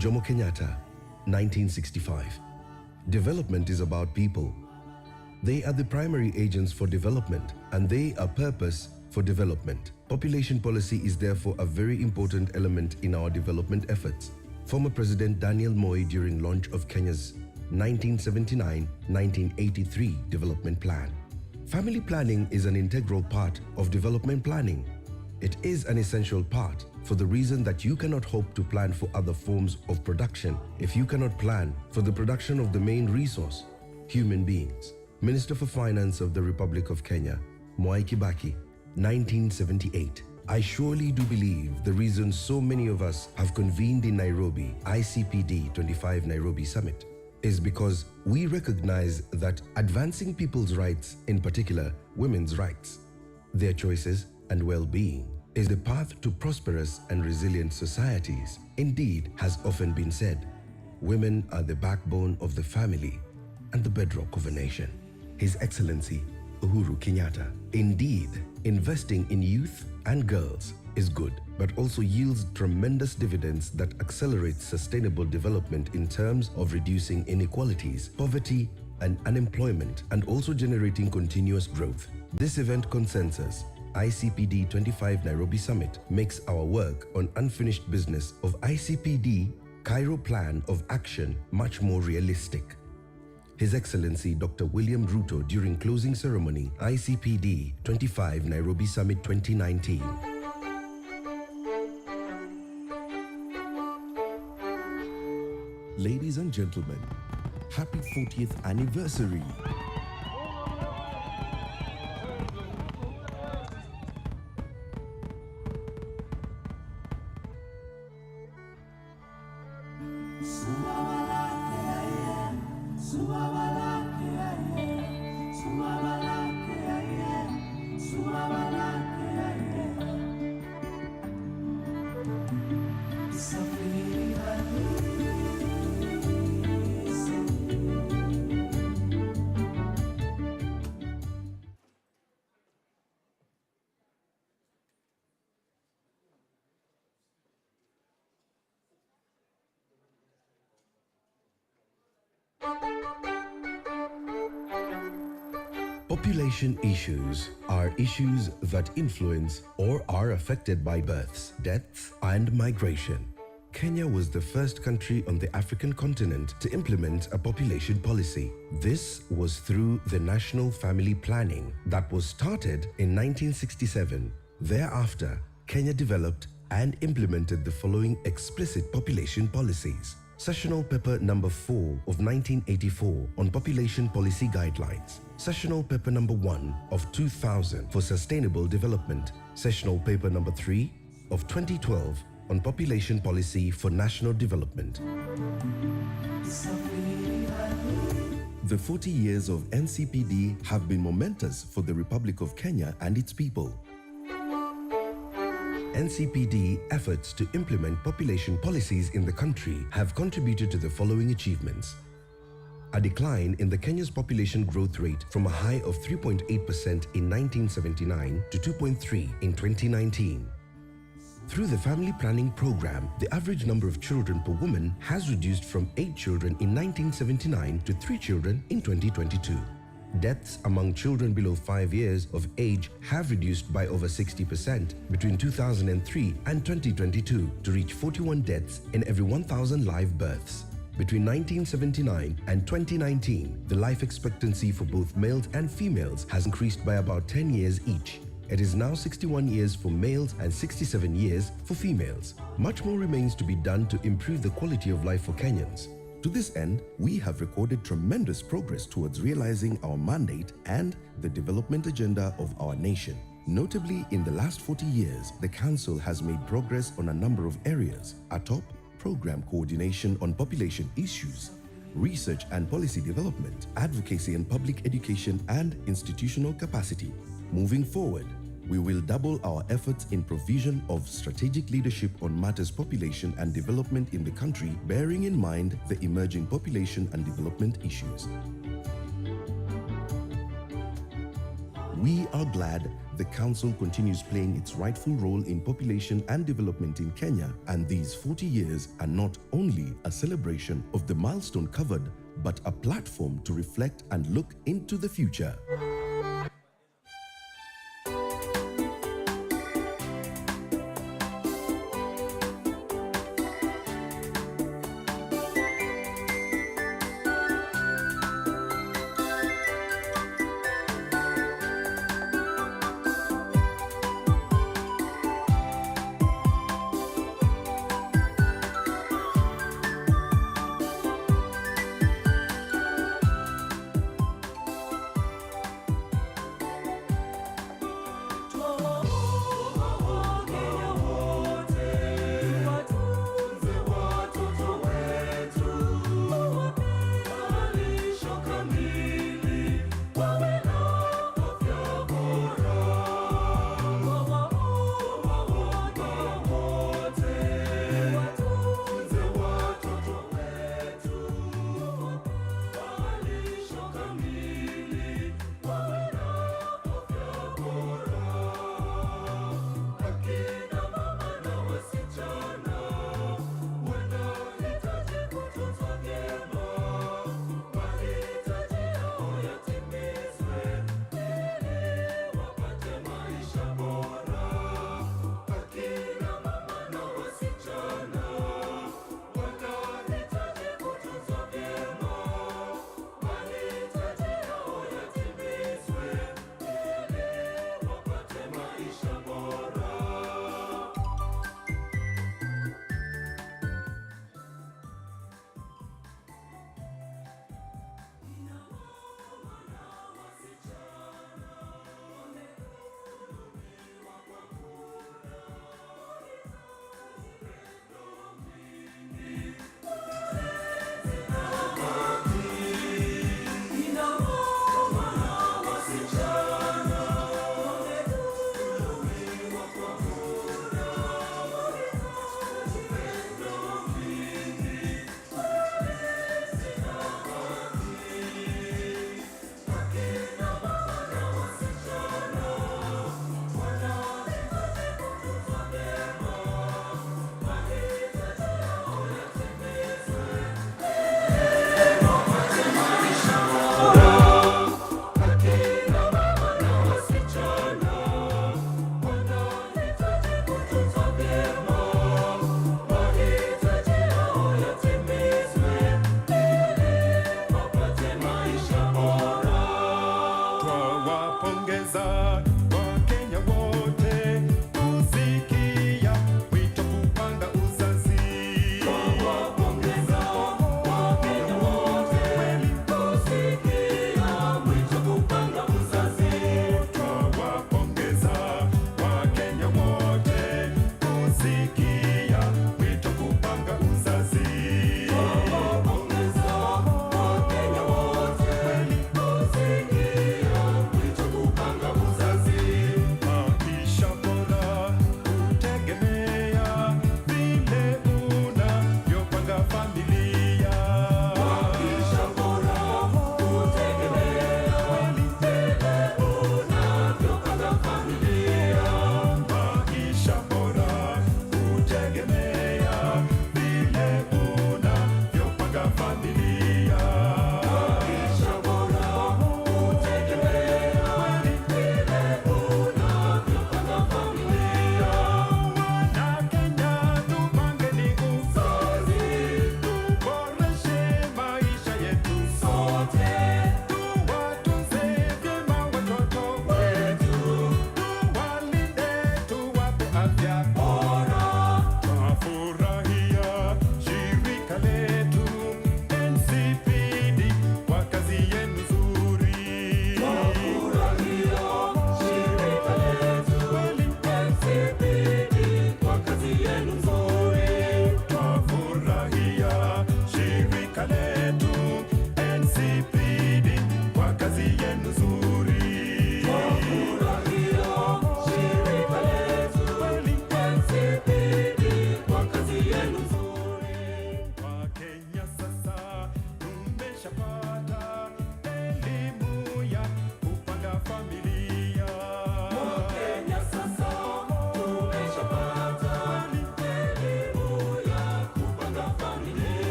Jomo Kenyatta, 1965. Development is about people. They are the primary agents for development, and they are purpose for development. Population policy is therefore a very important element in our development efforts. Former President Daniel Moi, during launch of Kenya's 1979-1983 development plan. Family planning is an integral part of development planning. It is an essential part for the reason that you cannot hope to plan for other forms of production if you cannot plan for the production of the main resource, human beings. Minister for Finance of the Republic of Kenya, Mwai Kibaki, 1978. I surely do believe the reason so many of us have convened in Nairobi, ICPD 25 Nairobi Summit, is because we recognize that advancing people's rights, in particular women's rights, their choices and well-being, is the path to prosperous and resilient societies. Indeed, has often been said, women are the backbone of the family and the bedrock of a nation. His Excellency Uhuru Kenyatta. Indeed, investing in youth and girls is good, but also yields tremendous dividends that accelerate sustainable development in terms of reducing inequalities, poverty, and unemployment, and also generating continuous growth. This event consensus, ICPD 25 Nairobi Summit, makes our work on unfinished business of ICPD Cairo Plan of Action much more realistic. His Excellency Dr. William Ruto during closing ceremony, ICPD 25 Nairobi Summit 2019. Ladies and gentlemen, happy 40th anniversary. Population issues are issues that influence or are affected by births, deaths, and migration. Kenya was the first country on the African continent to implement a population policy. This was through the National Family Planning that was started in 1967. Thereafter, Kenya developed and implemented the following explicit population policies. Sessional Paper Number 4 of 1984 on Population Policy Guidelines. Sessional Paper Number 1 of 2000 for Sustainable Development. Sessional Paper Number 3 of 2012 on Population Policy for National Development. The 40 years of NCPD have been momentous for the Republic of Kenya and its people. NCPD efforts to implement population policies in the country have contributed to the following achievements. A decline in the Kenya's population growth rate from a high of 3.8% in 1979 to 2.3% in 2019. Through the family planning program, the average number of children per woman has reduced from 8 children in 1979 to 3 children in 2022. Deaths among children below 5 years of age have reduced by over 60% between 2003 and 2022 to reach 41 deaths in every 1,000 live births. Between 1979 and 2019, the life expectancy for both males and females has increased by about 10 years each. It is now 61 years for males and 67 years for females. Much more remains to be done to improve the quality of life for Kenyans. To this end, we have recorded tremendous progress towards realizing our mandate and the development agenda of our nation. Notably, in the last 40 years, the Council has made progress on a number of areas. Atop, program coordination on population issues, research and policy development, advocacy and public education, and institutional capacity. Moving forward, we will double our efforts in provision of strategic leadership on matters population and development in the country, bearing in mind the emerging population and development issues. We are glad the Council continues playing its rightful role in population and development in Kenya, and these 40 years are not only a celebration of the milestone covered, but a platform to reflect and look into the future.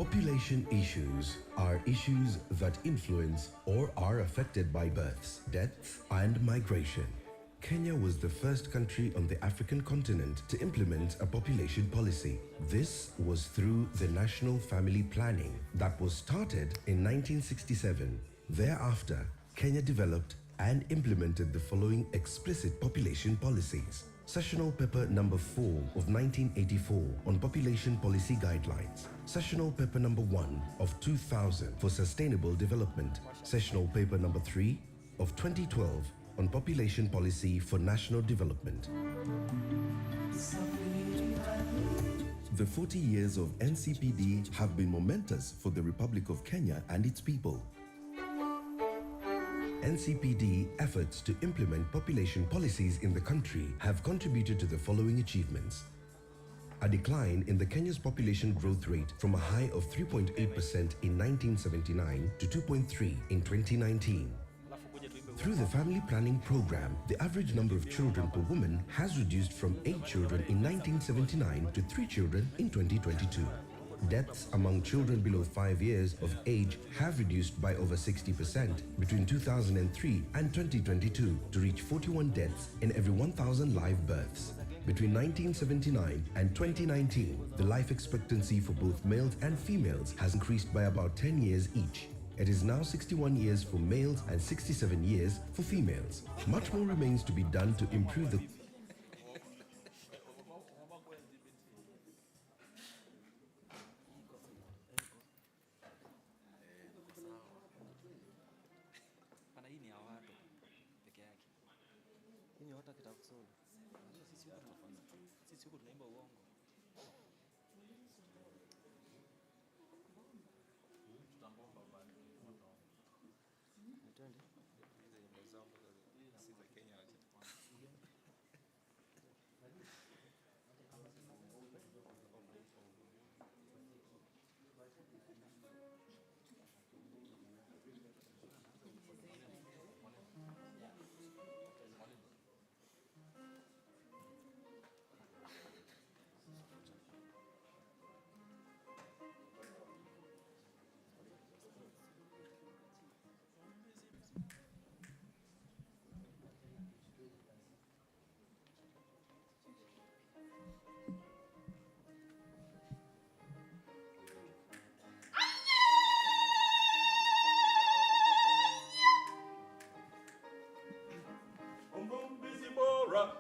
Population issues are issues that influence or are affected by births, deaths, and migration. Kenya was the first country on the African continent to implement a population policy. This was through the National Family Planning that was started in 1967. Thereafter, Kenya developed and implemented the following explicit population policies. Sessional Paper Number 4 of 1984 on Population Policy Guidelines. Sessional Paper Number 1 of 2000 for Sustainable Development. Sessional Paper Number 3 of 2012 on Population Policy for National Development. The 40 years of NCPD have been momentous for the Republic of Kenya and its people. NCPD efforts to implement population policies in the country have contributed to the following achievements. A decline in the Kenya's population growth rate from a high of 3.8% in 1979 to 2.3% in 2019. Through the family planning program, the average number of children per woman has reduced from 8 children in 1979 to 3 children in 2022. Deaths among children below 5 years of age have reduced by over 60% between 2003 and 2022 to reach 41 deaths in every 1,000 live births. Between 1979 and 2019, the life expectancy for both males and females has increased by about 10 years each. It is now 61 years for males and 67 years for females. Much more remains to be done to improve the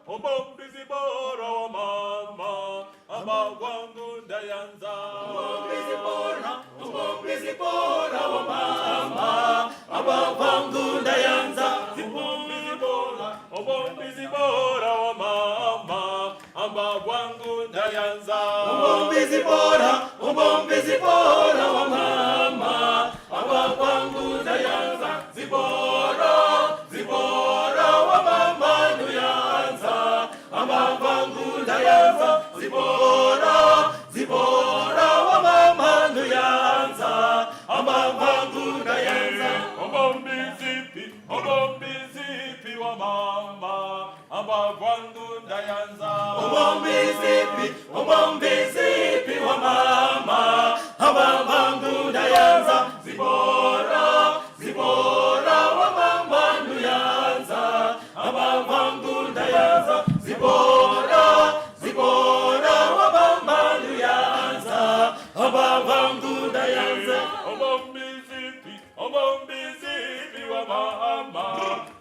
Omombizi bora wa mama, abagwangu ndayanza. Omombizi bora wa mama, abagwangu ndayanza. Omombizi bora wa mama, abagwangu ndayanza. Omombizi bora wa mama, abagwangu ndayanza. Zibora wa mama nuyanza, amavangu ndayanza. Zibora wa mama nuyanza, amavangu ndayanza. Omombizipi wa mama, amavangu ndayanza. Omombizipi wa mama, amavangu ndayanza. Zibora wa mama nuyanza, amavangu ndayanza. Zibora wa mama nuyanza, amavangu ndayanza. Omombizipi wa mama,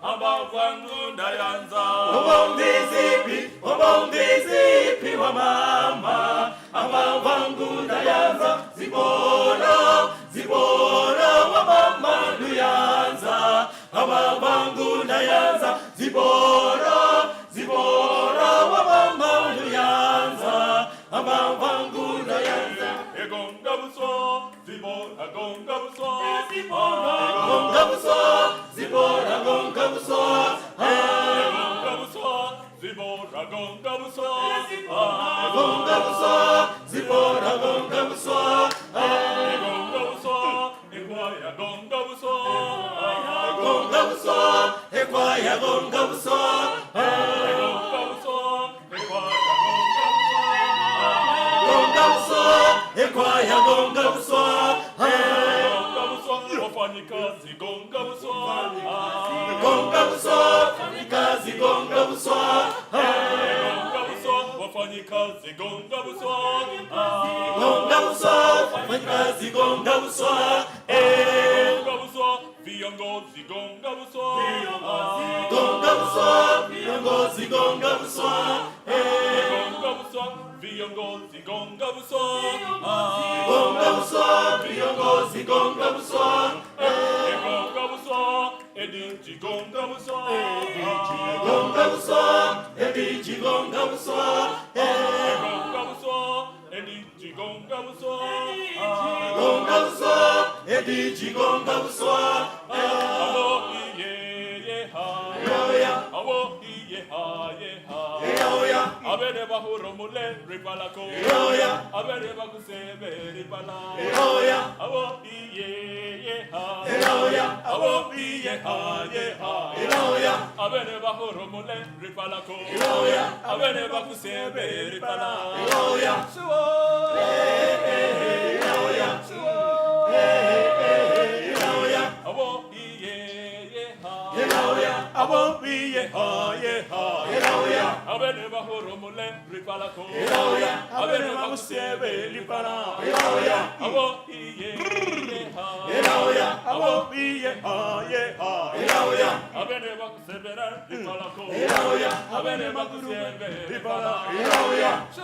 amavangu ndayanza. Omombizipi wa mama, amavangu ndayanza. Zibora wa mama nuyanza, amavangu ndayanza. Zibora wa mama nuyanza, amavangu ndayanza. Egonga buso, zibora gonga buso. Gonga buso, zibora gonga buso. Gonga buso, zibora gonga buso. Gonga buso, zibora gonga buso. Gonga buso, ekwaya gonga buso. Gonga buso, ekwaya gonga buso. Gonga buso, ekwaya gonga buso. Gonga buso, ekwaya gonga buso. wafanyikazi gonga buswa, gonga buswa, wafanyikazi gonga buswa, gonga buswa, wafanyikazi gonga buswa, gonga buswa, wafanyikazi gonga buswa, gonga buswa, viongozi gonga buswa, gonga buswa, viongozi gonga buswa, gonga buswa, viongozi gonga buswa, gonga buswa, viongozi gonga buswa, gonga buswa, edinji gonga buswa, gonga buswa, edinji gonga buswa, gonga buswa, edinji gonga buswa, gonga buswa, edinji gonga buswa, awo iye ha, awo iye ha ye ha. Abere bahuro mule ripalako, abere bakusebe ripala, awo iye ha, awo iye ha ye ha. Abere bahuro mule ripalako, abere bakusebe ripala, suo, awo iye ha, awo iye ha ye ha. Abene bahuro mule ripalako, abene bakusebe ripala, awo iye ha, awo iye ha ye ha. Abene bakusebe ripalako, abene bakusebe ripala, suo, suo,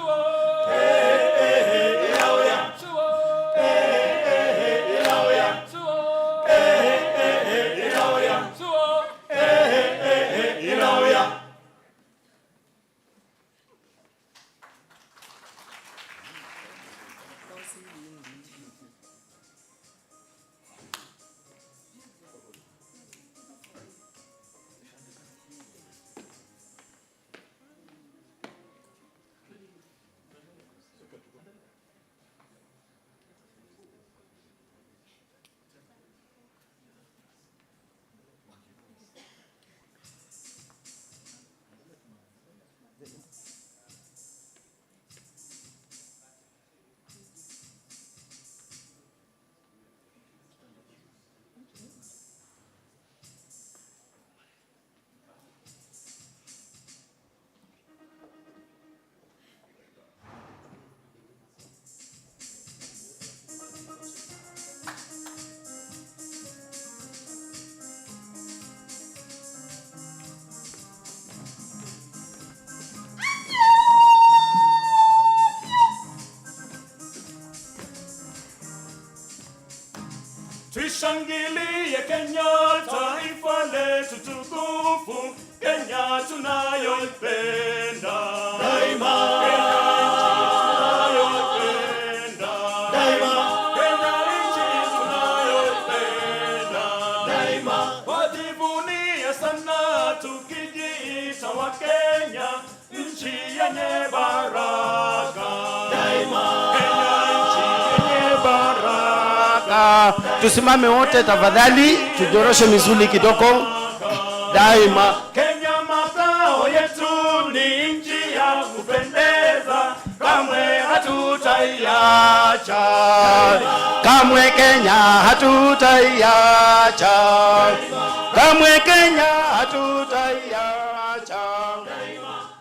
Tushangilie Kenya, taifa letu tukufu, Kenya tunayoipenda daima, tunayoipenda daima, Kenya nchi tunayoipenda daima. Wajivunia sana tukijiita wa Kenya, nchi yenye baraka daima, Kenya nchi yenye baraka. Tusimame wote tafadhali, tujoroshe misuli kidogo. Daima Kenya makao yetu, ni nchi ya kupendeza, kamwe hatutaiacha, kamwe Kenya hatutaiacha, kamwe Kenya hatutaiacha.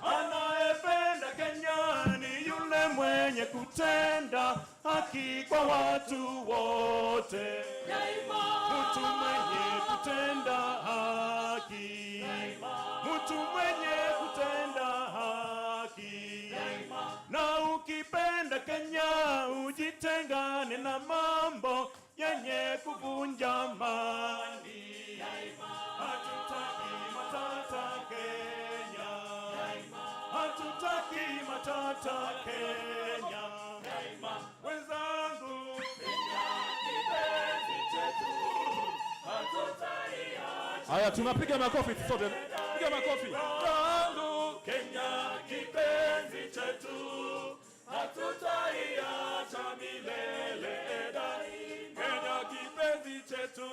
Anayependa Kenya ni yule mwenye kutenda haki kwa watu wote, mtu mwenye kutenda haki, mtu mwenye kutenda haki. Na ukipenda Kenya ujitengane na mambo yenye kuvunja amani. Hatutaki matata Kenya, hatutaki matata Kenya. Wenzangu, Kenya kipenzi chetu, hatutaiacha. Haya, tunapiga makofi sote. Piga makofi. Wenzangu, Kenya kipenzi chetu, hatutaiacha milele daima. Kenya kipenzi chetu,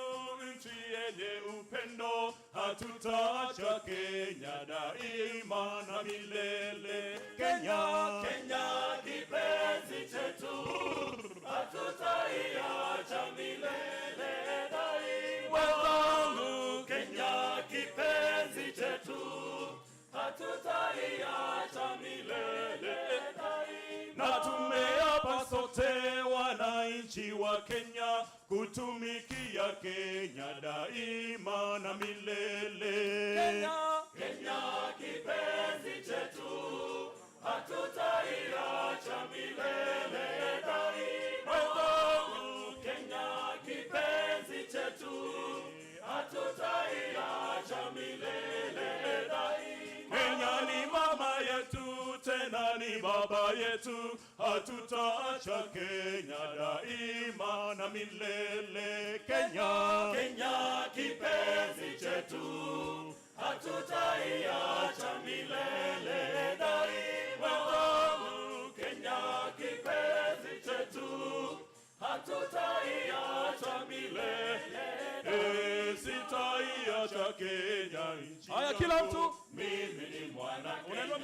nchi yenye upendo, hatutaacha Kenya daima na milele. Kenya, Kenya kipenzi chetu, hatutaiacha milele daima. Wenzangu, Kenya kipenzi chetu, hatutaiacha milele. Na tumeapa sote wananchi wa Kenya kutumikia Kenya daima na milele. Kenya kipenzi chetu, hatutaiacha milele daima. Kenya kipenzi chetu, hatutaiacha milele daima. Kenya ni mama yetu, tena ni baba yetu, hatutaacha Kenya daima na milele. Kenya, Kenya kipenzi chetu, hatutaiacha milele daima. Kenya kipenzi chetu, hatutaiacha milele. Sitaiacha Kenya nchi. Haya, kila mtu. Mimi ni mwana Kenya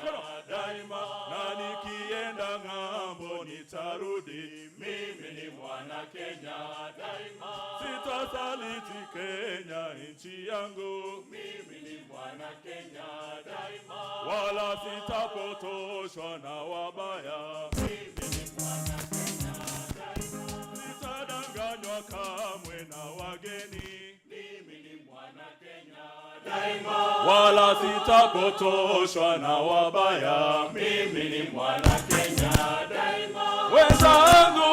daima, na nikienda ng'ambo nitarudi. Mimi ni mwana Kenya daima, sitasaliti Kenya nchi yangu. Mimi ni mwana Kenya daima, wala sitapotoshwa na wabaya. Mimi ni mwana Kenya daima, sitadanganywa kamwe na wageni. Mimi ni mwana Kenya daima, wala sitapotoshwa na wabaya. Mimi ni mwana Kenya daima. Wenzangu,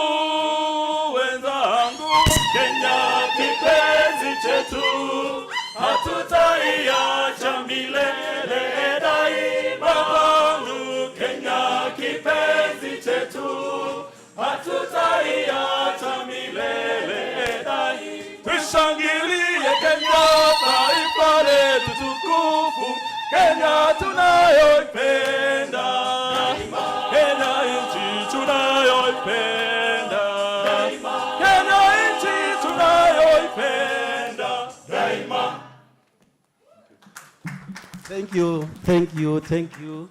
wenzangu, Kenya kipenzi chetu, hatutaiacha milele daima. Kenya kipenzi chetu, hatutaiacha milele daima. Tushangilie Kenya, taifa letu tukufu, Kenya tunayoipenda, Kenya nchi tunayoipenda, Kenya nchi tunayoipenda daima. Thank you, thank you, thank you.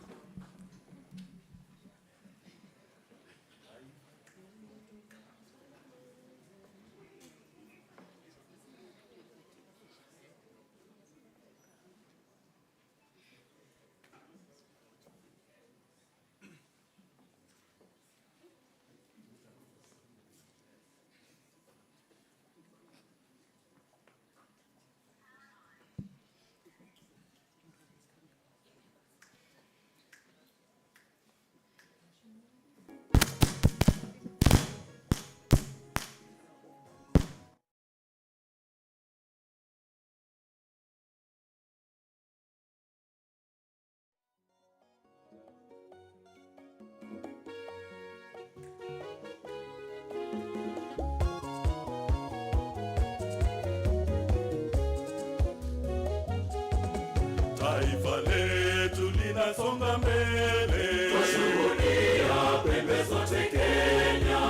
Taifa letu linasonga mbele, tushuhudia pembe zote Kenya,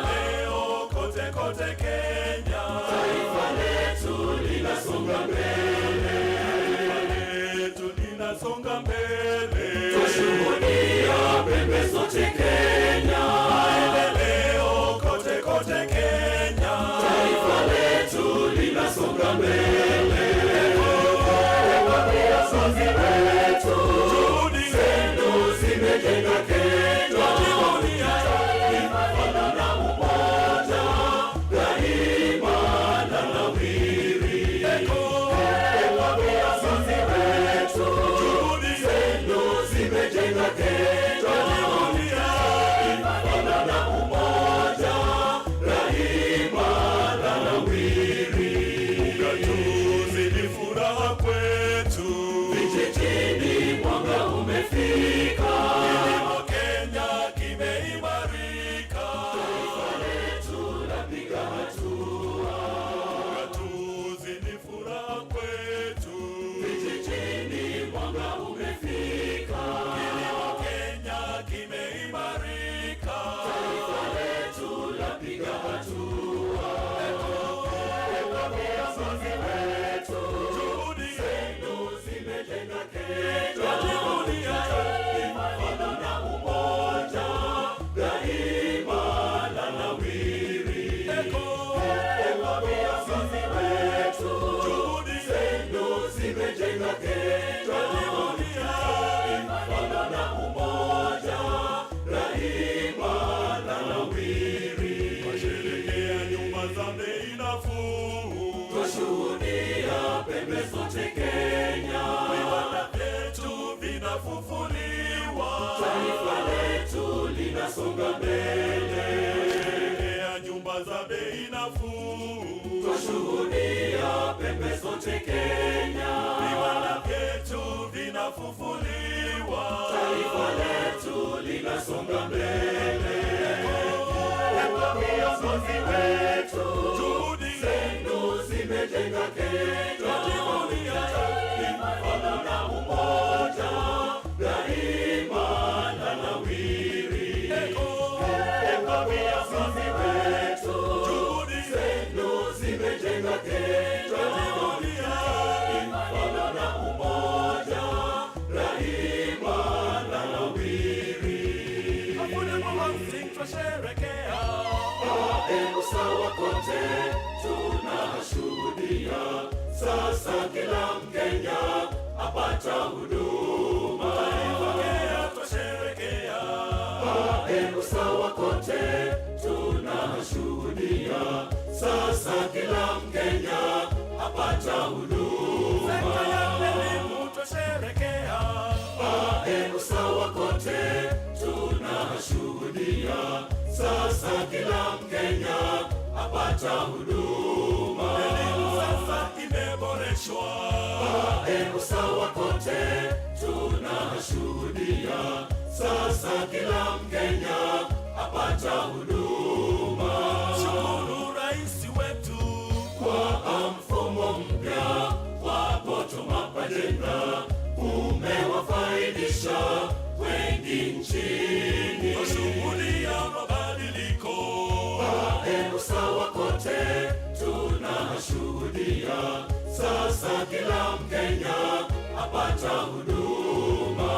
leo kote kote Kenya. Taifa letu linasonga mbele, taifa letu linasonga mbele, tushuhudia pembe zote Kenya, leo kote kote Kenya. Taifa letu linasonga mbele. Wazazi wetu, juhudi zenu zimejenga Kenya, jivunia taifa na umoja, daima na nawiri. Wazazi wetu, juhudi zenu zimejenga Kenya, jivunia taifa na umoja, daima na nawiri. Ugatuzi ni furaha kwetu, vijijini mwanga umefika, kilimo Kenya kimeimarika, taifa letu lapiga hatua. Ugatuzi ni furaha kwetu, vijijini mwanga umefika, kilimo Kenya kimeimarika, taifa letu lapiga hatua. Wazazi wetu, juhudi zenu zimejenga Kenya, jivunia taifa na zote Kenya. Viwanda vyetu vinafufuliwa, taifa letu linasonga mbele. Nyumba za bei nafuu, twashuhudia pembe zote Kenya. Viwanda vyetu vinafufuliwa, taifa letu linasonga mbele. Viongozi wetu, juhudi zenu zimejenga Kenya. Taifa na umoja, daima na nawiri. Viongozi wetu, juhudi zenu zimejenga Kenya. Taifa na umoja, daima na nawiri. Hakuna mwanzi twasherekea, usawa kote tunashuhudia. Sasa kila Mkenya apata huduma. Taifa twasherekea, usawa kote tunashuhudia. Sasa kila Mkenya apata huduma. Sekta ya elimu twasherekea, usawa kote tunashuhudia. Sasa kila Mkenya apata huduma. Elimu sasa imeboreshwa, usawa kote tunashuhudia. Sasa kila Mkenya apata huduma. Shukuru rais wetu kwa mfumo mpya wa bottom-up agenda, umewafaidisha wengi nchini. Twashuhudia mabadiliko, usawa kote tunashuhudia. Sasa kila Mkenya apata huduma.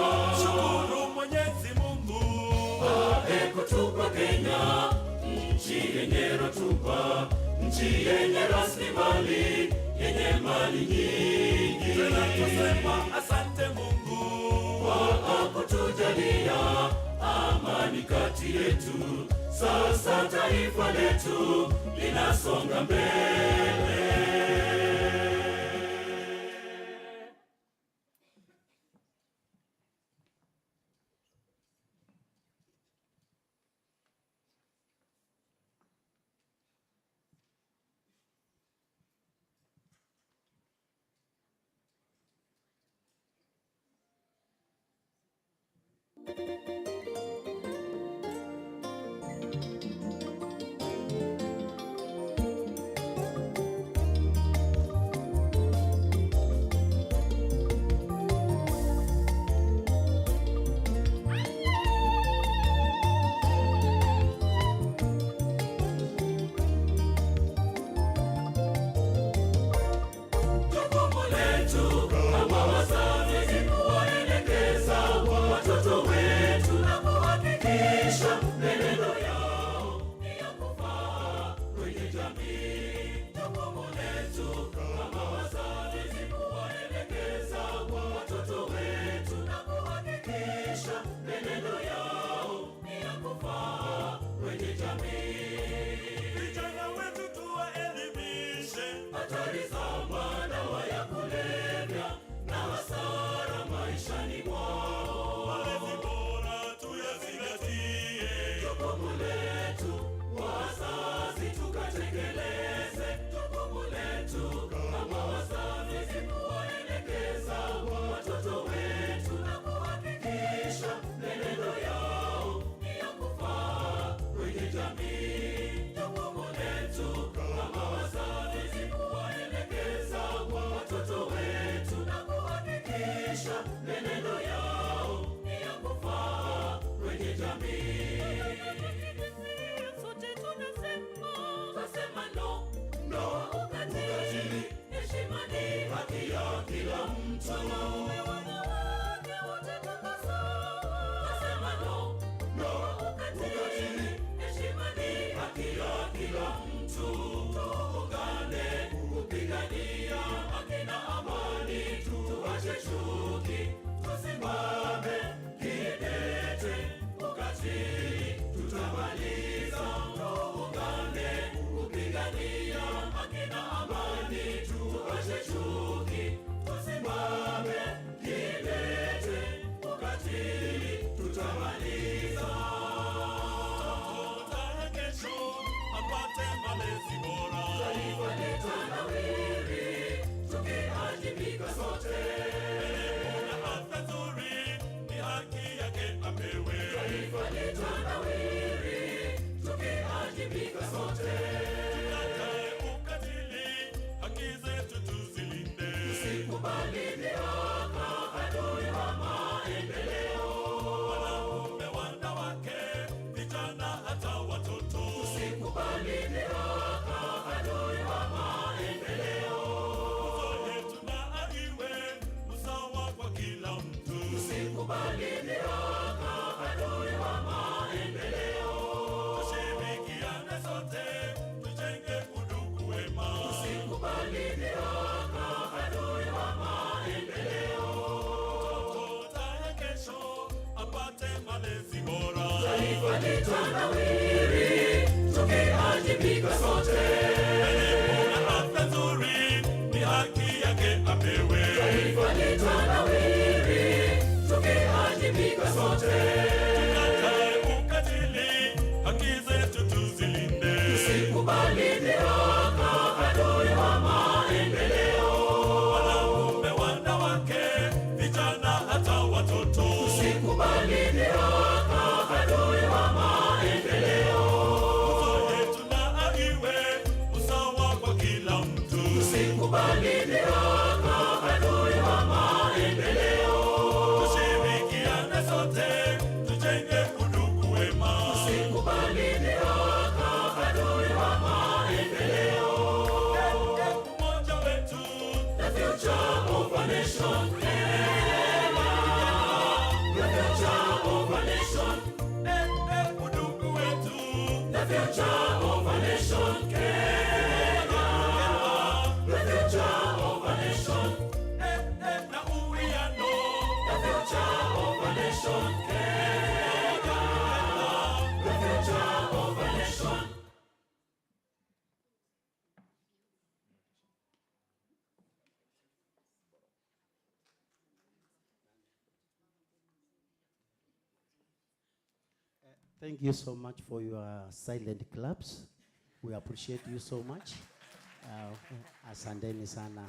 Shukuru Mwenyezi Mungu kutupa Kenya, nchi yenye rutuba, nchi yenye rasilimali, yenye mali nyingi. Tena tusema asante Mungu kwa kutujalia amani kati yetu. Sasa taifa letu linasonga mbele. litanawiri, tukiajibika sote. Tukatae ukatili, haki zetu tuzilinde. Tusikubali dhihaka, adui wa maendeleo. Wanaume, wanawake, vijana hata watoto. Tusikubali dhihaka, adui wa maendeleo. Nguzo yetu na iwe usawa kwa kila mtu. Tusikubali dhihaka, adui wa maendeleo. Tushirikiane sote, tujenge udugu wema. Tusikubali dhihaka, adui wa maendeleo. Mtoto ya kesho apate malezi bora. Taifa litanawiri, tukiajibika sote. Elimu na afya nzuri ni haki yake apewe. Taifa litanawiri, tukiajibika sote. Tukatae ukatili, haki zetu tuzilinde. Tusikubali dhihaka, adui wa maendeleo. Wanaume, wanawake, vijana hata watoto. Tusikubali dhihaka, adui wa maendeleo. Nguzo yetu na iwe usawa kwa kila mtu. Tusikubali dhihaka, adui wa maendeleo. Tushirikiane sote, tujenge udugu wema. Tusikubali dhihaka, adui wa maendeleo. Umoja wetu, the future of a nation. The future of a nation. Udugu wetu, the future of a nation. The future of a nation. Na uwiano, the future of a nation. The future of a nation. Thank you so much for your silent claps. We appreciate you so much. Asanteni sana.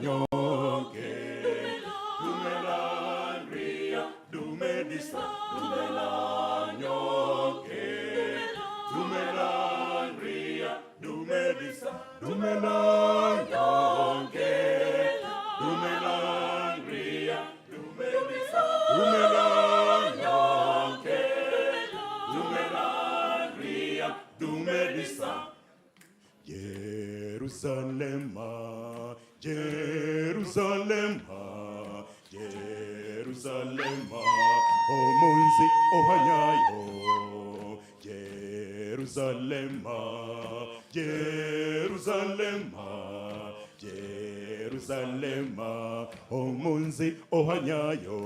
nyonge, dume la ngria, dume disa, dume la nyonge, dume la ngria, dume disa, dume la nyonge, dume la ngria, dume disa, dume la nyonge, dume la ngria, dume disa. Jerusalema, Jerusalema, Jerusalema, omunzi ohanyayo. Jerusalema, Jerusalema, Jerusalema, omunzi ohanyayo.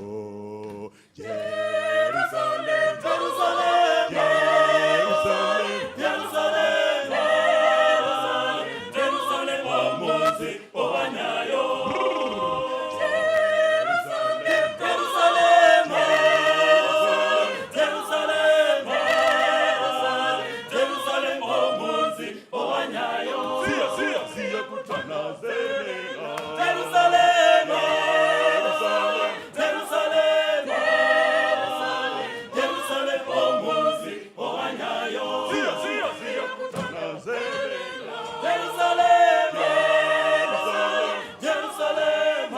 Jerusalem, Jerusalem, Jerusalem, Jerusalem, Jerusalem, omunzi ohanyayo. Jerusalem, Jerusalem, Jerusalem, Jerusalem, omunzi ohanyayo. Siya kutana zelela. Jerusalem, Jerusalem, Jerusalem, omunzi ohanyayo. Siya kutana zelela. Jerusalem, Jerusalem,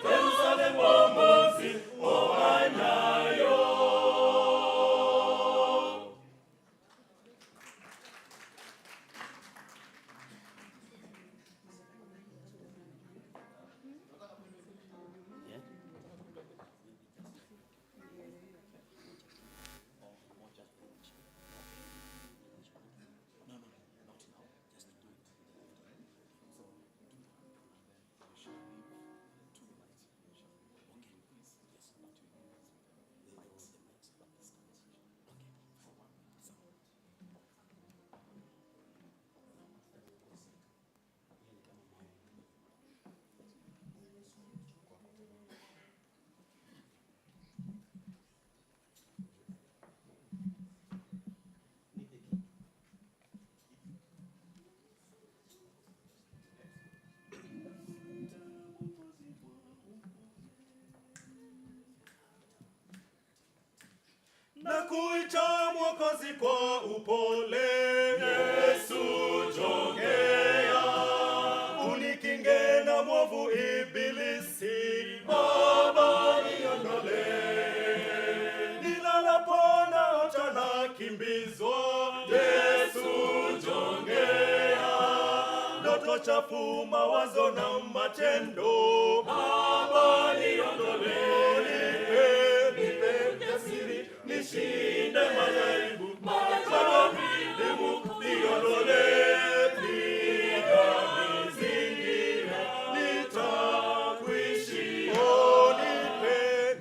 Jerusalem, omunzi ohanyayo. Nakuita Mwokozi kwa upole, Yesu jongea, unikinge na mwovu ibilisi, Baba niondole. Nilalapo naota nakimbizwa, Yesu jongea, ndoto chafu, mawazo na matendo, Baba niondole. Nishinde majaribu, majaribu niondole, piga mizingira, nitakuishi.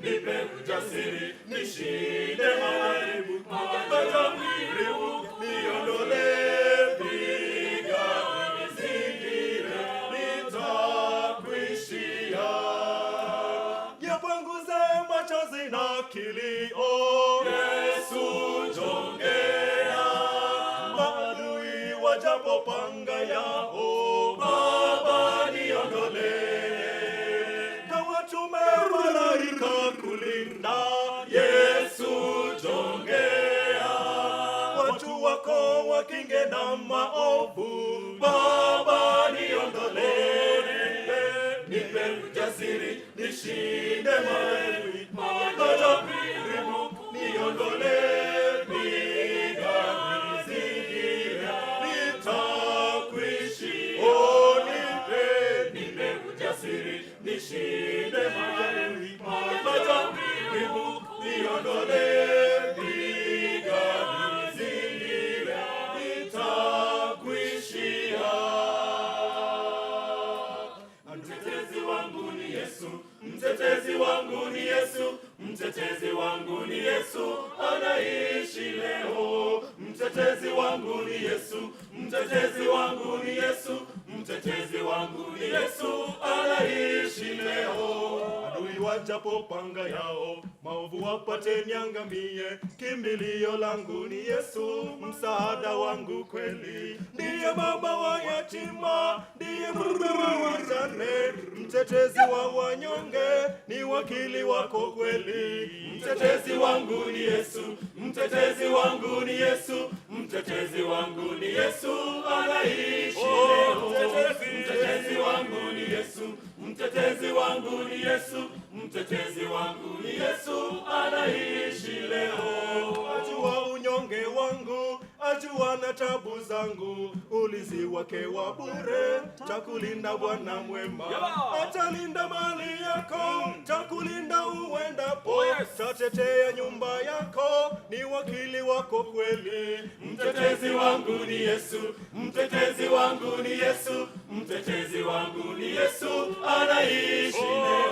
Nipe ujasiri, nishinde majaribu, majaribu niondole, piga mizingira, nitakuishia. Yapanguze machozi na kilio, Yesu jongea, maadui wajapo panga yao, Baba niondole. Kawatume malaika kulinda, Yesu jongea, watu wako wakinge na maovu, Baba niondole. Nipe ujasiri, nishinde maadui, majaribu niondole, piga mizingira, nitakuishi. Nipe ujasiri, nishinde maadui, majaribu niondole, piga mizingira, nitakuishia. Mtetezi wangu ni Yesu, mtetezi wangu ni Yesu, mtetezi wangu ni Yesu, anaishi leo. Mtetezi wangu ni Yesu, mtetezi wangu ni Yesu, mtetezi wangu ni Yesu, anaishi leo. Adui japo panga yao maovu wapate niangamie. Kimbilio langu ni Yesu, msaada wangu kweli. Ndiye baba wa yatima, ndiye mume wa wajane, mtetezi wa wanyonge, ni wakili wako kweli. Mtetezi wangu ni Yesu, mtetezi wangu ni Yesu, mtetezi wangu ni Yesu, anaishi leo. Mtetezi wangu ni Yesu, mtetezi wangu ni Yesu, mtetezi wangu ni Yesu, anaishi leo. Ajua unyonge wangu, ajua na tabu zangu, ulinzi wake wa bure, takulinda Bwana mwema. Atalinda mali yako, takulinda uendapo, tatetea nyumba yako, ni wakili wako kweli. Mtetezi wangu ni Yesu, mtetezi wangu ni Yesu, mtetezi wangu ni Yesu, anaishi leo.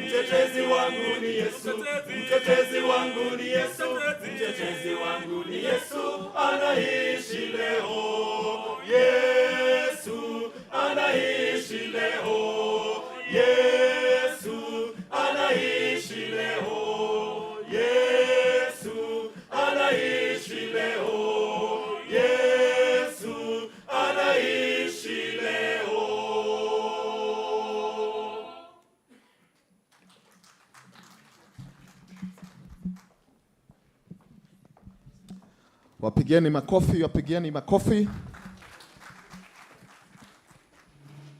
Mtetezi wangu ni Yesu, mtetezi wangu ni Yesu, mtetezi wangu ni Yesu, anaishi leo. Yesu anaishi leo. Yesu anaishi leo. Yesu anaishi leo. Yesu anaishi leo. Wapigieni makofi, wapigieni makofi.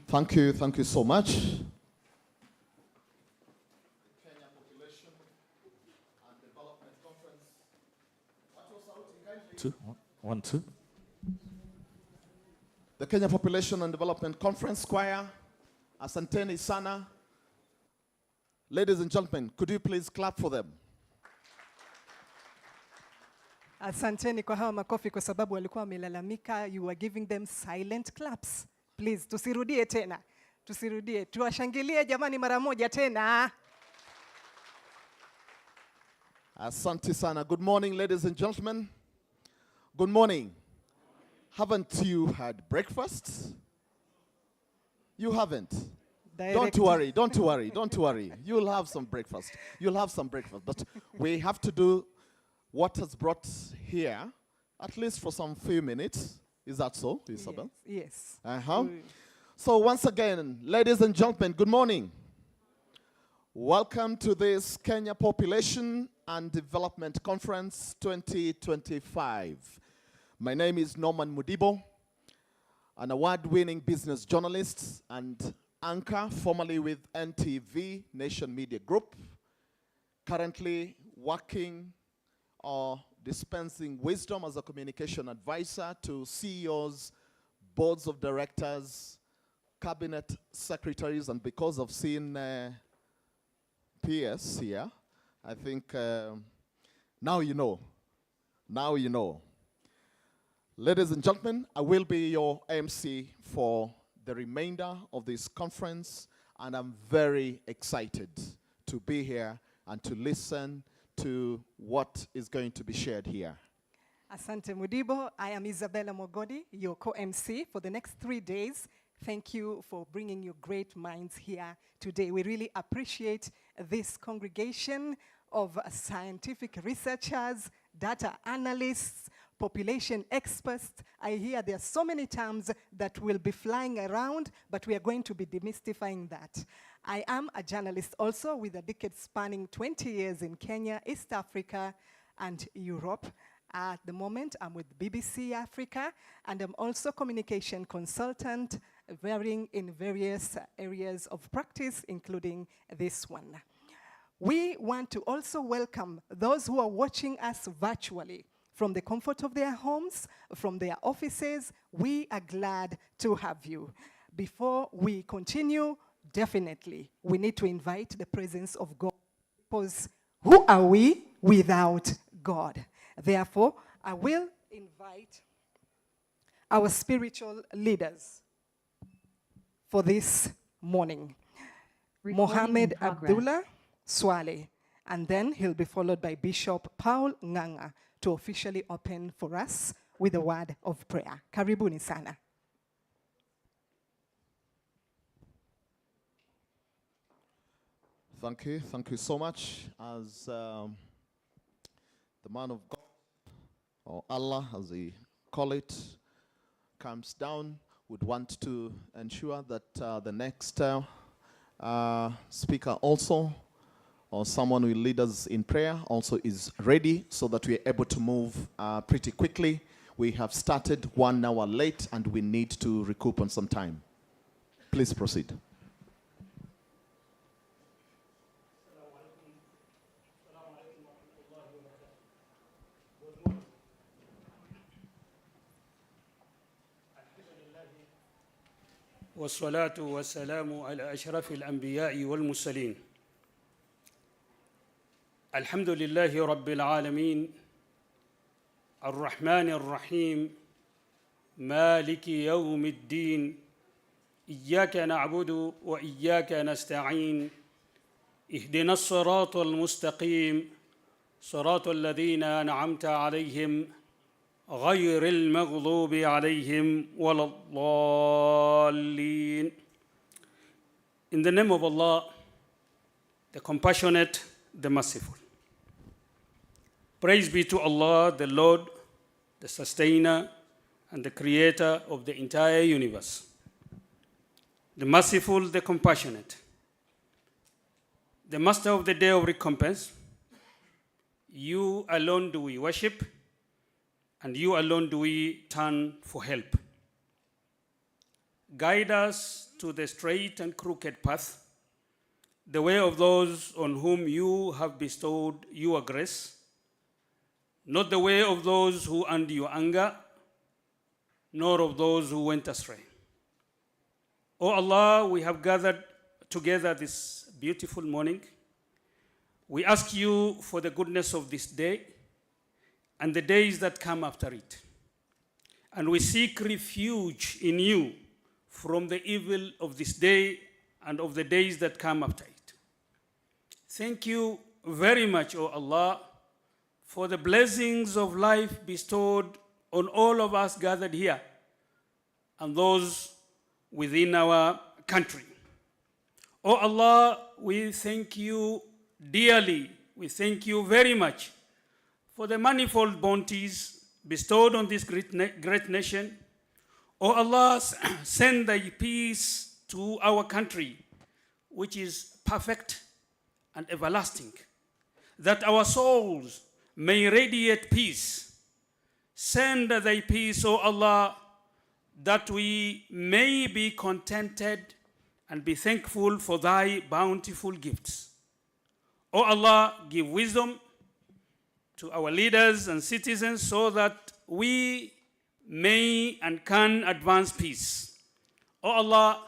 Thank you so much. Kenya Population and Development Conference. Two. 1, 2. The Kenya Population and Development Conference Choir, asanteni sana. Ladies and gentlemen, could you please clap for them? Asanteni kwa hawa makofi kwa sababu walikuwa wamelalamika. You were giving them silent claps. Please, tusirudie tena. Tusirudie. Tuwashangilie jamani mara moja tena. Asante sana. Good morning, ladies and gentlemen. Good morning. Haven't you had breakfast? You haven't. Don't worry, don't worry, don't worry. You'll have some breakfast. You'll have some breakfast. But we have to do what has brought here, at least for some few minutes. Is that so, Isabel? Yes. So once again, ladies and gentlemen, good morning. Welcome to this Kenya Population and Development Conference 2025. My name is Norman Mudibo, an award-winning business journalist and anchor, formerly with NTV, Nation Media Group, currently working or dispensing wisdom as a communication advisor to CEOs, boards of directors, cabinet secretaries, and because of seeing PS here, I think now you know. Now you know. Ladies and gentlemen, I will be your MC for the remainder of this conference, and I'm very excited to be here and to listen to what is going to be shared here. Asante Mudibo. I am Isabella Mogodi, your co-MC for the next 3 days. Thank you for bringing your great minds here today. We really appreciate this congregation of scientific researchers, data analysts, population experts. I hear there are so many terms that will be flying around, but we are going to be demystifying that. I am a journalist also with a decade spanning 20 years in Kenya, East Africa, and Europe. At the moment, I'm with BBC Africa, and I'm also communication consultant, varying in various areas of practice, including this one. We want to also welcome those who are watching us virtually from the comfort of their homes, from their offices. We are glad to have you. Before we continue, definitely, we need to invite the presence of God, because who are we without God? Therefore, I will invite our spiritual leaders for this morning. Mohammed Abdullah Swale, and then he'll be followed by Bishop Paul Nganga to officially open for us with a word of prayer. Karibuni sana. Thank you. Thank you so much. As the man of God, or Allah as they call it, comes down, would want to ensure that the next speaker also, or someone who will lead us in prayer, also is ready so that we are able to move pretty quickly. We have started 1 hour late and we need to recoup on some time. Please proceed. والصلاة والسلام على أشرف الأنبياء والمرسلين الحمد لله رب العالمين الرحمن الرحيم مالك يوم الدين إياك نعبد وإياك نستعين اهدنا الصراط المستقيم صراط الذين أنعمت عليهم غير المغضوب عليهم ولا الضالين. In the name of Allah, the compassionate, the merciful. Praise be to Allah, the Lord, the sustainer, and the creator of the entire universe. The merciful, the compassionate. The master of the day of recompense. You alone do we worship, and you alone do we turn for help. Guide us to the straight and crooked path, the way of those on whom you have bestowed your grace, not the way of those who earned your anger, nor of those who went astray. O Allah, we have gathered together this beautiful morning. We ask you for the goodness of this day and the days that come after it. And we seek refuge in you from the evil of this day and of the days that come after it. Thank you very much, O Allah, for the blessings of life bestowed on all of us gathered here and those within our country. O Allah, we thank you dearly. We thank you very much for the manifold bounties bestowed on this great nation. O Allah, send thy peace to our country, which is perfect and everlasting, that our souls may radiate peace. Send thy peace, O Allah, that we may be contented and be thankful for thy bountiful gifts. O Allah, give wisdom to our leaders and citizens so that we may and can advance peace. O Allah,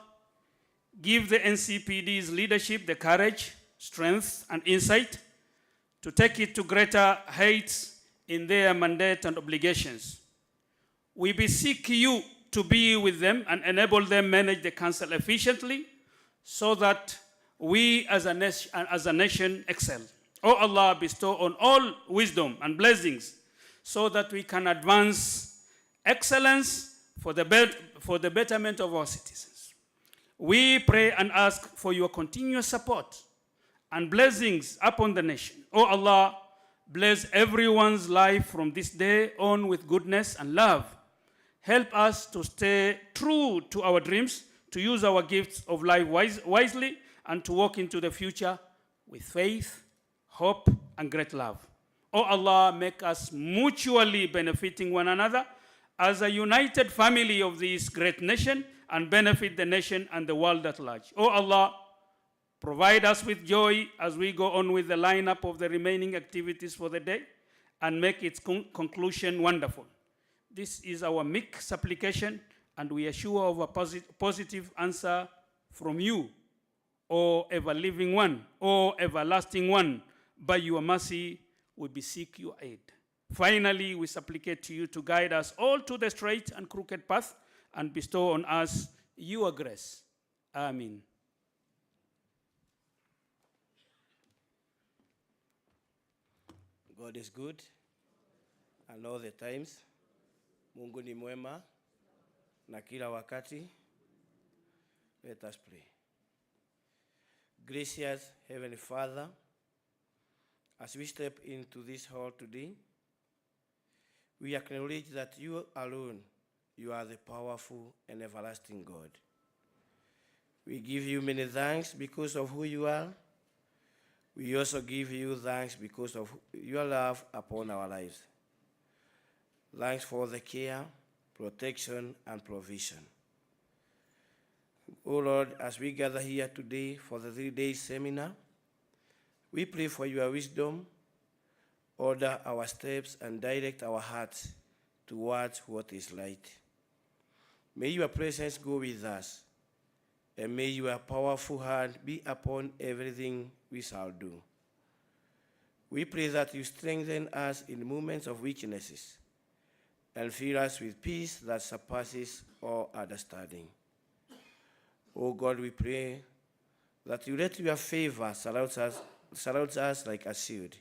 give the NCPD's leadership the courage, strength, and insight to take it to greater heights in their mandate and obligations. We beseech you to be with them and enable them manage the council efficiently so that we as a nation excel. O Allah, bestow on all wisdom and blessings so that we can advance excellence for the betterment of our citizens. We pray and ask for your continuous support and blessings upon the nation. O Allah, bless everyone's life from this day on with goodness and love. Help us to stay true to our dreams, to use our gifts of life wisely, and to walk into the future with faith, hope, and great love. O Allah, make us mutually benefiting one another as a united family of this great nation and benefit the nation and the world at large. O Allah, provide us with joy as we go on with the lineup of the remaining activities for the day and make its conclusion wonderful. This is our meek supplication, and we are sure of a positive answer from you, O ever-living one, O everlasting one. By your mercy, we beseech your aid. Finally, we supplicate to you to guide us all to the straight and crooked path and bestow on us your grace. Amen. God is good, and all the times. Mungu ni mwema na kila wakati. Let us pray. Gracious Heavenly Father, as we step into this hall today, we acknowledge that you alone, you are the powerful and everlasting God. We give you many thanks because of who you are. We also give you thanks because of your love upon our lives. Thanks for the care, protection, and provision. O Lord, as we gather here today for the 3-day seminar, we pray for your wisdom, order our steps, and direct our hearts towards what is right. May your presence go with us, and may your powerful hand be upon everything we shall do. We pray that you strengthen us in moments of weaknesses and fill us with peace that surpasses all understanding. O God, we pray that you let your favor surround us like a shield.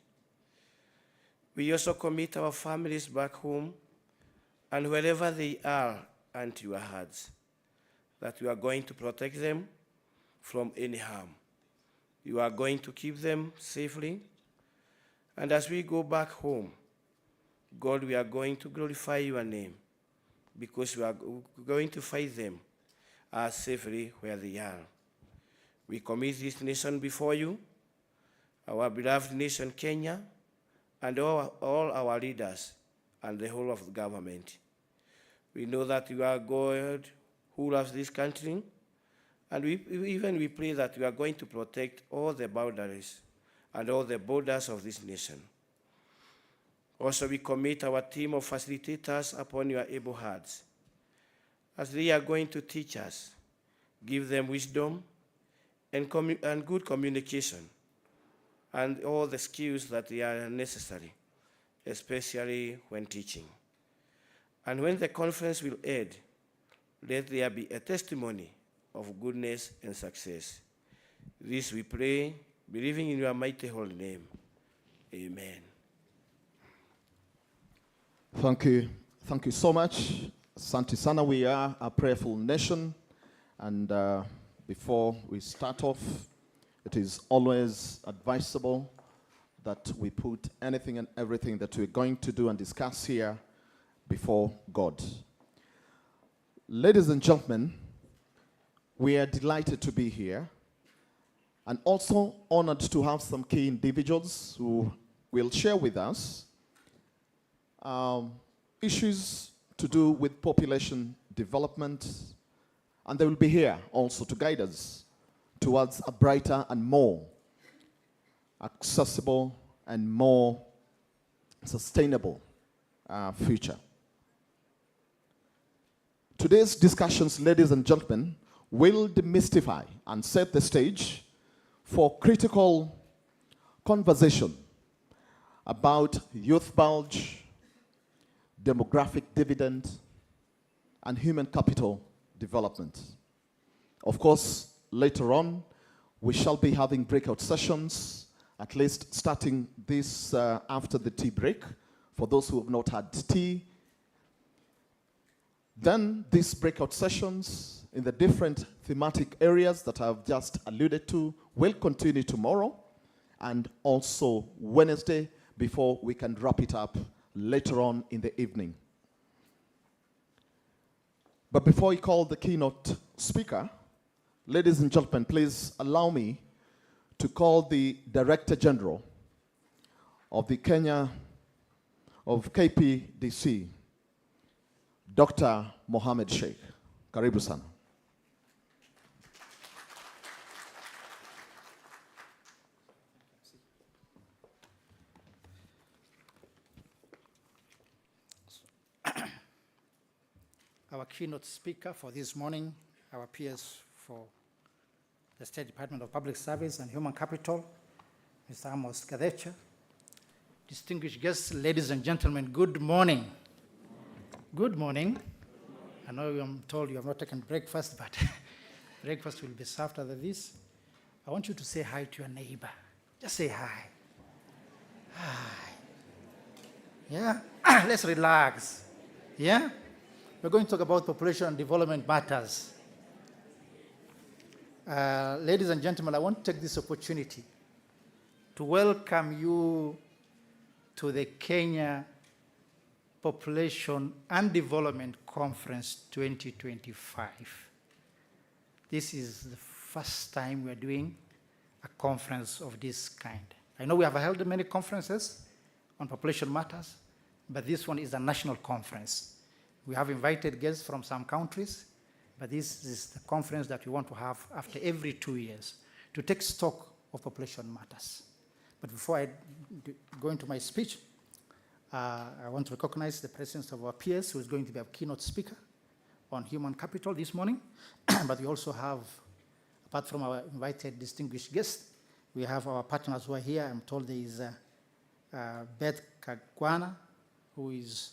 We also commit our families back home and wherever they are unto your hands, that you are going to protect them from any harm. You are going to keep them safely. And as we go back home, God, we are going to glorify your name because we are going to find them safely where they are. We commit this nation before you, our beloved nation, Kenya, and all our leaders and the whole of the government. We know that you are God who loves this country, and we pray that you are going to protect all the boundaries and all the borders of this nation. Also, we commit our team of facilitators upon your able hands. As they are going to teach us, give them wisdom and good communication and all the skills that they are necessary, especially when teaching. And when the conference will end, let there be a testimony of goodness and success. This we pray, believing in your mighty holy name. Amen. Thank you. Thank you so much. Asante sana, we are a prayerful nation. And before we start off, it is always advisable that we put anything and everything that we're going to do and discuss here before God. Ladies and gentlemen, we are delighted to be here and also honored to have some key individuals who will share with us issues to do with population development, and they will be here also to guide us towards a brighter and more accessible and more sustainable future. Today's discussions, ladies and gentlemen, will demystify and set the stage for critical conversation about youth bulge, demographic dividend, and human capital development. Of course, later on, we shall be having breakout sessions, at least starting this after the tea break, for those who have not had tea. Then these breakout sessions in the different thematic areas that I've just alluded to will continue tomorrow and also Wednesday before we can wrap it up later on in the evening. But before we call the keynote speaker, ladies and gentlemen, please allow me to call the Director General of the KPDC, Dr. Mohamed Sheikh. Karibu sana. Our keynote speaker for this morning, our peers for the State Department of Public Service and Human Capital, Mr. Amos Gadecha. Distinguished guests, ladies and gentlemen, good morning. Good morning. I know I'm told you have not taken breakfast, but breakfast will be served after this. I want you to say hi to your neighbor. Just say hi. Hi. Yeah? Let's relax. Yeah? We're going to talk about population and development matters. Ladies and gentlemen, I want to take this opportunity to welcome you to the Kenya Population and Development Conference 2025. This is the first time we're doing a conference of this kind. I know we have held many conferences on population matters, but this one is a national conference. We have invited guests from some countries, but this is the conference that we want to have after every 2 years to take stock of population matters. But before I go into my speech, I want to recognize the presence of our peers who is going to be our keynote speaker on human capital this morning. But we also have, apart from our invited distinguished guests, we have our partners who are here. I'm told there is Beth Kagwana, who is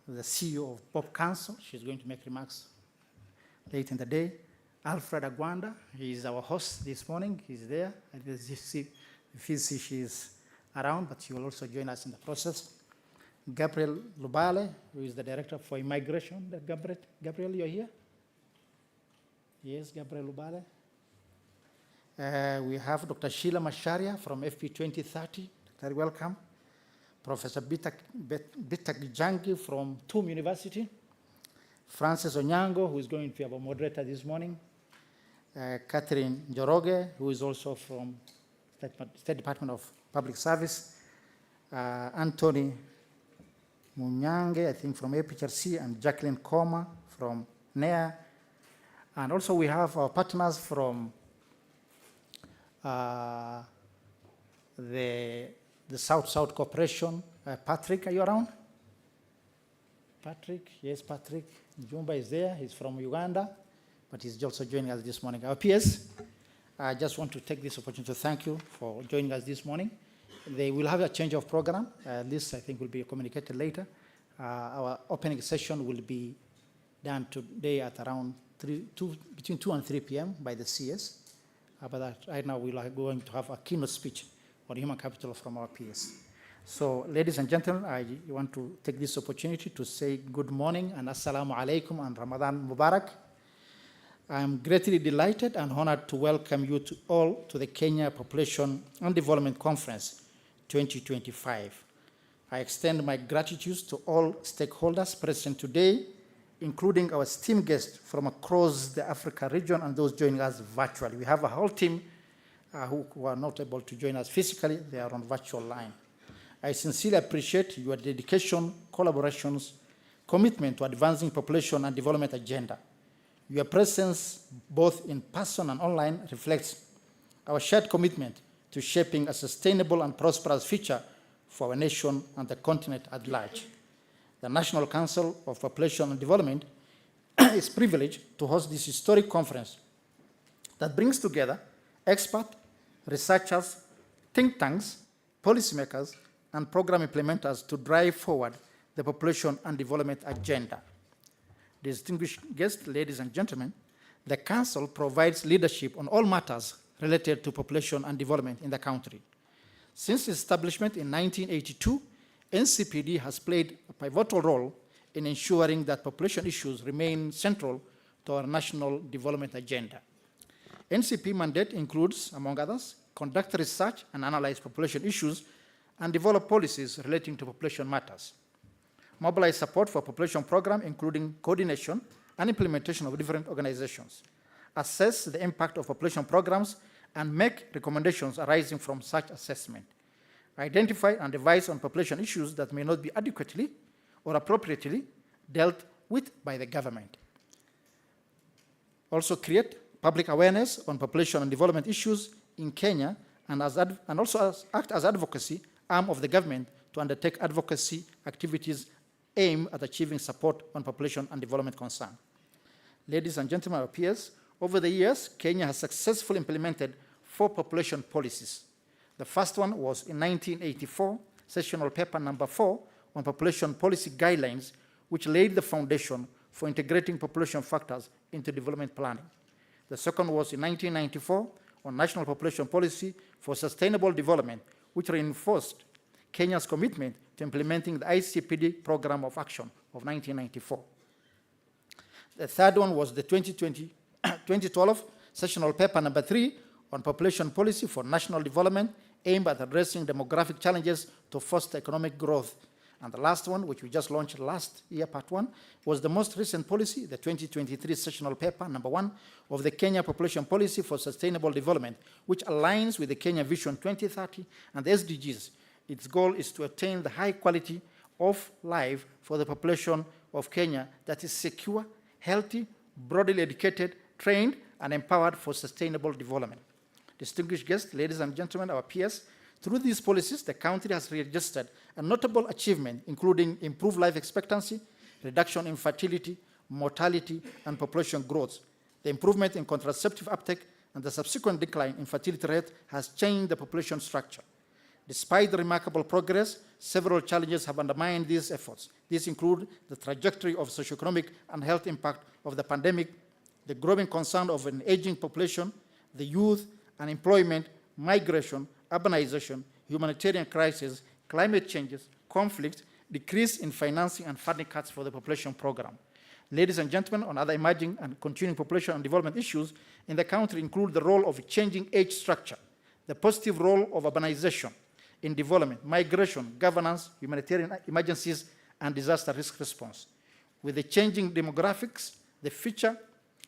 the CEO of Pop Council. She's going to make remarks late in the day. Alfred Agwanda, he is our host this morning. He's there. If you see she's around, but she will also join us in the process. Gabriel Lubale, who is the Director for Immigration. Gabriel, you're here? Yes, Gabriel Lubale. We have Dr. Sheila Masharia from FP 2030. Very welcome. Professor Bitak Jangi from TUM University. Francis Onyango, who is going to be our moderator this morning. Catherine Njoroge, who is also from State Department of Public Service. Anthony Munyange, I think from APHRC, and Jacqueline Koma from NEA. And also we have our partners from the South-South Cooperation. Patrick, are you around? Patrick, yes, Patrick. Jumba is there. He's from Uganda, but he's also joining us this morning. Our peers, I just want to take this opportunity to thank you for joining us this morning. They will have a change of program. This, I think, will be communicated later. Our opening session will be done today at around between 2 and 3 p.m. by the CS. But right now, we are going to have a keynote speech on human capital from our peers. So, ladies and gentlemen, I want to take this opportunity to say good morning and assalamu alaikum and Ramadan Mubarak. I'm greatly delighted and honored to welcome you all to the Kenya Population and Development Conference 2025. I extend my gratitude to all stakeholders present today, including our esteemed guests from across the Africa region and those joining us virtually. We have a whole team who are not able to join us physically. They are on virtual line. I sincerely appreciate your dedication, collaborations, commitment to advancing population and development agenda. Your presence, both in person and online, reflects our shared commitment to shaping a sustainable and prosperous future for our nation and the continent at large. The National Council of Population and Development is privileged to host this historic conference that brings together experts, researchers, think tanks, policymakers, and program implementers to drive forward the population and development agenda. Distinguished guests, ladies and gentlemen, the Council provides leadership on all matters related to population and development in the country. Since its establishment in 1982, NCPD has played a pivotal role in ensuring that population issues remain central to our national development agenda. NCP mandate includes, among others, conduct research and analyze population issues and develop policies relating to population matters. Mobilize support for population program, including coordination and implementation of different organizations. Assess the impact of population programs and make recommendations arising from such assessment. Identify and advise on population issues that may not be adequately or appropriately dealt with by the government. Also create public awareness on population and development issues in Kenya and also act as advocacy arm of the government to undertake advocacy activities aimed at achieving support on population and development concern. Ladies and gentlemen, our peers, over the years, Kenya has successfully implemented 4 population policies. The first one was in 1984, sessional paper number 4 on population policy guidelines, which laid the foundation for integrating population factors into development planning. The second was in 1994 on national population policy for sustainable development, which reinforced Kenya's commitment to implementing the ICPD Program of Action of 1994. The third one was the 2012 Sessional paper number 3 on population policy for national development aimed at addressing demographic challenges to foster economic growth. And the last one, which we just launched last year, part 1, was the most recent policy, the 2023 sessional paper number 1 of the Kenya Population Policy for Sustainable Development, which aligns with the Kenya Vision 2030 and the SDGs. Its goal is to attain the high quality of life for the population of Kenya that is secure, healthy, broadly educated, trained, and empowered for sustainable development. Distinguished guests, ladies and gentlemen, our peers, through these policies, the country has registered a notable achievement, including improved life expectancy, reduction in fertility, mortality, and population growth. The improvement in contraceptive uptake and the subsequent decline in fertility rate has changed the population structure. Despite the remarkable progress, several challenges have undermined these efforts. These include the trajectory of socioeconomic and health impact of the pandemic, the growing concern of an aging population, the youth, unemployment, migration, urbanization, humanitarian crisis, climate changes, conflict, decrease in financing and funding cuts for the population program. Ladies and gentlemen, on other emerging and continuing population and development issues in the country include the role of a changing age structure, the positive role of urbanization in development, migration, governance, humanitarian emergencies, and disaster risk response. With the changing demographics, the future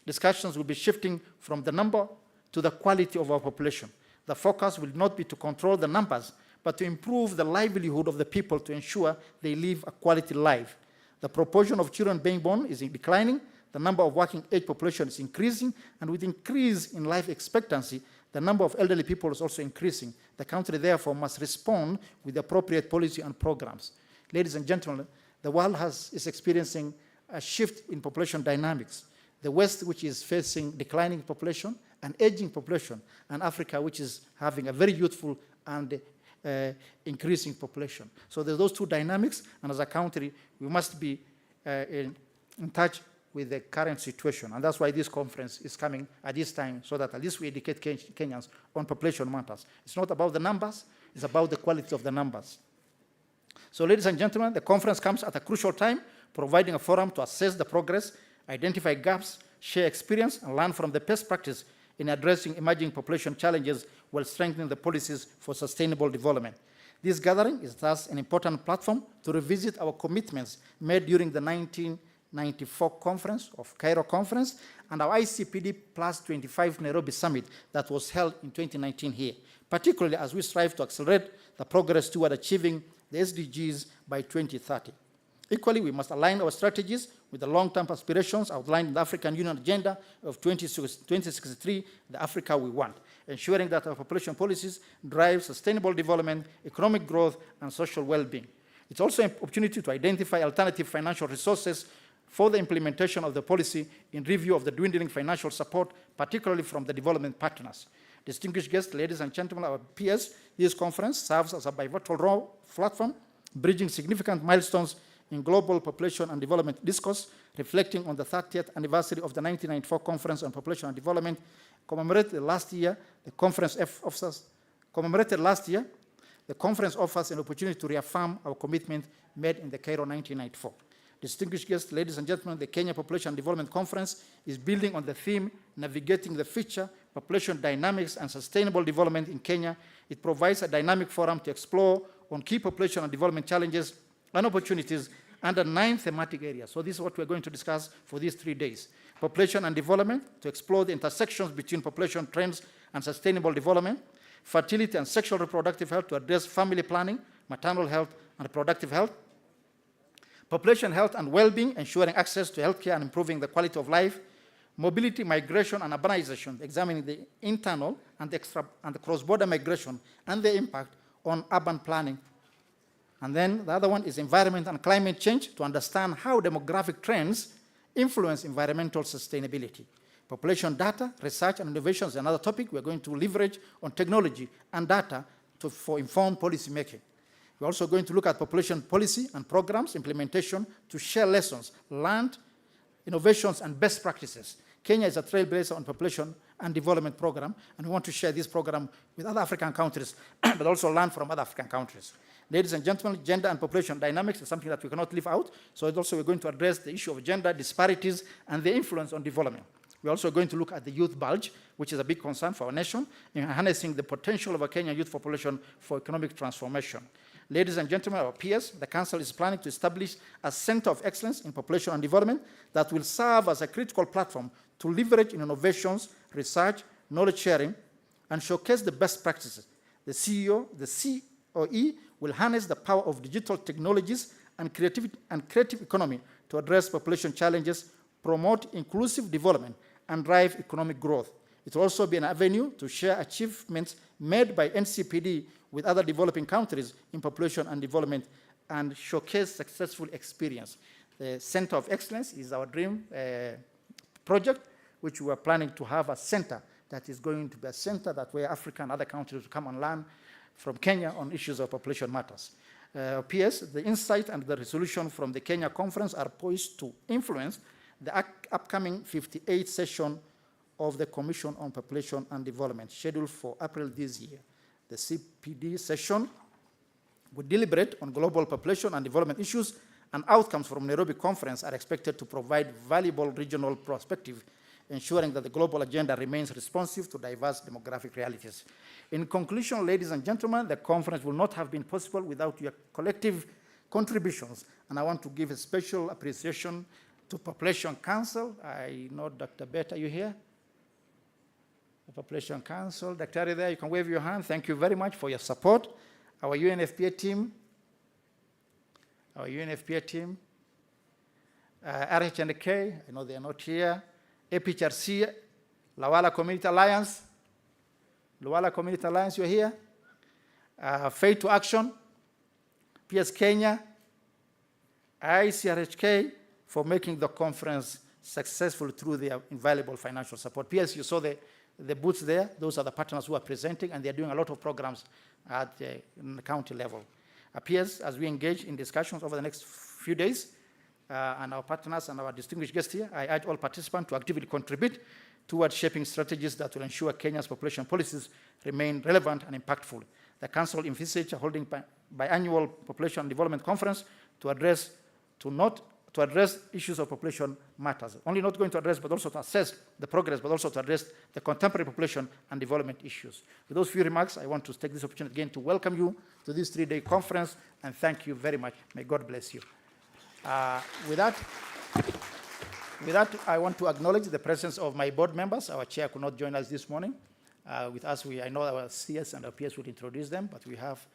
discussions will be shifting from the number to the quality of our population. The focus will not be to control the numbers, but to improve the livelihood of the people to ensure they live a quality life. The proportion of children being born is declining, the number of working age population is increasing, and with increase in life expectancy, the number of elderly people is also increasing. The country, therefore, must respond with appropriate policy and programs. Ladies and gentlemen, the world is experiencing a shift in population dynamics. The West, which is facing declining population, an aging population, and Africa, which is having a very youthful and increasing population. So there's those two dynamics, and as a country, we must be in touch with the current situation. And that's why this conference is coming at this time, so that at least we educate Kenyans on population matters. It's not about the numbers, it's about the quality of the numbers. So ladies and gentlemen, the conference comes at a crucial time, providing a forum to assess the progress, identify gaps, share experience, and learn from the best practice in addressing emerging population challenges while strengthening the policies for sustainable development. This gathering is thus an important platform to revisit our commitments made during the 1994 conference of Cairo Conference and our ICPD Plus 25 Nairobi Summit that was held in 2019 here, particularly as we strive to accelerate the progress toward achieving the SDGs by 2030. Equally, we must align our strategies with the long-term aspirations outlined in the African Union Agenda of 2063, the Africa we want, ensuring that our population policies drive sustainable development, economic growth, and social well-being. It's also an opportunity to identify alternative financial resources for the implementation of the policy in review of the dwindling financial support, particularly from the development partners. Distinguished guests, ladies and gentlemen, our peers, this conference serves as a pivotal platform, bridging significant milestones in global population and development discourse, reflecting on the 30th anniversary of the 1994 Conference on Population and Development, commemorated last year. The conference offers an opportunity to reaffirm our commitment made in the Cairo 1994. Distinguished guests, ladies and gentlemen, the Kenya Population and Development Conference is building on the theme, Navigating the Future, Population Dynamics and Sustainable Development in Kenya. It provides a dynamic forum to explore on key population and development challenges and opportunities under 9 thematic areas. So this is what we're going to discuss for these 3 days. Population and development, to explore the intersections between population trends and sustainable development. Fertility and sexual reproductive health, to address family planning, maternal health, and reproductive health. Population health and well-being, ensuring access to healthcare and improving the quality of life. Mobility, migration, and urbanization, examining the internal and the cross-border migration and their impact on urban planning. And then the other one is environment and climate change, to understand how demographic trends influence environmental sustainability. Population data, research, and innovation is another topic we're going to leverage on technology and data for informed policy making. We're also going to look at population policy and programs implementation to share lessons learned, innovations, and best practices. Kenya is a trailblazer on population and development program, and we want to share this program with other African countries, but also learn from other African countries. Ladies and gentlemen, gender and population dynamics is something that we cannot leave out, so also we're going to address the issue of gender disparities and their influence on development. We're also going to look at the youth bulge, which is a big concern for our nation, in harnessing the potential of a Kenyan youth population for economic transformation. Ladies and gentlemen, our peers, the Council is planning to establish a center of excellence in population and development that will serve as a critical platform to leverage in innovations, research, knowledge sharing, and showcase the best practices. The COE will harness the power of digital technologies and creative economy to address population challenges, promote inclusive development, and drive economic growth. It will also be an avenue to share achievements made by NCPD with other developing countries in population and development and showcase successful experience. The Center of Excellence is our dream project, which we are planning to have a center that is going to be a center that where Africa and other countries will come and learn from Kenya on issues of population matters. PS, the insight and the resolution from the Kenya conference are poised to influence the upcoming 58th session of the Commission on Population and Development, scheduled for April this year. The CPD session will deliberate on global population and development issues, and outcomes from Nairobi conference are expected to provide valuable regional perspective, ensuring that the global agenda remains responsive to diverse demographic realities. In conclusion, ladies and gentlemen, the conference will not have been possible without your collective contributions, and I want to give a special appreciation to Population Council. I know Dr. Bett, are you here? The Population Council, Dr. there, you can wave your hand. Thank you very much for your support. Our UNFPA team, RHNK, I know they are not here, APHRC, Lawala Community Alliance, you're here, Faith to Action, PS Kenya, ICRHK, for making the conference successful through their invaluable financial support. PS, you saw the booths there. Those are the partners who are presenting, and they're doing a lot of programs at the county level. PS, as we engage in discussions over the next few days, and our partners and our distinguished guests here, I urge all participants to actively contribute towards shaping strategies that will ensure Kenya's population policies remain relevant and impactful. The Council envisages holding biannual population development conference to address issues of population matters. Only not going to address, but also to assess the progress, but also to address the contemporary population and development issues. With those few remarks, I want to take this opportunity again to welcome you to this 3-day conference, and thank you very much. May God bless you. With that, I want to acknowledge the presence of my board members. Our chair could not join us this morning. With us, I know our CS and our PS will introduce them, but we have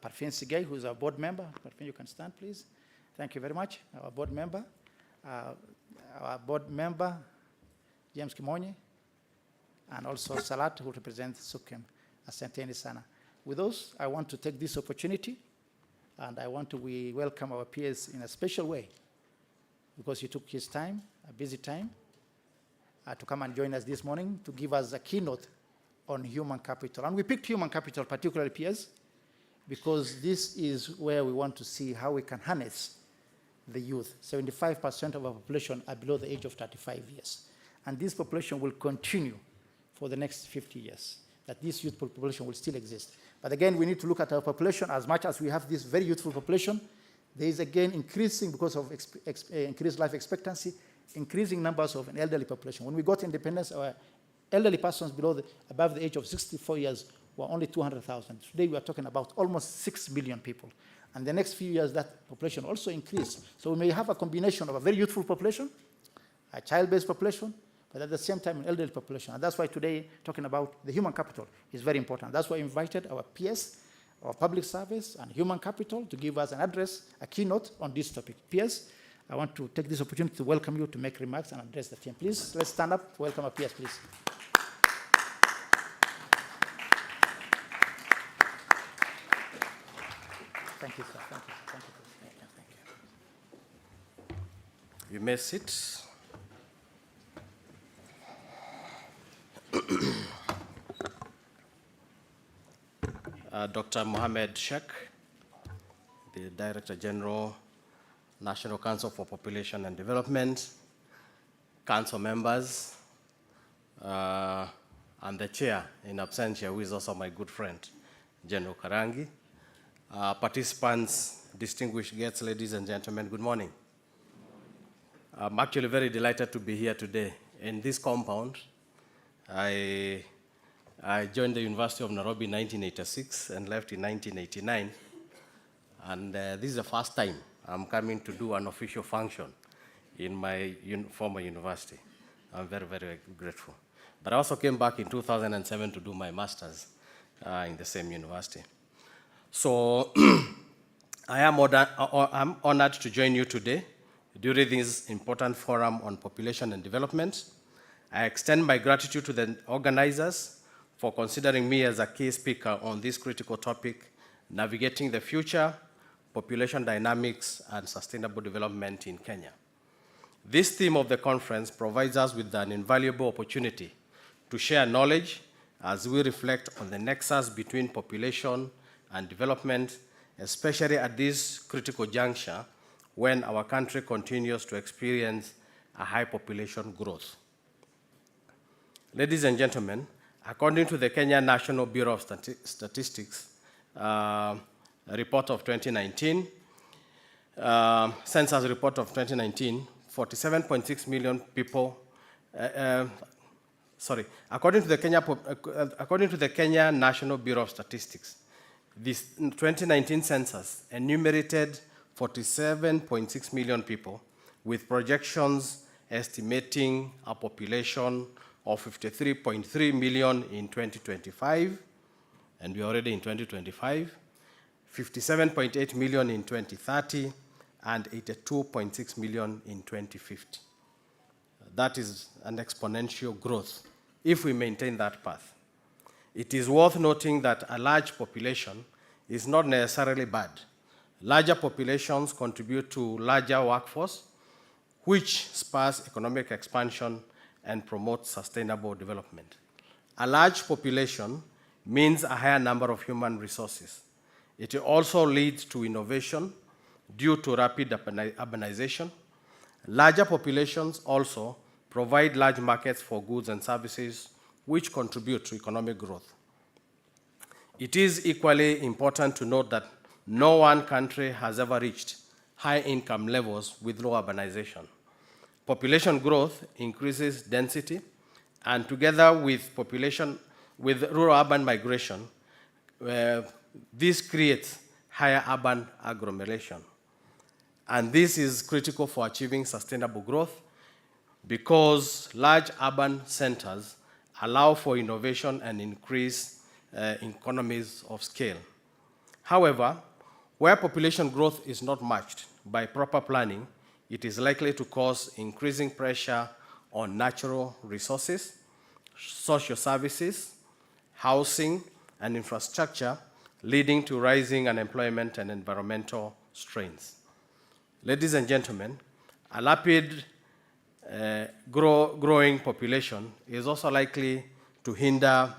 Parfin Sigay, who is our board member. Parfin, you can stand, please. Thank you very much. Our board member, James Kimonye, and also Salat, who represents Sukem. Asanteni sana. With those, I want to take this opportunity, and we welcome our peers in a special way, because he took his time, a busy time, to come and join us this morning to give us a keynote on human capital. And we picked human capital, particularly peers, because this is where we want to see how we can harness the youth. 75% of our population are below the age of 35 years. And this population will continue for the next 50 years, that this youth population will still exist. But again, we need to look at our population. As much as we have this very youthful population, there is again increasing, because of increased life expectancy, increasing numbers of an elderly population. When we got independence, our elderly persons above the age of 64 years were only 200,000. Today we are talking about almost 6 million people. And the next few years, that population also increased. So we may have a combination of a very youthful population, a child-based population, but at the same time, an elderly population. And that's why today, talking about the human capital is very important. That's why I invited our PS, our public service, and human capital to give us an address, a keynote on this topic. PS, I want to take this opportunity to welcome you to make remarks and address the team. Please, let's stand up to welcome our PS, please. Thank you, sir. Thank you. Thank you. You may sit. Dr. Mohamed Sheikh, the Director General, National Council for Population and Development, council members, and the chair in absentia, who is also my good friend, General Karangi. Participants, distinguished guests, ladies and gentlemen, good morning. I'm actually very delighted to be here today in this compound, I joined the University of Nairobi in 1986 and left in 1989. And this is the first time I'm coming to do an official function in my former university. I'm very, very grateful. But I also came back in 2007 to do my master's in the same university. So I'm honored to join you today during this important forum on population and development. I extend my gratitude to the organizers for considering me as a key speaker on this critical topic, navigating the future, population dynamics, and sustainable development in Kenya. This theme of the conference provides us with an invaluable opportunity to share knowledge as we reflect on the nexus between population and development, especially at this critical juncture when our country continues to experience a high population growth. Ladies and gentlemen, according to the Kenya National Bureau of Statistics report of 2019, census report of 2019, 47.6 million people, according to the Kenya National Bureau of Statistics, this 2019 census enumerated 47.6 million people with projections estimating a population of 53.3 million in 2025, and we're already in 2025, 57.8 million in 2030, and 82.6 million in 2050. That is an exponential growth if we maintain that path. It is worth noting that a large population is not necessarily bad. Larger populations contribute to larger workforce, which spurs economic expansion and promotes sustainable development. A large population means a higher number of human resources. It also leads to innovation due to rapid urbanization. Larger populations also provide large markets for goods and services, which contribute to economic growth. It is equally important to note that no one country has ever reached high income levels with low urbanization. Population growth increases density, and together with rural-urban migration, this creates higher urban agglomeration. And this is critical for achieving sustainable growth because large urban centers allow for innovation and increase economies of scale. However, where population growth is not matched by proper planning, it is likely to cause increasing pressure on natural resources, social services, housing, and infrastructure, leading to rising unemployment and environmental strains. Ladies and gentlemen, a rapid growing population is also likely to hinder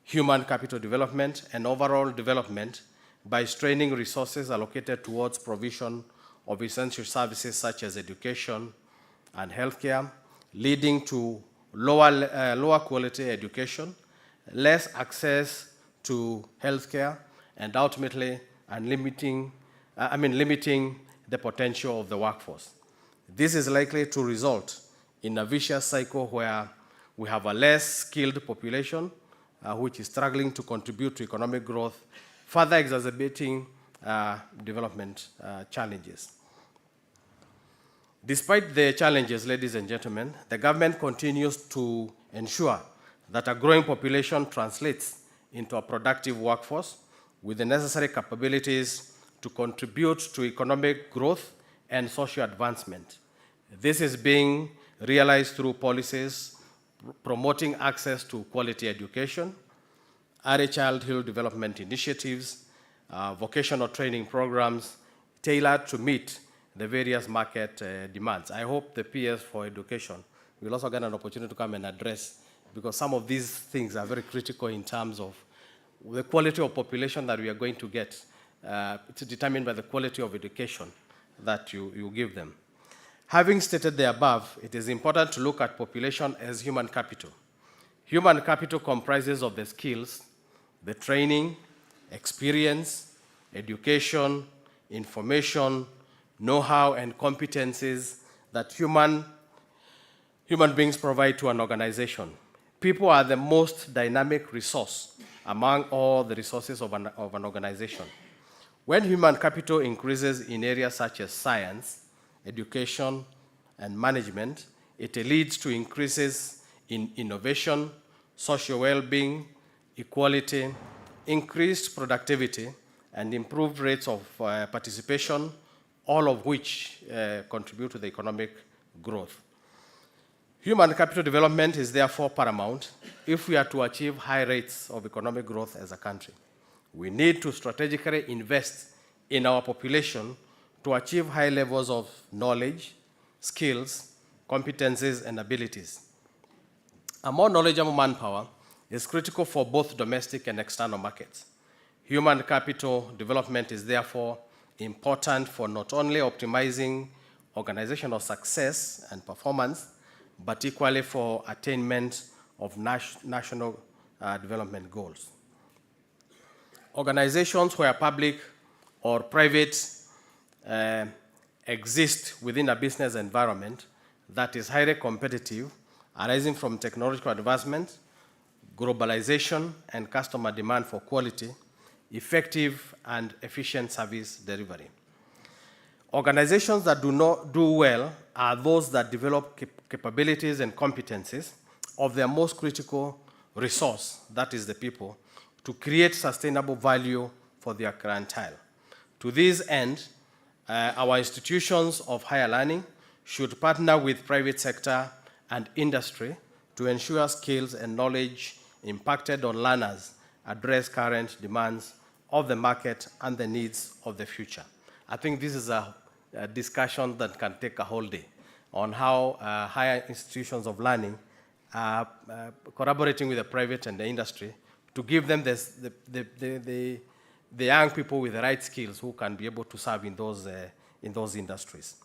human capital development and overall development by straining resources allocated towards provision of essential services such as education and healthcare, leading to lower quality education, less access to healthcare, and ultimately limiting the potential of the workforce. This is likely to result in a vicious cycle where we have a less skilled population which is struggling to contribute to economic growth, further exacerbating development challenges. Despite the challenges, ladies and gentlemen, the government continues to ensure that a growing population translates into a productive workforce with the necessary capabilities to contribute to economic growth and social advancement. This is being realized through policies promoting access to quality education, early childhood development initiatives, vocational training programs tailored to meet the various market demands. I hope the PS for education will also get an opportunity to come and address, because some of these things are very critical in terms of the quality of population that we are going to get. It's determined by the quality of education that you give them. Having stated the above, it is important to look at population as human capital. Human capital comprises of the skills, the training, experience, education, information, know-how, and competencies that human beings provide to an organization. People are the most dynamic resource among all the resources of an organization. When human capital increases in areas such as science, education, and management, it leads to increases in innovation, social well-being, equality, increased productivity, and improved rates of participation, all of which contribute to the economic growth. Human capital development is therefore paramount if we are to achieve high rates of economic growth as a country. We need to strategically invest in our population to achieve high levels of knowledge, skills, competencies, and abilities. A more knowledgeable manpower is critical for both domestic and external markets. Human capital development is therefore important for not only optimizing organizational success and performance, but equally for attainment of national development goals. Organizations where public or private exist within a business environment that is highly competitive, arising from technological advancement, globalization, and customer demand for quality, effective and efficient service delivery. Organizations that do not do well are those that develop capabilities and competencies of their most critical resource, that is the people, to create sustainable value for their clientele. To this end, our institutions of higher learning should partner with private sector and industry to ensure skills and knowledge impacted on learners address current demands of the market and the needs of the future. I think this is a discussion that can take a whole day on how higher institutions of learning are collaborating with the private and the industry to give them the young people with the right skills who can be able to serve in those industries.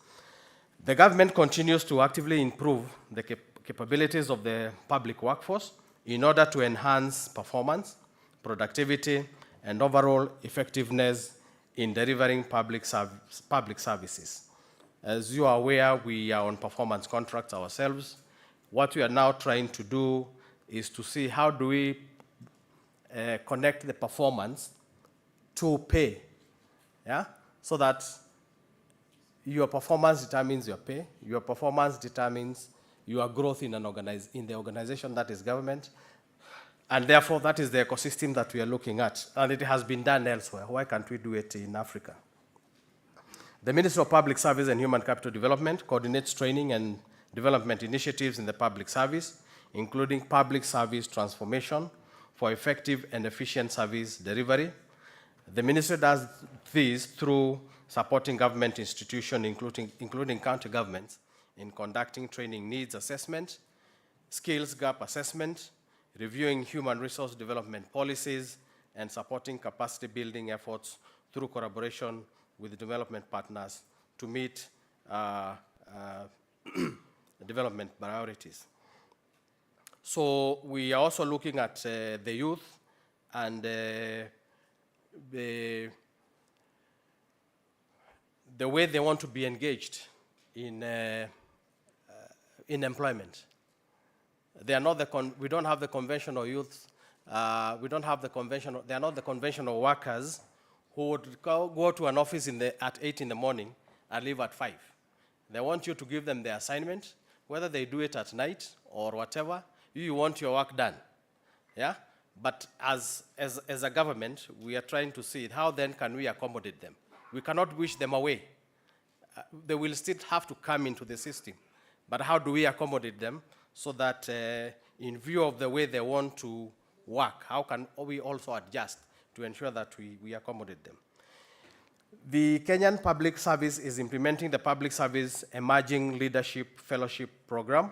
The government continues to actively improve the capabilities of the public workforce in order to enhance performance, productivity, and overall effectiveness in delivering public services. As you are aware, we are on performance contracts ourselves. What we are now trying to do is to see how do we connect the performance to pay, yeah? So that your performance determines your pay, your performance determines your growth in the organization that is government, and therefore that is the ecosystem that we are looking at, and it has been done elsewhere. Why can't we do it in Africa? The Ministry of Public Service and Human Capital Development coordinates training and development initiatives in the public service, including public service transformation for effective and efficient service delivery. The ministry does this through supporting government institutions, including county governments, in conducting training needs assessment, skills gap assessment, reviewing human resource development policies, and supporting capacity building efforts through collaboration with development partners to meet development priorities. So we are also looking at the youth and the way they want to be engaged in employment. They are not we don't have the conventional youth. We don't have the conventional. They are not the conventional workers who would go to an office at 8 in the morning and leave at 5. They want you to give them the assignment, whether they do it at night or whatever. You want your work done, yeah. But as a government, we are trying to see how then can we accommodate them. We cannot wish them away. They will still have to come into the system. But how do we accommodate them so that in view of the way they want to work, how can we also adjust to ensure that we accommodate them? The Kenyan Public Service is implementing the Public Service Emerging Leadership Fellowship Program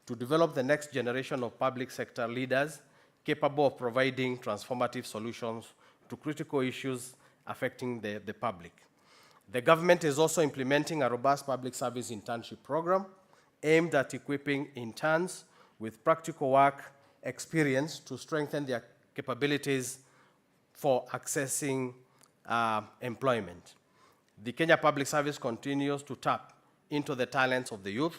to develop the next generation of public sector leaders capable of providing transformative solutions to critical issues affecting the public. The government is also implementing a robust public service internship program aimed at equipping interns with practical work experience to strengthen their capabilities for accessing employment. The Kenya Public Service continues to tap into the talents of the youth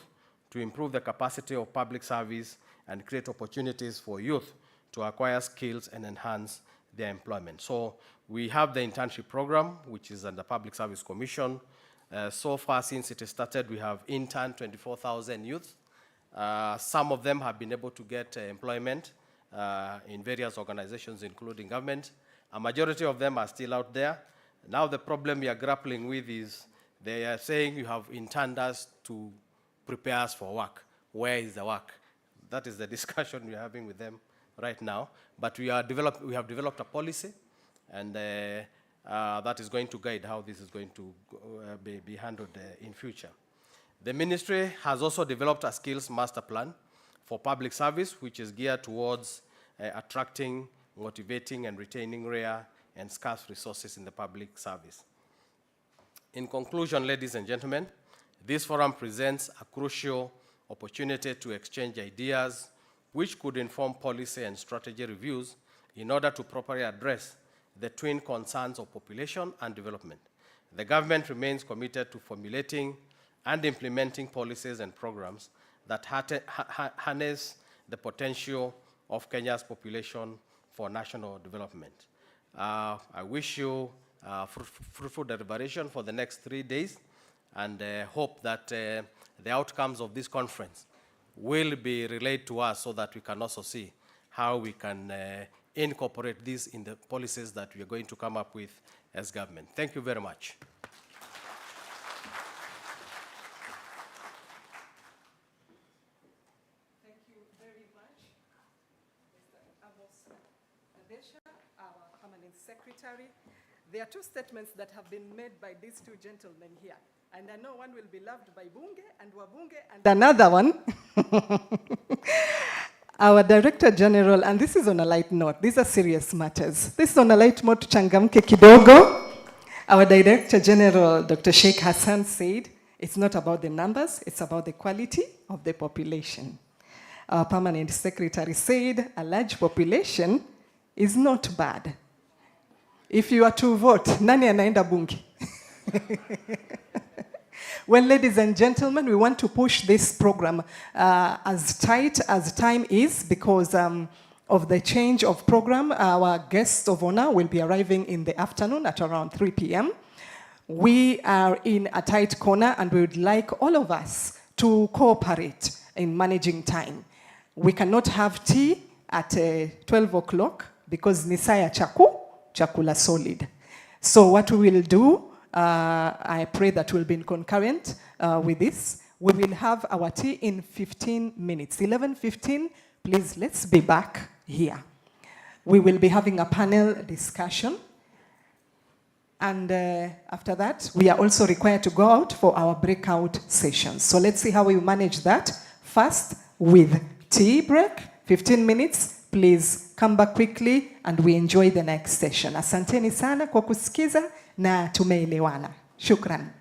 to improve the capacity of public service and create opportunities for youth to acquire skills and enhance their employment. So we have the internship program, which is under Public Service Commission. So far, since it started, we have interned 24,000 youth. Some of them have been able to get employment in various organizations, including government. A majority of them are still out there. Now the problem we are grappling with is they are saying you have interned us to prepare us for work. Where is the work? That is the discussion we're having with them right now. But we have developed a policy, and that is going to guide how this is going to be handled in future. The ministry has also developed a skills master plan for public service, which is geared towards attracting, motivating, and retaining rare and scarce resources in the public service. In conclusion, ladies and gentlemen, this forum presents a crucial opportunity to exchange ideas which could inform policy and strategy reviews in order to properly address the twin concerns of population and development. The government remains committed to formulating and implementing policies and programs that harness the potential of Kenya's population for national development. I wish you fruitful deliberation for the next 3 days, and hope that the outcomes of this conference will be relayed to us so that we can also see how we can incorporate this in the policies that we are going to come up with as government. Thank you very much. Thank you very much, Mr. Amos Kadesha, our permanent secretary. There are two statements that have been made by these two gentlemen here. And I know one will be loved by Bunge and Wabunge, and another one, our Director General, and this is on a light note, these are serious matters. This is on a light note, changamke kidogo. Our Director General, Dr. Sheikh Hassan, said, it's not about the numbers, it's about the quality of the population. Our permanent secretary said, a large population is not bad. If you are to vote, nani anaenda bunge? Well, ladies and gentlemen, we want to push this program as tight as time is because of the change of program. Our guest of honor will be arriving in the afternoon at around 3 p.m. We are in a tight corner, and we would like all of us to cooperate in managing time. We cannot have tea at 12 o'clock because nisaya chakula solid. So what we will do, I pray that we'll be in concurrent with this. We will have our tea in 15 minutes. 11:15, please, let's be back here. We will be having a panel discussion. And after that, we are also required to go out for our breakout sessions. So let's see how we manage that. First, with tea break, 15 minutes. Please come back quickly and we enjoy the next session. Asanteni sana kwa kusikiza na tumeelewana. Shukran.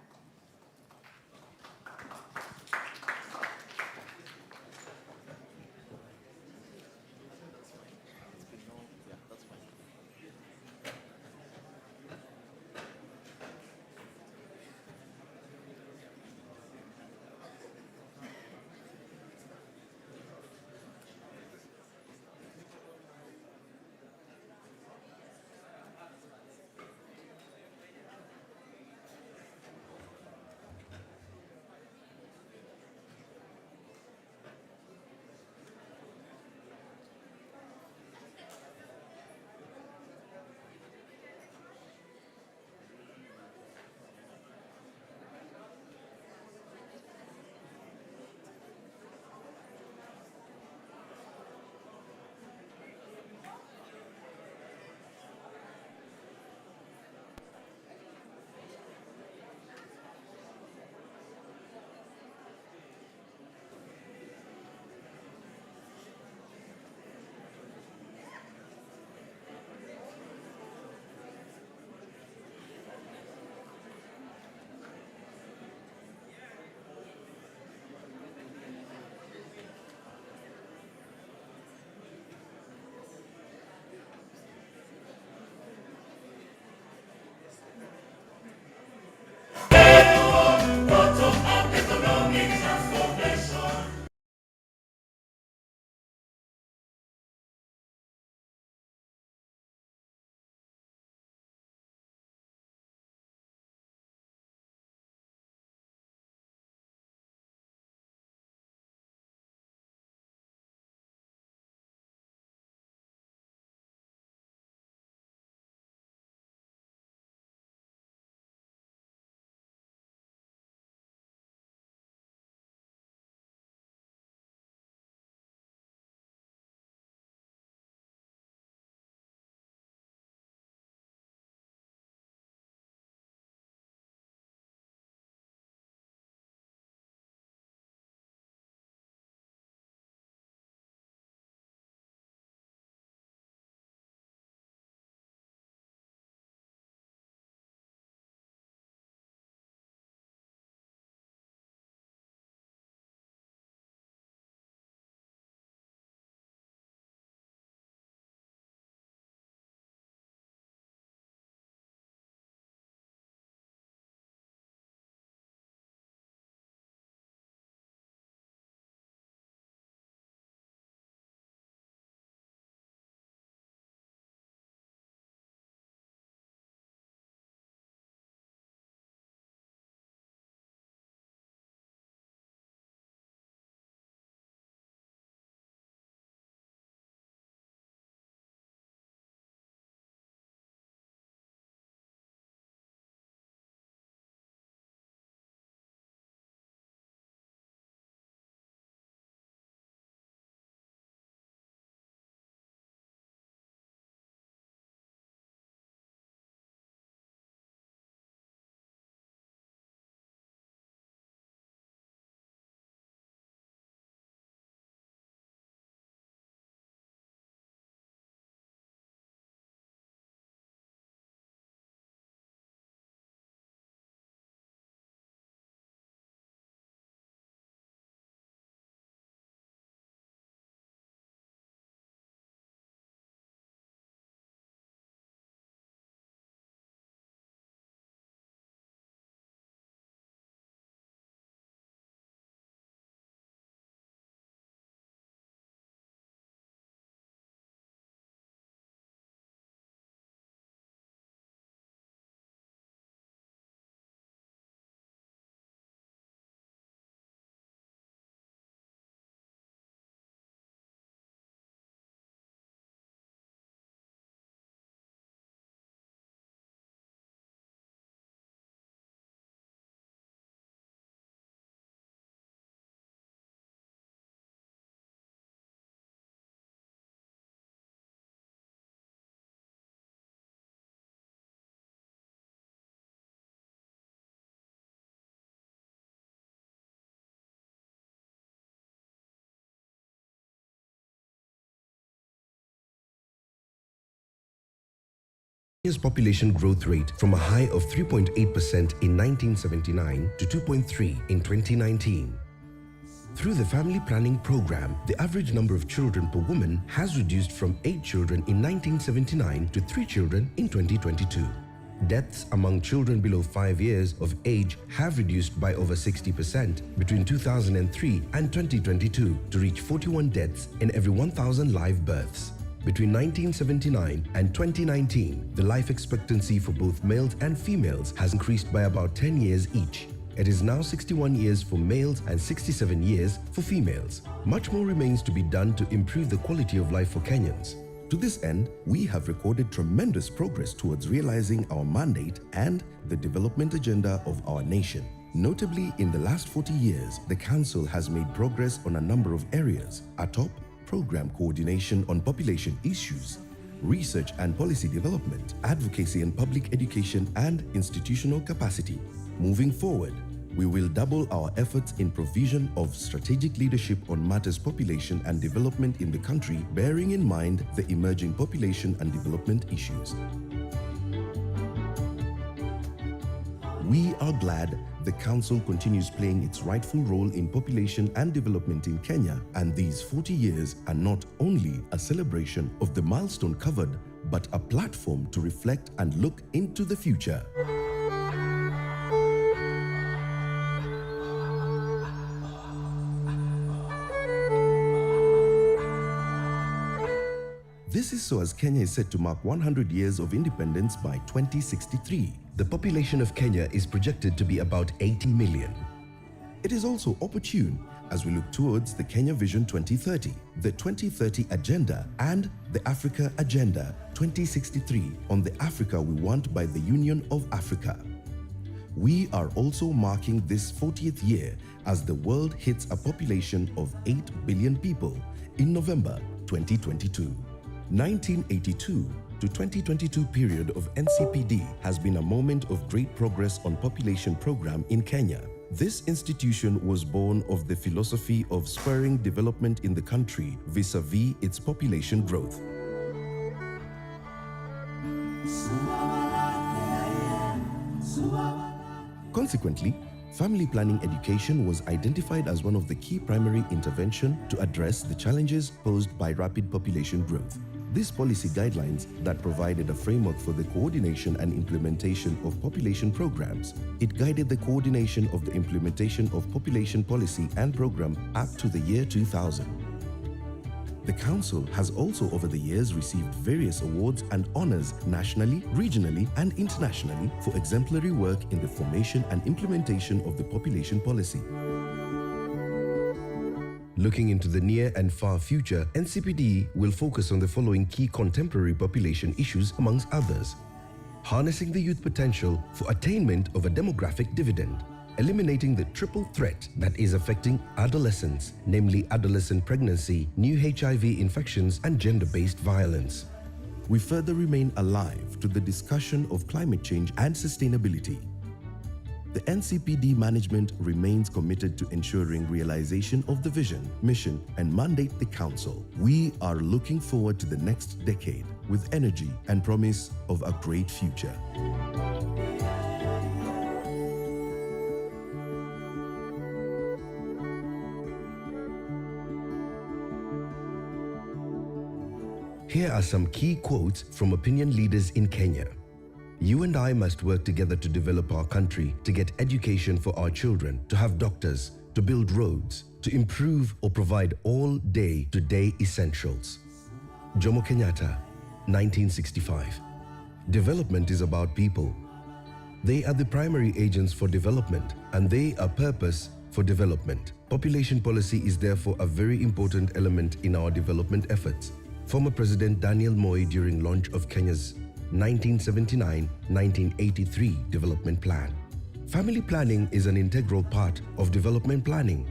Kenya's population growth rate from a high of 3.8% in 1979 to 2.3 in 2019. Through the family planning program, the average number of children per woman has reduced from 8 children in 1979 to 3 children in 2022. Deaths among children below 5 years of age have reduced by over 60% between 2003 and 2022 to reach 41 deaths in every 1,000 live births. Between 1979 and 2019, the life expectancy for both males and females has increased by about 10 years each. It is now 61 years for males and 67 years for females. Much more remains to be done to improve the quality of life for Kenyans. To this end, we have recorded tremendous progress towards realizing our mandate and the development agenda of our nation. Notably, in the last 40 years, the Council has made progress on a number of areas. Atop, program coordination on population issues, research and policy development, advocacy and public education, and institutional capacity. Moving forward, we will double our efforts in provision of strategic leadership on matters population and development in the country, bearing in mind the emerging population and development issues. We are glad the Council continues playing its rightful role in population and development in Kenya, and these 40 years are not only a celebration of the milestone covered, but a platform to reflect and look into the future. This is so as Kenya is set to mark 100 years of independence by 2063. The population of Kenya is projected to be about 80 million. It is also opportune as we look towards the Kenya Vision 2030, the 2030 Agenda, and the Africa Agenda 2063 on the Africa we want by the Union of Africa. We are also marking this 40th year as the world hits a population of 8 billion people in November 2022. 1982 to 2022 period of NCPD has been a moment of great progress on population program in Kenya. This institution was born of the philosophy of spurring development in the country vis-a-vis its population growth. Consequently, family planning education was identified as one of the key primary intervention to address the challenges posed by rapid population growth. These policy guidelines that provided a framework for the coordination and implementation of population programs. It guided the coordination of the implementation of population policy and program up to the year 2000. The Council has also over the years received various awards and honors nationally, regionally, and internationally for exemplary work in the formation and implementation of the population policy. Looking into the near and far future, NCPD will focus on the following key contemporary population issues amongst others. Harnessing the youth potential for attainment of a demographic dividend. Eliminating the triple threat that is affecting adolescents, namely adolescent pregnancy, new HIV infections, and gender-based violence. We further remain alive to the discussion of climate change and sustainability. The NCPD management remains committed to ensuring realization of the vision, mission, and mandate of the Council. We are looking forward to the next decade with energy and promise of a great future. Here are some key quotes from opinion leaders in Kenya. You and I must work together to develop our country, to get education for our children, to have doctors, to build roads, to improve or provide all day-to-day essentials. Jomo Kenyatta, 1965. Development is about people. They are the primary agents for development, and they are purpose for development. Population policy is therefore a very important element in our development efforts. Former President Daniel Moi during launch of Kenya's 1979-1983 development plan. Family planning is an integral part of development planning.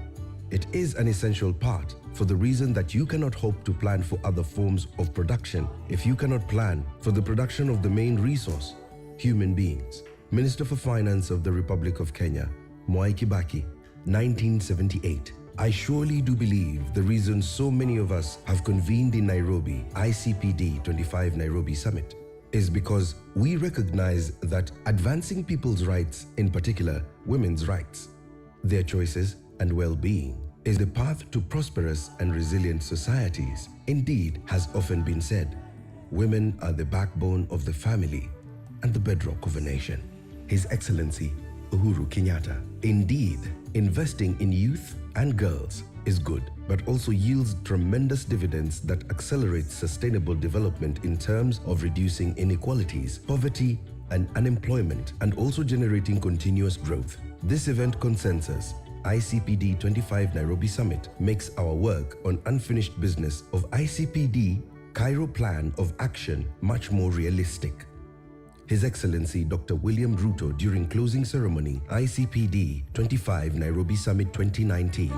It is an essential part for the reason that you cannot hope to plan for other forms of production if you cannot plan for the production of the main resource, human beings. Minister for Finance of the Republic of Kenya, Mwai Kibaki, 1978. I surely do believe the reason so many of us have convened in Nairobi, ICPD 25 Nairobi Summit. is because we recognize that advancing people's rights, in particular women's rights, their choices and well-being, is the path to prosperous and resilient societies. Indeed, has often been said, women are the backbone of the family and the bedrock of a nation. His Excellency Uhuru Kenyatta. Indeed, investing in youth and girls is good, but also yields tremendous dividends that accelerate sustainable development in terms of reducing inequalities, poverty, and unemployment, and also generating continuous growth. This event consensus, ICPD 25 Nairobi Summit, makes our work on unfinished business of ICPD Cairo Plan of Action much more realistic. His Excellency Dr. William Ruto during closing ceremony, ICPD 25 Nairobi Summit 2019.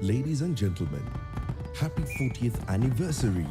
Ladies and gentlemen, happy 40th anniversary.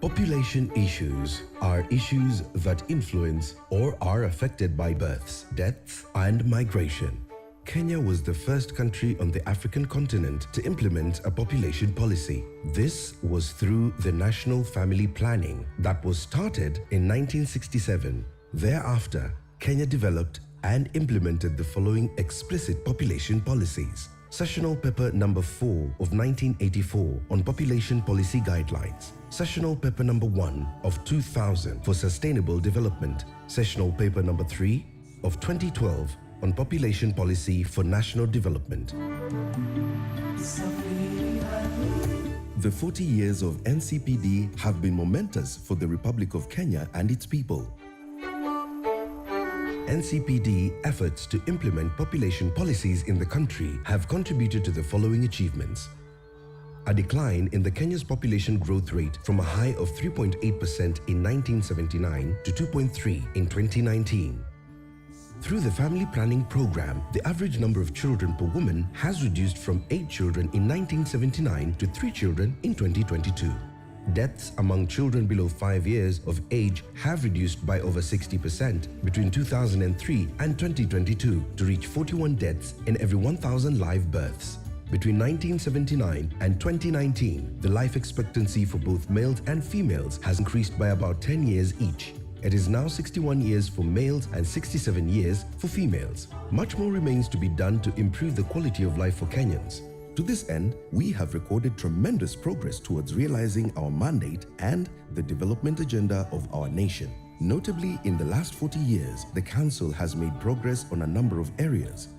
Population issues are issues that influence or are affected by births, deaths, and migration. Kenya was the first country on the African continent to implement a population policy. This was through the National Family Planning that was started in 1967. Thereafter, Kenya developed and implemented the following explicit population policies. Sessional Paper Number 4 of 1984 on Population Policy Guidelines. Sessional Paper Number 1 of 2000 for Sustainable Development. Sessional Paper Number 3 of 2012 on Population Policy for National Development. The 40 years of NCPD have been momentous for the Republic of Kenya and its people. NCPD efforts to implement population policies in the country have contributed to the following achievements. A decline in the Kenya's population growth rate from a high of 3.8% in 1979 to 2.3% in 2019. Through the family planning program, the average number of children per woman has reduced from 8 children in 1979 to 3 children in 2022. Deaths among children below 5 years of age have reduced by over 60% between 2003 and 2022 to reach 41 deaths in every 1,000 live births. Between 1979 and 2019, the life expectancy for both males and females has increased by about 10 years each. It is now 61 years for males and 67 years for females. Much more remains to be done to improve the quality of life for Kenyans. To this end, we have recorded tremendous progress towards realizing our mandate and the development agenda of our nation. Notably, in the last 40 years, the Council has made progress on a number of areas.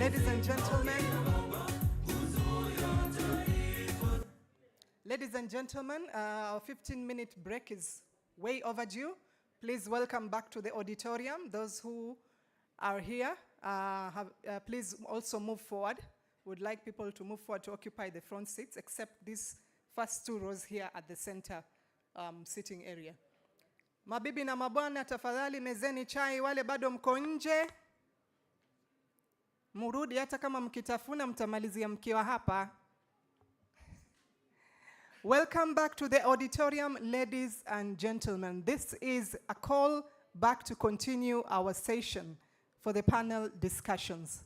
Ladies and gentlemen, our 15-minute break is way overdue. Please welcome back to the auditorium. Those who are here, please also move forward. Would like people to move forward to occupy the front seats, except these first 2 rows here at the center sitting area. Mabibi na mabwana, tafadhali mezeni chai. Wale bado mko nje, murudi, hata kama mkitafuna mtamalizia mkiwa hapa. Welcome back to the auditorium, ladies and gentlemen. This is a call back to continue our session for the panel discussions.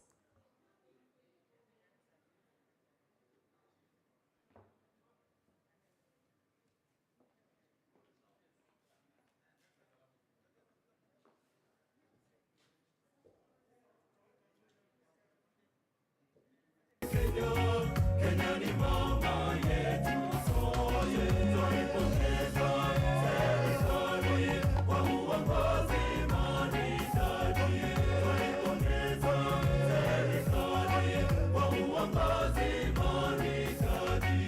Kenya ni mama yetu sote, twaipongeza serikali kwa uongozi maridadi. Twaipongeza serikali kwa uongozi maridadi.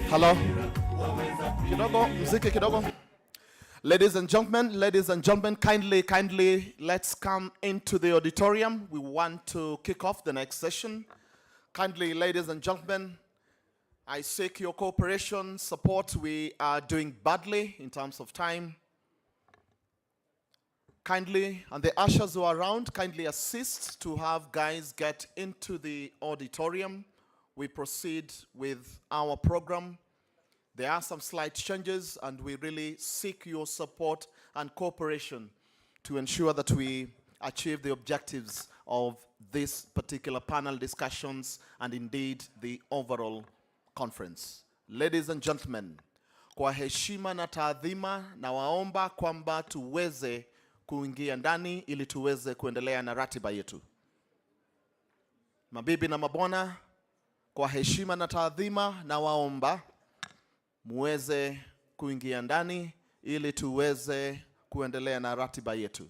Hello. Kidogo, mziki kidogo. Ladies and gentlemen, kindly, let's come into the auditorium. We want to kick off the next session. Kindly, ladies and gentlemen, I seek your cooperation, support. We are doing badly in terms of time. Kindly, and the ushers who are around, kindly assist to have guys get into the auditorium. We proceed with our program. There are some slight changes, and we really seek your support and cooperation to ensure that we achieve the objectives of this particular panel discussions and indeed the overall conference. Ladies and gentlemen, kwa heshima na taadhima na waomba kwamba tuweze kuingia ndani ili tuweze kuendelea na ratiba yetu. Mabibi na mabwana, kwa heshima na taadhima na waomba muweze kuingia ndani ili tuweze kuendelea na ratiba yetu.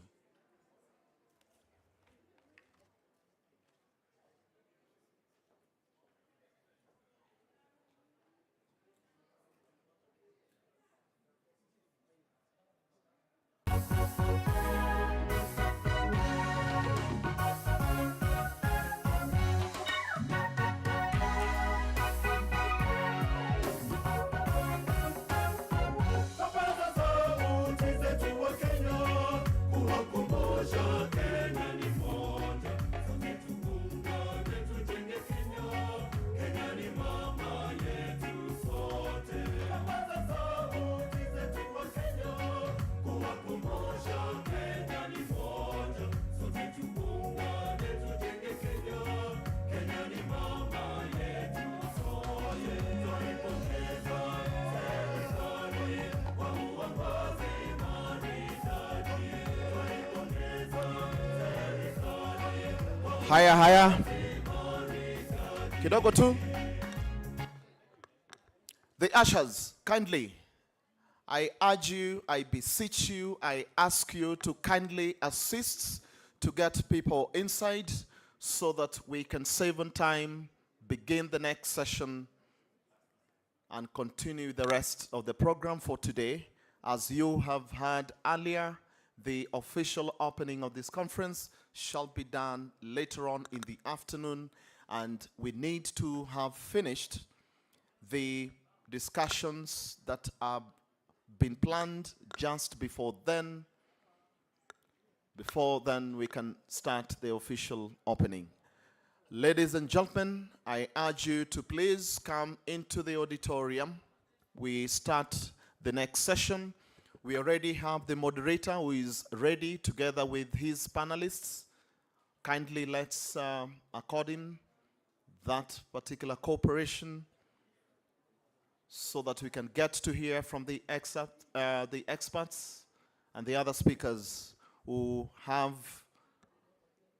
Haya. Kidogo tu. The ushers, kindly, I urge you, I beseech you, I ask you to kindly assist to get people inside so that we can save on time, begin the next session, and continue the rest of the program for today. As you have heard earlier, the official opening of this conference shall be done later on in the afternoon, and we need to have finished the discussions that have been planned just before then. Before then, we can start the official opening. Ladies and gentlemen, I urge you to please come into the auditorium. We start the next session. We already have the moderator who is ready together with his panelists. Kindly let's accord him that particular cooperation so that we can get to hear from the experts and the other speakers who have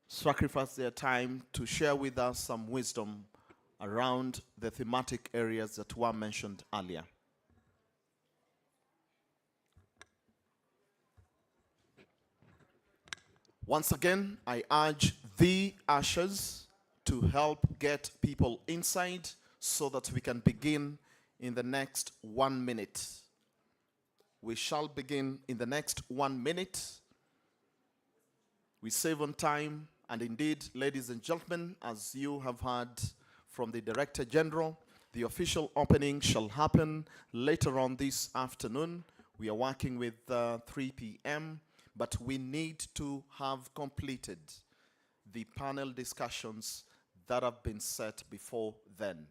sacrificed their time to share with us some wisdom around the thematic areas that were mentioned earlier. Once again, I urge the ushers to help get people inside so that we can begin in the next 1 minute. We shall begin in the next 1 minute. We save on time, and indeed, ladies and gentlemen, as you have heard from the Director General, the official opening shall happen later on this afternoon. We are working with 3 p.m., but we need to have completed the panel discussions that have been set before then.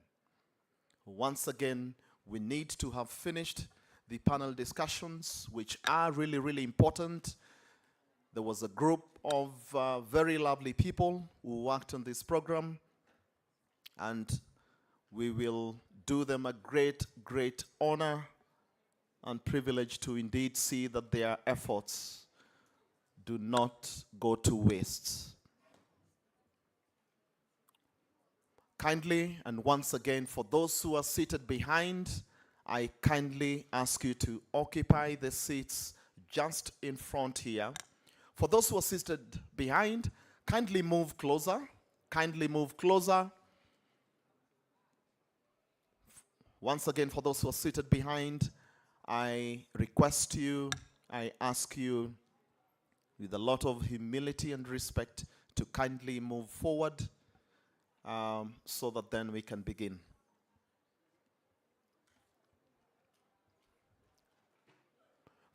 Once again, we need to have finished the panel discussions, which are really, really important. There was a group of very lovely people who worked on this program, and we will do them a great, great honor and privilege to indeed see that their efforts do not go to waste. Kindly, and once again, for those who are seated behind, I kindly ask you to occupy the seats just in front here. For those who are seated behind, kindly move closer. Kindly move closer. Once again, for those who are seated behind, I request you, I ask you, with a lot of humility and respect, to kindly move forward so that then we can begin.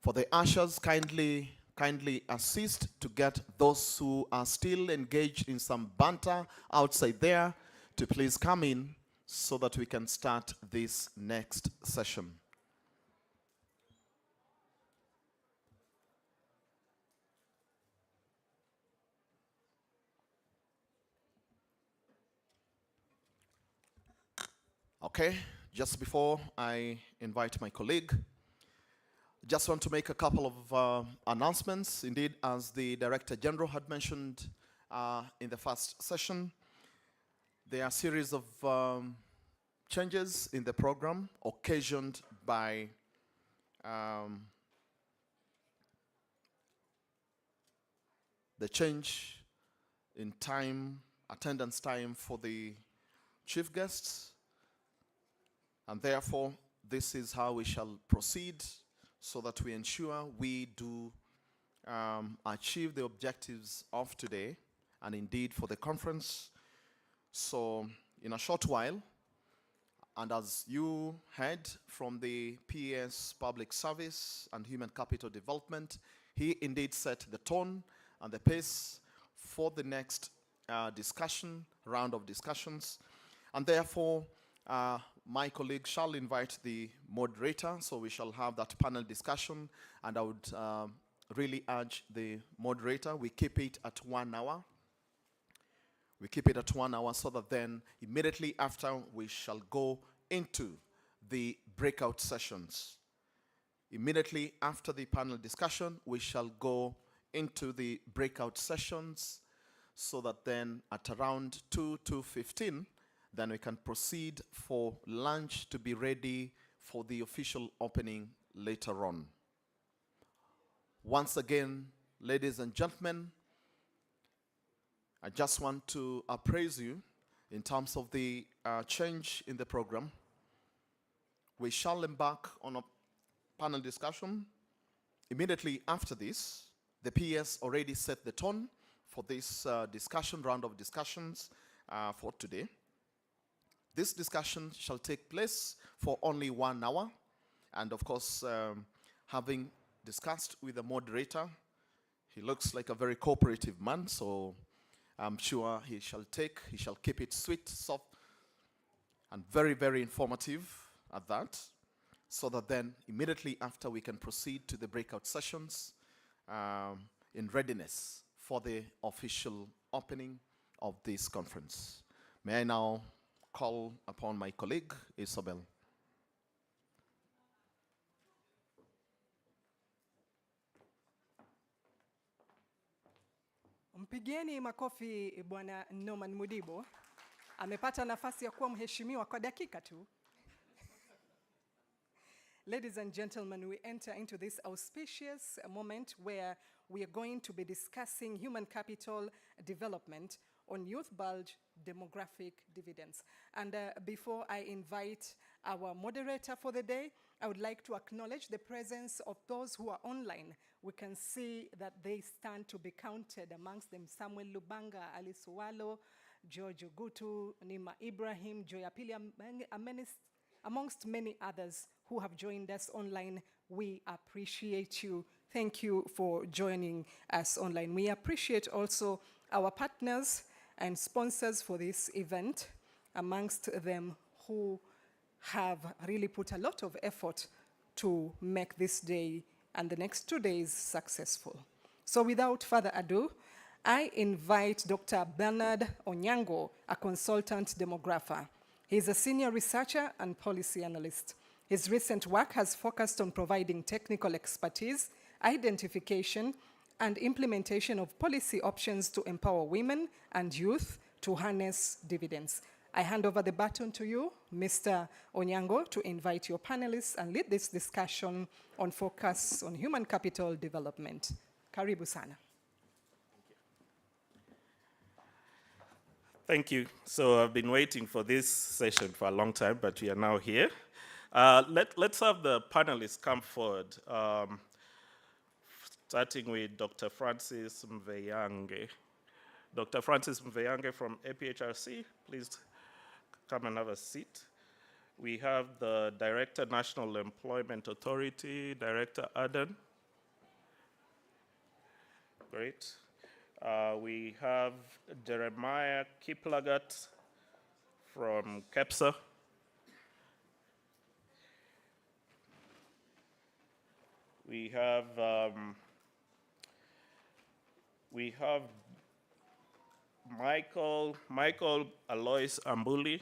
For the ushers, kindly assist to get those who are still engaged in some banter outside there to please come in so that we can start this next session. Okay, just before I invite my colleague, Just want to make a couple of announcements. Indeed, as the Director General had mentioned in the first session, there are a series of changes in the program occasioned by the change in time, attendance time for the chief guests. And therefore, this is how we shall proceed so that we ensure we do achieve the objectives of today and indeed for the conference. So in a short while, and as you heard from the PS Public Service and Human Capital Development, he indeed set the tone and the pace for the next round of discussions. And therefore, my colleague shall invite the moderator, so we shall have that panel discussion, and I would really urge the moderator, we keep it at 1 hour. We keep it at 1 hour so that then immediately after we shall go into the breakout sessions. Immediately after the panel discussion, we shall go into the breakout sessions so that then at around 2:15, then we can proceed for lunch to be ready for the official opening later on. Once again, ladies and gentlemen, I just want to appraise you in terms of the change in the program. We shall embark on a panel discussion. Immediately after this, the PS already set the tone for this round of discussions for today. This discussion shall take place for only 1 hour. And of course, having discussed with the moderator, he looks like a very cooperative man, so I'm sure he shall keep it sweet, soft, and very, very informative at that, so that then immediately after we can proceed to the breakout sessions in readiness for the official opening of this conference. May I now call upon my colleague, Isabel. Mpigieni makofi Bwana Norman Mudibo. Amepata nafasi ya kuwa mheshimiwa kwa dakika tu. Ladies and gentlemen, we enter into this auspicious moment where we are going to be discussing human capital development on youth bulge demographic dividends. And before I invite our moderator for the day, I would like to acknowledge the presence of those who are online. We can see that they stand to be counted, amongst them Samuel Lubanga, Alice Walo, George Ugutu, Nima Ibrahim, Joyapili amongst many others who have joined us online. We appreciate you. Thank you for joining us online. We appreciate also our partners and sponsors for this event, amongst them who have really put a lot of effort to make this day and the next 2 days successful. So without further ado, I invite Dr. Bernard Onyango, a consultant demographer. He's a senior researcher and policy analyst. His recent work has focused on providing technical expertise, identification, and implementation of policy options to empower women and youth to harness dividends. I hand over the baton to you, Mr. Onyango, to invite your panelists and lead this discussion on focus on human capital development. Karibu sana. Thank you. So I've been waiting for this session for a long time, but we are now here. Let's have the panelists come forward, starting with Dr. Francis Mveyange. Dr. Francis Mveyange from APHRC, please come and have a seat. We have the Director, National Employment Authority, Director Aden. Great. We have Jeremiah Kiplagat from KEPSA. We have Michael Alois Ambuli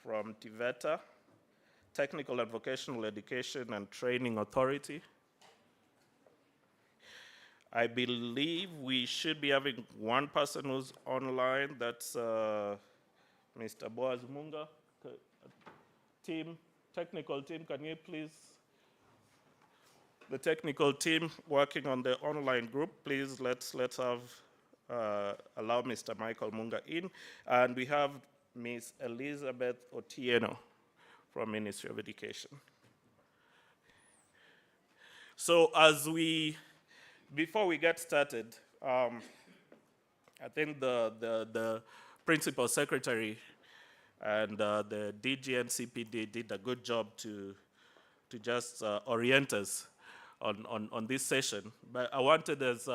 from TVETA. Technical and Vocational Education and Training Authority. I believe we should be having one person who's online. That's Mr. Boaz Munga. Team, technical team, can you please? The technical team working on the online group, please let's have allow Mr. Michael Munga in, and we have Ms. Elizabeth Otieno from Ministry of Education. So before we get started, I think the Principal Secretary and the DG and CPD did a good job to just orient us on this session. But I wanted us,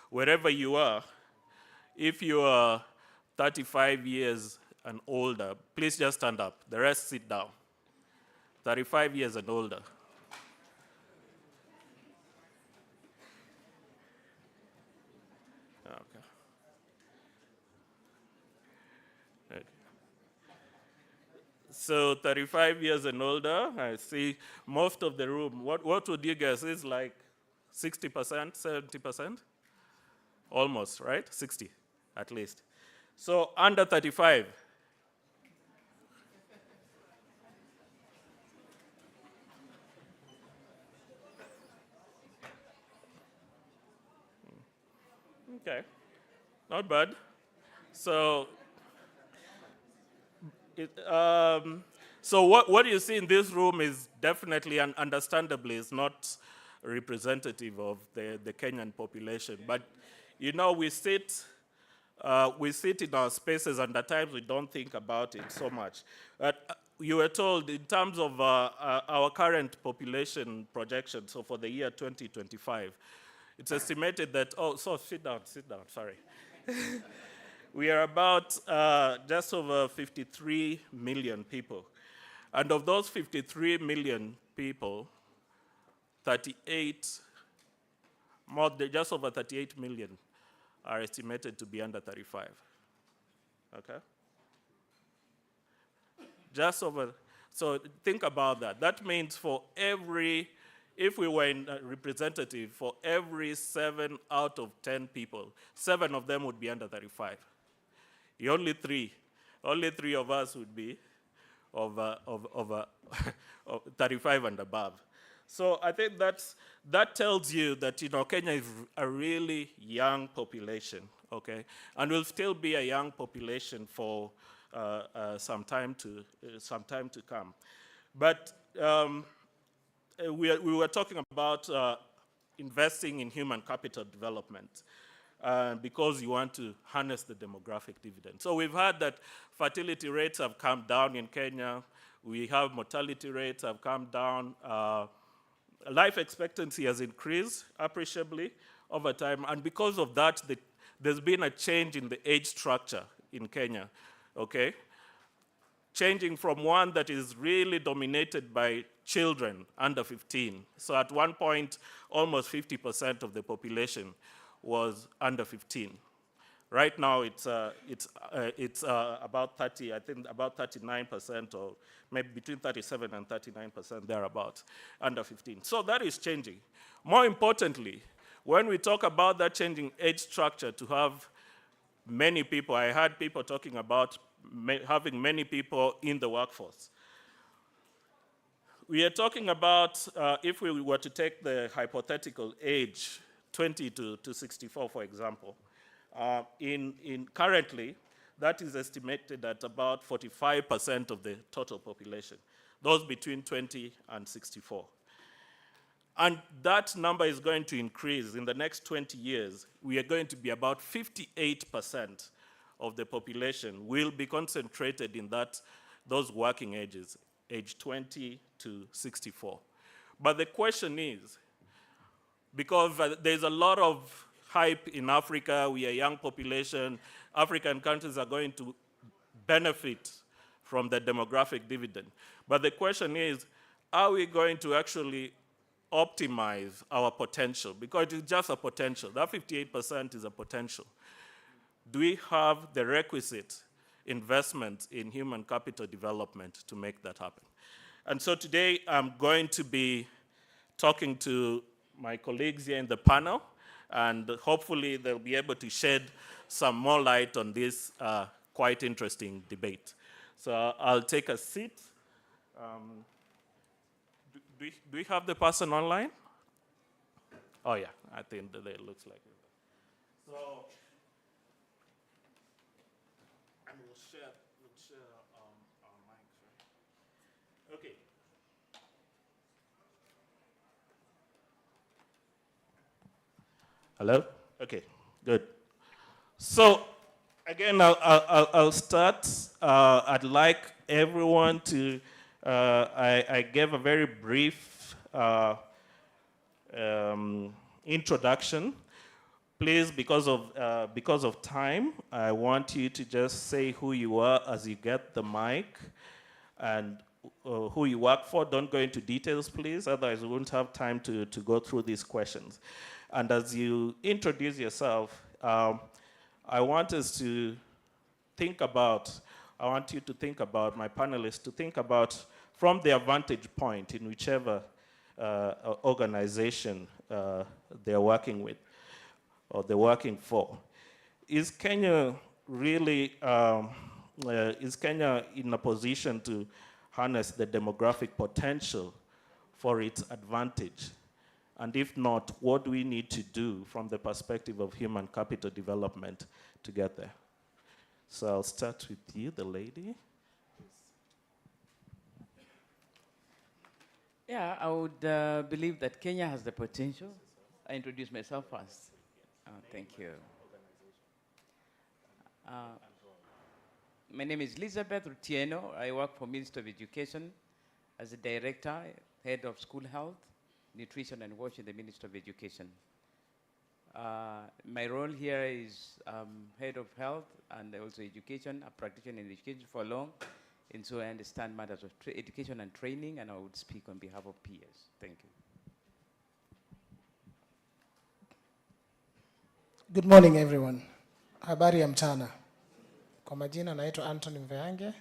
wherever you are, if you are 35 years and older, please just stand up. The rest sit down. 35 years and older. Okay. Okay. So 35 years and older, I see most of the room. What would you guess is like 60%, 70%? Almost, right? 60, at least. So under 35. Okay, not bad. So, so what you see in this room is definitely and understandably is not representative of the Kenyan population. But you know, we sit in our spaces, and at times we don't think about it so much. But you were told in terms of our current population projection, so for the year 2025, it's estimated that, sit down, sorry. We are about just over 53 million people. And of those 53 million people, just over 38 million are estimated to be under 35. Okay? Just over, so think about that. That means for every, if we were in a representative, for every 7 out of 10 people, 7 of them would be under 35. Only three of us would be of 35 and above. So I think that tells you that, you know, Kenya is a really young population, okay? And will still be a young population for some time to come. But we were talking about investing in human capital development because you want to harness the demographic dividend. So we've heard that fertility rates have come down in Kenya. We have mortality rates have come down. Life expectancy has increased appreciably over time. And because of that, there's been a change in the age structure in Kenya, okay? Changing from one that is really dominated by children under 15. So at one point, almost 50% of the population was under 15. Right now, it's about 30, I think about 39%, or maybe between 37 and 39% thereabouts, under 15. So that is changing. More importantly, when we talk about that changing age structure to have many people, I heard people talking about having many people in the workforce. We are talking about, if we were to take the hypothetical age, 20 to 64, for example, currently, that is estimated at about 45% of the total population, those between 20 and 64. And that number is going to increase. In the next 20 years, we are going to be about 58% of the population will be concentrated in those working ages, age 20 to 64. But the question is, because there's a lot of hype in Africa, we are a young population, African countries are going to benefit from the demographic dividend. But the question is, are we going to actually optimize our potential? Because it's just a potential. That 58% is a potential. Do we have the requisite investment in human capital development to make that happen? And so today I'm going to be talking to my colleagues here in the panel, and hopefully they'll be able to shed some more light on this quite interesting debate. So I'll take a seat. Do we have the person online? Oh yeah, I think that it looks like it. So, and we'll share our mics, right? Okay. Hello? Okay, good. So, again, I'll start. I'd like everyone to, I gave a very brief introduction. Please, because of time, I want you to just say who you are as you get the mic and who you work for. Don't go into details, please, otherwise we won't have time to go through these questions. And as you introduce yourself, I want us to think about, I want you to think about, my panelists to think about from their vantage point in whichever organization they're working with or they're working for. Is Kenya really, is Kenya in a position to harness the demographic potential for its advantage? And if not, what do we need to do from the perspective of human capital development to get there? So I'll start with you, the lady. Yeah, I would believe that Kenya has the potential. I introduce myself first. Thank you. My name is Elizabeth Rutieno. I work for Ministry of Education as a director, head of school health, nutrition and wash in the Ministry of Education. My role here is head of health and also education, a practitioner in education for long. And so I understand matters of education and training, and I would speak on behalf of peers. Thank you. Good morning, everyone. Habari ya mchana. Kwa majina naitwa Anthony Mveange,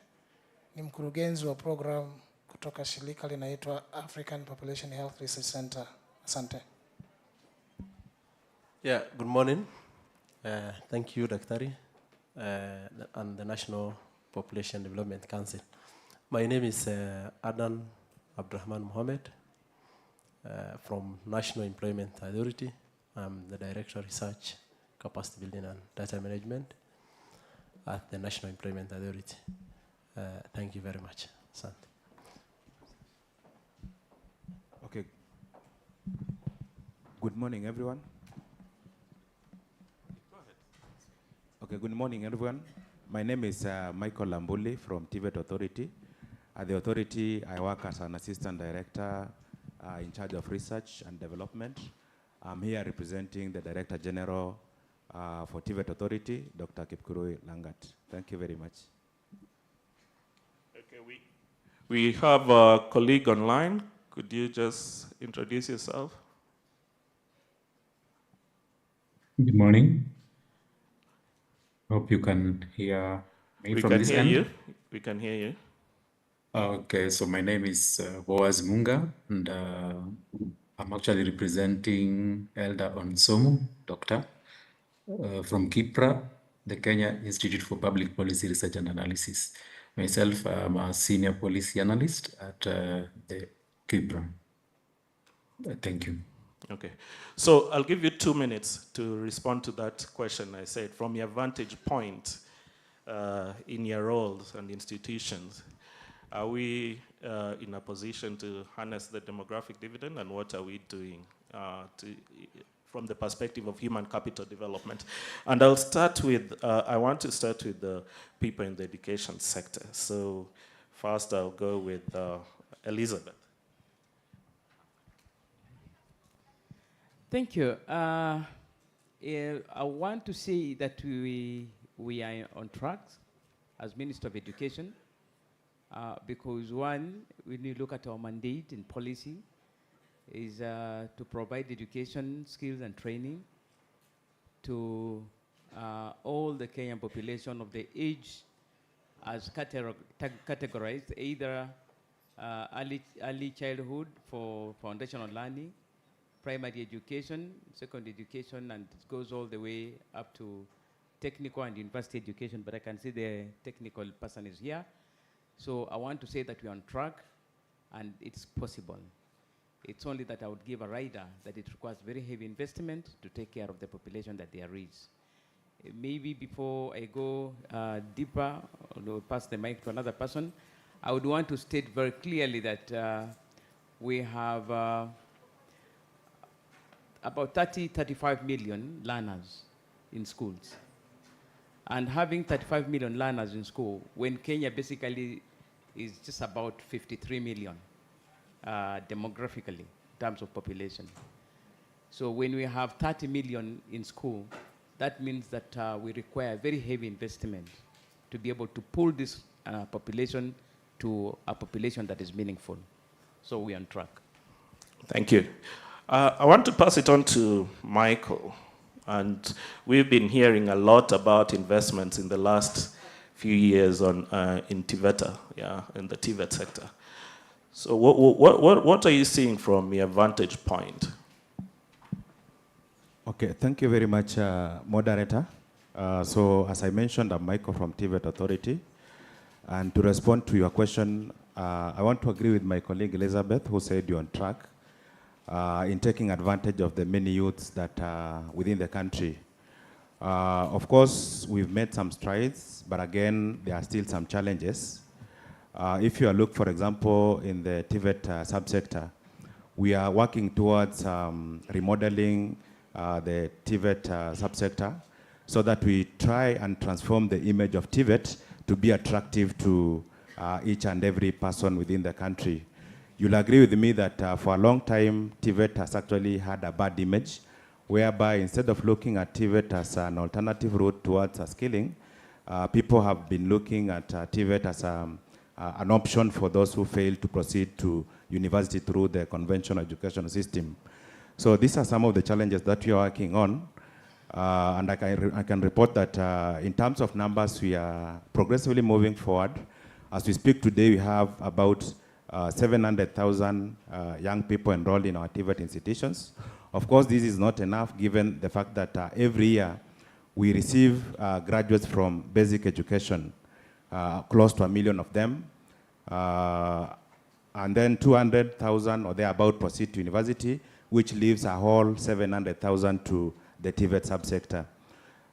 ni mkurugenzi wa program kutoka shirika linaitwa African Population Health Research Center. Asante. Yeah, good morning. Thank you, Daktari, and the National Population Development Council. My name is Adan Abdurrahman Mohammed from National Employment Authority. I'm the Director of Research, Capacity Building and Data Management at the National Employment Authority. Thank you very much. Asante. Okay. Good morning, everyone. Okay, good morning, everyone. My name is Michael Lambuli from TVET Authority. At the authority, I work as an assistant director in charge of research and development. I'm here representing the Director General for TVET Authority, Dr. Kipkurui Langat. Thank you very much. Okay, we have a colleague online. Could you just introduce yourself? Good morning. Hope you can hear me from this end. We can hear you. Okay, so my name is Boaz Munga, and I'm actually representing Elder Onsomu, doctor, from KIPRA, the Kenya Institute for Public Policy Research and Analysis. Myself, I'm a senior policy analyst at the KIPRA. Thank you. Okay, so I'll give you 2 minutes to respond to that question I said. From your vantage point in your roles and institutions, are we in a position to harness the demographic dividend, and what are we doing from the perspective of human capital development? And I'll start with, I want to start with the people in the education sector. So first I'll go with Elizabeth. Thank you. I want to say that we are on track as Minister of Education because one, when you look at our mandate and policy, is to provide education, skills and training to all the Kenyan population of the age as categorized, either early childhood for foundational learning, primary education, secondary education, and it goes all the way up to technical and university education, but I can see the technical person is here. So I want to say that we're on track and it's possible. It's only that I would give a rider that it requires very heavy investment to take care of the population that there is. Maybe before I go deeper, or pass the mic to another person, I would want to state very clearly that we have about 35 million learners in schools. And having 35 million learners in school, when Kenya basically is just about 53 million demographically, in terms of population. So when we have 30 million in school, that means that we require very heavy investment to be able to pull this population to a population that is meaningful. So we're on track. Thank you. I want to pass it on to Michael. And we've been hearing a lot about investments in the last few years in TVETA, in the TVET sector. So what are you seeing from your vantage point? Okay, thank you very much, moderator. So as I mentioned, I'm Michael from TVET Authority. And to respond to your question, I want to agree with my colleague Elizabeth, who said you're on track in taking advantage of the many youths that are within the country. Of course, we've made some strides, but again, there are still some challenges. If you look, for example, in the TVET subsector, we are working towards remodeling the TVET subsector so that we try and transform the image of TVET to be attractive to each and every person within the country. You'll agree with me that for a long time, TVET has actually had a bad image, whereby instead of looking at TVET as an alternative route towards skilling, people have been looking at TVET as an option for those who fail to proceed to university through the conventional education system. So these are some of the challenges that we are working on. And I can report that in terms of numbers, we are progressively moving forward. As we speak today, we have about 700,000 young people enrolled in our TVET institutions. Of course, this is not enough given the fact that every year we receive graduates from basic education, close to 1 million of them. And then 200,000 or thereabout proceed to university, which leaves a whole 700,000 to the TVET subsector.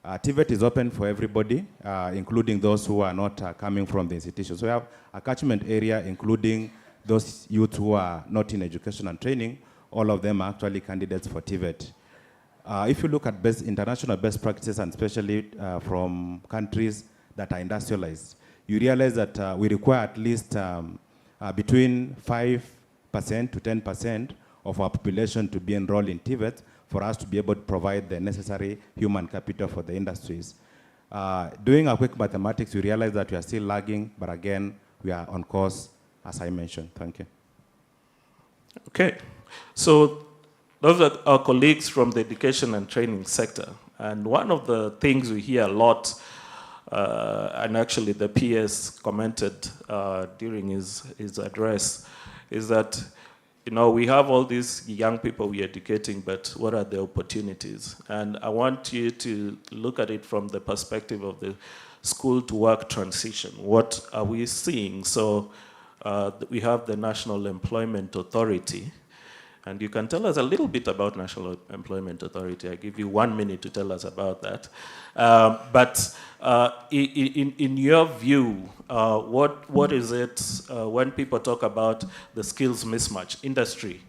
TVET is open for everybody, including those who are not coming from the institution. So we have a catchment area, including those youth who are not in education and training. All of them are actually candidates for TVET. If you look at international best practices, and especially from countries that are industrialized, you realize that we require at least between 5% to 10% of our population to be enrolled in TVET for us to be able to provide the necessary human capital for the industries. Doing a quick mathematics, we realize that we are still lagging, but again, we are on course, as I mentioned. Thank you. Okay, so those are our colleagues from the education and training sector. And one of the things we hear a lot, and actually the PS commented during his address, is that we have all these young people we're educating, but what are the opportunities? And I want you to look at it from the perspective of the school to work transition. What are we seeing? So we have the National Employment Authority, and you can tell us a little bit about National Employment Authority. I give you 1 minute to tell us about that. But in your view, what is it when people talk about the skills mismatch industry,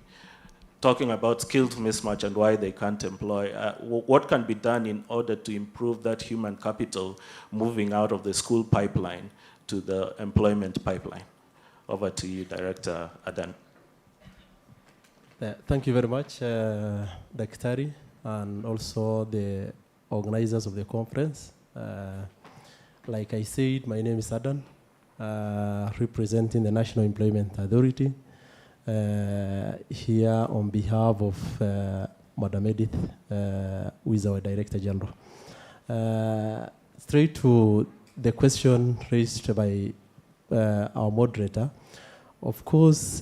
talking about skills mismatch and why they can't employ, what can be done in order to improve that human capital moving out of the school pipeline to the employment pipeline? Over to you, Director Adan. Thank you very much, Daktari, and also the organizers of the conference. Like I said, my name is Adan, representing the National Employment Authority, here on behalf of Madam Edith, who is our Director General. Straight to the question raised by our moderator Of course,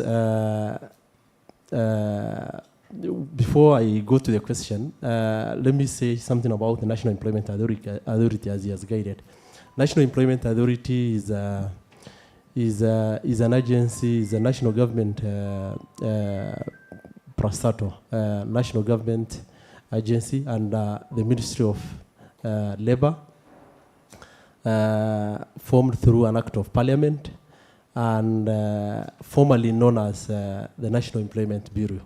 before I go to the question, let me say something about the National Employment Authority as he has guided. National Employment Authority is an agency, is a national government prostato, national government agency under the Ministry of Labor, formed through an act of parliament and formerly known as the National Employment Bureau.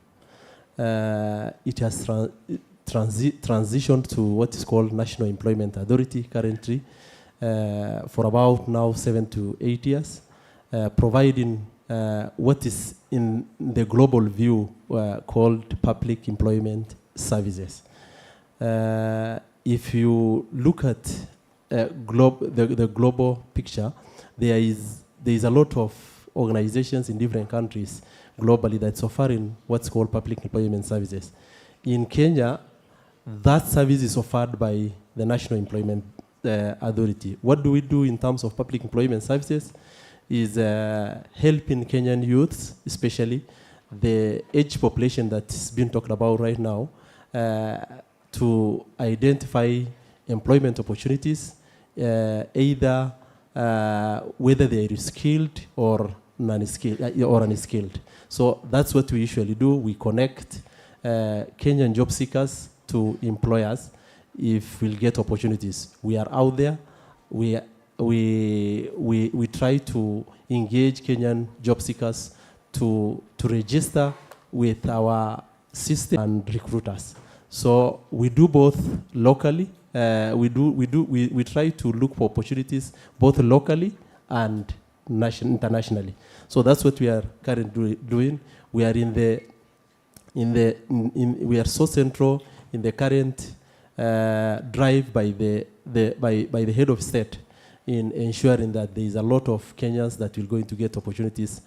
It has transitioned to what is called National Employment Authority currently for about now 7 to 8 years, providing what is in the global view called public employment services. If you look at the global picture, there is a lot of organizations in different countries globally that's offering what's called public employment services. In Kenya, that service is offered by the National Employment Authority. What do we do in terms of public employment services is helping Kenyan youths, especially the age population that's been talked about right now, to identify employment opportunities, either whether they are skilled or unskilled. So that's what we usually do. We connect Kenyan job seekers to employers if we'll get opportunities. We are out there. We try to engage Kenyan job seekers to register with our system and recruiters. So we do both locally. We try to look for opportunities both locally and internationally. So that's what we are currently doing. We are we are so central in the current drive by the head of state in ensuring that there is a lot of Kenyans that will going to get opportunities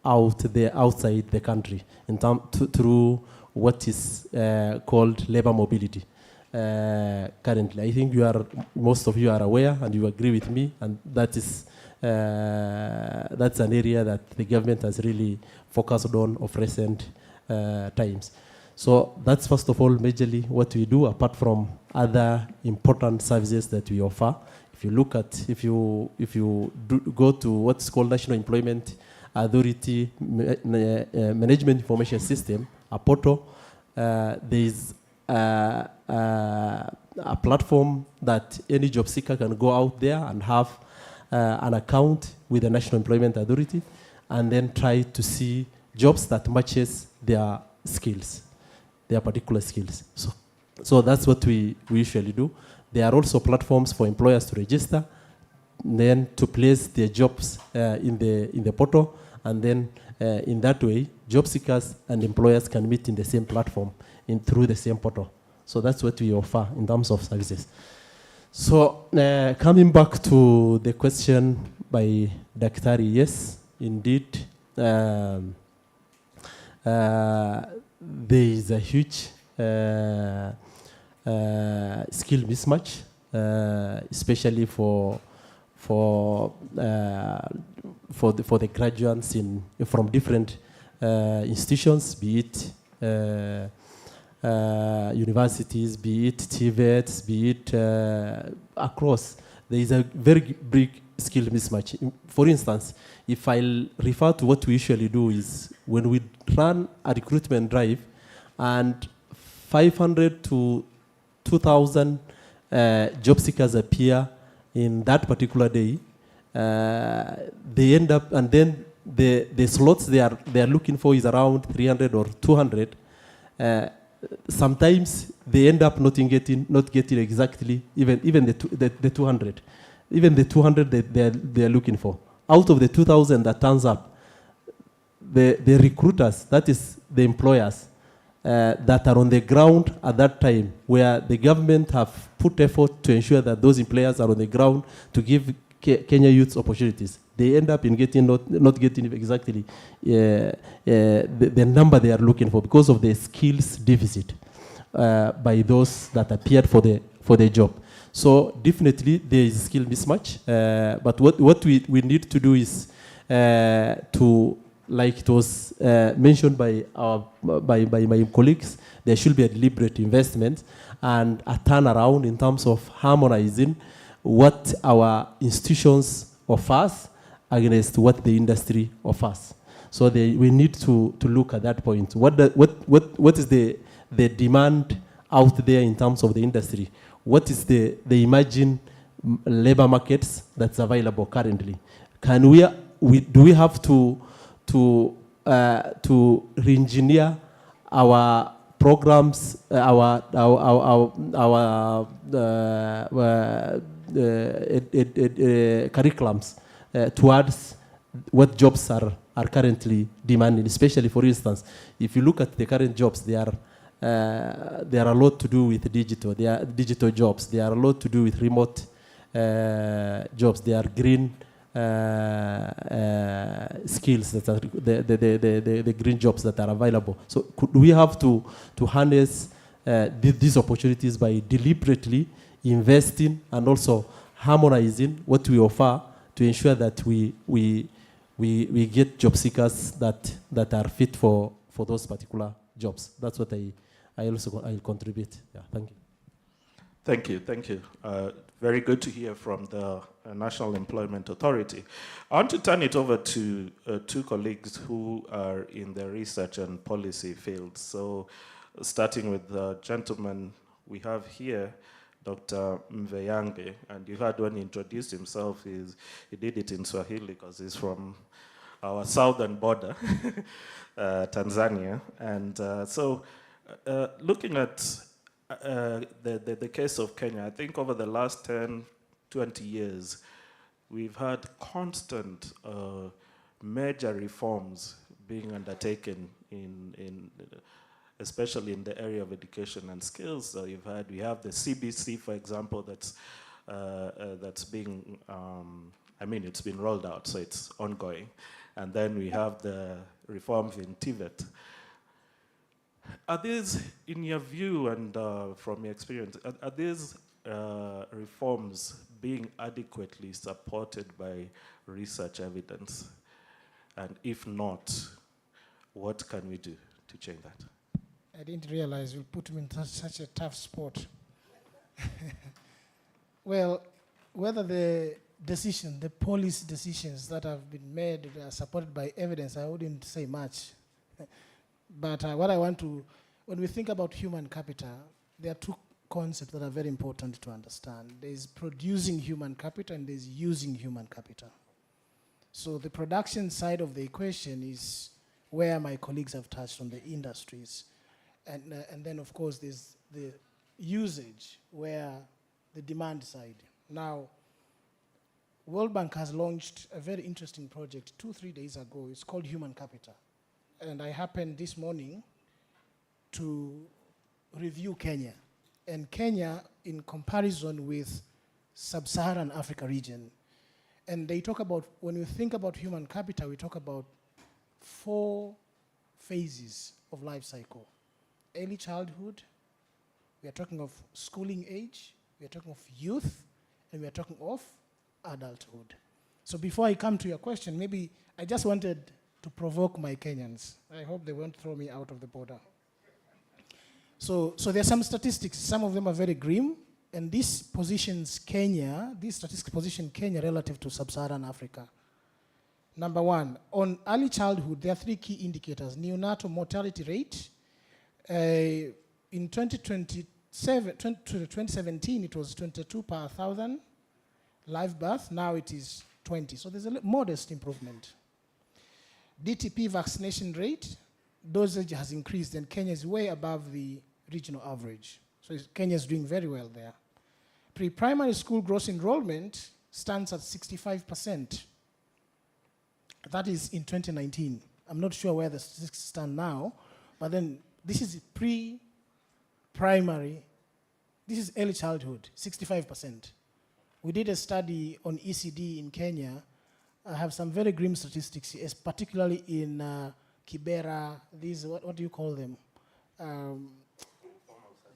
outside the country through what is called labor mobility. Currently, I think most of you are aware and you agree with me, and that's an area that the government has really focused on of recent times. So that's first of all majorly what we do, apart from other important services that we offer. If you look at, if you go to what's called National Employment Authority Management Information System, a portal, there is a platform that any job seeker can go out there and have an account with the National Employment Authority and then try to see jobs that matches their skills, their particular skills. So that's what we usually do. There are also platforms for employers to register, then to place their jobs in the portal, and then in that way, job seekers and employers can meet in the same platform through the same portal. So that's what we offer in terms of services. So coming back to the question by Daktari, yes, indeed, there is a huge skill mismatch, especially for the graduates from different institutions, be it universities, be it TVETs, be it across. There is a very big skill mismatch. For instance, if I'll refer to what we usually do is when we run a recruitment drive and 500 to 2,000 job seekers appear in that particular day, they end up, and then the slots they are looking for is around 300 or 200. Sometimes they end up not getting exactly even the 200, even the 200 that they are looking for. Out of the 2,000 that turns up, the recruiters, that is the employers that are on the ground at that time, where the government have put effort to ensure that those employers are on the ground to give Kenya youths opportunities. They end up in not getting exactly the number they are looking for because of the skills deficit by those that appeared for the job. So definitely there is skill mismatch. But what we need to do is to like it was mentioned by my colleagues, there should be a deliberate investment and a turnaround in terms of harmonizing what our institutions offers against what the industry offers. So we need to look at that point. What is the demand out there in terms of the industry? What is the emerging labor markets that's available currently? Do we have to re-engineer our programs, our curriculums towards what jobs are currently demanding, especially, for instance, if you look at the current jobs, they are a lot to do with digital. They are digital jobs. They are a lot to do with remote jobs. They are green skills that are the green jobs that are available. So could we have to harness these opportunities by deliberately investing and also harmonizing what we offer to ensure that we get job seekers that are fit for those particular jobs. That's what I'll contribute. Yeah, thank you. Thank you. Very good to hear from the National Employment Authority. I want to turn it over to two colleagues who are in the research and policy field. So starting with the gentleman we have here, Dr. Mveyange, and you heard when he introduced himself, he did it in Swahili because he's from our southern border, Tanzania. And so looking at the case of Kenya, I think over the last 10, 20 years, we've had constant major reforms being undertaken especially in the area of education and skills. So we have the CBC, for example, that's being, it's been rolled out, so it's ongoing. And then we have the reforms in TVET. Are these, in your view and from your experience, are these reforms being adequately supported by research evidence? And if not, what can we do to change that? I didn't realize you put me in such a tough spot. Well, whether the policy decisions that have been made are supported by evidence, I wouldn't say much. But what I want to, when we think about human capital, there are two concepts that are very important to understand. There's producing human capital and there's using human capital. So the production side of the equation is where my colleagues have touched on the industries. And then, of course, there's the usage, where the demand side. Now, World Bank has launched a very interesting project 2-3 days ago. It's called Human Capital. And I happened this morning to review Kenya. And Kenya, in comparison with Sub-Saharan Africa region, and they talk about, when we think about human capital, we talk about 4 phases of life cycle. Early childhood, we are talking of schooling age, we are talking of youth, and we are talking of adulthood. So before I come to your question, maybe I just wanted to provoke my Kenyans. I hope they won't throw me out of the border. So there are some statistics, some of them are very grim, and this statistics position Kenya relative to Sub-Saharan Africa. Number 1, on early childhood, there are 3 key indicators. Neonatal mortality rate. In 2017, it was 22 per 1,000 live birth. Now it is 20. So there's a modest improvement. DTP vaccination rate, dosage has increased, and Kenya is way above the regional average. So Kenya is doing very well there. Pre-primary school gross enrollment stands at 65%. That is in 2019. I'm not sure where the statistics stand now, but then this is pre-primary, this is early childhood, 65%. We did a study on ECD in Kenya. I have some very grim statistics, particularly in Kibera, these, what do you call them?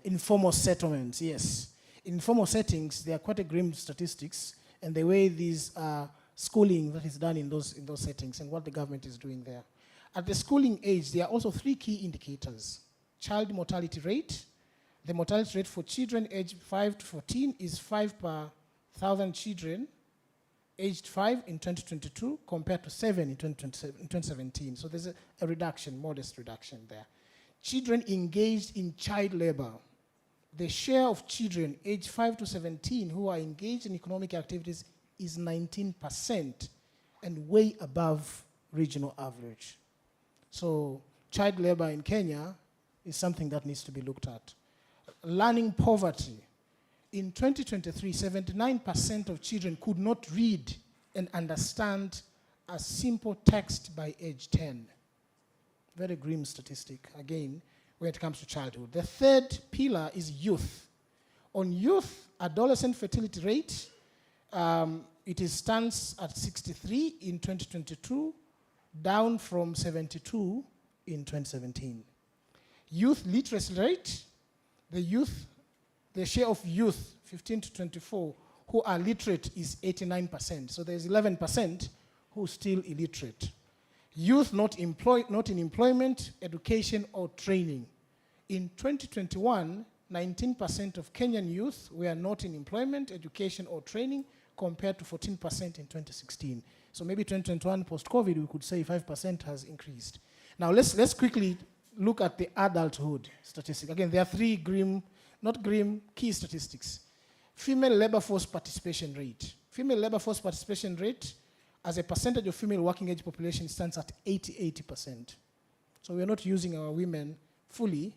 Informal settlements, yes. In informal settings, there are quite a grim statistics, and the way these schooling that is done in those settings and what the government is doing there. At the schooling age, there are also 3 key indicators. Child mortality rate. The mortality rate for children aged 5 to 14 is 5 per 1,000 children aged 5 in 2022 compared to 7 in 2017. So there's a reduction, modest reduction there. Children engaged in child labor. The share of children aged 5 to 17 who are engaged in economic activities is 19% and way above regional average. So child labor in Kenya is something that needs to be looked at. Learning poverty. In 2023, 79% of children could not read and understand a simple text by age 10. Very grim statistic, again, when it comes to childhood. The third pillar is youth. On youth, adolescent fertility rate, it stands at 63 in 2022, down from 72 in 2017. Youth literacy rate, the share of youth, 15 to 24, who are literate is 89%. So there's 11% who are still illiterate. Youth not in employment, education, or training. In 2021, 19% of Kenyan youth were not in employment, education, or training, compared to 14% in 2016. So maybe 2021, post-COVID, we could say 5% has increased. Now let's quickly look at the adulthood statistic. Again, there are 3 key statistics. Female labor force participation rate. Female labor force participation rate as a percentage of female working age population stands at 80%. So we're not using our women fully,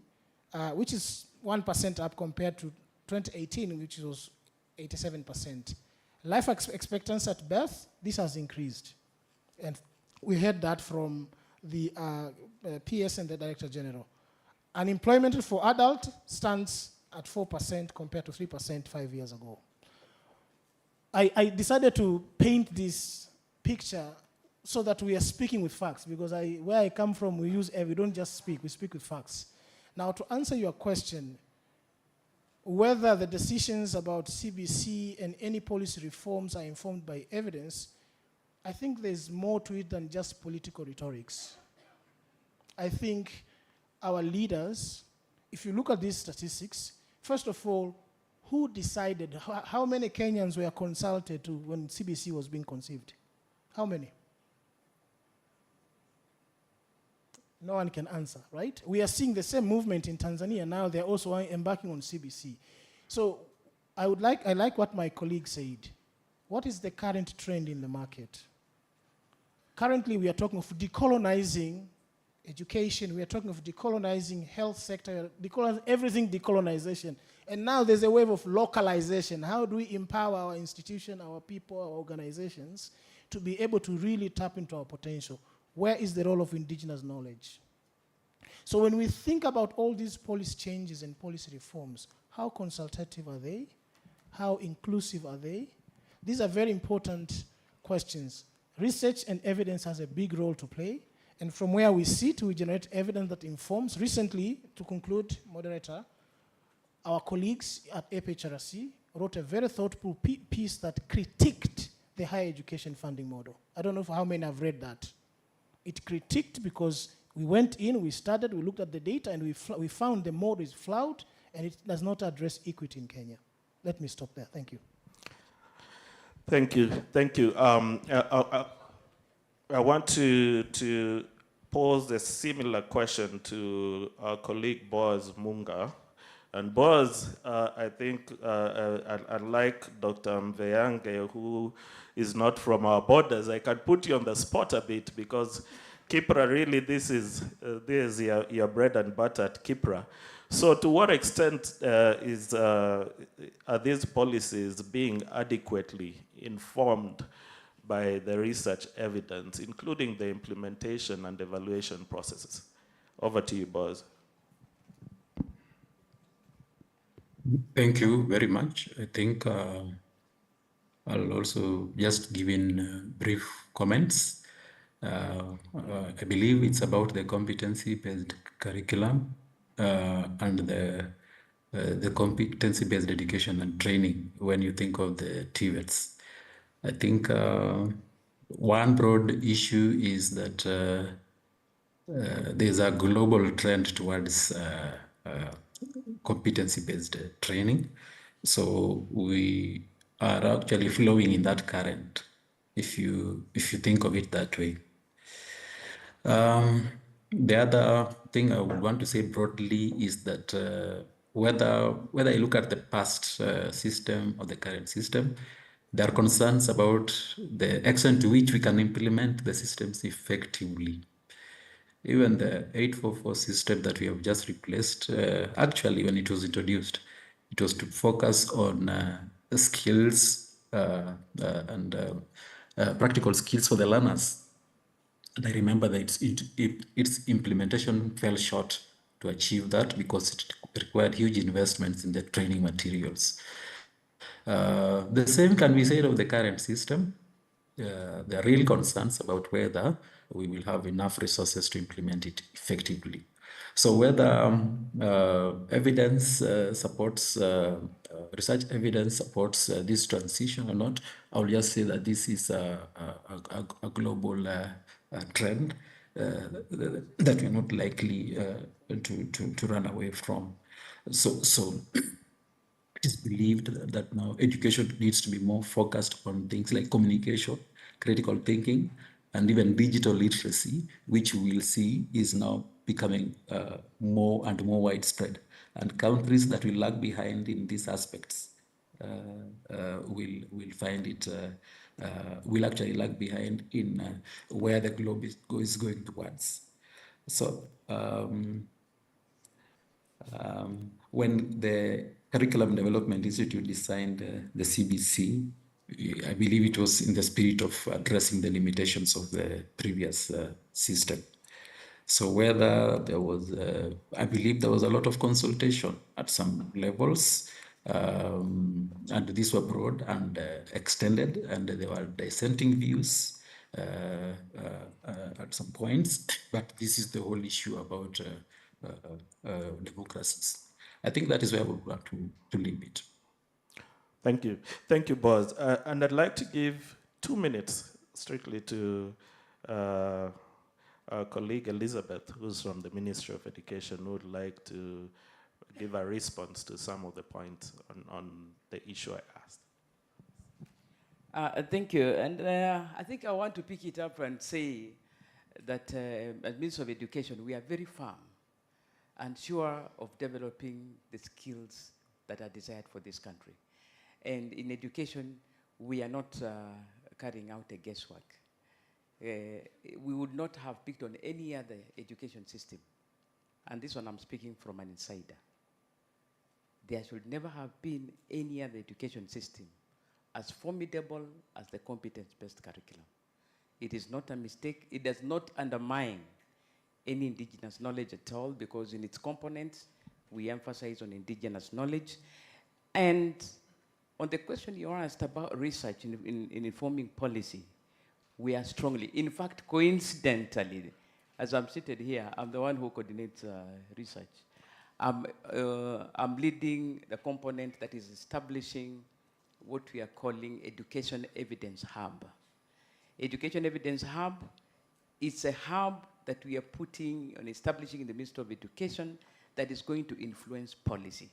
which is 1% up compared to 2018, which was 87%. Life expectancy at birth, this has increased. And we heard that from the PS and the Director General. Unemployment for adult stands at 4% compared to 3% 5 years ago. I decided to paint this picture so that we are speaking with facts, because where I come from, we don't just speak, we speak with facts. Now, to answer your question, whether the decisions about CBC and any policy reforms are informed by evidence, I think there's more to it than just political rhetorics. I think our leaders, if you look at these statistics, first of all, who decided, how many Kenyans were consulted when CBC was being conceived? How many? No one can answer, right? We are seeing the same movement in Tanzania now. They're also embarking on CBC. So I like what my colleague said. What is the current trend in the market? Currently, we are talking of decolonizing education. We are talking of decolonizing health sector, everything decolonization. And now there's a wave of localization. How do we empower our institution, our people, our organizations to be able to really tap into our potential? Where is the role of indigenous knowledge? So when we think about all these policy changes and policy reforms, how consultative are they? How inclusive are they? These are very important questions. Research and evidence has a big role to play. And from where we sit, we generate evidence that informs. Recently, to conclude, moderator, our colleagues at APHRC wrote a very thoughtful piece that critiqued the higher education funding model. I don't know how many have read that. It critiqued because we went in, we studied, we looked at the data, and we found the model is flawed, and it does not address equity in Kenya. Let me stop there. Thank you. Thank you. Thank you. I want to pose a similar question to our colleague Boaz Munga. And Boaz, I think, unlike Dr. Mveyange, who is not from our borders, I can put you on the spot a bit, because Kipra, really, this is your bread and butter at Kipra. So to what extent are these policies being adequately informed by the research evidence, including the implementation and evaluation processes? Over to you, Boaz. Thank you very much. I think I'll also just give in brief comments. I believe it's about the competency-based curriculum and the competency-based education and training when you think of the TVETs. I think one broad issue is that there's a global trend towards competency-based training. So we are actually flowing in that current, if you think of it that way. The other thing I would want to say broadly is that whether you look at the past system or the current system, there are concerns about the extent to which we can implement the systems effectively. Even the 844 system that we have just replaced, actually when it was introduced, it was to focus on skills and practical skills for the learners. And I remember that its implementation fell short to achieve that because it required huge investments in the training materials. The same can be said of the current system. There are real concerns about whether we will have enough resources to implement it effectively. So whether evidence supports, research evidence supports this transition or not, I'll just say that this is a global trend that we're not likely to run away from. So it is believed that now education needs to be more focused on things like communication, critical thinking, and even digital literacy, which we will see is now becoming more and more widespread. And countries that will lag behind in these aspects will find it, will actually lag behind in where the globe is going towards. So when the Curriculum Development Institute designed the CBC, I believe it was in the spirit of addressing the limitations of the previous system. So whether there was, I believe there was a lot of consultation at some levels, and these were broad and extended, and there were dissenting views at some points, but this is the whole issue about democracies. I think that is where I would want to leave it. Thank you. Thank you, Boaz. And I'd like to give 2 minutes strictly to our colleague Elizabeth, who's from the Ministry of Education, who would like to give a response to some of the points on the issue I asked. Thank you. And I think I want to pick it up and say that as Minister of Education, we are very firm and sure of developing the skills that are desired for this country. And in education, we are not carrying out a guesswork. We would not have picked on any other education system. And this one I'm speaking from an insider. There should never have been any other education system as formidable as the competence-based curriculum. It is not a mistake. It does not undermine any indigenous knowledge at all, because in its components, we emphasize on indigenous knowledge. And on the question you asked about research in informing policy, we are strongly, in fact, coincidentally, as I'm seated here, I'm the one who coordinates research. I'm leading the component that is establishing what we are calling Education Evidence Hub. Education Evidence Hub is a hub that we are putting and establishing in the Ministry of Education that is going to influence policy.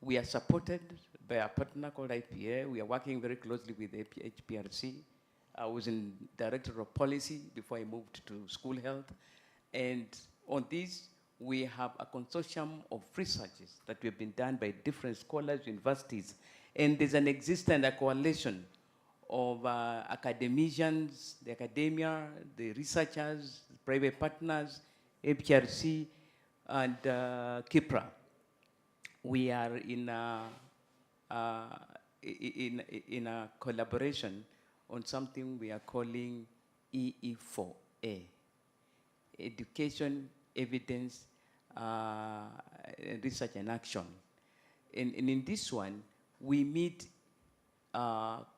We are supported by a partner called IPA. We are working very closely with HPRC. I was in Director of Policy before I moved to School Health. And on this, we have a consortium of researches that have been done by different scholars, universities. And there's an existing coalition of academicians, the academia, the researchers, private partners, HPRC, and KIPRA. We are in a collaboration on something we are calling EE4A, Education, Evidence, Research and Action. And in this one, we meet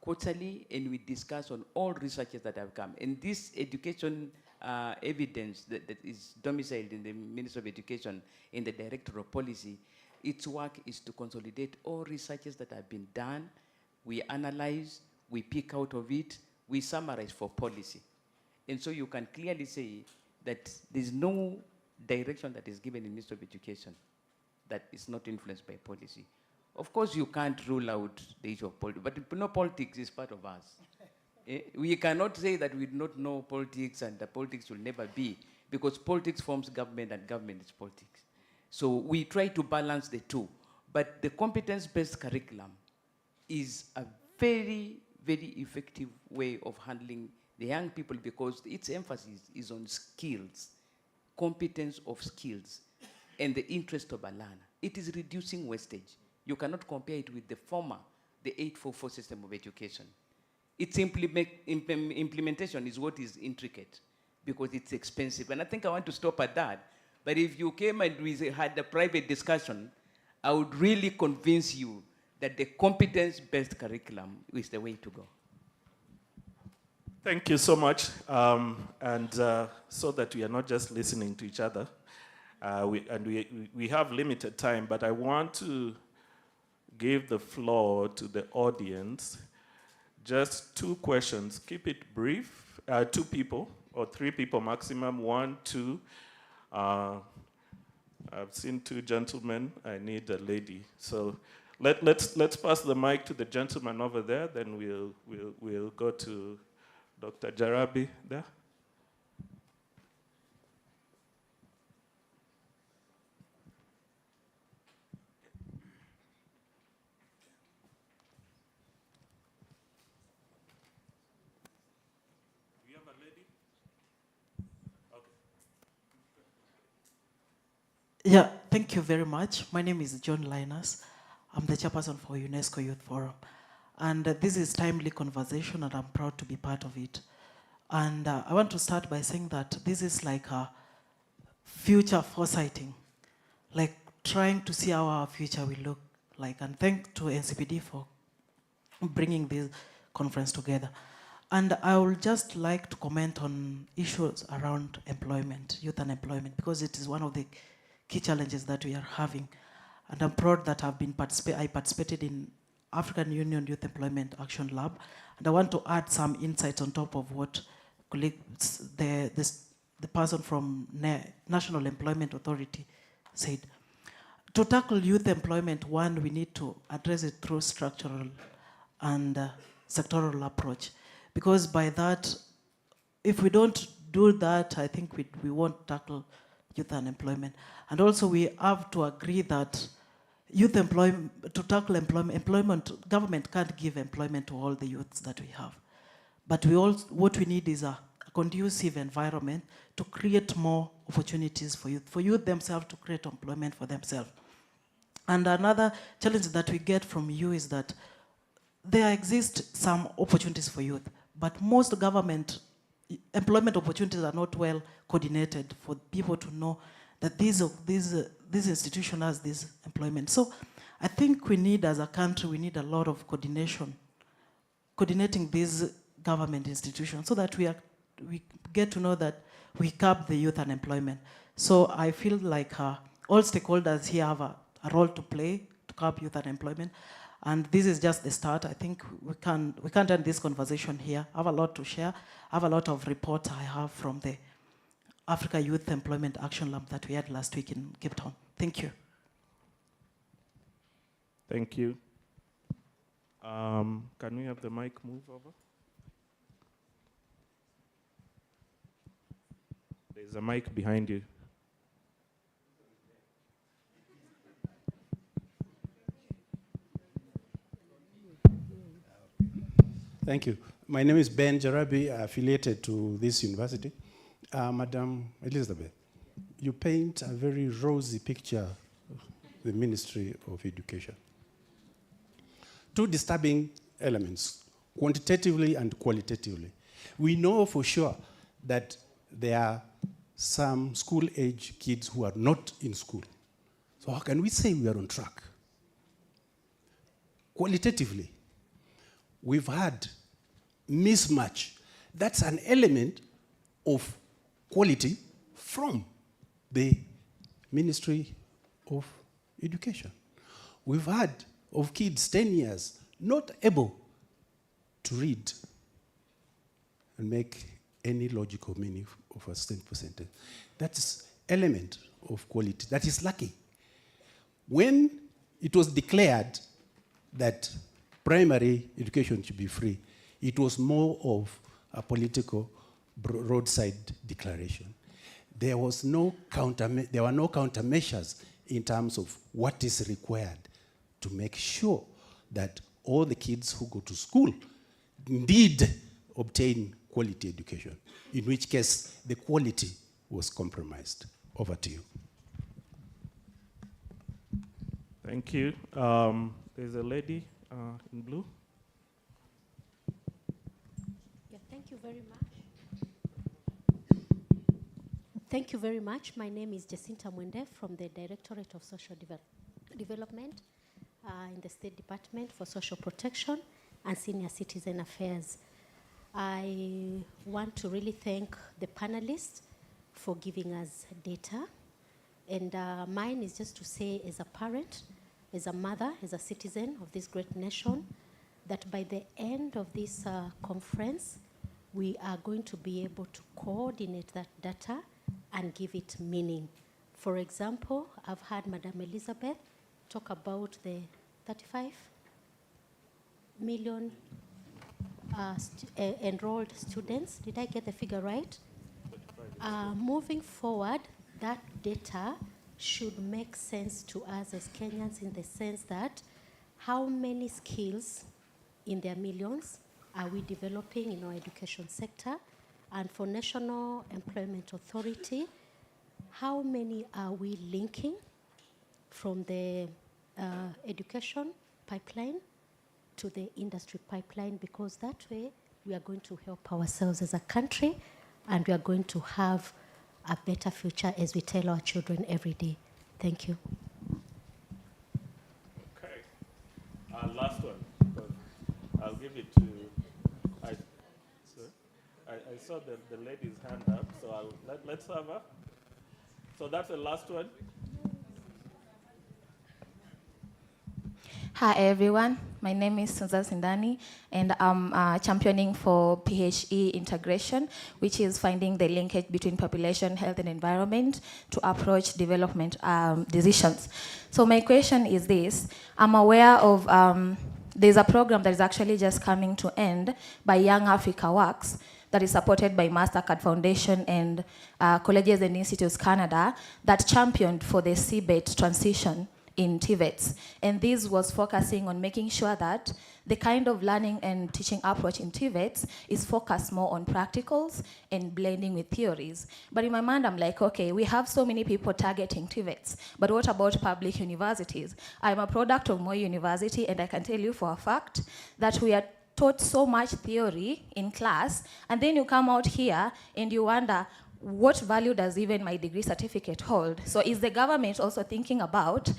quarterly and we discuss on all researches that have come. And this education evidence that is domiciled in the Ministry of Education in the Director of Policy, its work is to consolidate all researches that have been done. We analyze, we pick out of it, we summarize for policy. And so you can clearly say that there's no direction that is given in Ministry of Education that is not influenced by policy. Of course, you can't rule out the issue of politics, but no, politics is part of us. We cannot say that we do not know politics and that politics will never be, because politics forms government and government is politics. So we try to balance the two. But the competence-based curriculum is a very, very effective way of handling the young people because its emphasis is on skills, competence of skills, and the interest of a learner. It is reducing wastage. You cannot compare it with the former, the 844 system of education. Its implementation is what is intricate because it's expensive. And I think I want to stop at that. But if you came and we had a private discussion, I would really convince you that the competence-based curriculum is the way to go. Thank you so much. So that we are not just listening to each other, we have limited time, but I want to give the floor to the audience. Just 2 questions. Keep it brief. 2 people or 3 people maximum. 1, 2. I've seen 2 gentlemen. I need a lady. So let's pass the mic to the gentleman over there. Then we'll go to Dr. Jarabi there. Yeah, thank you very much. My name is John Linus. I'm the chairperson for UNESCO Youth Forum. And this is timely conversation and I'm proud to be part of it. And I want to start by saying that this is like a future foresighting, like trying to see how our future will look like. And thanks to NCPD for bringing this conference together. And I would just like to comment on issues around employment, youth unemployment, because it is one of the key challenges that we are having. And I'm proud that I participated in African Union Youth Employment Action Lab. And I want to add some insights on top of what colleagues, the person from National Employment Authority said. To tackle youth employment, one, we need to address it through structural and sectoral approach. Because by that, if we don't do that, I think we won't tackle youth unemployment. And also we have to agree that youth employment, to tackle employment, government can't give employment to all the youths that we have. But what we need is a conducive environment to create more opportunities for youth themselves to create employment for themselves. And another challenge that we get from you is that there exist some opportunities for youth, but most government employment opportunities are not well coordinated for people to know that this institution has this employment. So I think we need, as a country, we need a lot of coordination, coordinating these government institutions so that we get to know that we curb the youth unemployment. So I feel like all stakeholders here have a role to play to curb youth unemployment. And this is just the start. I think we can't end this conversation here. I have a lot to share. I have a lot of reports I have from the Africa Youth Employment Action Lab that we had last week in Cape Town. Thank you. Thank you. Can we have the mic move over? There's a mic behind you. Thank you. My name is Ben Jarabi, affiliated to this university. Madam Elizabeth, you paint a very rosy picture of the Ministry of Education. 2 disturbing elements, quantitatively and qualitatively. We know for sure that there are some school-age kids who are not in school. So how can we say we are on track? Qualitatively, we've had mismatch. That's an element of quality from the Ministry of Education. We've had of kids 10 years not able to read and make any logical meaning of a certain percentage. That's element of quality that is lacking. When it was declared that primary education should be free, it was more of a political roadside declaration. There were no countermeasures in terms of what is required to make sure that all the kids who go to school indeed obtain quality education, in which case the quality was compromised. Over to you. Thank you. There's a lady in blue. Yeah, thank you very much. Thank you very much. My name is Jacinta Mwende from the Directorate of Social Development in the State Department for Social Protection and Senior Citizen Affairs. I want to really thank the panelists for giving us data. And mine is just to say, as a parent, as a mother, as a citizen of this great nation, that by the end of this conference, we are going to be able to coordinate that data and give it meaning. For example, I've heard Madam Elizabeth talk about the 35 million enrolled students. Did I get the figure right? Moving forward, that data should make sense to us as Kenyans in the sense that how many skills in their millions are we developing in our education sector? And for National Employment Authority, how many are we linking from the education pipeline to the industry pipeline? Because that way we are going to help ourselves as a country and we are going to have a better future as we tell our children every day. Thank you. Okay. Last one. I'll give it to... I saw the lady's hand up, so let's have her. So that's the last one. Hi everyone, my name is Susan Sindani and I'm championing for PHE integration, which is finding the linkage between population, health and environment to approach development decisions. So my question is this, I'm aware of there's a program that is actually just coming to end by Young Africa Works that is supported by MasterCard Foundation and Colleges and Institutes Canada that championed for the CBET transition in TVETs. And this was focusing on making sure that the kind of learning and teaching approach in TVETs is focused more on practicals and blending with theories. But in my mind, I'm like, okay, we have so many people targeting TVETs, but what about public universities? I'm a product of Moi University, and I can tell you for a fact that we are taught so much theory in class, and then you come out here and you wonder, what value does even my degree certificate hold? So is the government also thinking about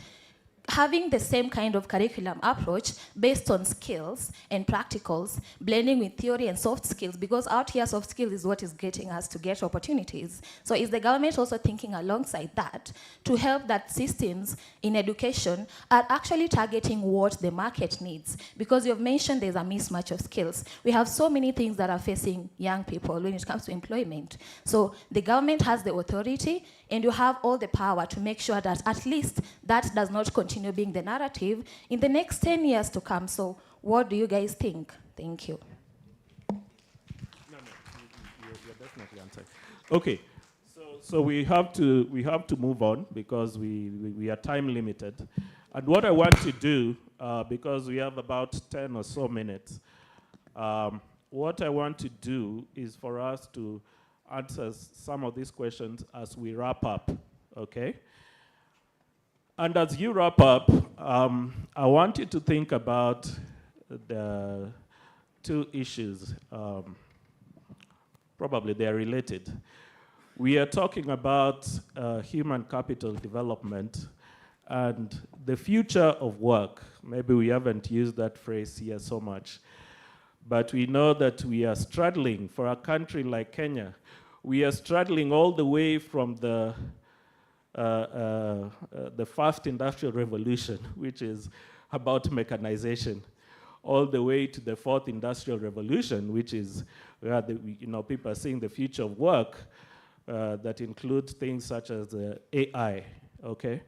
having the same kind of curriculum approach based on skills and practicals, blending with theory and soft skills, because out here soft skills is what is getting us to get opportunities. So is the government also thinking alongside that to help that systems in education are actually targeting what the market needs? Because you've mentioned there's a mismatch of skills. We have so many things that are facing young people when it comes to employment. So the government has the authority and you have all the power to make sure that at least that does not continue being the narrative in the next 10 years to come. So what do you guys think? Thank you. You're definitely answering. Okay, so we have to move on because we are time limited. And what I want to do, because we have about 10 or so minutes, what I want to do is for us to answer some of these questions as we wrap up, okay? And as you wrap up, I want you to think about the two issues. Probably they're related. We are talking about human capital development and the future of work. Maybe we haven't used that phrase here so much, but we know that we are struggling for a country like Kenya. We are struggling all the way from the first industrial revolution, which is about mechanization, all the way to the fourth industrial revolution, which is where people are seeing the future of work that includes things such as AI, okay?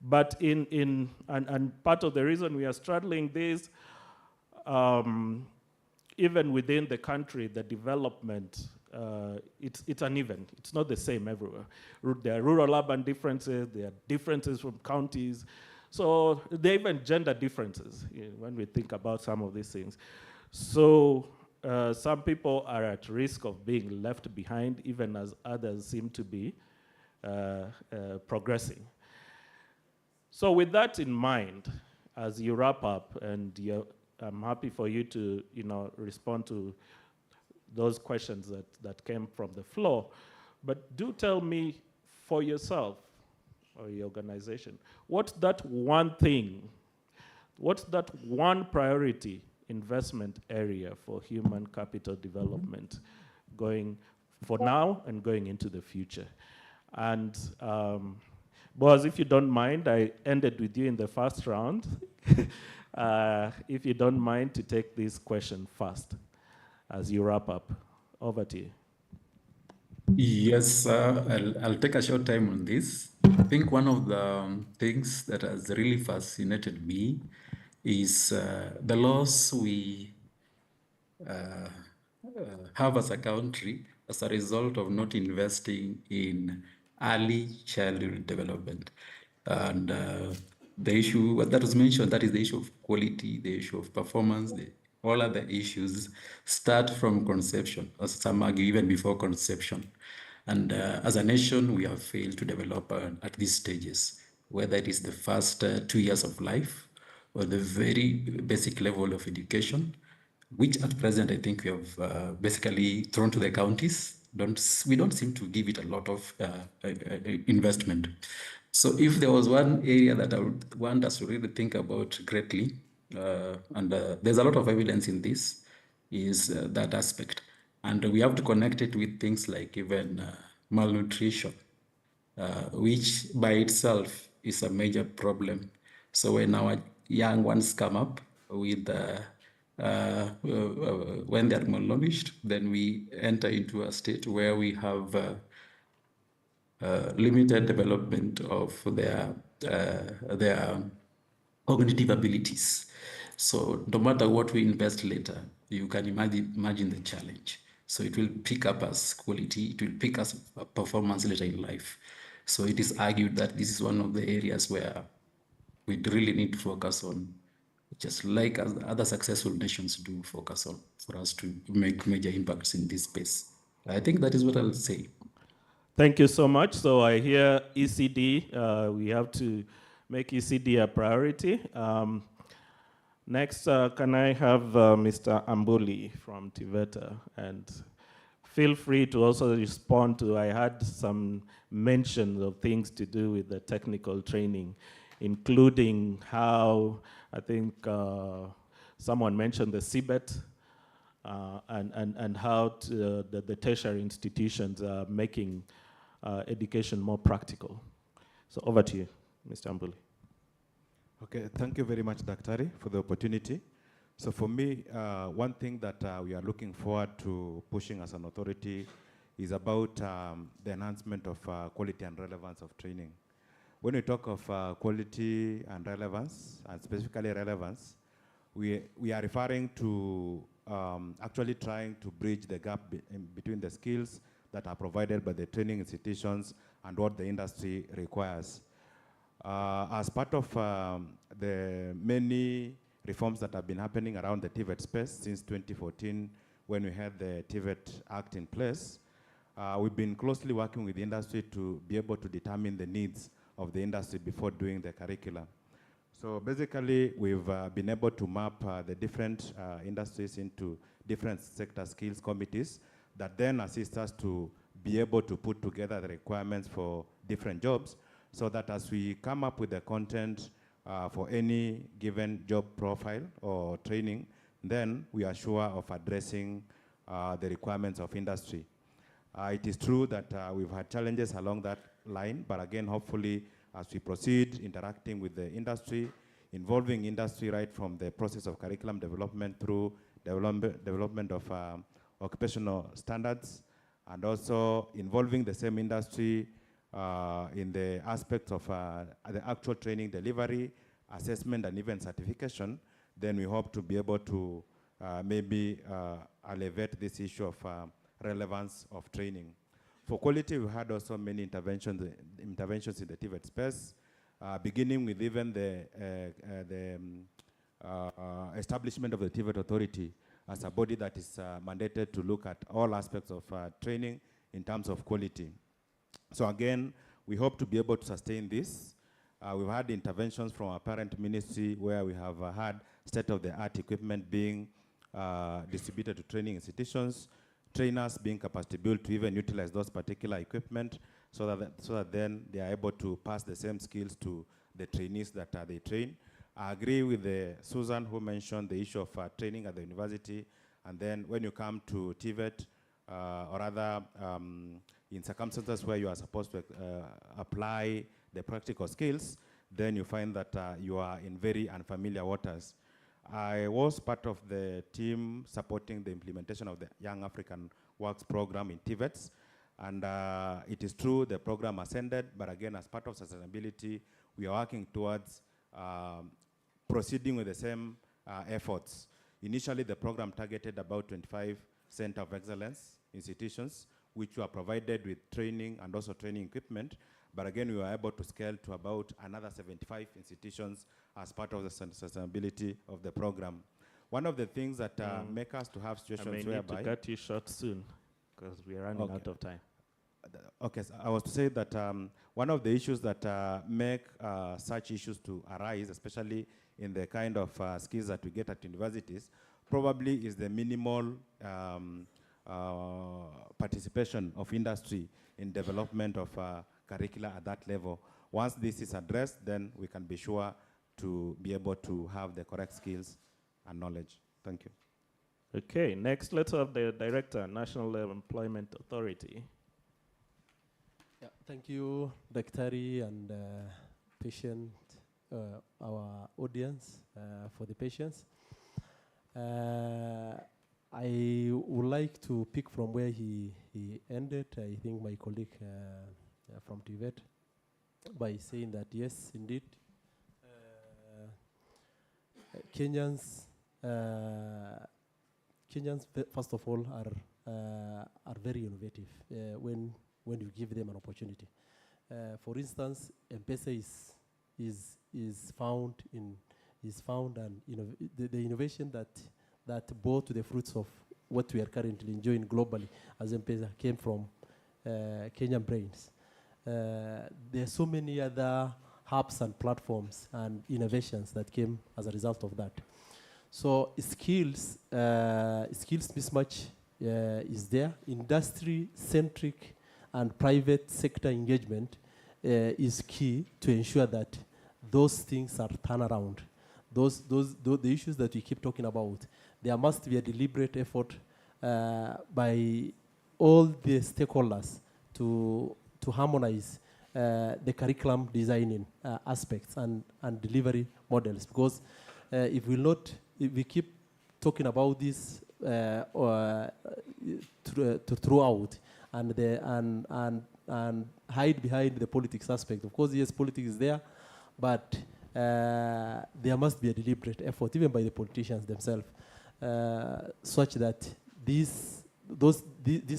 But and part of the reason we are straddling this, even within the country, the development, it's uneven. It's not the same everywhere. There are rural-urban differences, there are differences from counties. So there are even gender differences when we think about some of these things. So some people are at risk of being left behind, even as others seem to be progressing. So with that in mind, as you wrap up, and I'm happy for you to respond to those questions that came from the floor, but do tell me for yourself or your organization, what's that one thing, what's that one priority investment area for human capital development going for now and going into the future? And Boaz, if you don't mind, I ended with you in the first round. If you don't mind to take this question first as you wrap up. Over to you. Yes, I'll take a short time on this. I think one of the things that has really fascinated me is the loss we have as a country as a result of not investing in early childhood development. And the issue that was mentioned, that is the issue of quality, the issue of performance, all other issues start from conception, as some argue even before conception. And as a nation, we have failed to develop at these stages, whether it is the first 2 years of life or the very basic level of education, which at present I think we have basically thrown to the counties. We don't seem to give it a lot of investment. So if there was one area that I would want us to really think about greatly, and there's a lot of evidence in this, is that aspect. And we have to connect it with things like even malnutrition, which by itself is a major problem. So when our young ones come up with when they're malnourished, then we enter into a state where we have limited development of their cognitive abilities. So no matter what we invest later, you can imagine the challenge. So it will pick up as quality, it will pick us performance later in life. So it is argued that this is one of the areas where we really need to focus on, just like as other successful nations do focus on, for us to make major impacts in this space. I think that is what I'll say. Thank you so much. So I hear ECD, we have to make ECD a priority. Next, can I have Mr. Ambuli from TVETA? And feel free to also respond to, I had some mentions of things to do with the technical training, including how, I think someone mentioned the CBET, and how the tertiary institutions are making education more practical. So over to you, Mr. Ambuli. Okay, thank you very much, Daktari, for the opportunity. So for me, one thing that we are looking forward to pushing as an authority is about the enhancement of quality and relevance of training. When we talk of quality and relevance, and specifically relevance, we are referring to actually trying to bridge the gap between the skills that are provided by the training institutions and what the industry requires. As part of the many reforms that have been happening around the TVET space since 2014, when we had the TVET Act in place, we've been closely working with the industry to be able to determine the needs of the industry before doing the curriculum. So basically, we've been able to map the different industries into different sector skills committees that then assist us to be able to put together the requirements for different jobs, so that as we come up with the content for any given job profile or training, then we are sure of addressing the requirements of industry. It is true that we've had challenges along that line, but again, hopefully, as we proceed interacting with the industry, involving industry right from the process of curriculum development through development of occupational standards, and also involving the same industry in the aspects of the actual training delivery, assessment, and even certification, then we hope to be able to maybe elevate this issue of relevance of training. For quality, we had also many interventions in the TVET space, beginning with even the establishment of the TVET Authority as a body that is mandated to look at all aspects of training in terms of quality. So again, we hope to be able to sustain this. We've had interventions from our parent ministry where we have had state-of-the-art equipment being distributed to training institutions, trainers being capacity built to even utilize those particular equipment so that then they are able to pass the same skills to the trainees that they train. I agree with Susan who mentioned the issue of training at the university, and then when you come to TVET or rather in circumstances where you are supposed to apply the practical skills, then you find that you are in very unfamiliar waters. I was part of the team supporting the implementation of the Young African Works program in TVETs, and it is true the program ascended, but again, as part of sustainability, we are working towards proceeding with the same efforts. Initially, the program targeted about 25 Center of Excellence institutions, which were provided with training and also training equipment. But again, we were able to scale to about another 75 institutions as part of the sustainability of the program. One of the things that make us to have situations whereby... I may need to cut you short soon, because we are running out of time. Okay, so I was to say that one of the issues that make such issues to arise, especially in the kind of skills that we get at universities, probably is the minimal participation of industry in development of curricula at that level. Once this is addressed, then we can be sure to be able to have the correct skills and knowledge. Thank you. Okay, next let's have the Director, National Employment Authority. Yeah, thank you, Daktari, and patient, our audience, for the patience. I would like to pick from where he ended, I think my colleague from TVET, by saying that yes, indeed, Kenyans, first of all, are very innovative when you give them an opportunity. For instance, M-Pesa is found and the innovation that bore to the fruits of what we are currently enjoying globally as M-Pesa came from Kenyan brains. There are so many other hubs and platforms and innovations that came as a result of that. So skills mismatch is there. Industry-centric and private sector engagement is key to ensure that those things are turned around. The issues that we keep talking about, there must be a deliberate effort by all the stakeholders to harmonize the curriculum designing aspects and delivery models. Because if we keep talking about this throughout and hide behind the politics aspect. Of course, yes, politics is there, but there must be a deliberate effort, even by the politicians themselves, such that these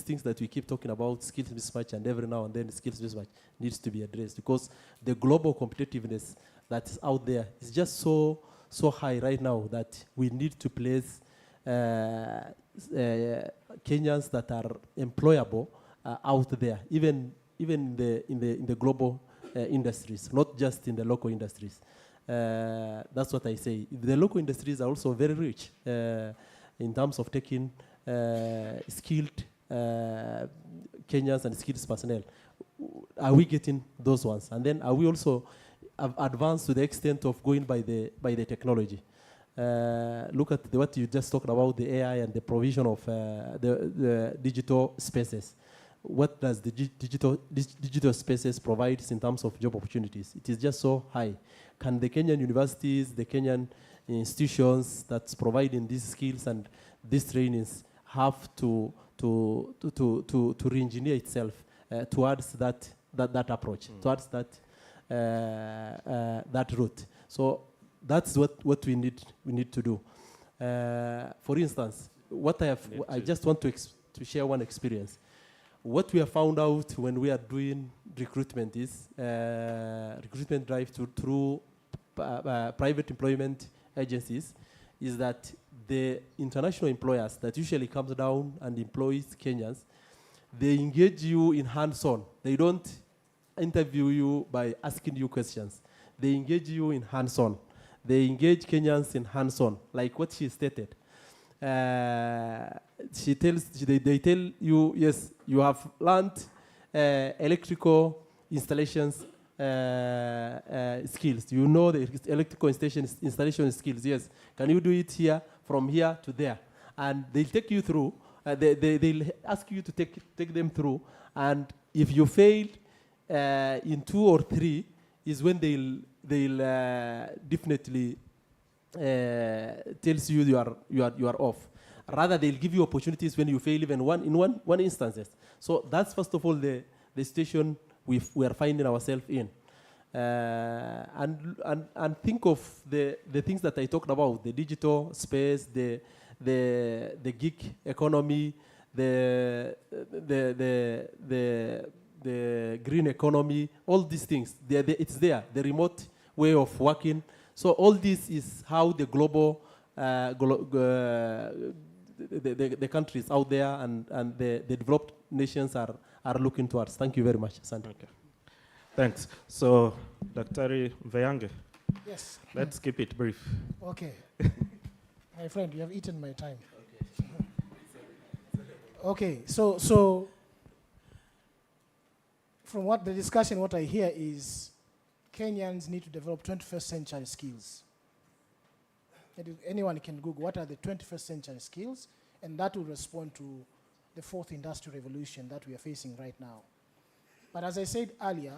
things that we keep talking about, skills mismatch, and every now and then skills mismatch needs to be addressed, because the global competitiveness that is out there is just so high right now that we need to place Kenyans that are employable out there, even in the global industries, not just in the local industries. That's what I say. The local industries are also very rich in terms of taking skilled Kenyans and skilled personnel. Are we getting those ones? And then are we also advanced to the extent of going by the technology? Look at what you just talked about, the AI and the provision of the digital spaces. what does the digital spaces provide in terms of job opportunities? It is just so high. Can the Kenyan universities, the Kenyan institutions that's providing these skills and these trainings have to re-engineer itself towards that approach, towards that route? So that's what we need to do. For instance, I just want to share one experience. What we have found out when we are doing recruitment is recruitment drive through private employment agencies, is that the international employers that usually comes down and employs Kenyans, they engage you in hands-on. They don't interview you by asking you questions. They engage you in hands-on. They engage Kenyans in hands-on, like what she stated. They tell you, yes, you have learned electrical installations skills. You know the electrical installation skills, yes. Can you do it here, from here to there? And they'll take you through. They'll ask you to take them through. And if you fail in 2 or 3, is when they'll definitely tells you you are off. Rather, they'll give you opportunities when you fail even in one instances. So that's first of all the situation we are finding ourselves in. And think of the things that I talked about: the digital space, the gig economy, the green economy. All these things, it's there. The remote way of working. So all this is how the global, the countries out there and the developed nations are looking towards. Thank you very much, Sandy. Okay. Thanks. So, Dr. Mveyange. Yes. Let's keep it brief. Okay. My friend, you have eaten my time. Okay, so from what the discussion, what I hear is Kenyans need to develop 21st century skills. Anyone can Google what are the 21st century skills, and that will respond to the 4th industrial revolution that we are facing right now. But as I said earlier,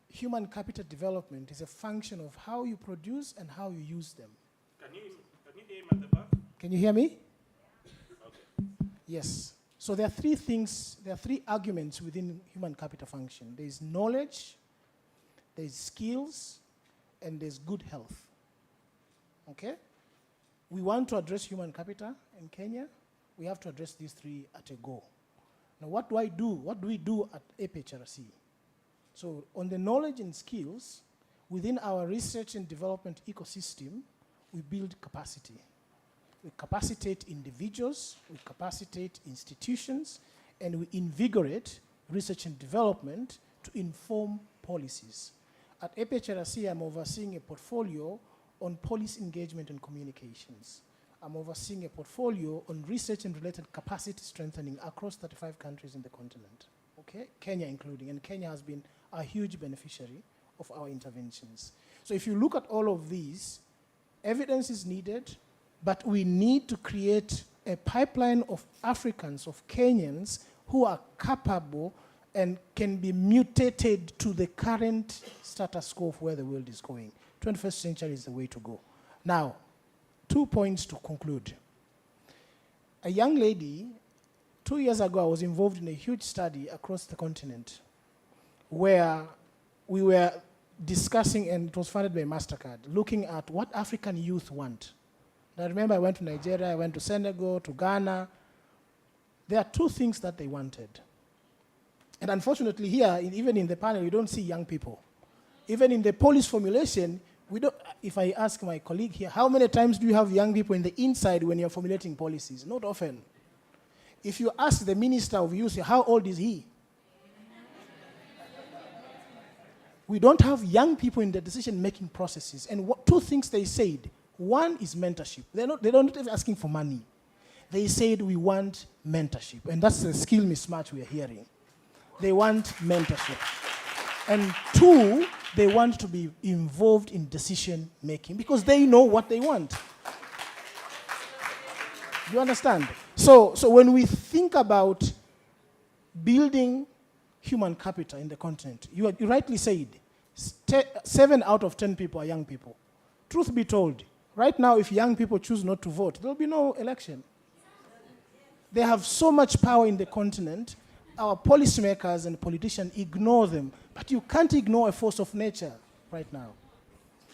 human capital development is a function of how you produce and how you use them. Can you hear him at the back? Can you hear me? Okay. Yes. So there are 3 things, there are 3 arguments within human capital function. There is knowledge, there is skills, and there's good health. Okay? We want to address human capital in Kenya. We have to address these 3 at a go. Now, what do I do? What do we do at APHRC? So on the knowledge and skills, within our research and development ecosystem, we build capacity. We capacitate individuals, we capacitate institutions, and we invigorate research and development to inform policies. At APHRC, I'm overseeing a portfolio on policy engagement and communications. I'm overseeing a portfolio on research and related capacity strengthening across 35 countries in the continent, okay? Kenya including, and Kenya has been a huge beneficiary of our interventions. So if you look at all of these, evidence is needed, but we need to create a pipeline of Africans, of Kenyans, who are capable and can be mutated to the current status quo of where the world is going. 21st century is the way to go. Now, 2 points to conclude. A young lady, 2 years ago, I was involved in a huge study across the continent where we were discussing, and it was funded by MasterCard, looking at what African youth want. Now, remember, I went to Nigeria, I went to Senegal, to Ghana. There are 2 things that they wanted. And unfortunately here, even in the panel, you don't see young people. Even in the policy formulation, we don't, if I ask my colleague here, how many times do you have young people in the inside when you're formulating policies? Not often. If you ask the Minister of Youth, how old is he? We don't have young people in the decision-making processes. And 2 things they said. One is mentorship. They're not even asking for money. They said we want mentorship. And that's the skill mismatch we are hearing. They want mentorship. And 2, they want to be involved in decision-making because they know what they want. Do you understand? So when we think about building human capital in the continent. You rightly said, 7 out of 10 people are young people. Truth be told, right now, if young people choose not to vote, there'll be no election. They have so much power in the continent. Our policymakers and politicians ignore them, but you can't ignore a force of nature right now.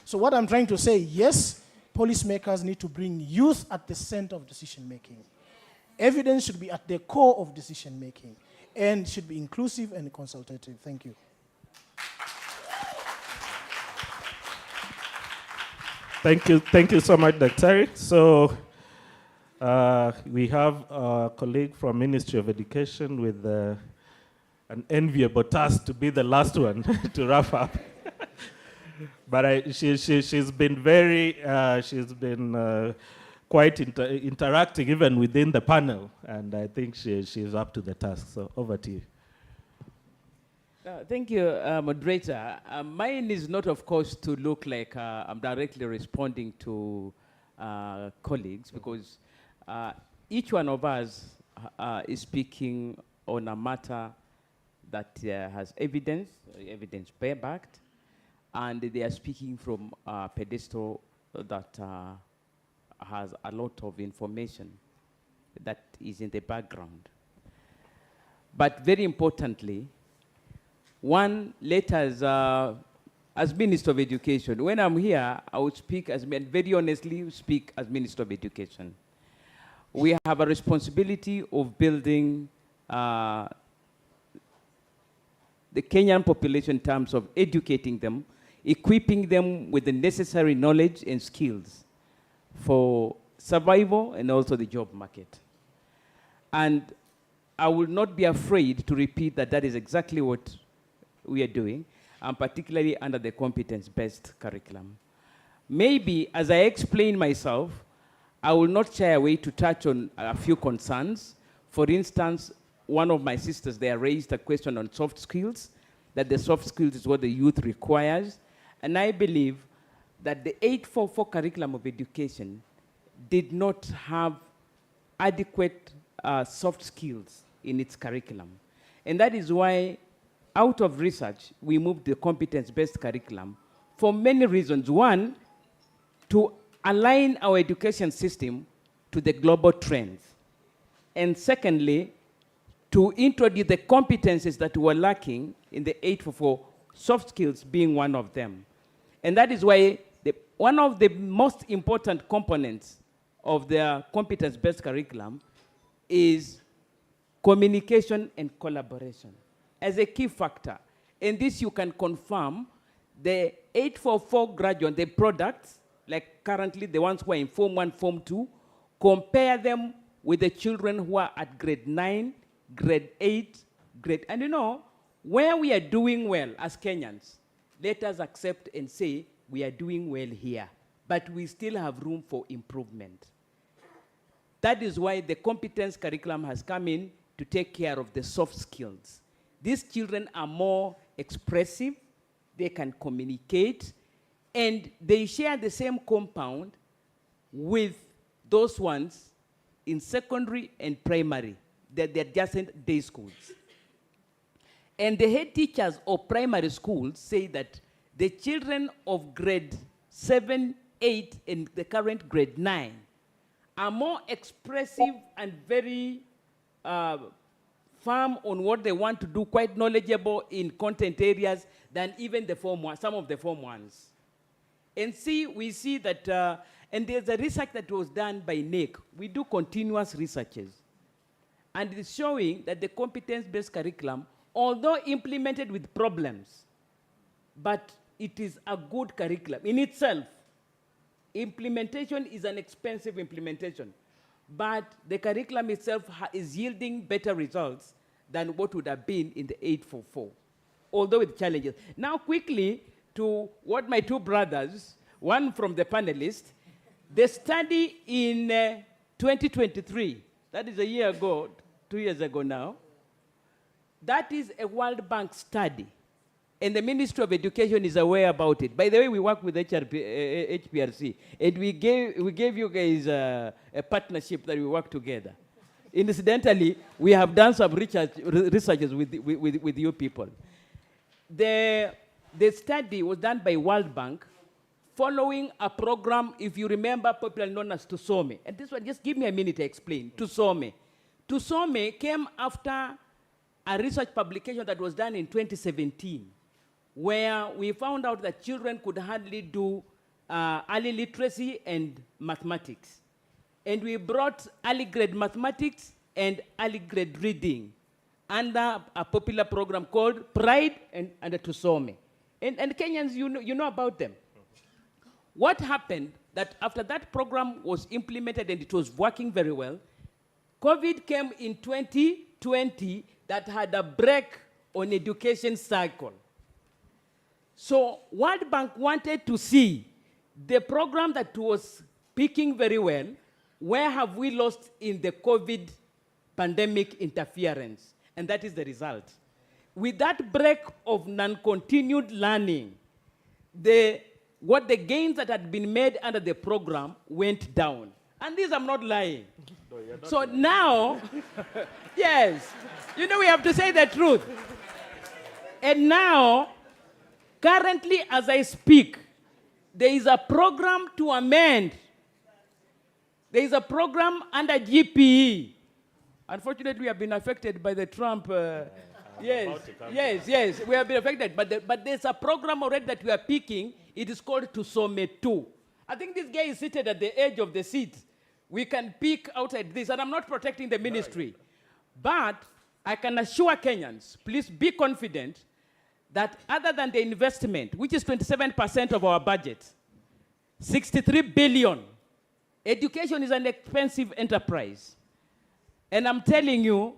So what I'm trying to say, yes, policymakers need to bring youth at the center of decision-making. Evidence should be at the core of decision-making and should be inclusive and consultative. Thank you. Thank you so much, Dr. So we have a colleague from Ministry of Education with an enviable task to be the last one to wrap up. But she's been quite interacting even within the panel, and I think she's up to the task. So over to you. Thank you, moderator. Mine is not, of course, to look like I'm directly responding to colleagues, because each one of us is speaking on a matter that has evidence backed, and they are speaking from a pedestal that has a lot of information that is in the background. But very importantly, one, let us, as Minister of Education, when I'm here, I would speak as, and very honestly speak as Minister of Education. We have a responsibility of building the Kenyan population in terms of educating them, equipping them with the necessary knowledge and skills for survival and also the job market. And I will not be afraid to repeat that that is exactly what we are doing, and particularly under the competence-based curriculum. Maybe, as I explain myself, I will not shy away to touch on a few concerns. For instance, one of my sisters there raised a question on soft skills, that the soft skills is what the youth requires. And I believe that the 844 curriculum of education did not have adequate soft skills in its curriculum. And that is why, out of research, we moved the competence-based curriculum for many reasons. One, to align our education system to the global trends. And secondly, to introduce the competencies that were lacking in the 844, soft skills being one of them. And that is why one of the most important components of the competence-based curriculum is communication and collaboration as a key factor. And this you can confirm. The 844 graduate, the products, like currently the ones who are in Form 1, Form 2, compare them with the children who are at grade 9, grade 8, and you know, where we are doing well as Kenyans, let us accept and say we are doing well here, but we still have room for improvement. That is why the competence curriculum has come in to take care of the soft skills. These children are more expressive, they can communicate, and they share the same compound with those ones in secondary and primary, the adjacent day schools. And the head teachers of primary schools say that the children of grade 7, 8, and the current grade 9 are more expressive and very firm on what they want to do, quite knowledgeable in content areas than even the some of the Form 1s. And we see that, and there's a research that was done by NEC. We do continuous researches. And it's showing that the competence-based curriculum, although implemented with problems, but it is a good curriculum in itself. Implementation is an expensive implementation, but the curriculum itself is yielding better results than what would have been in the 844, although with challenges. Now quickly to what my two brothers, one from the panelists, the study in 2023, that is a year ago, 2 years ago now, that is a World Bank study. And the Ministry of Education is aware about it. By the way, we work with HPRC, and we gave you guys a partnership that we work together. Incidentally, we have done some researches with you people. The study was done by World Bank following a program, if you remember, popularly known as Tusome. And this one, just give me a minute to explain. Tusome. Tusome came after a research publication that was done in 2017, where we found out that children could hardly do early literacy and mathematics. And we brought early grade mathematics and early grade reading under a popular program called Pride and Tusome. And Kenyans, you know about them. What happened that after that program was implemented and it was working very well, COVID came in 2020 that had a break on education cycle. So World Bank wanted to see the program that was peaking very well, where have we lost in the COVID pandemic interference? And that is the result. With that break of non-continued learning, what the gains that had been made under the program went down. And this, I'm not lying. No, you're not lying. Now, yes, we have to say the truth. And now, currently, as I speak, there is a program to amend. There is a program under GPE. Unfortunately, we have been affected by the Trump. Yes, we have been affected. But there's a program already that we are picking. It is called Tusome 2. I think this guy is seated at the edge of the seat. We can peek outside this, and I'm not protecting the ministry. But I can assure Kenyans, please be confident that other than the investment, which is 27% of our budget, 63 billion, education is an expensive enterprise. And I'm telling you,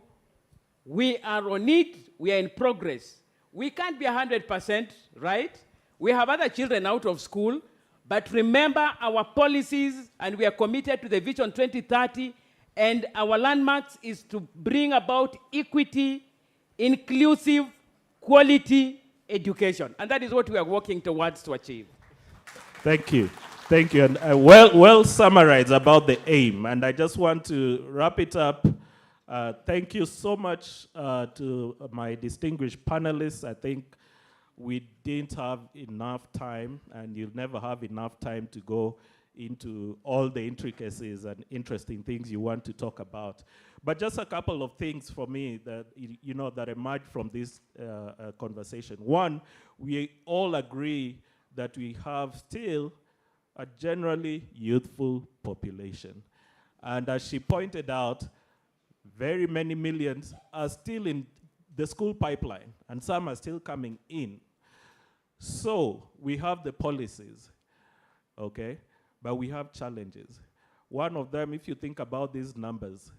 we are on it, we are in progress. We can't be 100%, right? We have other children out of school, but remember our policies, and we are committed to the Vision 2030, and our landmarks is to bring about equity, inclusive, quality education. And that is what we are working towards to achieve. Thank you. Thank you. And well summarized about the aim. And I just want to wrap it up. Thank you so much to my distinguished panelists. I think we didn't have enough time, and you'll never have enough time to go into all the intricacies and interesting things you want to talk about. But just a couple of things for me that that emerged from this conversation. One, we all agree that we have still a generally youthful population. And as she pointed out, very many millions are still in the school pipeline, and some are still coming in. So we have the policies, okay? But we have challenges. One of them, if you think about these numbers,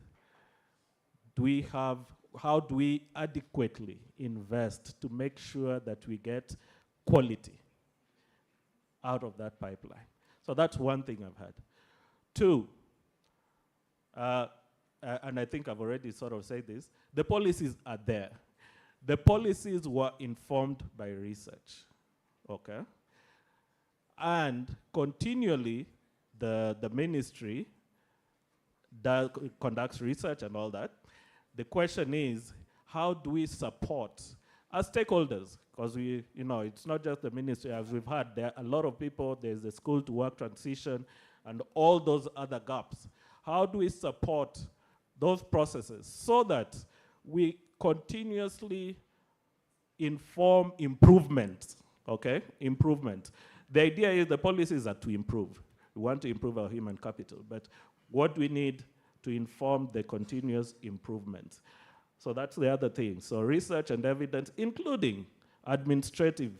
how do we adequately invest to make sure that we get quality out of that pipeline? So that's one thing I've had. Two, and I think I've already sort of said this, the policies are there. The policies were informed by research, okay? And continually, the ministry conducts research and all that. The question is, how do we support as stakeholders? Because it's not just the ministry, as we've heard, there are a lot of people, there's the school to work transition and all those other gaps. How do we support those processes so that we continuously inform improvement, okay? Improvement. The idea is the policies are to improve. We want to improve our human capital, but what we need to inform the continuous improvement. So that's the other thing. So research and evidence, including administrative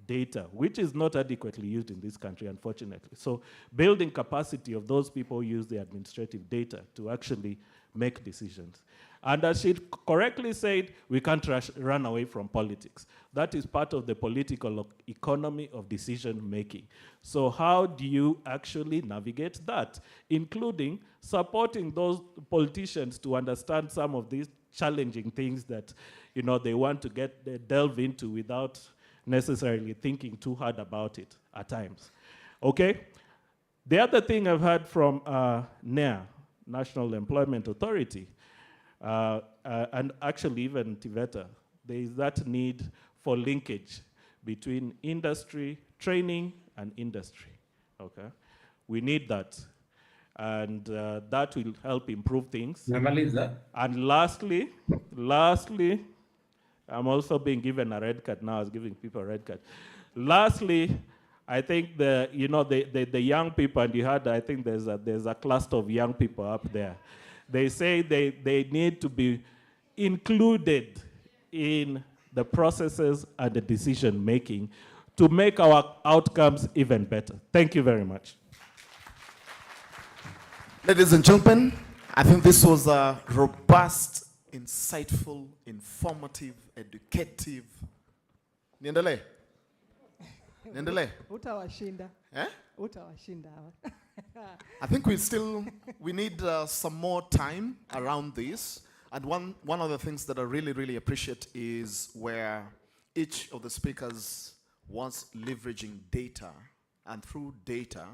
data, which is not adequately used in this country, unfortunately. So building capacity of those people who use the administrative data to actually make decisions. And as she correctly said, we can't run away from politics. That is part of the political economy of decision making. So how do you actually navigate that, including supporting those politicians to understand some of these challenging things that they want to delve into without necessarily thinking too hard about it at times. Okay? The other thing I've heard from NEA, National Employment Authority, And actually even Tiveta, there is that need for linkage between industry, training, and industry, okay? We need that. And that will help improve things. Namaliza. And lastly, I'm also being given a red card now. I was giving people a red card. Lastly, I think the young people, and you heard, I think there's a cluster of young people up there. They say they need to be included in the processes and the decision making to make our outcomes even better. Thank you very much. Ladies and gentlemen, I think this was a robust, insightful, informative, educative. Niendelee? Niendelee? Utawashinda. Eh? Utawashinda. I think we need some more time around this. And one of the things that I really, really appreciate is where each of the speakers was leveraging data, and through data,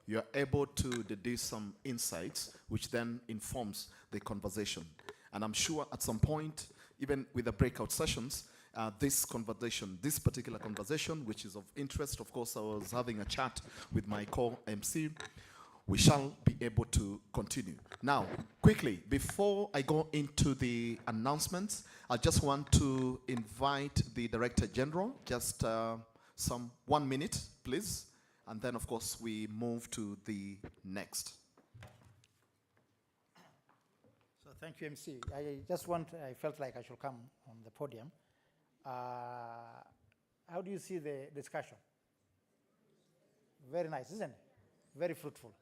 you're able to deduce some insights, which then informs the conversation. And I'm sure at some point, even with the breakout sessions, this particular conversation, which is of interest, of course, I was having a chat with my co-MC, we shall be able to continue. Now, quickly, before I go into the announcements, I just want to invite the Director General, just 1 minute, please. And then, of course, we move to the next. So thank you, MC. I felt like I should come on the podium. How do you see the discussion? Very nice, isn't it? Very fruitful.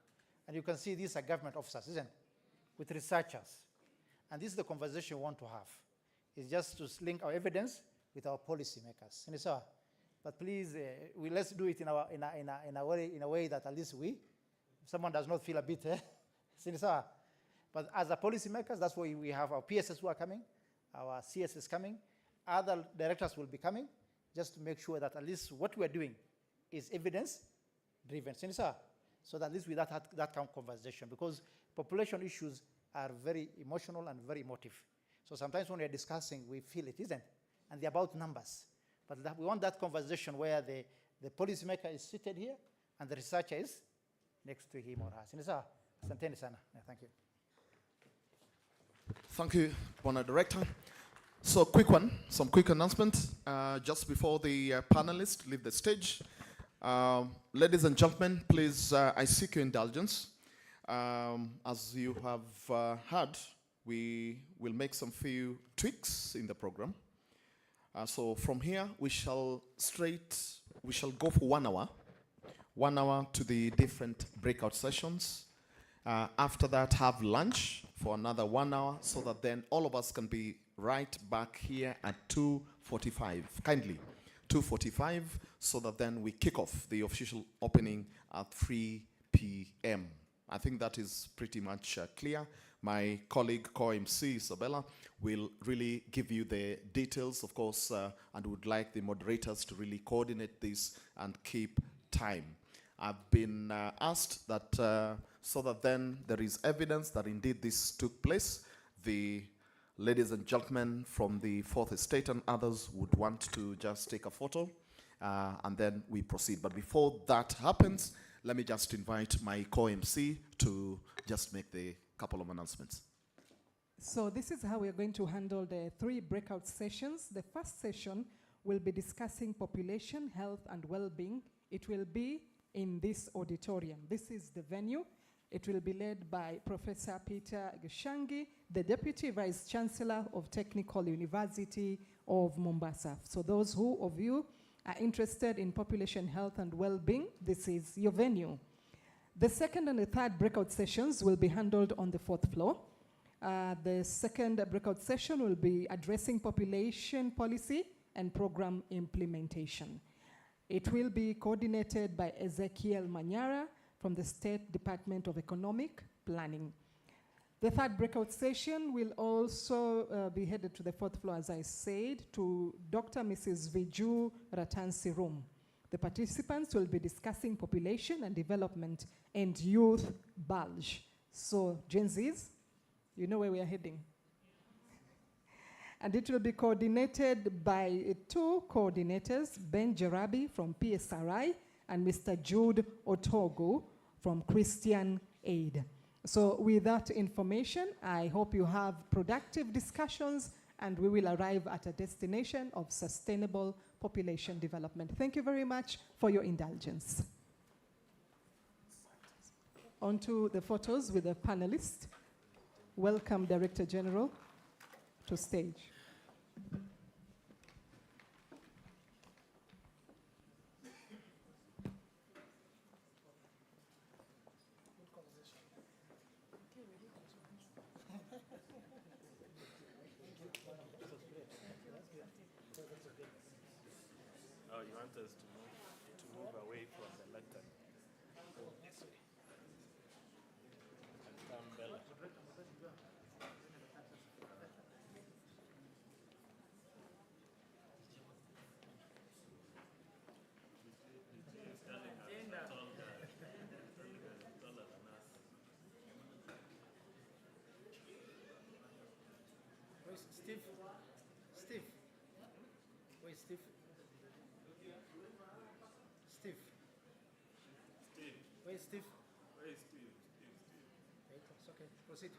And you can see these are government officers, isn't it? With researchers. And this is the conversation we want to have. It's just to link our evidence with our policy makers. But please, let's do it in a way that at least someone does not feel a bit, But as a policy makers, that's why we have our PSS who are coming, our CS is coming, other directors will be coming, just to make sure that at least what we're doing is evidence-driven, so that at least with that kind of conversation, because population issues are very emotional and very emotive. So sometimes when we're discussing, we feel it, isn't it? And they're about numbers. But we want that conversation where the policymaker is seated here and the researcher is next to him or her. Thank you. Thank you, Honour Director. So some quick announcements just before the panelists leave the stage. Ladies and gentlemen, please, I seek your indulgence. As you have heard, we will make some few tweaks in the program. So from here, we shall go for 1 hour. 1 hour to the different breakout sessions. After that, have lunch for another 1 hour, so that then all of us can be right back here at 2:45. Kindly, 2:45, so that then we kick off the official opening at 3 p.m. I think that is pretty much clear. My colleague, co-MC Isabella, will really give you the details, of course, and would like the moderators to really coordinate this and keep time. I've been asked that so that then there is evidence that indeed this took place. The ladies and gentlemen from the Fourth Estate and others would want to just take a photo, and then we proceed. But before that happens, let me just invite my co-MC to just make the couple of announcements. So this is how we're going to handle the 3 breakout sessions. The first session will be discussing population, health, and well-being. It will be in this auditorium. This is the venue. It will be led by Professor Peter Gishangi, the Deputy Vice Chancellor of Technical University of Mombasa. So those of you are interested in population health and well-being, this is your venue. The second and the third breakout sessions will be handled on the 4th floor. The second breakout session will be addressing population policy and program implementation. It will be coordinated by Ezekiel Manyara from the State Department of Economic Planning. The third breakout session will also be headed to the 4th floor, as I said, to Dr. Mrs. Viju Ratansi room. The participants will be discussing population and development and youth bulge. So, Gen Zs, you know where we are heading. And it will be coordinated by two coordinators, Ben Jarabi from PSRI and Mr. Jude Otogo from Christian Aid. So with that information, I hope you have productive discussions and we will arrive at a destination of sustainable population development. Thank you very much for your indulgence. On to the photos with the panelists. Welcome, Director General, to stage. Oh, you want us to move away from the lectern? This way. And come Bella. Where's Steve? Steve? Where's Steve? Steve? Steve. Where's Steve? Where is Steve? Wait, it's okay. Proceed.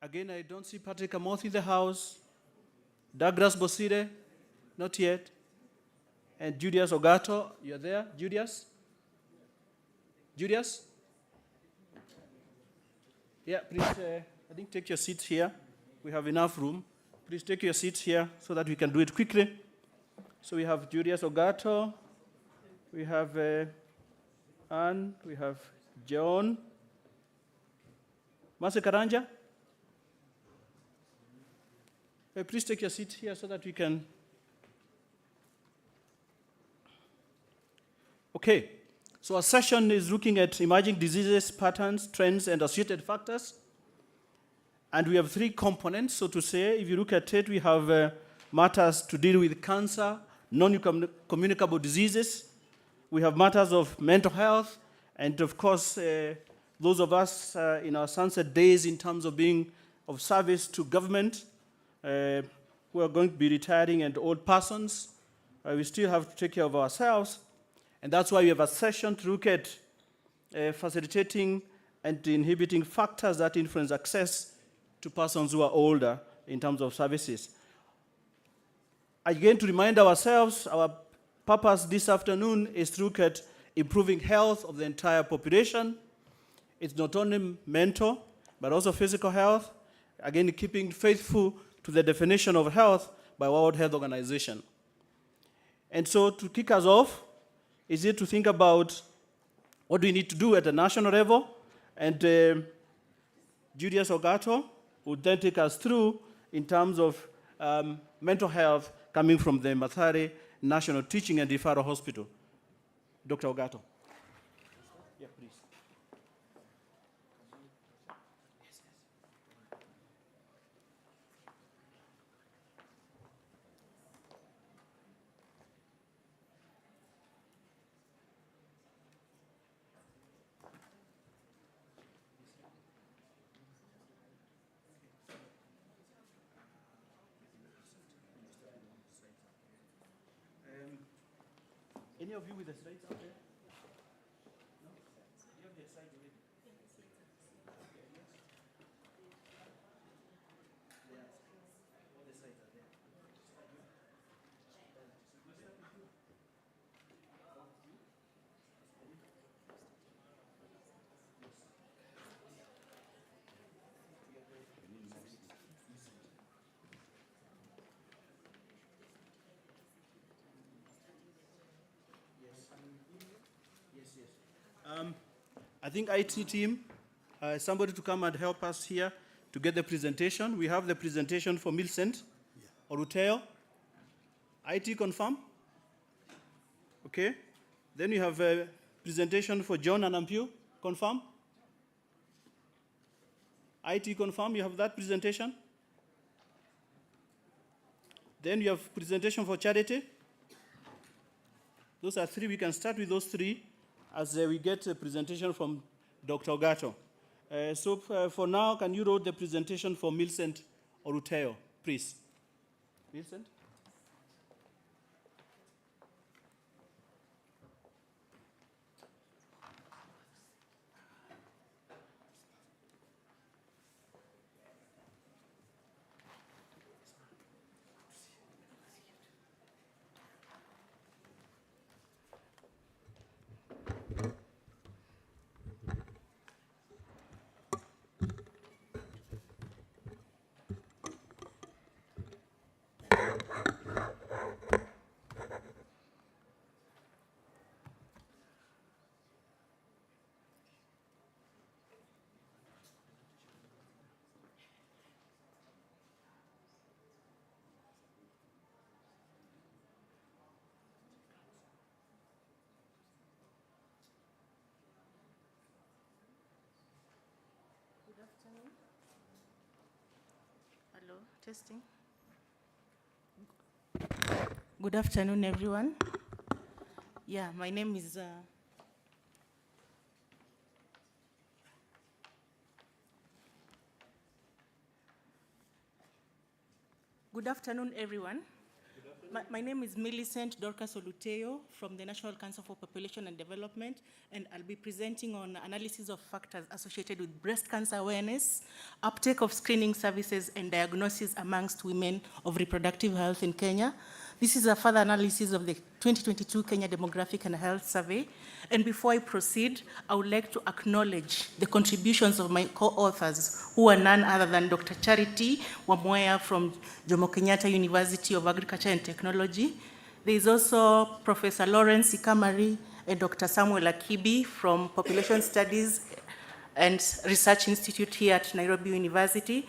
Again, I don't see Patrick Amoth in the house. Douglas Bosire, not yet. And Julius Ogato, you're there? Julius? Julius? Yeah, please, I think take your seats here. We have enough room. Please take your seats here so that we can do it quickly. So we have Julius Ogato, we have Anne, we have John. Mase Karanja? Please take your seat here so that we can. Okay, so our session is looking at emerging diseases, patterns, trends, and associated factors. And we have three components, so to say. If you look at it, we have matters to deal with cancer, non-communicable diseases. We have matters of mental health, and of course, those of us in our sunset days in terms of being of service to government, who are going to be retiring, and old persons. We still have to take care of ourselves. And that's why we have a session to look at facilitating and inhibiting factors that influence access to persons who are older in terms of services. Again, to remind ourselves, our purpose this afternoon is to look at improving health of the entire population. It's not only mental, but also physical health. Again, keeping faithful to the definition of health by World Health Organization. And so to kick us off, is it to think about what do we need to do at the national level, and Julius Ogato would then take us through in terms of mental health coming from the Mathare National Teaching and Referral Hospital. Dr. Ogato. Yeah, please. Any of you with the slides out there? No? You have the slides already? Yeah. All the slides are there. I think IT team, somebody to come and help us here to get the presentation. We have the presentation for Millicent or Ruteo. IT confirm? Okay. Then you have a presentation for John and Ampu. Confirm? IT confirm, you have that presentation? Then you have presentation for Charity. Those are three. We can start with those three as we get a presentation from Dr. Ogato. So for now, can you roll the presentation for Millicent Oruteo, please? Millicent? Hello, testing. Good afternoon, everyone. Yeah, my name is Good afternoon, everyone. Good afternoon. My name is Millicent Dorcas Oluteo from the National Council for Population and Development, and I'll be presenting on analysis of factors associated with breast cancer awareness, uptake of screening services, and diagnosis amongst women of reproductive health in Kenya. This is a further analysis of the 2022 Kenya Demographic and Health Survey. And before I proceed, I would like to acknowledge the contributions of my co-authors, who are none other than Dr. Charity Wamoya from Jomo Kenyatta University of Agriculture and Technology. There is also Professor Lawrence Ikamari and Dr. Samuel Akibi from Population Studies and Research Institute here at Nairobi University.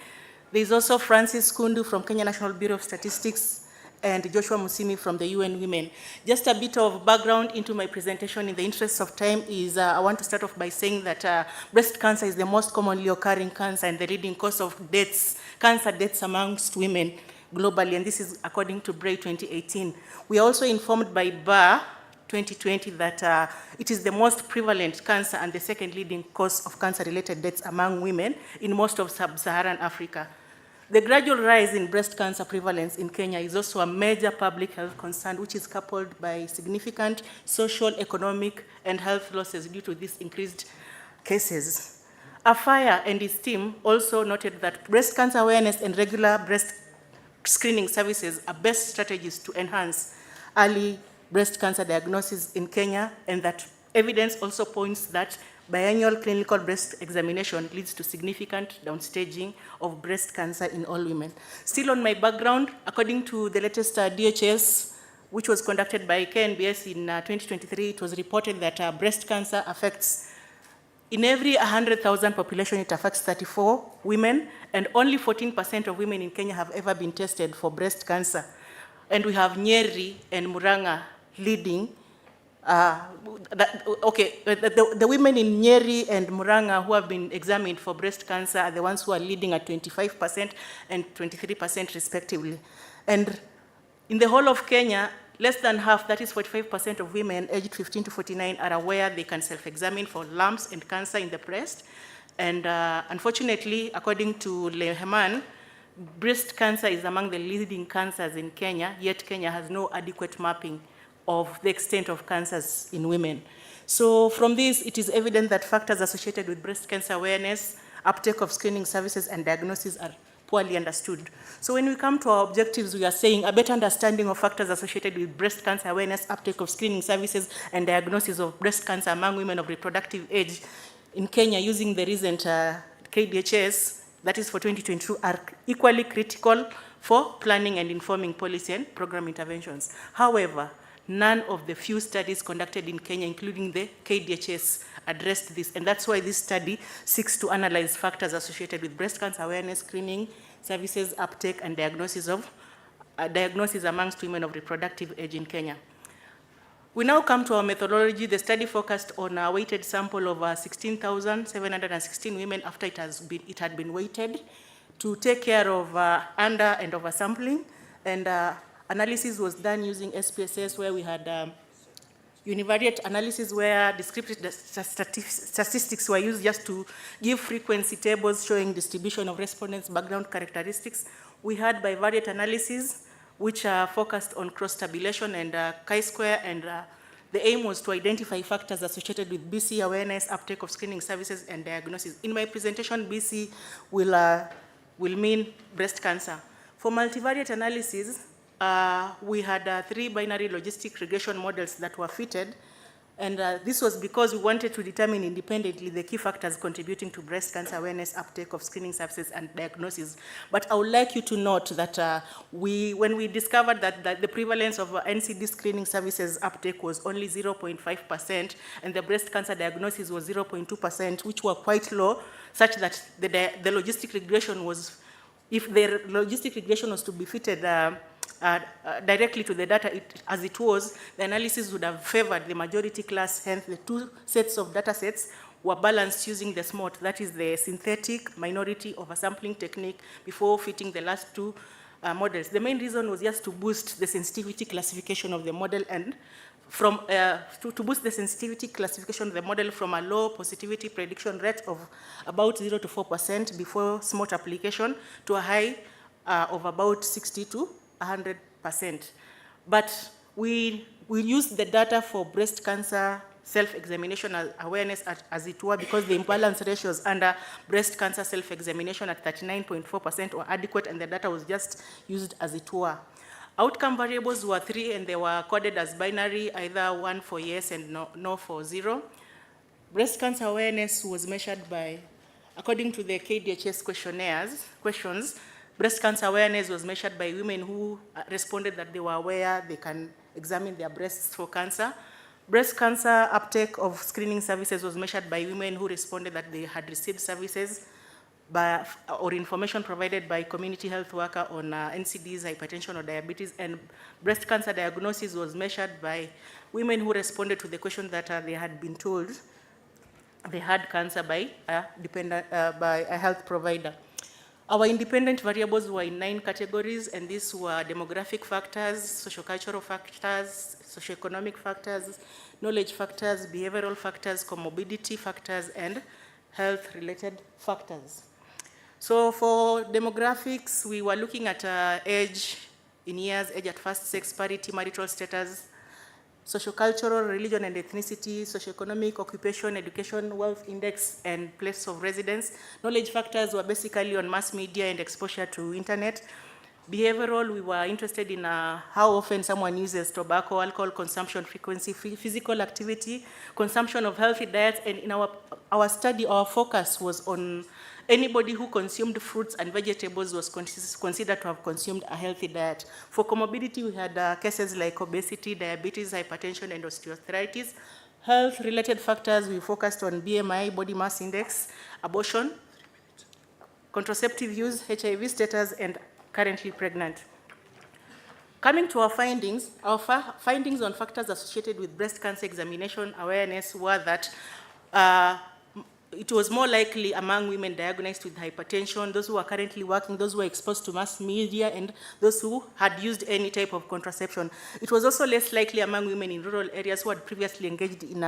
There is also Francis Kundu from Kenya National Bureau of Statistics and Joshua Musimi from the UN Women. Just a bit of background into my presentation in the interest of time is I want to start off by saying that breast cancer is the most commonly occurring cancer and the leading cause of deaths, cancer deaths amongst women globally, and this is according to Bray 2018. We are also informed by BAR 2020 that it is the most prevalent cancer and the second leading cause of cancer-related deaths among women in most of sub-Saharan Africa. The gradual rise in breast cancer prevalence in Kenya is also a major public health concern, which is coupled by significant social, economic, and health losses due to these increased cases. Afire and his team also noted that breast cancer awareness and regular breast screening services are best strategies to enhance early breast cancer diagnosis in Kenya, and that evidence also points that biannual clinical breast examination leads to significant downstaging of breast cancer in all women. Still on my background, according to the latest DHS, which was conducted by KNBS in 2023, it was reported that breast cancer affects, in every 100,000 population, it affects 34 women, and only 14% of women in Kenya have ever been tested for breast cancer. And we have Nyeri and Murang'a leading. The women in Nyeri and Murang'a who have been examined for breast cancer are the ones who are leading at 25% and 23% respectively. And in the whole of Kenya, less than half, that is 45% of women aged 15 to 49 are aware they can self-examine for lumps and cancer in the breast. And unfortunately, according to Lehman, breast cancer is among the leading cancers in Kenya, yet Kenya has no adequate mapping of the extent of cancers in women. So from this, it is evident that factors associated with breast cancer awareness, uptake of screening services, and diagnosis are poorly understood. So when we come to our objectives, we are saying a better understanding of factors associated with breast cancer awareness, uptake of screening services, and diagnosis of breast cancer among women of reproductive age in Kenya using the recent KDHS, that is for 2022, are equally critical for planning and informing policy and program interventions. However, none of the few studies conducted in Kenya, including the KDHS, addressed this. And that's why this study seeks to analyze factors associated with breast cancer awareness, screening, services, uptake, and diagnosis amongst women of reproductive age in Kenya. We now come to our methodology. The study focused on a weighted sample of 16,716 women after it had been weighted to take care of under and oversampling. And analysis was done using SPSS, where we had univariate analysis where descriptive statistics were used just to give frequency tables showing distribution of respondents' background characteristics. We had bivariate analysis, which focused on cross-tabulation and chi-square, and the aim was to identify factors associated with BC awareness, uptake of screening services, and diagnosis. In my presentation, BC will mean breast cancer. For multivariate analysis, we had 3 binary logistic regression models that were fitted, and this was because we wanted to determine independently the key factors contributing to breast cancer awareness, uptake of screening services, and diagnosis. But I would like you to note that when we discovered that the prevalence of NCD screening services uptake was only 0.5%, and the breast cancer diagnosis was 0.2%, which were quite low, such that the logistic regression was, if the logistic regression was to be fitted directly to the data as it was, the analysis would have favored the majority class, hence the 2 sets of data sets were balanced using the SMOT, that is the synthetic minority oversampling technique, before fitting the last 2 models. The main reason was just to boost the sensitivity classification of the model, and from to boost the sensitivity classification of the model from a low positivity prediction rate of about 0 to 4% before SMOT application to a high of about 60 to 100%. but we use the data for breast cancer self-examination awareness as it were, because the imbalance ratios under breast cancer self-examination at 39.4% were adequate, and the data was just used as it were. Outcome variables were 3, and they were coded as binary, either 1 for yes and no for 0. Breast cancer awareness was measured by, according to the KDHS questions, breast cancer awareness was measured by women who responded that they were aware they can examine their breasts for cancer. Breast cancer uptake of screening services was measured by women who responded that they had received services or information provided by community health worker on NCDs, hypertension or diabetes, and breast cancer diagnosis was measured by women who responded to the question that they had been told they had cancer by a health provider. Our independent variables were in 9 categories, and these were demographic factors, sociocultural factors, socioeconomic factors, knowledge factors, behavioral factors, comorbidity factors, and health-related factors. So for demographics, we were looking at age in years, age at first sex, parity, marital status, sociocultural, religion and ethnicity, socioeconomic, occupation, education, wealth index, and place of residence. Knowledge factors were basically on mass media and exposure to internet. Behavioral, we were interested in how often someone uses tobacco, alcohol consumption frequency, physical activity, consumption of healthy diets, and in our study, our focus was on anybody who consumed fruits and vegetables was considered to have consumed a healthy diet. For comorbidity, we had cases like obesity, diabetes, hypertension, and osteoarthritis. Health-related factors, we focused on BMI, body mass index, abortion, contraceptive use, HIV status, and currently pregnant. Coming to our findings on factors associated with breast cancer examination awareness were that it was more likely among women diagnosed with hypertension, those who are currently working, those who are exposed to mass media, and those who had used any type of contraception. It was also less likely among women in rural areas who had previously engaged in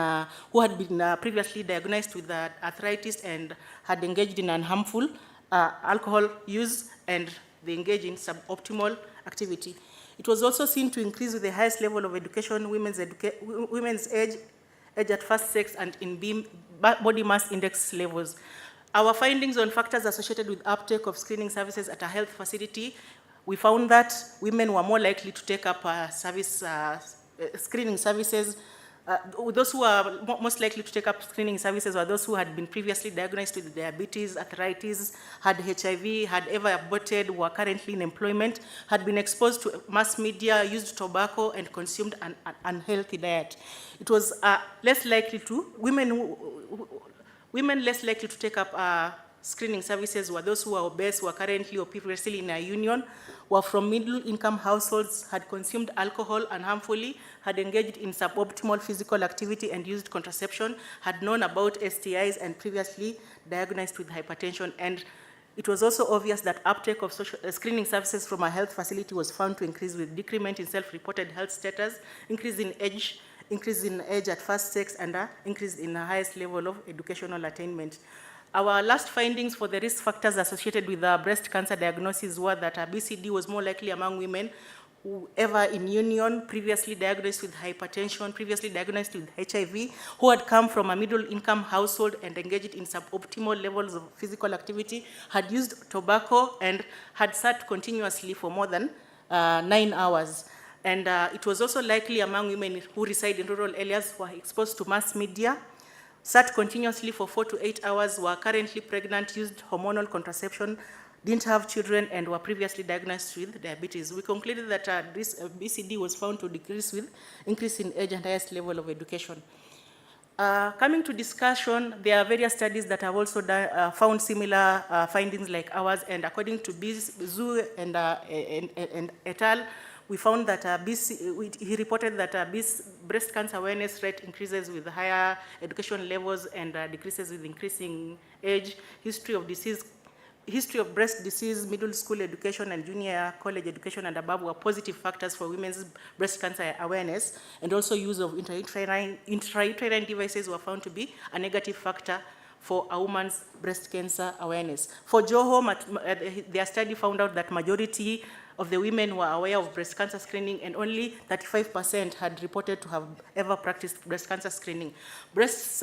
who had been previously diagnosed with arthritis and had engaged in unharmful alcohol use, and they engage in suboptimal activity. It was also seen to increase with the highest level of education, women's age at first sex, and in body mass index levels. Our findings on factors associated with uptake of screening services at a health facility, we found that women were more likely to take up screening services. Those who are most likely to take up screening services were those who had been previously diagnosed with diabetes, arthritis, had HIV, had ever aborted, were currently in employment, had been exposed to mass media, used tobacco, and consumed an unhealthy diet. It was less likely to, women less likely to take up screening services were those who are obese, were currently or previously in a union, were from middle-income households, had consumed alcohol unharmfully, had engaged in suboptimal physical activity and used contraception, had known about STIs and previously diagnosed with hypertension. And it was also obvious that uptake of screening services from a health facility was found to increase with decrement in self-reported health status, increase in age at first sex, and increase in the highest level of educational attainment. Our last findings for the risk factors associated with breast cancer diagnosis were that BCD was more likely among women who ever in union, previously diagnosed with hypertension, previously diagnosed with HIV, who had come from a middle-income household and engaged in suboptimal levels of physical activity, had used tobacco, and had sat continuously for more than 9 hours. And it was also likely among women who reside in rural areas who are exposed to mass media, sat continuously for 4 to 8 hours, were currently pregnant, used hormonal contraception, didn't have children, and were previously diagnosed with diabetes. We concluded that this BCD was found to decrease with increase in age and highest level of education. Coming to discussion, there are various studies that have also found similar findings like ours, and according to Zhu and et al., we found that he reported that breast cancer awareness rate increases with higher education levels and decreases with increasing age, history of breast disease, middle school education, and junior college education and above were positive factors for women's breast cancer awareness, and also use of intrauterine devices were found to be a negative factor for a woman's breast cancer awareness. For Joho, their study found out that majority of the women were aware of breast cancer screening, and only 35% had reported to have ever practiced breast cancer screening. Breast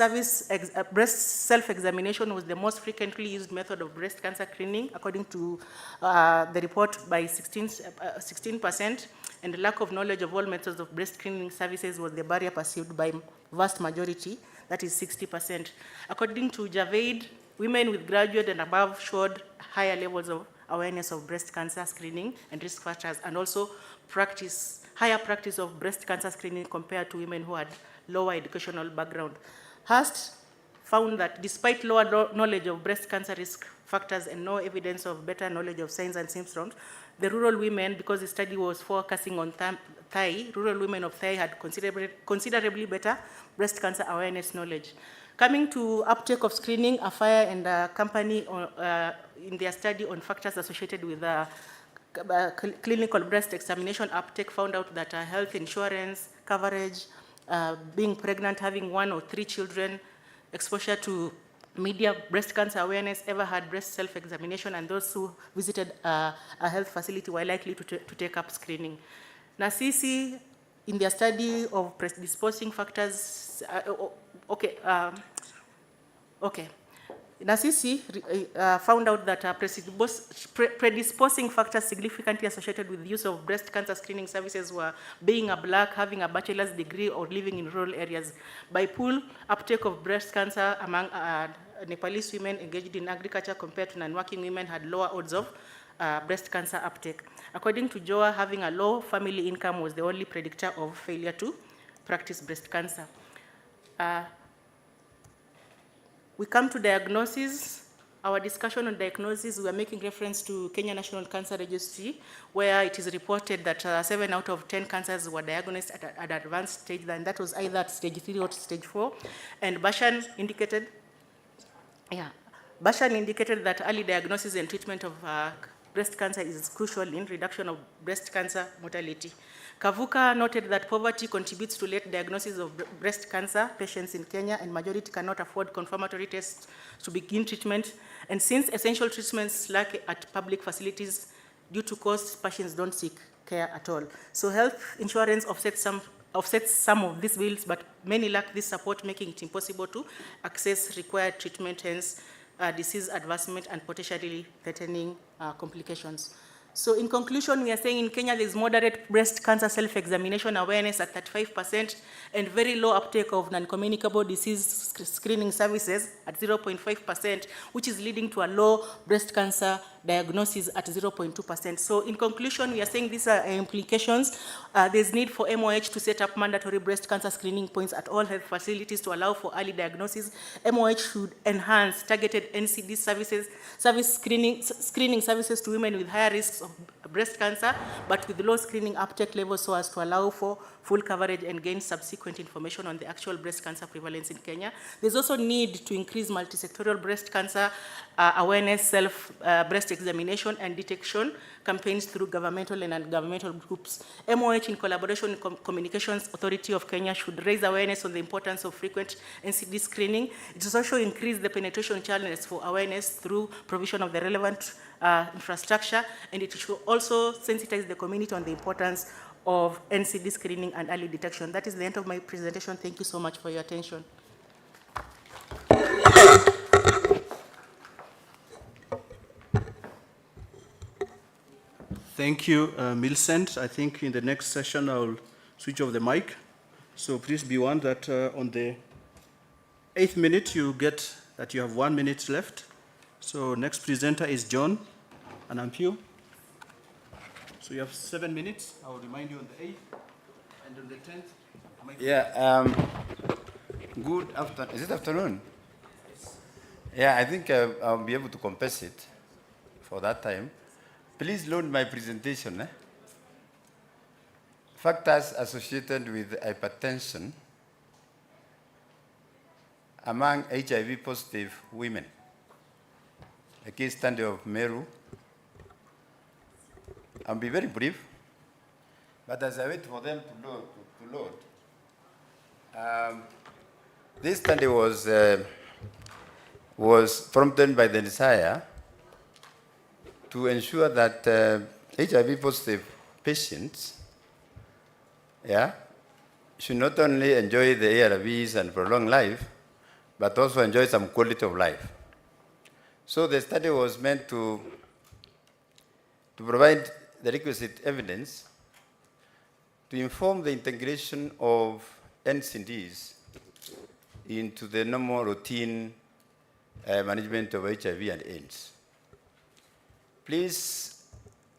self-examination was the most frequently used method of breast cancer screening, according to the report, by 16%, and the lack of knowledge of all methods of breast screening services was the barrier perceived by vast majority, that is 60%. According to Javed, women with graduate and above showed higher levels of awareness of breast cancer screening and risk factors, and also higher practice of breast cancer screening compared to women who had lower educational background. Hurst found that despite lower knowledge of breast cancer risk factors and no evidence of better knowledge of signs and symptoms, the rural women, because the study was focusing on Thai, rural women of Thai had considerably better breast cancer awareness knowledge. Coming to uptake of screening, Afire and a company in their study on factors associated with clinical breast examination uptake found out that health insurance coverage, being pregnant, having 1 or 3 children, exposure to media, breast cancer awareness, ever had breast self-examination, and those who visited a health facility were likely to take up screening. NACICI, in their study of predisposing factors, NACICI found out that predisposing factors significantly associated with the use of breast cancer screening services were being a black, having a bachelor's degree, or living in rural areas. By pool, uptake of breast cancer among Nepalese women engaged in agriculture compared to non-working women had lower odds of breast cancer uptake. According to Joa, having a low family income was the only predictor of failure to practice breast cancer. We come to diagnosis. Our discussion on diagnosis, we are making reference to Kenya National Cancer Registry, where it is reported that 7 out of 10 cancers were diagnosed at an advanced stage, and that was either at stage 3 or stage 4. And Bashan indicated that early diagnosis and treatment of breast cancer is crucial in reduction of breast cancer mortality. Kavuka noted that poverty contributes to late diagnosis of breast cancer patients in Kenya, and majority cannot afford confirmatory tests to begin treatment. And since essential treatments lack at public facilities due to cost, patients don't seek care at all. So health insurance offsets some of these bills, but many lack this support, making it impossible to access required treatment, hence disease advancement and potentially threatening complications. So in conclusion, we are saying in Kenya there is moderate breast cancer self-examination awareness at 35% and very low uptake of non-communicable disease screening services at 0.5%, which is leading to a low breast cancer diagnosis at 0.2%. So in conclusion, we are saying these are implications. There's need for MOH to set up mandatory breast cancer screening points at all health facilities to allow for early diagnosis. MOH should enhance targeted NCD screening services to women with higher risks of breast cancer, but with low screening uptake levels, so as to allow for full coverage and gain subsequent information on the actual breast cancer prevalence in Kenya. There's also need to increase multisectoral breast cancer awareness, breast examination and detection campaigns through governmental and non-governmental groups. MOH, in collaboration with Communications Authority of Kenya, should raise awareness on the importance of frequent NCD screening. It should also increase the penetration channels for awareness through provision of the relevant infrastructure, and it should also sensitize the community on the importance of NCD screening and early detection. That is the end of my presentation. Thank you so much for your attention. Thank you, Millicent. I think in the next session I'll switch off the mic. So please be warned that on the 8th minute you get that you have 1 minute left. So next presenter is John Anampio. So you have 7 minutes. I will remind you on the 8th and on the 10th. Yeah. Good afternoon. Is it afternoon? Yeah, I think I'll be able to compensate for that time. Please load my presentation. Factors associated with hypertension among HIV-positive women. A case study of Meru. I'll be very brief, but as I wait for them to load, this study was prompted by the desire to ensure that HIV positive patients, yeah, should not only enjoy the ARVs and prolong life, but also enjoy some quality of life. So the study was meant to provide the requisite evidence to inform the integration of NCDs into the normal routine management of HIV and AIDS. Please,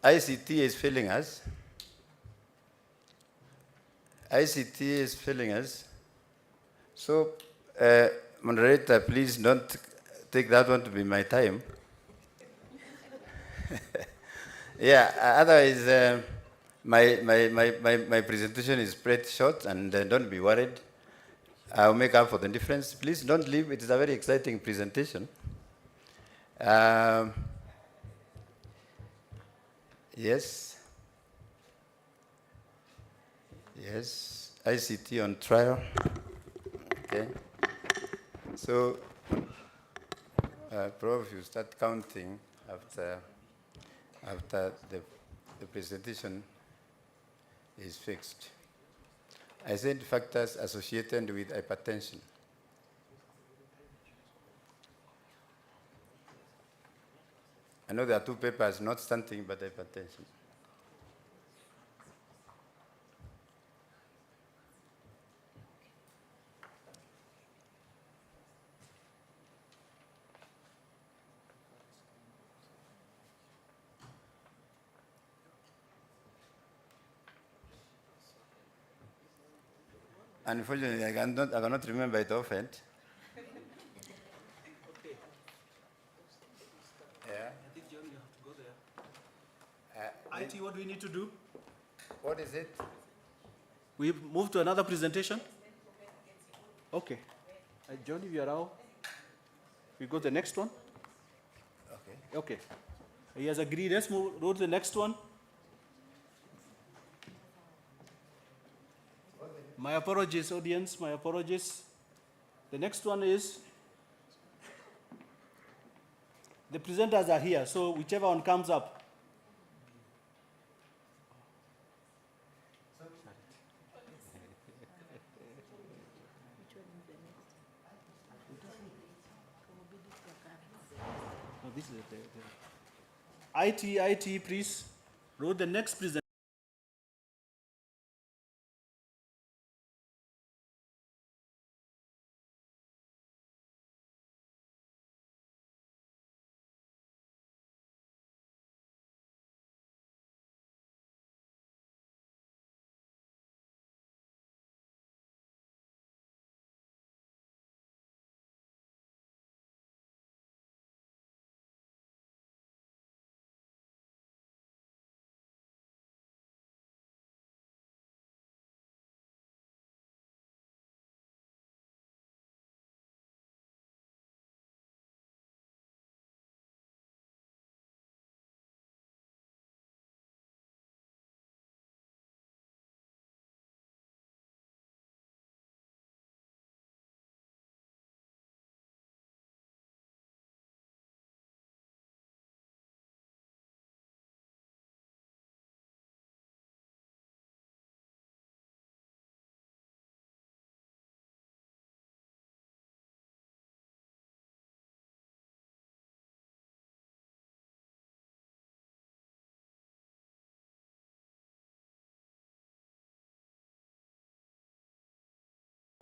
ICT is failing us. ICT is failing us. So, moderator, please don't take that one to be my time. Yeah, otherwise, my presentation is pretty short, and don't be worried. I'll make up for the difference. Please don't leave. It is a very exciting presentation. Yes. Yes, ICT on trial. Okay. So, Prof, you start counting after the presentation is fixed. I said factors associated with hypertension. I know there are two papers, not stunting, but hypertension. Unfortunately, I cannot remember it often. Yeah. I think, John, you have to go there. IT, what do we need to do? What is it? We move to another presentation? Okay. John, if you allow, we go to the next one? Okay. Okay. He has agreed. Let's move to the next one. My apologies, audience, my apologies. The next one is, the presenters are here, so whichever one comes up. No, this is IT, please. Roll the next presentation.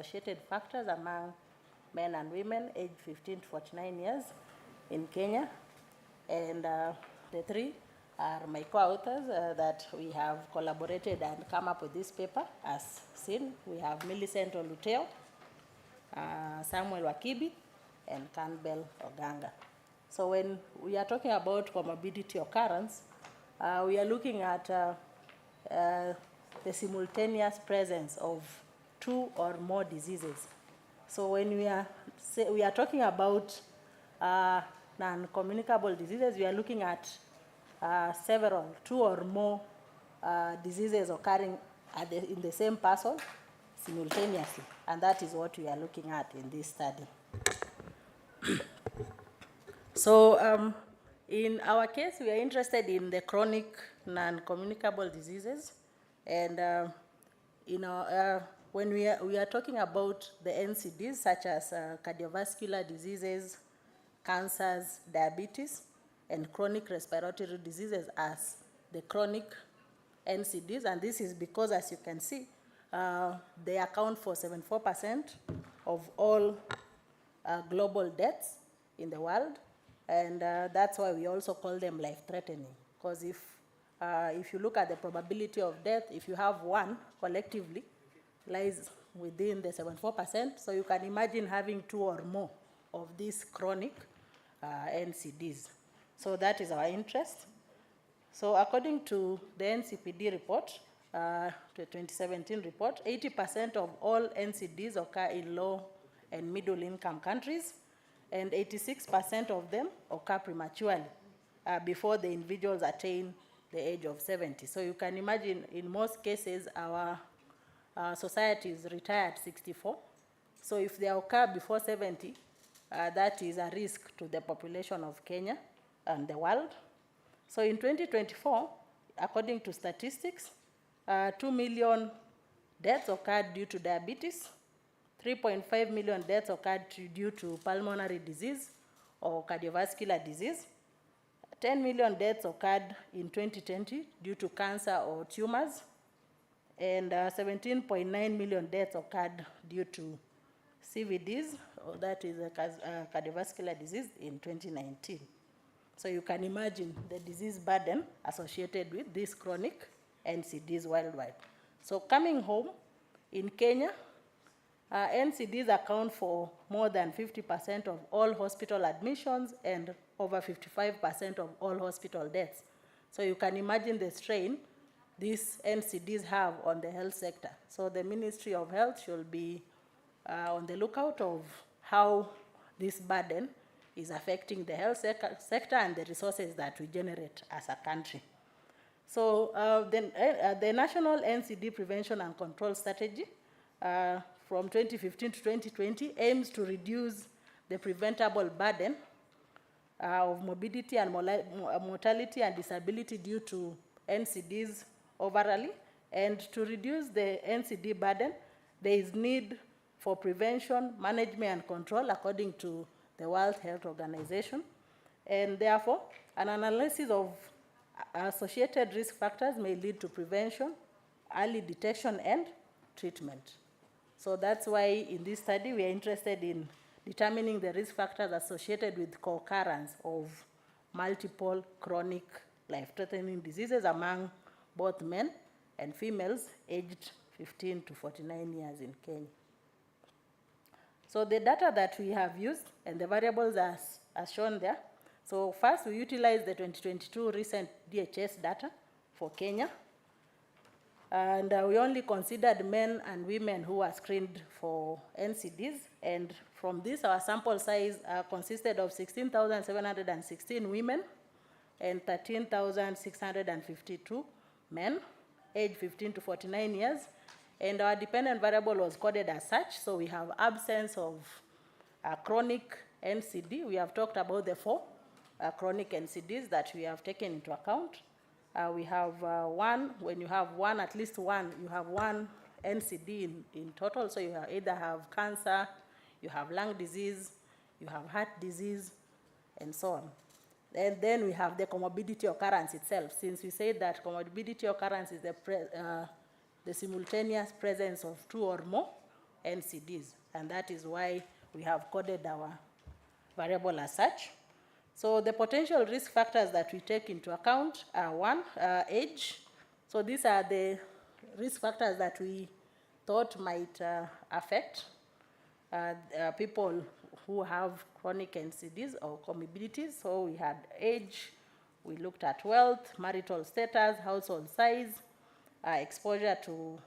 Associated factors among men and women aged 15 to 49 years in Kenya. And the three are my co-authors that we have collaborated and come up with this paper. As seen, we have Millicent Oluteo, Samuel Wakibi, and Campbell Oganga. So when we are talking about comorbidity occurrence, we are looking at the simultaneous presence of two or more diseases. So when we are talking about non-communicable diseases, we are looking at two or more diseases occurring in the same person simultaneously, and that is what we are looking at in this study. So in our case, we are interested in the chronic non-communicable diseases. And when we are talking about the NCDs, such as cardiovascular diseases, cancers, diabetes, and chronic respiratory diseases as the chronic NCDs, and this is because, as you can see, they account for 74% of all global deaths in the world, and that's why we also call them life-threatening, because if you look at the probability of death, if you have one collectively, lies within the 74%, so you can imagine having two or more of these chronic NCDs. So that is our interest. So according to the NCPD report, the 2017 report, 80% of all NCDs occur in low and middle income countries, and 86% of them occur prematurely before the individuals attain the age of 70. So you can imagine in most cases our societies retire at 64. So if they occur before 70, that is a risk to the population of Kenya and the world. So in 2024, according to statistics, 2 million deaths occurred due to diabetes, 3.5 million deaths occurred due to pulmonary disease or cardiovascular disease, 10 million deaths occurred in 2020 due to cancer or tumors, and 17.9 million deaths occurred due to CVDs, or that is a cardiovascular disease, in 2019. So you can imagine the disease burden associated with these chronic NCDs worldwide. So coming home, in Kenya, NCDs account for more than 50% of all hospital admissions and over 55% of all hospital deaths. So you can imagine the strain these NCDs have on the health sector. So the Ministry of Health should be on the lookout of how this burden is affecting the health sector and the resources that we generate as a country. So the National NCD Prevention and Control Strategy from 2015 to 2020 aims to reduce the preventable burden of morbidity and mortality and disability due to NCDs overall. And to reduce the NCD burden, there is need for prevention, management, and control according to the World Health Organization. And therefore, an analysis of associated risk factors may lead to prevention, early detection, and treatment. So that's why in this study we are interested in determining the risk factors associated with co-occurrence of multiple chronic life-threatening diseases among both men and females aged 15 to 49 years in Kenya. So the data that we have used and the variables are shown there. So first, we utilize the 2022 recent DHS data for Kenya. And we only considered men and women who were screened for NCDs. And from this, our sample size consisted of 16,716 women and 13,652 men, aged 15 to 49 years. And our dependent variable was coded as such. So we have absence of chronic NCD. We have talked about the 4 chronic NCDs that we have taken into account. We have one, when you have one, at least one, you have one NCD in total. So you either have cancer, you have lung disease, you have heart disease, and so on. And then we have the comorbidity occurrence itself. Since we said that comorbidity occurrence is the simultaneous presence of 2 or more NCDs. And that is why we have coded our variable as such. So the potential risk factors that we take into account are 1, age. So these are the risk factors that we thought might affect people who have chronic NCDs or comorbidities. So we had age, we looked at wealth, marital status, household size, exposure to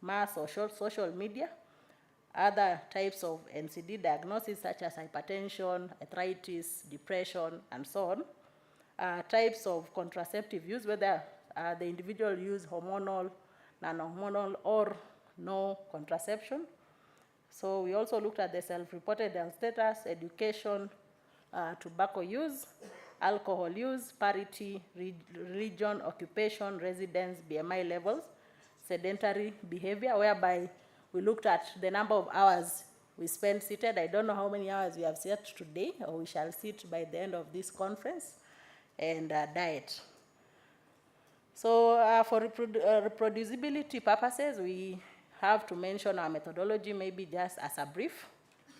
mass or social media, other types of NCD diagnosis such as hypertension, arthritis, depression, and so on, types of contraceptive use, whether the individual use hormonal, non-hormonal, or no contraception. So we also looked at the self-reported health status, education, tobacco use, alcohol use, parity, region, occupation, residence, BMI levels, sedentary behavior, whereby we looked at the number of hours we spend seated. I don't know how many hours we have sat today, or we shall sit by the end of this conference, and diet. So for reproducibility purposes, we have to mention our methodology, maybe just as a brief.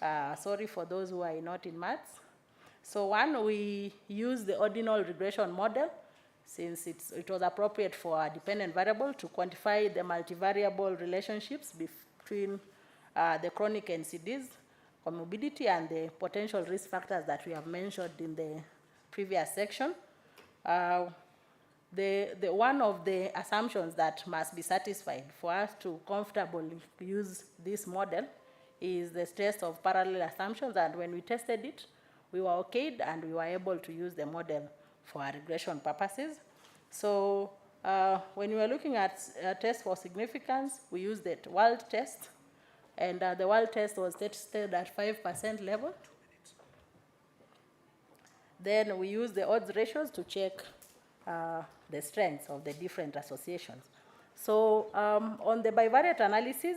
Sorry for those who are not in maths. So one, we use the ordinal regression model, since it was appropriate for a dependent variable to quantify the multivariable relationships between the chronic NCDs, comorbidity, and the potential risk factors that we have mentioned in the previous section. One of the assumptions that must be satisfied for us to comfortably use this model is the test of parallel assumptions, and when we tested it, we were okayed and we were able to use the model for our regression purposes. So when we were looking at a test for significance, we used the world test, and the world test was tested at 5% level. Then we used the odds ratios to check the strengths of the different associations. So on the bivariate analysis,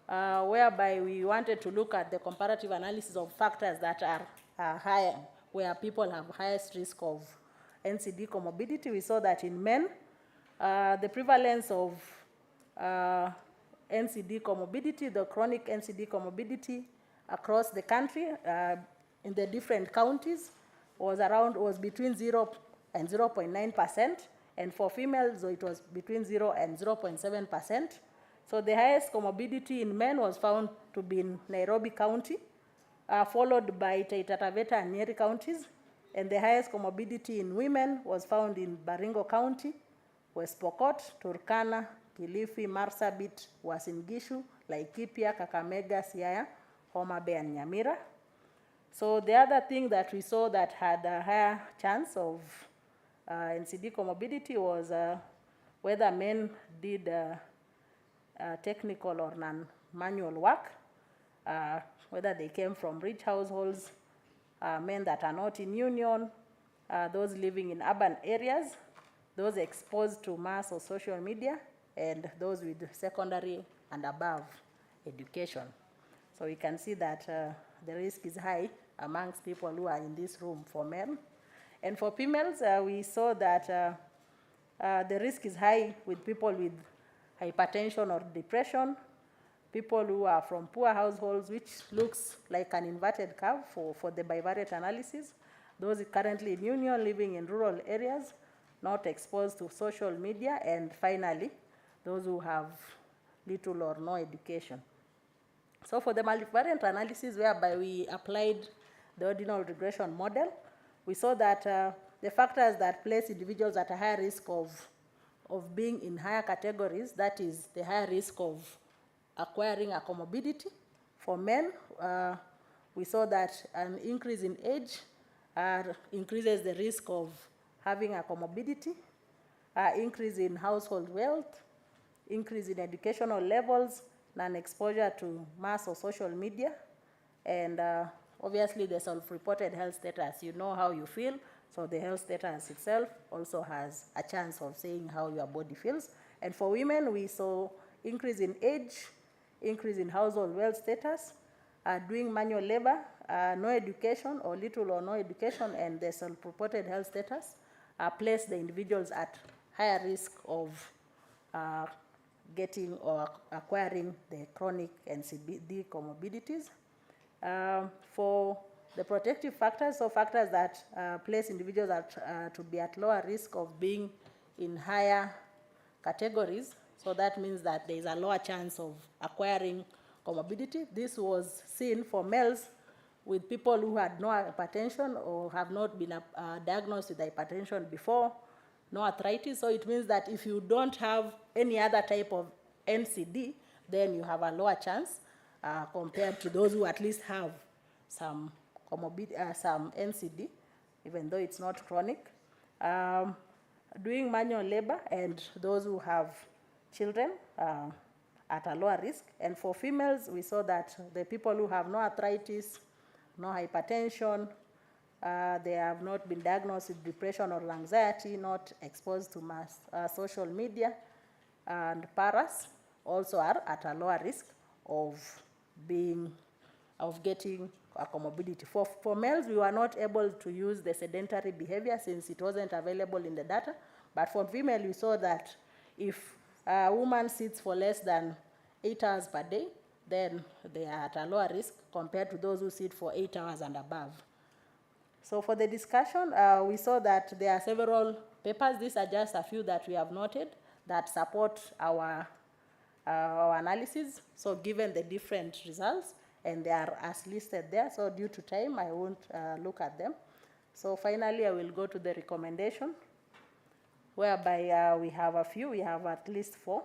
whereby we wanted to look at the comparative analysis of factors that are higher, where people have highest risk of NCD comorbidity, we saw that in men, the prevalence of NCD comorbidity, the chronic NCD comorbidity across the country in the different counties was between 0 and 0.9%, and for females, it was between 0 and 0.7%. So the highest comorbidity in men was found to be in Nairobi County, followed by Taita Taveta and Nyeri counties, and the highest comorbidity in women was found in Baringo County, West Pokot, Turkana, Kilifi, Marsabit, Uasin Gishu, Laikipia, Kakamega, Siaya, Homa Bay, and Nyamira. So the other thing that we saw that had a higher chance of NCD comorbidity was whether men did technical or non-manual work, whether they came from rich households, men that are not in union, those living in urban areas, those exposed to mass or social media, and those with secondary and above education. So we can see that the risk is high amongst people who are in this room for men. And for females, we saw that the risk is high with people with hypertension or depression, people who are from poor households, which looks like an inverted curve for the bivariate analysis, those currently in union, living in rural areas, not exposed to social media, and finally, those who have little or no education. So for the multivariate analysis, whereby we applied the ordinal regression model, we saw that the factors that place individuals at a higher risk of being in higher categories, that is the higher risk of acquiring a comorbidity. For men, we saw that an increase in age increases the risk of having a comorbidity, increase in household wealth, increase in educational levels, non-exposure to mass or social media, and obviously the self-reported health status. You know how you feel, so the health status itself also has a chance of saying how your body feels. And for women, we saw increase in age, increase in household wealth status, doing manual labor, no education or little or no education, and the self-reported health status place the individuals at higher risk of getting or acquiring the chronic NCD comorbidities. For the protective factors, so factors that place individuals to be at lower risk of being in higher categories, so that means that there is a lower chance of acquiring comorbidity. This was seen for males with people who had no hypertension or have not been diagnosed with hypertension before, no arthritis. So it means that if you don't have any other type of NCD, then you have a lower chance compared to those who at least have some some NCD, even though it's not chronic. Doing manual labor, and those who have children at a lower risk. And for females, we saw that the people who have no arthritis, no hypertension, They have not been diagnosed with depression or anxiety, not exposed to mass social media, and paras also are at a lower risk of getting a comorbidity. For males, we were not able to use the sedentary behavior since it wasn't available in the data. But for female, we saw that if a woman sits for less than 8 hours per day, then they are at a lower risk compared to those who sit for 8 hours and above. So for the discussion, we saw that there are several papers. These are just a few that we have noted that support our analysis. So given the different results, and they are as listed there, so due to time, I won't look at them. So finally, I will go to the recommendation, whereby we have a few, we have at least 4.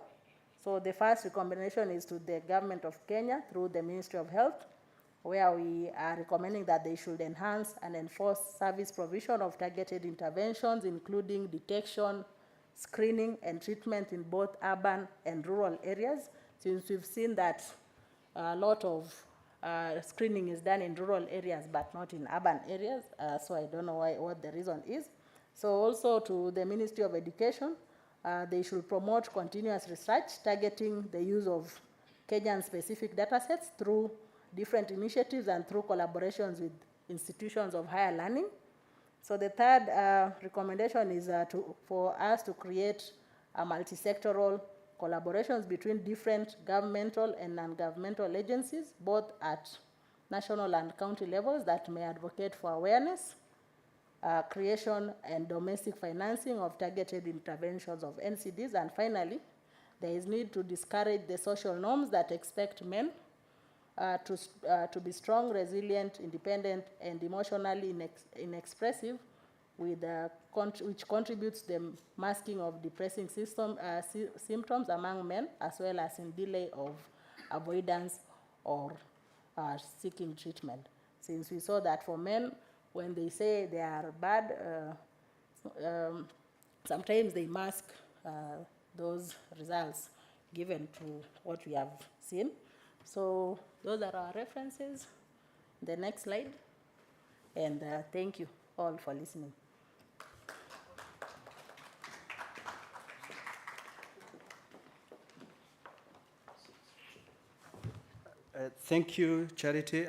So the first recommendation is to the government of Kenya through the Ministry of Health, where we are recommending that they should enhance and enforce service provision of targeted interventions, including detection, screening, and treatment in both urban and rural areas, since we've seen that a lot of screening is done in rural areas but not in urban areas, so I don't know what the reason is. So also to the Ministry of Education, they should promote continuous research targeting the use of Kenyan-specific datasets through different initiatives and through collaborations with institutions of higher learning. So the third recommendation is for us to create a multi-sectoral collaborations between different governmental and non-governmental agencies, both at national and county levels, that may advocate for awareness, creation and domestic financing of targeted interventions of NCDs. And finally, there is need to discourage the social norms that expect men to be strong, resilient, independent, and emotionally inexpressive, which contributes to the masking of depressing symptoms among men, as well as in delay of avoidance or seeking treatment. Since we saw that for men, when they say they are bad, sometimes they mask those results given to what we have seen. So those are our references. The next slide. And thank you all for listening. Thank you, Charity.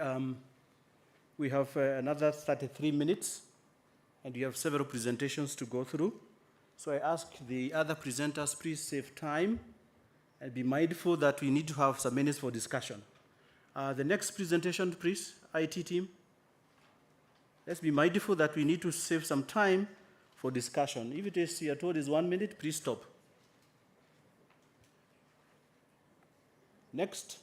We have another 33 minutes, and we have several presentations to go through. So I ask the other presenters, please save time and be mindful that we need to have some minutes for discussion. The next presentation, please, IT team. Let's be mindful that we need to save some time for discussion. If it is, you're told is 1 minute, please stop. Next.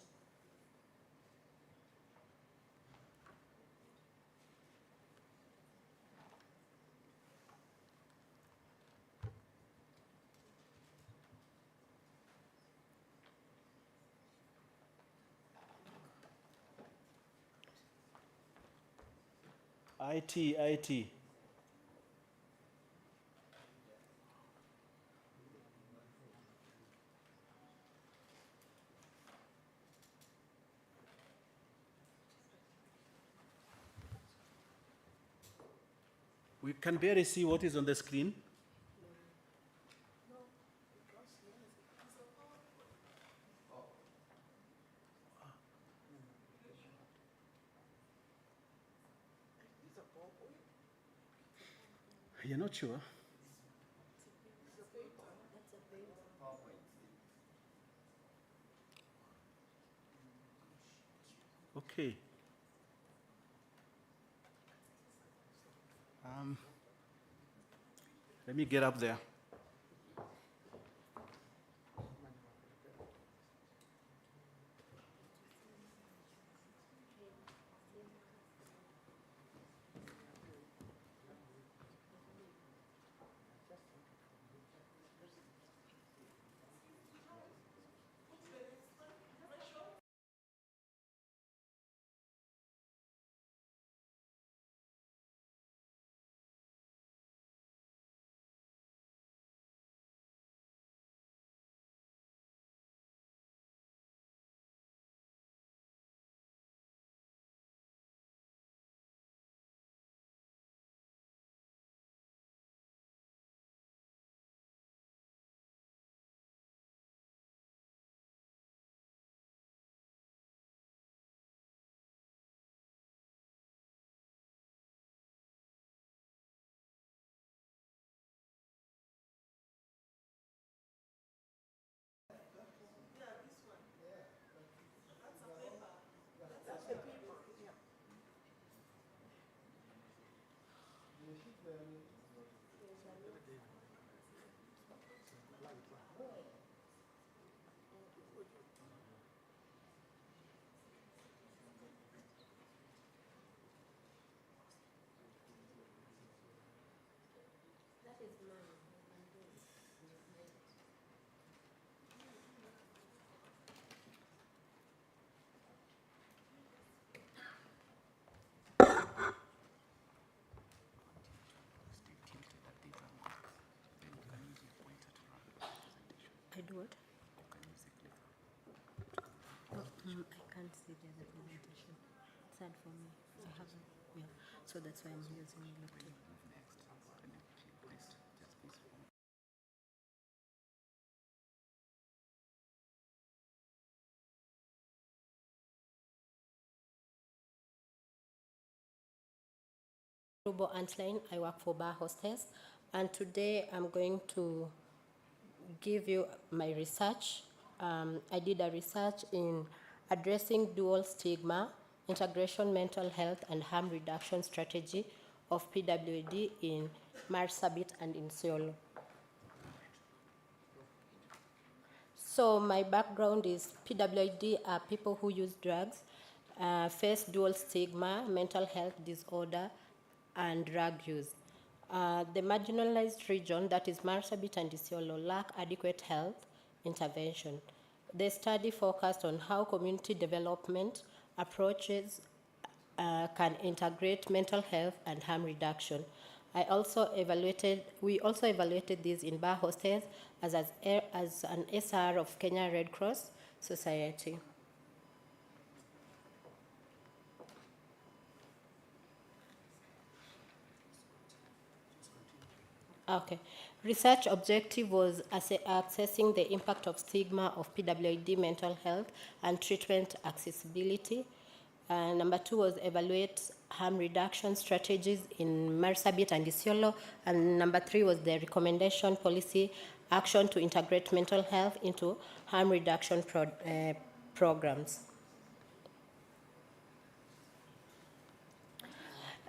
IT. We can barely see what is on the screen. You're not sure? Okay. Let me get up there. I do what? Oh, I can't see the other presentation. It's hard for me. I haven't. Yeah. So that's why I'm using my laptop. Rubo Antline. I work for Bar Hostess, and today I'm going to give you my research. I did a research in addressing dual stigma, integration, mental health, and harm reduction strategy of PWD in Marsabit and in Isiolo. So my background is PWD are people who use drugs, face dual stigma, mental health disorder, and drug use. The marginalized region, that is Marsabit and Isiolo, lack adequate health intervention. The study focused on how community development approaches can integrate mental health and harm reduction. We also evaluated this in Bar Hostess as an SR of Kenya Red Cross Society. Okay. Research objective was assessing the impact of stigma of PWD mental health and treatment accessibility. Number 2 was evaluate harm reduction strategies in Marsabit and Isiolo. And number 3 was the recommendation policy action to integrate mental health into harm reduction programs.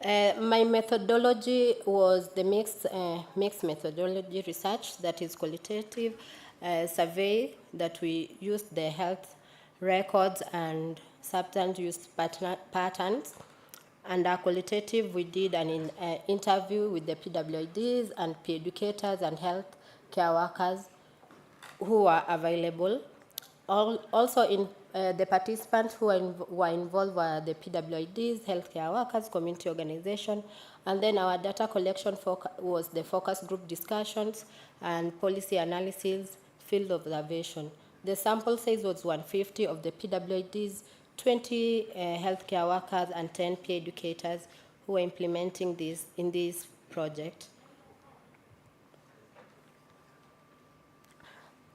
My methodology was the mixed methodology research, that is qualitative survey, that we used the health records and substance use patterns. And our qualitative, we did an interview with the PWDs and peer educators and health care workers who are available. Also in the participants who were involved were the PWDs, healthcare workers, community organization, and then our data collection was the focus group discussions and policy analysis, field observation. The sample size was 150 of the PWDs, 20 healthcare workers, and 10 peer educators who were implementing this in this project.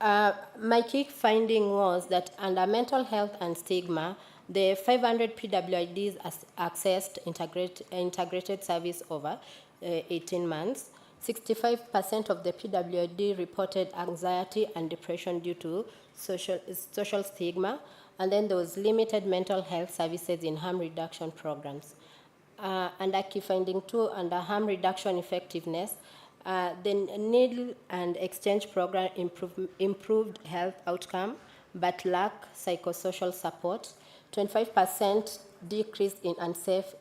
My key finding was that under mental health and stigma, the 500 PWDs accessed integrated service over 18 months. 65% of the PWD reported anxiety and depression due to social stigma, and then there was limited mental health services in harm reduction programs. And a key finding 2, under harm reduction effectiveness, the needle and exchange program improved health outcome, but lack psychosocial support. 25% decrease in unsafe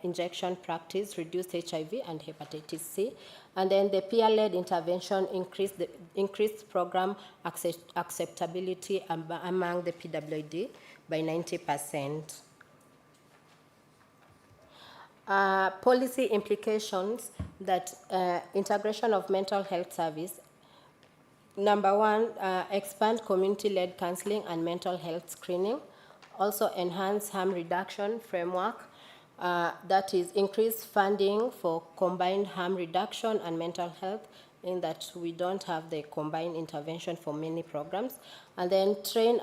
injection practice, reduced HIV and hepatitis C. And then the peer-led intervention increased program acceptability among the PWD by 90%. Policy implications that integration of mental health service. Number 1, expand community-led counseling and mental health screening. Also enhance harm reduction framework, that is increase funding for combined harm reduction and mental health, in that we don't have the combined intervention for many programs. And then train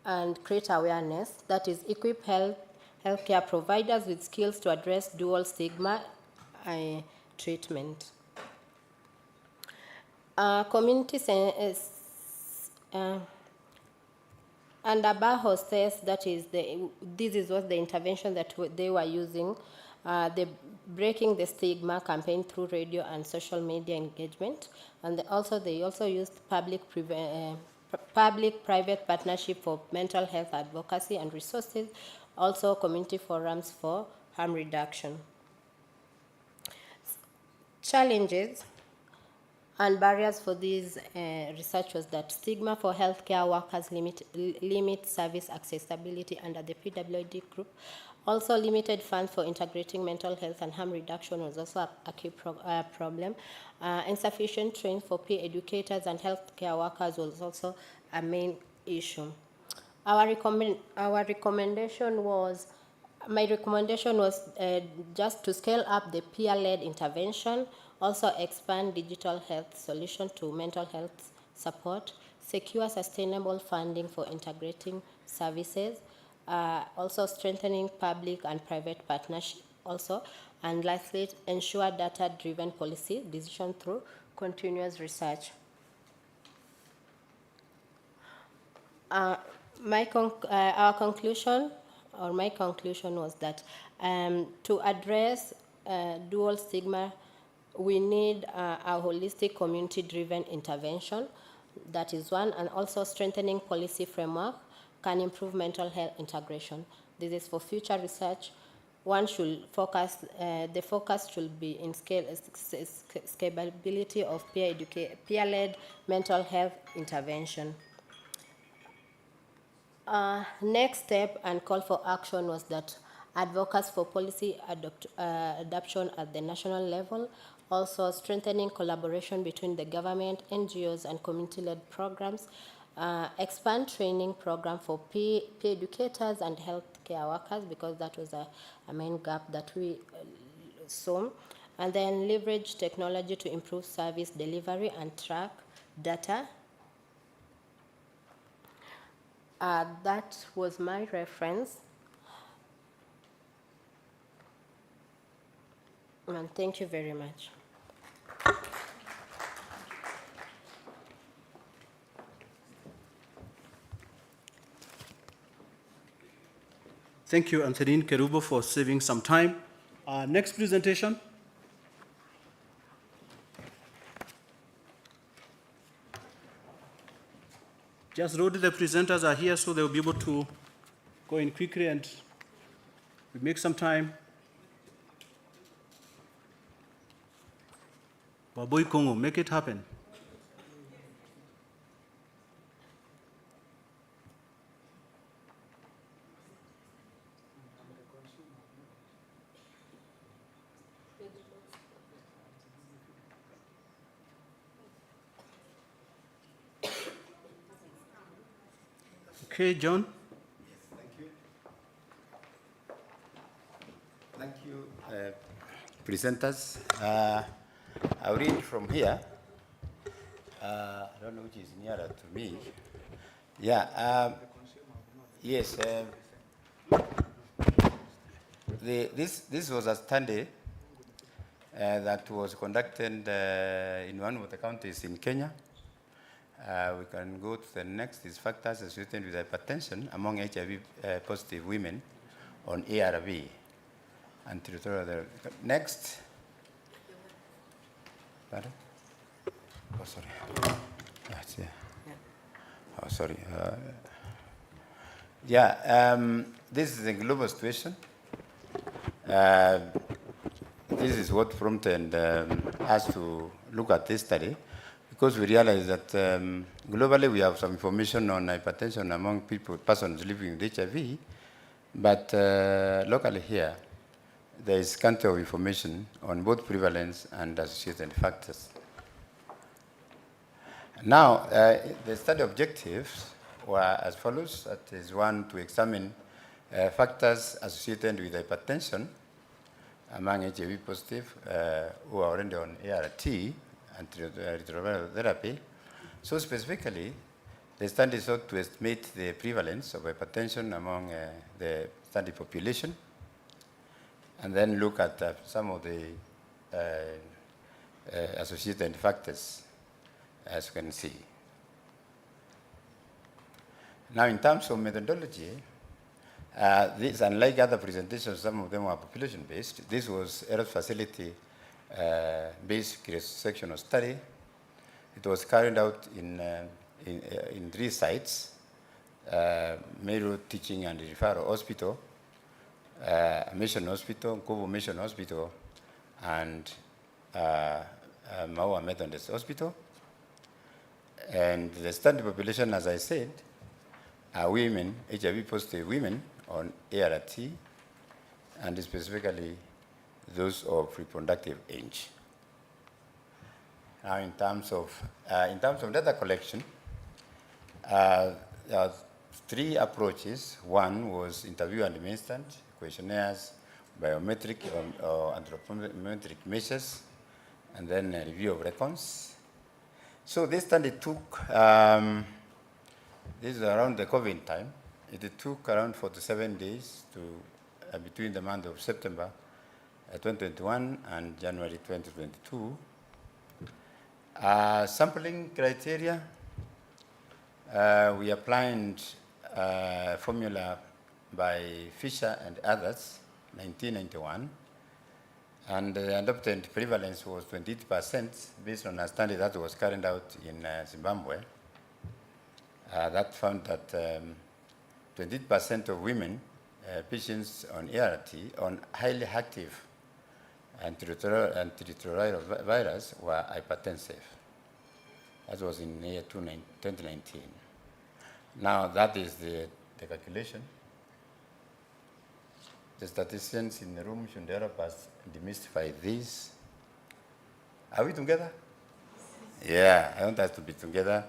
and create awareness, that is equip healthcare providers with skills to address dual stigma treatment. Under Bar Hostess, this is what the intervention that they were using. the Breaking the Stigma campaign through radio and social media engagement. And they also used public-private partnership for mental health advocacy and resources, also community forums for harm reduction. Challenges and barriers for this research was that stigma for healthcare workers limit service accessibility under the PWD group. Also, limited funds for integrating mental health and harm reduction was also a key problem. Insufficient training for peer educators and healthcare workers was also a main issue. My recommendation was just to scale up the peer-led intervention, also expand digital health solution to mental health support, secure sustainable funding for integrating services, also strengthening public and private partnership also, and lastly, ensure data-driven policy decision through continuous research. My conclusion was that to address dual stigma, we need a holistic community-driven intervention. That is one, and also strengthening policy framework can improve mental health integration. This is for future research. One should focus, the focus should be in scalability of peer-led mental health intervention. Next step and call for action was that advocates for policy adoption at the national level, also strengthening collaboration between the government, NGOs, and community-led programs, expand training program for peer educators and healthcare workers, because that was a main gap that we saw, and then leverage technology to improve service delivery and track data. That was my reference. And thank you very much. Thank you, Anthony Kerubo, for saving some time. Next presentation. Just Rodi, the presenters are here, so they'll be able to go in quickly and we make some time. Baboy Kongo, make it happen. Okay, John. Thank you, presenters. I'll read from here. I don't know which is nearer to me. Yeah. Yes. This was a study that was conducted in one of the counties in Kenya. We can go to the next. Is factors associated with hypertension among HIV positive women on ARV and territorial. Next. Pardon? Oh, sorry. That's yeah. Oh, sorry. This is a global situation. This is what prompted us to look at this study, because we realize that globally we have some information on hypertension among persons living with HIV, but locally here, there is scanty of information on both prevalence and associated factors. Now, the study objectives were as follows. That is, one, to examine factors associated with hypertension among HIV positive who are already on ART and retroviral therapy. So specifically, the study sought to estimate the prevalence of hypertension among the study population, and then look at some of the associated factors, as you can see. Now, in terms of methodology, This, unlike other presentations, some of them are population-based. This was health facility-based cross-sectional study. It was carried out in 3 sites, Meru Teaching and Referral Hospital, Mission Hospital, Kobo Mission Hospital, and Maua Methodist Hospital. And the study population, as I said, are women, HIV-positive women on ART, and specifically those of reproductive age. Now, in terms of data collection, there are 3 approaches. One was interview and instant questionnaires, biometric or anthropometric measures, and then a review of records. So this study took, this is around the COVID time. It took around 47 days to between the month of September 2021 and January 2022. Sampling criteria, we applied formula by Fisher and others, 1991, and the adopted prevalence was 28% based on a study that was carried out in Zimbabwe. That found that 28% of women patients on ART on highly active antiretroviral virus were hypertensive. That was in year 2019. Now that is the calculation. The statisticians in the room should help us demystify this. Are we together? Yeah, I want us to be together,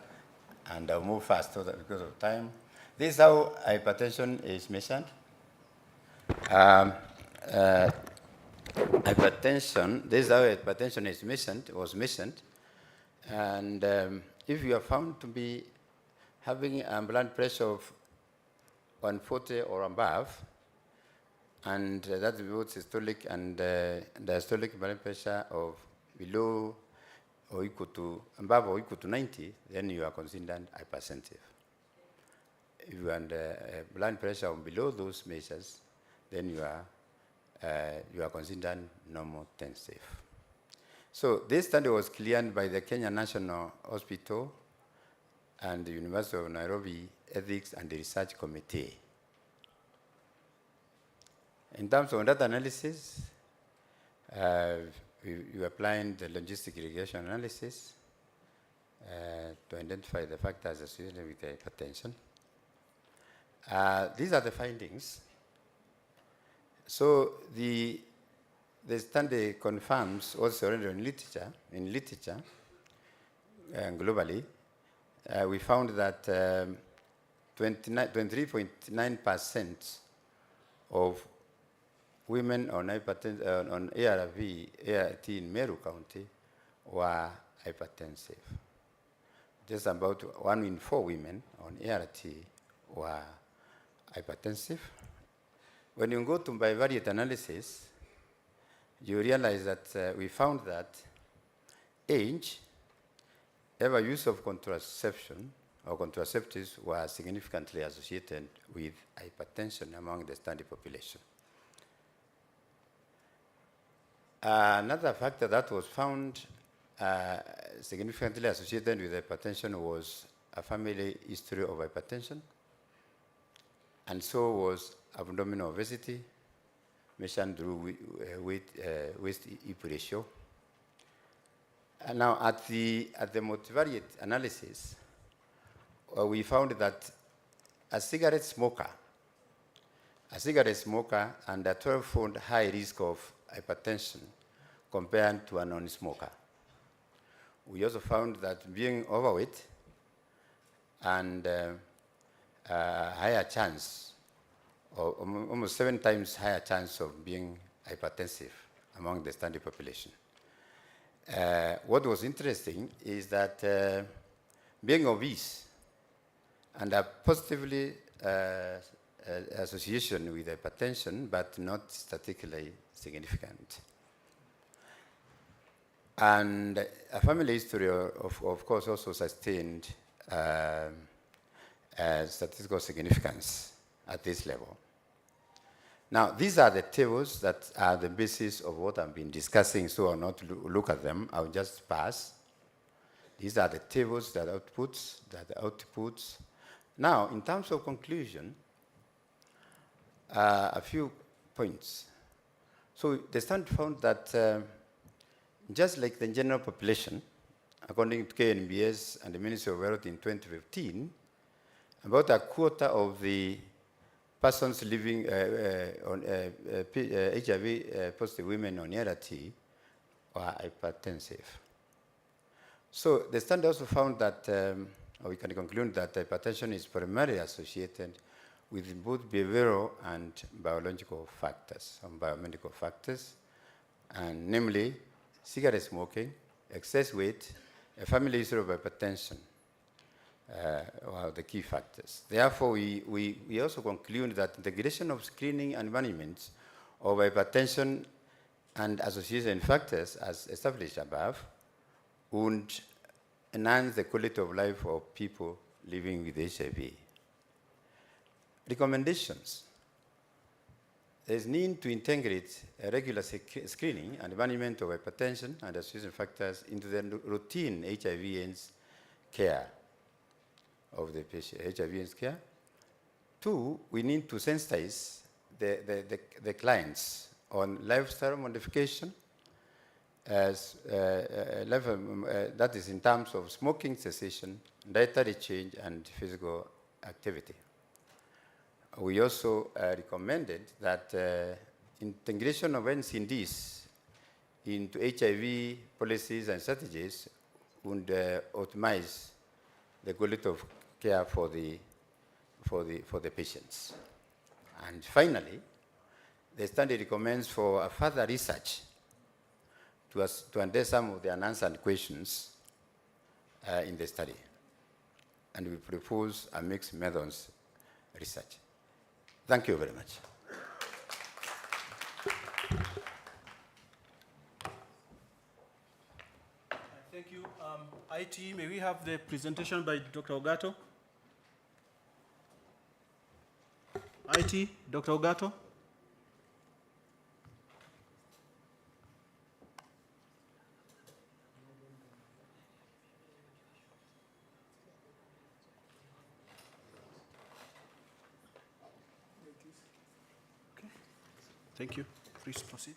and I'll move fast because of time. This is how hypertension is measured. Hypertension, this is how hypertension is was measured. And if you are found to be having a blood pressure of 140 or above, and that's both systolic and diastolic blood pressure of below or equal to, above or equal to 90, then you are considered hypertensive. If you have blood pressure below those measures, then you are considered normotensive. So this study was cleared by the Kenya National Hospital and the University of Nairobi Ethics and Research Committee. In terms of data analysis, we applied the logistic regression analysis to identify the factors associated with hypertension. These are the findings. So the study confirms also already in literature globally, we found that 23.9% of women on ART in Meru County were hypertensive. Just about 1 in 4 women on ART were hypertensive. When you go to bivariate analysis, you realize that we found that age, ever use of contraception or contraceptives were significantly associated with hypertension among the study population. Another factor that was found significantly associated with hypertension was a family history of hypertension, and so was abdominal obesity, measured through waist-hip ratio. And now at the multivariate analysis, we found that a cigarette smoker and a 12-fold high risk of hypertension compared to a non-smoker. We also found that being overweight and higher chance, or almost 7 times higher chance of being hypertensive among the study population. What was interesting is that being obese and a positively association with hypertension, but not statistically significant. And a family history, of course, also sustained statistical significance at this level. Now, these are the tables that are the basis of what I've been discussing, so I'll not look at them. I'll just pass. These are the tables that outputs. Now, in terms of conclusion, a few points. So the study found that just like the general population, according to KNBS and the Ministry of Health in 2015, about a quarter of the persons living on HIV positive women on ART are hypertensive. So the study also found that, we can conclude that hypertension is primarily associated with both behavioral and biological factors, some biomedical factors, and namely cigarette smoking, excess weight, a family history of hypertension are the key factors. Therefore, we also conclude that integration of screening and management of hypertension and association factors, as established above, would enhance the quality of life of people living with HIV. Recommendations. There is need to integrate a regular screening and management of hypertension and association factors into the routine HIV/AIDS care of the patient. HIV/AIDS care. 2, we need to sensitize the clients on lifestyle modification, as that is in terms of smoking cessation, dietary change, and physical activity. We also recommended that integration of NCDs into HIV policies and strategies would optimize the quality of care for the patients. And finally, the study recommends for a further research to address some of the unanswered questions in the study. And we propose a mixed methods research. Thank you very much. Thank you. IT, may we have the presentation by Dr. Ogato? IT, Dr. Ogato? Thank you. Please proceed.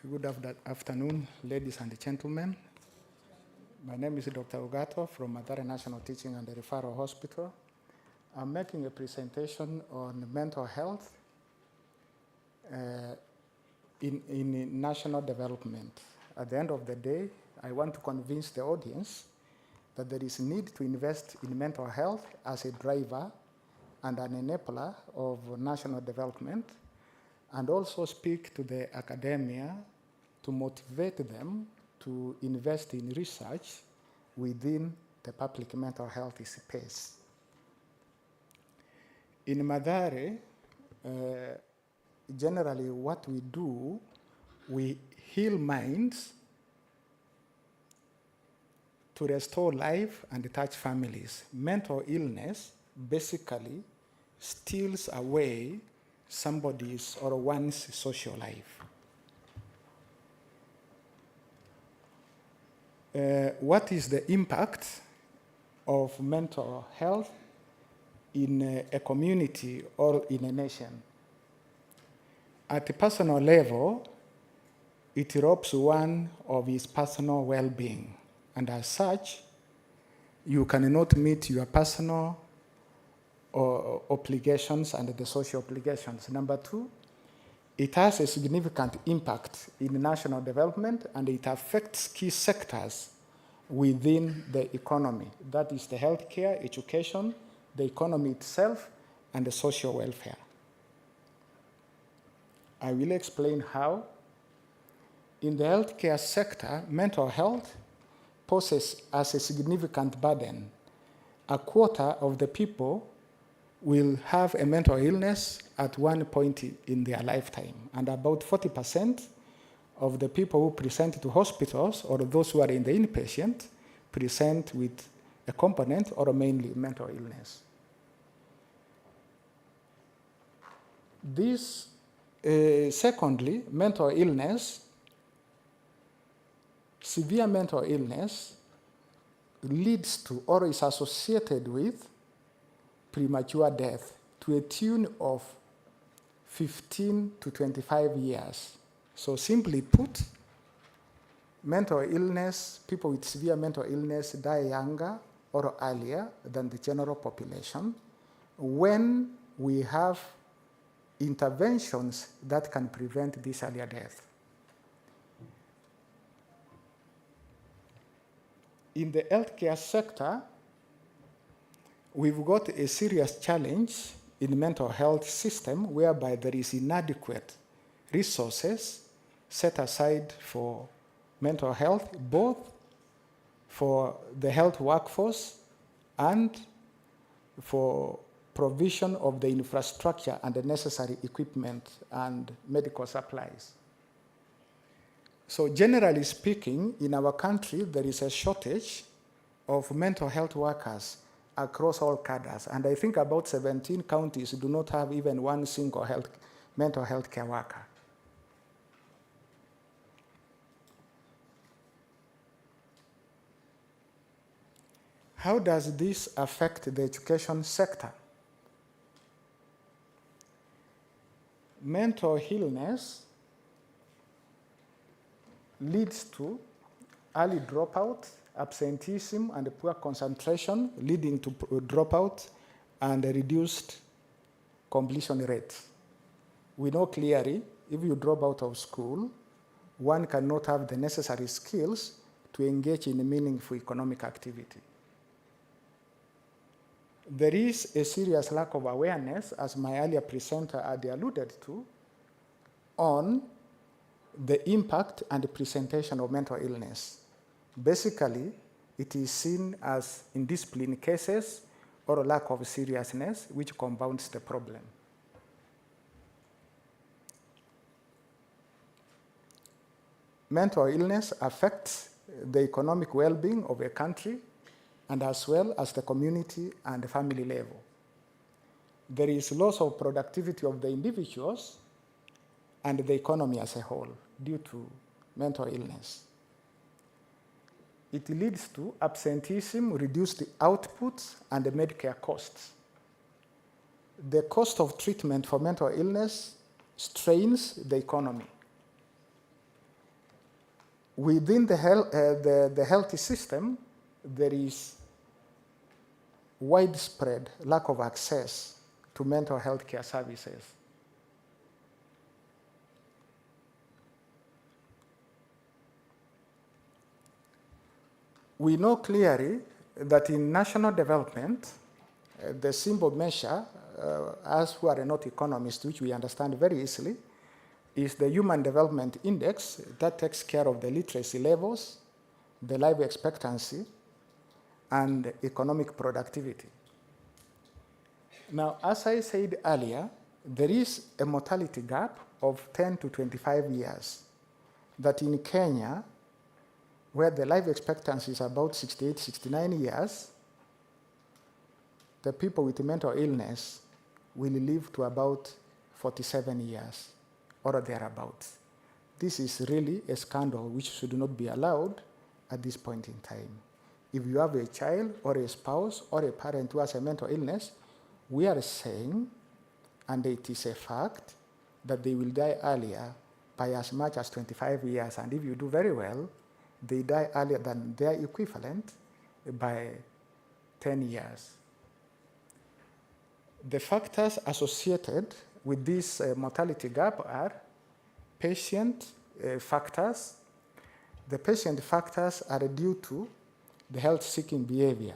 Good afternoon, ladies and gentlemen. My name is Dr. Ogato from Mathare National Teaching and Referral Hospital. I'm making a presentation on mental health in national development. At the end of the day, I want to convince the audience that there is a need to invest in mental health as a driver and an enabler of national development, and also speak to the academia to motivate them to invest in research within the public mental health space. In Mathare, generally what we do, we heal minds to restore life and touch families. Mental illness basically steals away somebody's or one's social life. What is the impact of mental health in a community or in a nation? At a personal level, it robs one of his personal well-being, and as such, you cannot meet your personal obligations and the social obligations. Number 2, it has a significant impact in national development, and it affects key sectors within the economy. That is the healthcare, education, the economy itself, and the social welfare. I will explain how. In the healthcare sector, mental health poses as a significant burden. A quarter of the people will have a mental illness at one point in their lifetime, and about 40% of the people who present to hospitals or those who are in the inpatient present with a component or mainly mental illness. This, secondly, mental illness, severe mental illness leads to or is associated with premature death to a tune of 15 to 25 years. So simply put, mental illness, people with severe mental illness die younger or earlier than the general population when we have interventions that can prevent this earlier death. In the healthcare sector, we've got a serious challenge in the mental health system whereby there is inadequate resources set aside for mental health, both for the health workforce and for provision of the infrastructure and the necessary equipment and medical supplies. So generally speaking, in our country, there is a shortage of mental health workers across all cadres. And I think about 17 counties do not have even one single mental health care worker. How does this affect the education sector? Mental illness leads to early dropout, absenteeism, and poor concentration, leading to dropout and a reduced completion rate. We know clearly, if you drop out of school, one cannot have the necessary skills to engage in a meaningful economic activity. There is a serious lack of awareness, as my earlier presenter had alluded to, on the impact and the presentation of mental illness. Basically, it is seen as indiscipline cases or a lack of seriousness, which compounds the problem. Mental illness affects the economic well-being of a country and as well as the community and the family level. There is loss of productivity of the individuals and the economy as a whole due to mental illness. It leads to absenteeism, reduced outputs, and the Medicare costs. The cost of treatment for mental illness strains the economy. Within the healthy system, there is widespread lack of access to mental health care services. We know clearly that in national development, the simple measure, as who are not economists, which we understand very easily, is the Human Development Index that takes care of the literacy levels, the life expectancy, and economic productivity. Now, as I said earlier, there is a mortality gap of 10 to 25 years that in Kenya, where the life expectancy is about 68, 69 years, the people with mental illness will live to about 47 years or thereabouts. This is really a scandal which should not be allowed at this point in time. If you have a child or a spouse or a parent who has a mental illness, we are saying, and it is a fact, that they will die earlier by as much as 25 years. And if you do very well, they die earlier than their equivalent by 10 years. The factors associated with this mortality gap are patient factors. The patient factors are due to the health-seeking behavior.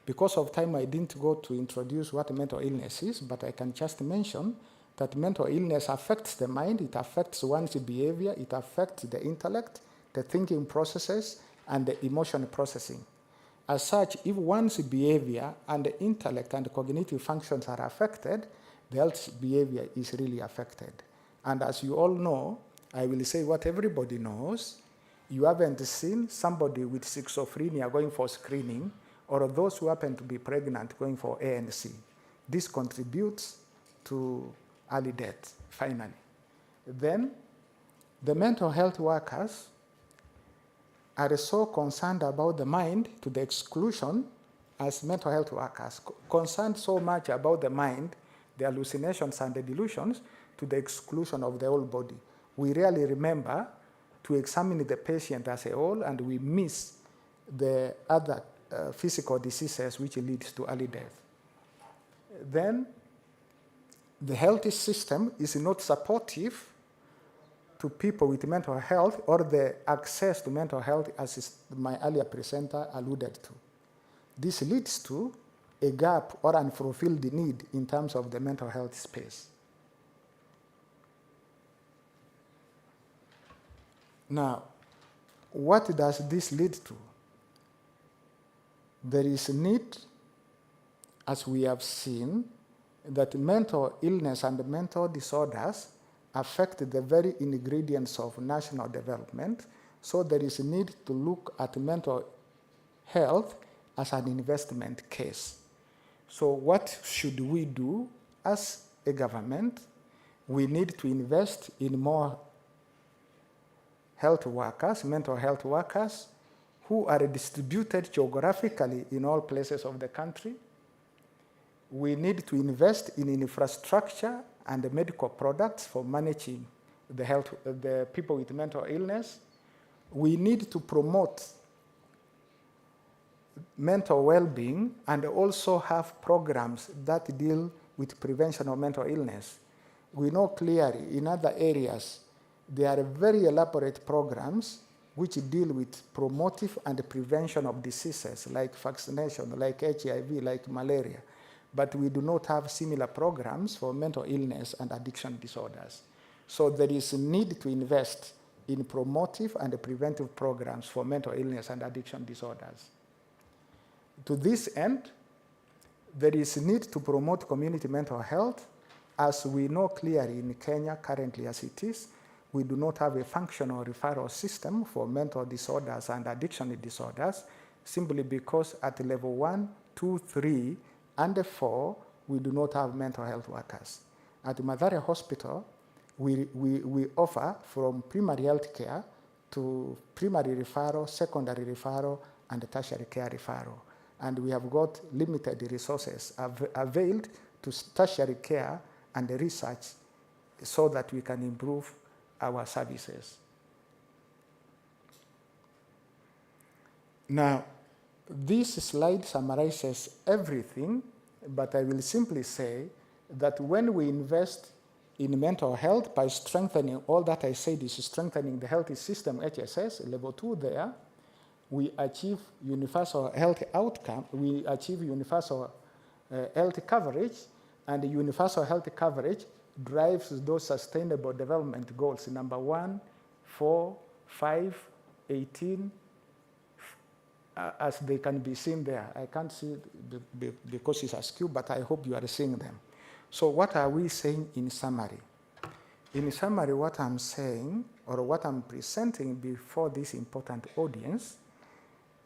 Because of time, I didn't go to introduce what mental illness is, but I can just mention that mental illness affects the mind, it affects one's behavior, it affects the intellect, the thinking processes, and the emotion processing. As such, if one's behavior and the intellect and the cognitive functions are affected, the health behavior is really affected. And as you all know, I will say what everybody knows. You haven't seen somebody with schizophrenia going for screening, or those who happen to be pregnant going for ANC. This contributes to early death, finally. Then, the mental health workers are so concerned about the mind to the exclusion as mental health workers, concerned so much about the mind, the hallucinations and the delusions, to the exclusion of the whole body. We rarely remember to examine the patient as a whole, and we miss the other physical diseases which leads to early death. Then, the health system is not supportive to people with mental health or the access to mental health, as my earlier presenter alluded to. This leads to a gap or unfulfilled need in terms of the mental health space. Now, what does this lead to? There is a need, as we have seen, that mental illness and mental disorders affect the very ingredients of national development, so there is a need to look at mental health as an investment case. So what should we do as a government? We need to invest in more health workers, mental health workers, who are distributed geographically in all places of the country. We need to invest in infrastructure and medical products for managing the people with mental illness. We need to promote mental well-being and also have programs that deal with prevention of mental illness. We know clearly in other areas there are very elaborate programs which deal with promotive and prevention of diseases like vaccination, like HIV, like malaria. But we do not have similar programs for mental illness and addiction disorders. So there is a need to invest in promotive and preventive programs for mental illness and addiction disorders. To this end, there is a need to promote community mental health. As we know clearly in Kenya currently as it is, we do not have a functional referral system for mental disorders and addiction disorders, simply because at level 1, 2, 3, and 4, we do not have mental health workers. At Mathare Hospital, we offer from primary health care to primary referral, secondary referral, and tertiary care referral. And we have got limited resources availed to tertiary care and research so that we can improve our services. Now, this slide summarizes everything, but I will simply say that when we invest in mental health by strengthening all that I said is strengthening the health system, HSS, level 2 there, we achieve universal health outcome, we achieve universal health coverage, and universal health coverage drives those sustainable development goals, number 1, 4, 5, 18, as they can be seen there. I can't see it because it's askew, but I hope you are seeing them. So what are we saying in summary? In summary, what I'm saying, or what I'm presenting before this important audience,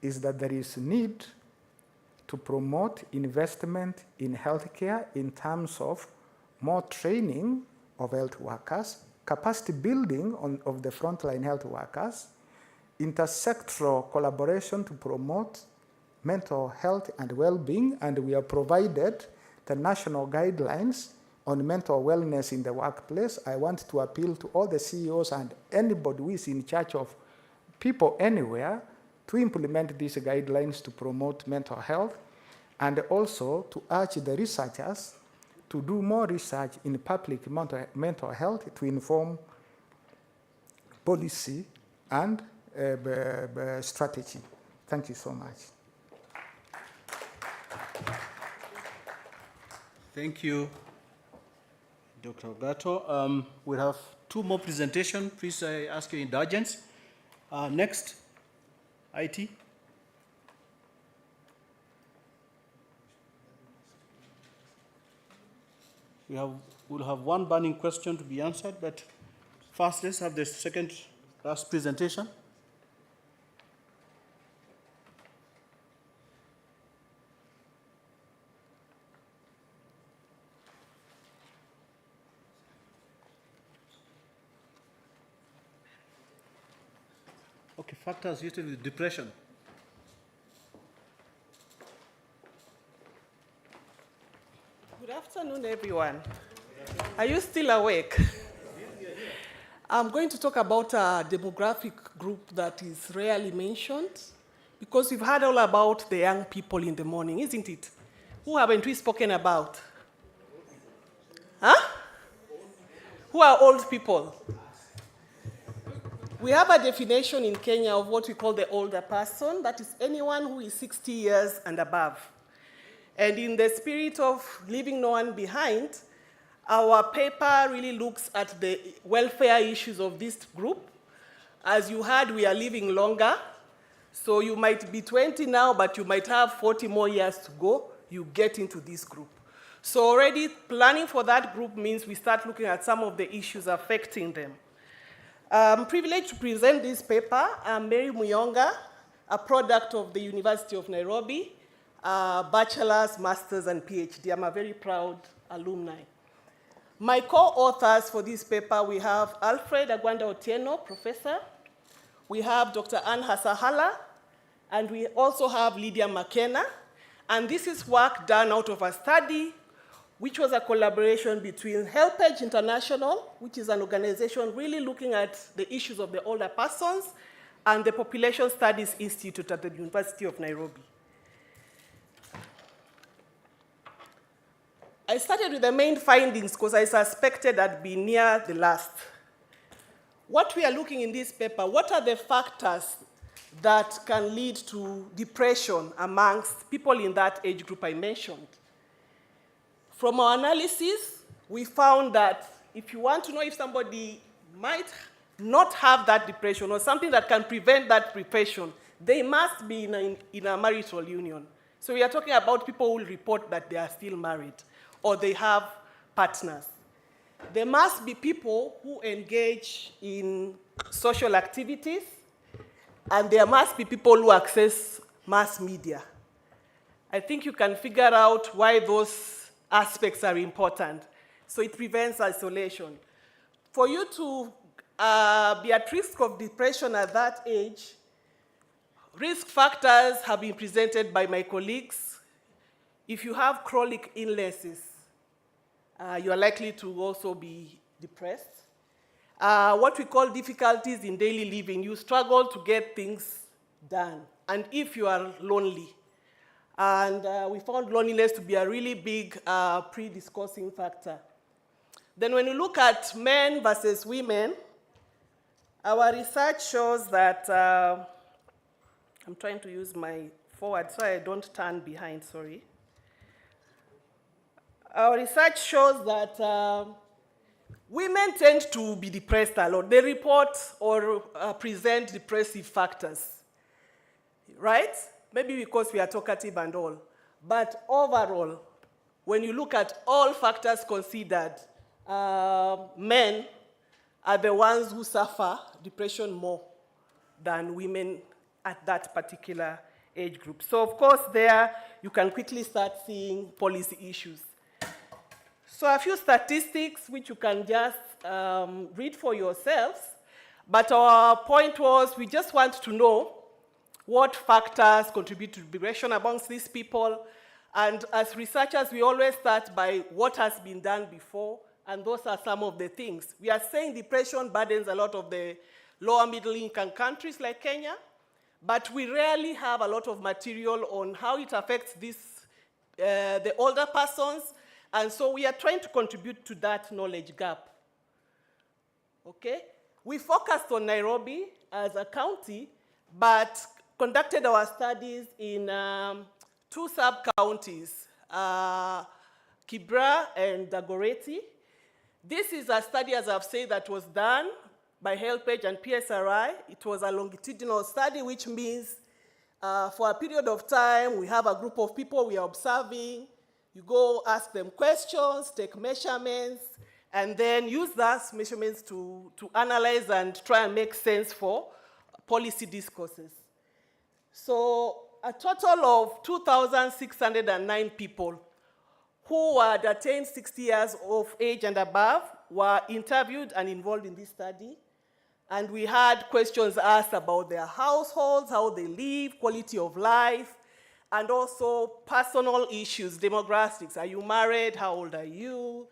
is that there is need to promote investment in healthcare in terms of more training of health workers, capacity building of the frontline health workers, intersectoral collaboration to promote mental health and well-being, and we have provided the national guidelines on mental wellness in the workplace. I want to appeal to all the CEOs and anybody who is in charge of people anywhere to implement these guidelines to promote mental health, and also to urge the researchers to do more research in public mental health to inform policy and strategy. Thank you so much. Thank you, Dr. Gato. We have 2 more presentations. Please, I ask your indulgence. Next, IT. We'll have one burning question to be answered, but First, let's have the second last presentation. Okay, factors associated with depression. Good afternoon, everyone. Are you still awake? I'm going to talk about a demographic group that is rarely mentioned, because we've heard all about the young people in the morning, isn't it? Who haven't we spoken about? Huh? Who are old people? We have a definition in Kenya of what we call the older person, that is anyone who is 60 years and above. And in the spirit of leaving no one behind, our paper really looks at the welfare issues of this group. As you heard, we are living longer. So you might be 20 now, but you might have 40 more years to go. You get into this group. So already planning for that group means we start looking at some of the issues affecting them. I'm privileged to present this paper. I'm Mary Muyonga, a product of the University of Nairobi, bachelor's, master's, and PhD. I'm a very proud alumni. My co-authors for this paper, we have Alfred Agwanda Otieno, professor. We have Dr. Anne Hasahala, and we also have Lydia McKenna. And this is work done out of a study which was a collaboration between HelpAge International, which is an organization really looking at the issues of the older persons, and the Population Studies Institute at the University of Nairobi. I started with the main findings because I suspected I'd be near the last. What we are looking in this paper, what are the factors that can lead to depression amongst people in that age group I mentioned? From our analysis, we found that if you want to know if somebody might not have that depression or something that can prevent that depression, they must be in a marital union. So we are talking about people who will report that they are still married or they have partners. There must be people who engage in social activities, and there must be people who access mass media. I think you can figure out why those aspects are important. So it prevents isolation. For you to be at risk of depression at that age, risk factors have been presented by my colleagues. If you have chronic illnesses, you are likely to also be depressed. What we call difficulties in daily living, you struggle to get things done. And if you are lonely, and we found loneliness to be a really big predisposing factor. Then when you look at men versus women, our research shows that, I'm trying to use my forward so I don't turn behind, sorry. Our research shows that women tend to be depressed a lot. They report or present depressive factors, right? Maybe because we are talkative and all. But overall, when you look at all factors considered, men are the ones who suffer depression more than women at that particular age group. So of course there, you can quickly start seeing policy issues. So a few statistics which you can just read for yourselves. But our point was we just want to know what factors contribute to depression amongst these people. And as researchers, we always start by what has been done before, and those are some of the things. We are saying depression burdens a lot of the lower middle income countries like Kenya, but we rarely have a lot of material on how it affects the older persons, and so we are trying to contribute to that knowledge gap. Okay? We focused on Nairobi as a county, but conducted our studies in 2 sub-counties, Kibra and Dagoretti. This is a study, as I've said, that was done by HelpAge and PSRI. It was a longitudinal study, which means for a period of time, we have a group of people we are observing. You go ask them questions, take measurements, and then use those measurements to analyze and try and make sense for policy discourses. So a total of 2,609 people who had attained 60 years of age and above were interviewed and involved in this study. And we had questions asked about their households, how they live, quality of life, and also personal issues, demographics. Are you married? How old are you?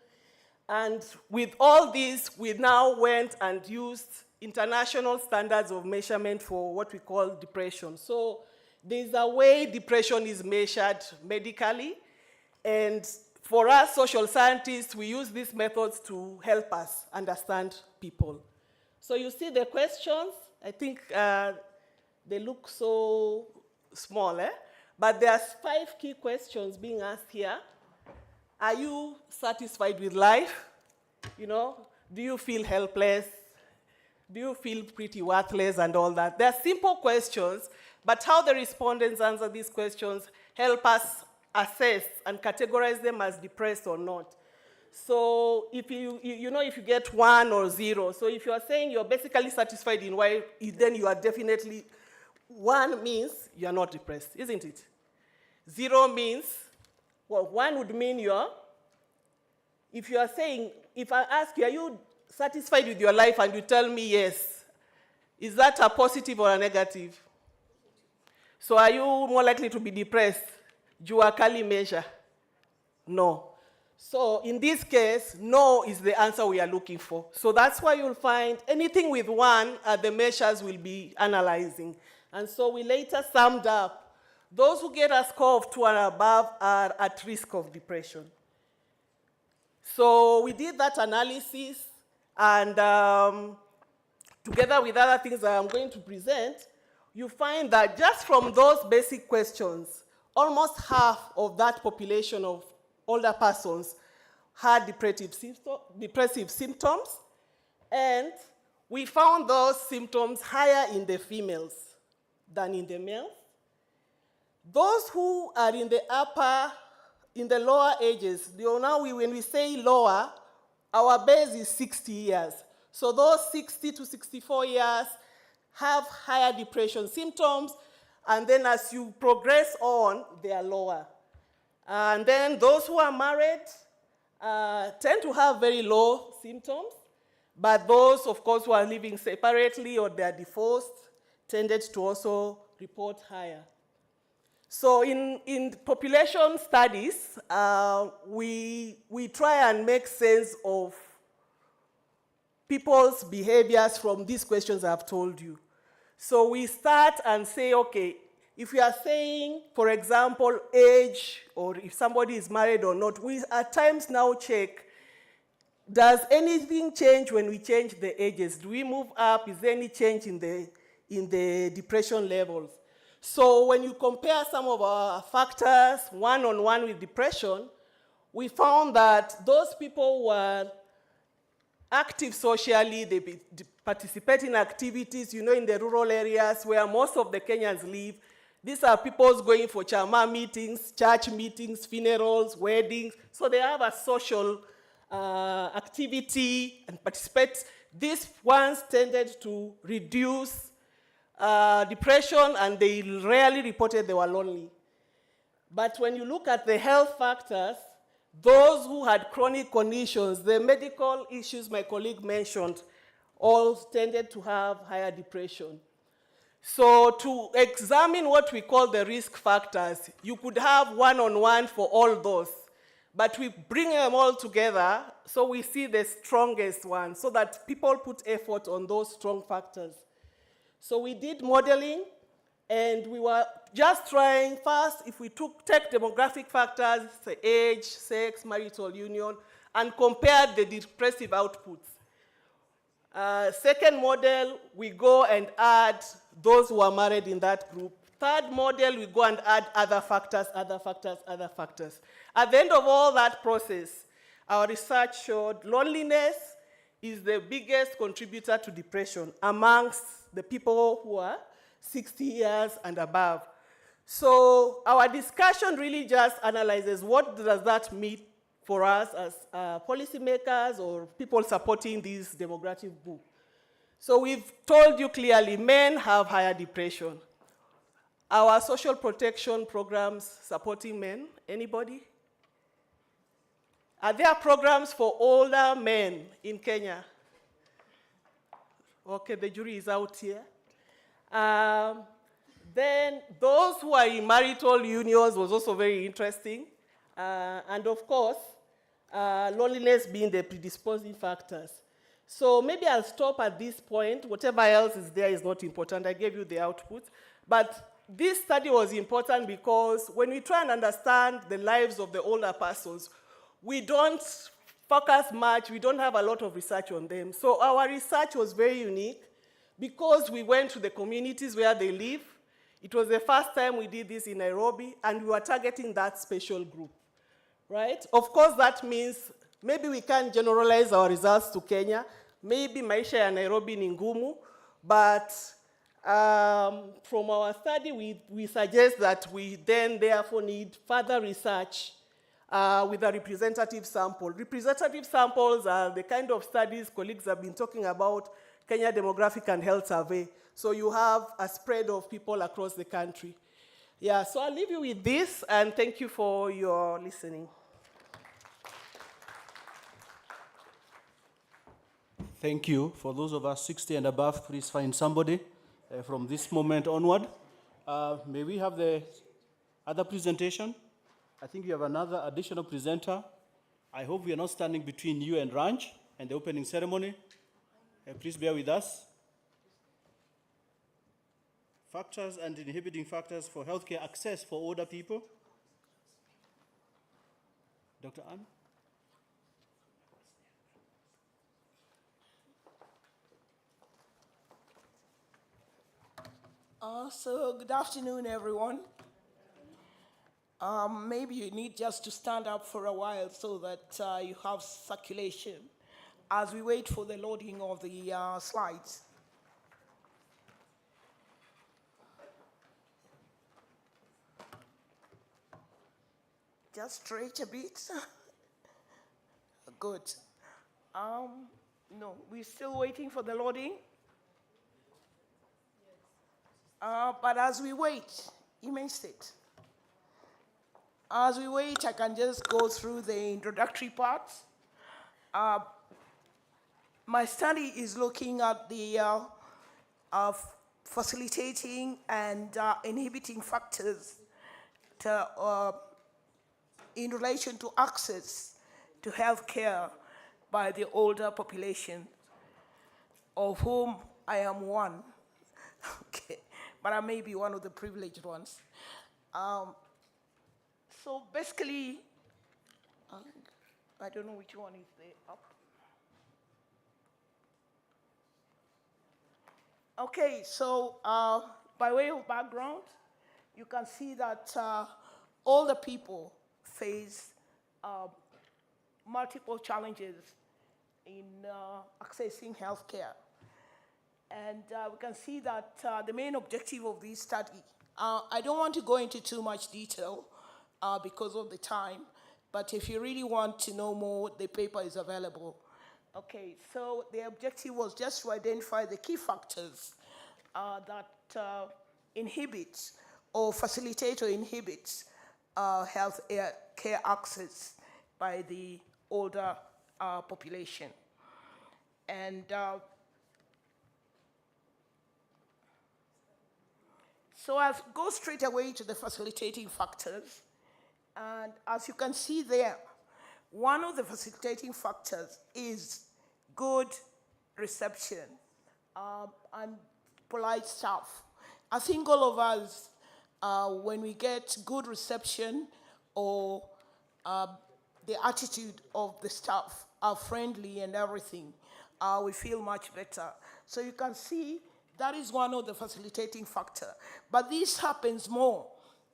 And with all this, we now went and used international standards of measurement for what we call depression. So there's a way depression is measured medically, and for us social scientists, we use these methods to help us understand people. So you see the questions, I think they look so small, but there are 5 key questions being asked here. Are you satisfied with life? You know, do you feel helpless? Do you feel pretty worthless and all that? They're simple questions, but how the respondents answer these questions help us assess and categorize them as depressed or not. So if if you get 1 or 0, so if you are saying you're basically satisfied in life, then you are definitely, 1 means you are not depressed, isn't it? 0 means, well, 1 would mean if you are saying, if I ask you, are you satisfied with your life, and you tell me yes, is that a positive or a negative? So are you more likely to be depressed? Jua kali measure? No. So in this case, no is the answer we are looking for. So that's why you'll find anything with 1 the measures will be analyzing. And so we later summed up, those who get a score of 2 and above are at risk of depression. So we did that analysis, and together with other things that I'm going to present, you find that just from those basic questions, almost half of that population of older persons had depressive symptoms, and we found those symptoms higher in the females than in the males. Those who are in the lower ages, when we say lower, our base is 60 years. So those 60 to 64 years have higher depression symptoms, and then as you progress on, they are lower. And then those who are married tend to have very low symptoms, but those, of course, who are living separately or they are divorced tended to also report higher. So in population studies, we try and make sense of people's behaviors from these questions I've told you. So we start and say, okay, if we are saying, for example, age, or if somebody is married or not, we at times now check, does anything change when we change the ages? Do we move up? Is there any change in the depression levels? So when you compare some of our factors one-on-one with depression, we found that those people were active socially, they participate in activities, in the rural areas where most of the Kenyans live. These are people going for chama meetings, church meetings, funerals, weddings. So they have a social activity and participate. These ones tended to reduce depression, and they rarely reported they were lonely. But when you look at the health factors, those who had chronic conditions, the medical issues my colleague mentioned, all tended to have higher depression. So to examine what we call the risk factors, you could have one-on-one for all those, but we bring them all together so we see the strongest one, so that people put effort on those strong factors. So we did modeling, and we were just trying first, if we take demographic factors, say age, sex, marital union, and compared the depressive outputs. Second model, we go and add those who are married in that group. Third model, we go and add other factors, other factors, other factors. At the end of all that process, our research showed loneliness is the biggest contributor to depression amongst the people who are 60 years and above. So our discussion really just analyzes what does that mean for us as policymakers or people supporting this demographic book. So we've told you clearly, men have higher depression. Our social protection programs supporting men, anybody? Are there programs for older men in Kenya? Okay, the jury is out here. Then those who are in marital unions was also very interesting. And of course, loneliness being the predisposing factors. So maybe I'll stop at this point. Whatever else is there is not important. I gave you the output. But this study was important because when we try and understand the lives of the older persons, we don't focus much, we don't have a lot of research on them. So our research was very unique because we went to the communities where they live. It was the first time we did this in Nairobi, and we were targeting that special group, right? Of course, that means maybe we can't generalize our results to Kenya. Maybe maisha ya Nairobi ni ngumu, but from our study, we suggest that we then therefore need further research with a representative sample. Representative samples are the kind of studies colleagues have been talking about, Kenya Demographic and Health Survey. So you have a spread of people across the country. Yeah, so I'll leave you with this, and thank you for your listening. Thank you. For those of us 60 and above, please find somebody from this moment onward. May we have the other presentation? I think you have another additional presenter. I hope we are not standing between you and Ranch and the opening ceremony. Please bear with us. Factors and inhibiting factors for healthcare access for older people. Dr. Ann? So good afternoon, everyone. Maybe you need just to stand up for a while so that you have circulation as we wait for the loading of the slides. Just stretch a bit. Good. No, we're still waiting for the loading. But as we wait, you may sit. As we wait, I can just go through the introductory parts. My study is looking at the facilitating and inhibiting factors in relation to access to health care by the older population, of whom I am one. Okay. But I may be one of the privileged ones. So basically, I don't know which one is there up. Okay, so by way of background, you can see that older people face multiple challenges in accessing healthcare. And we can see that the main objective of this study, I don't want to go into too much detail because of the time, but if you really want to know more, the paper is available. Okay, so the objective was just to identify the key factors that inhibit or facilitate or inhibit health care access by the older population. And so I'll go straight away to the facilitating factors. And as you can see there, one of the facilitating factors is good reception and polite staff. I think all of us, when we get good reception or the attitude of the staff are friendly and everything, we feel much better. So you can see that is one of the facilitating factors. But this happens more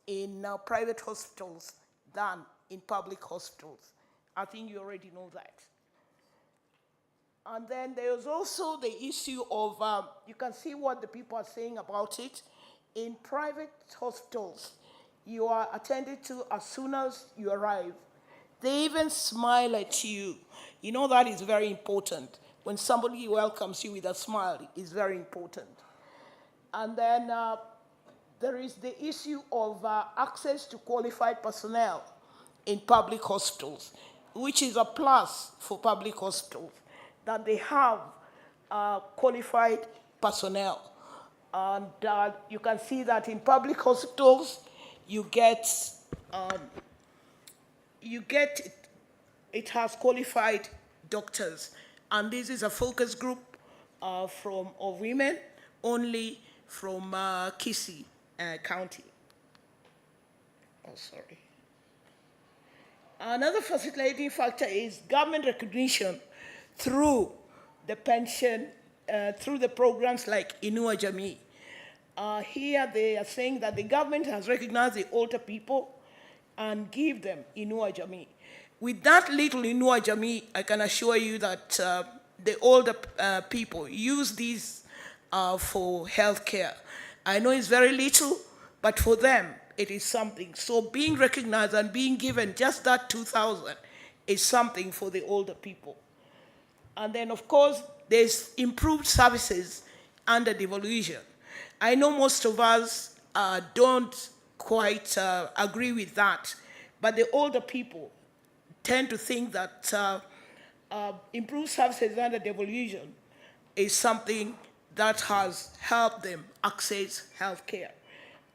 in private hospitals than in public hospitals. I think you already know that. And then there's also the issue of, you can see what the people are saying about it. In private hospitals, you are attended to as soon as you arrive. They even smile at you. You know, that is very important. When somebody welcomes you with a smile, it's very important. And then there is the issue of access to qualified personnel in public hospitals, which is a plus for public hospitals, that they have qualified personnel. And you can see that in public hospitals, it has qualified doctors. And this is a focus group of women only from Kisii County. Oh, sorry. Another facilitating factor is government recognition through the pension, through the programs like Inua Jamii. Here they are saying that the government has recognized the older people and give them Inua Jamii. With that little Inua Jamii, I can assure you that the older people use these for healthcare. I know it's very little, but for them, it is something. So being recognized and being given just that 2,000 is something for the older people. And then, of course, there's improved services under devolution. I know most of us don't quite agree with that, but the older people tend to think that improved services under devolution is something that has helped them access healthcare.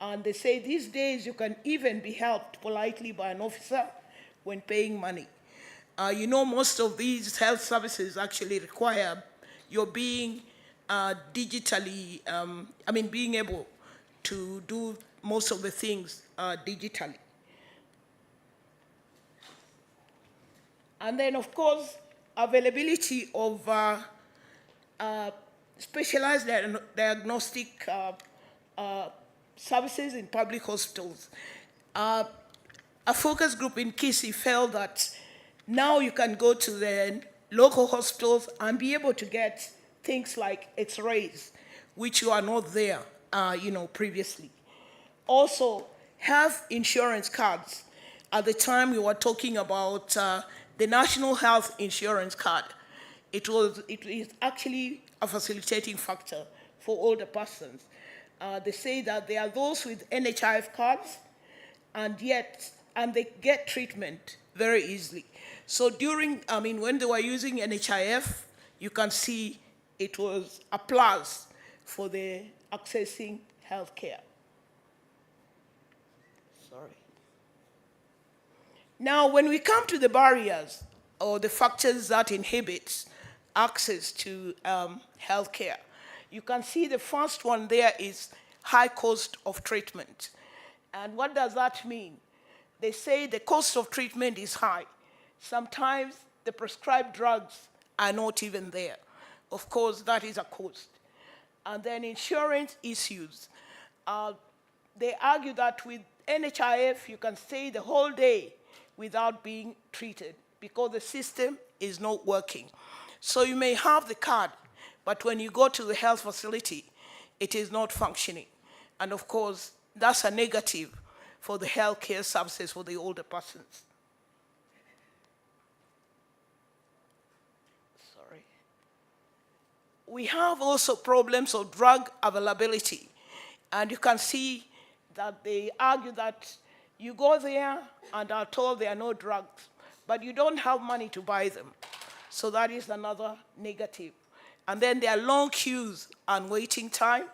And they say these days you can even be helped politely by an officer when paying money. You know, most of these health services actually require your being digitally, being able to do most of the things digitally. And then, of course, availability of specialized diagnostic services in public hospitals. A focus group in Kisii felt that now you can go to the local hospitals and be able to get things like X-rays, which you are not there, previously. Also, health insurance cards. At the time we were talking about the National Health Insurance Card. It is actually a facilitating factor for older persons. They say that there are those with NHIF cards, and they get treatment very easily. So when they were using NHIF, you can see it was a plus for the accessing healthcare. Sorry. Now, when we come to the barriers or the factors that inhibit access to healthcare, you can see the first one there is high cost of treatment. And what does that mean? They say the cost of treatment is high. Sometimes the prescribed drugs are not even there. Of course, that is a cost. And then insurance issues. They argue that with NHIF, you can stay the whole day without being treated because the system is not working. So you may have the card, but when you go to the health facility, it is not functioning. And of course, that's a negative for the healthcare services for the older persons. Sorry. We have also problems of drug availability. And you can see that they argue that you go there and are told there are no drugs, but you don't have money to buy them. So that is another negative. And then there are long queues and waiting time.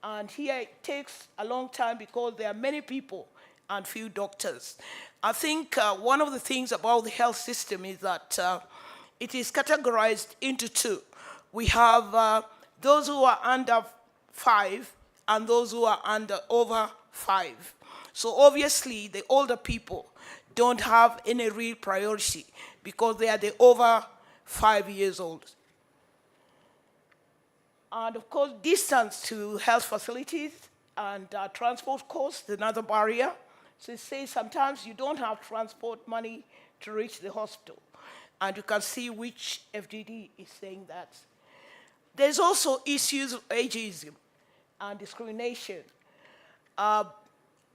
And here it takes a long time because there are many people and few doctors. I think one of the things about the health system is that it is categorized into two. We have those who are under 5 and those who are over 5. So obviously the older people don't have any real priority because they are the over 5 years old. And of course, distance to health facilities and transport costs, another barrier. So it says sometimes you don't have transport money to reach the hospital. And you can see which FDD is saying that. There's also issues of ageism and discrimination.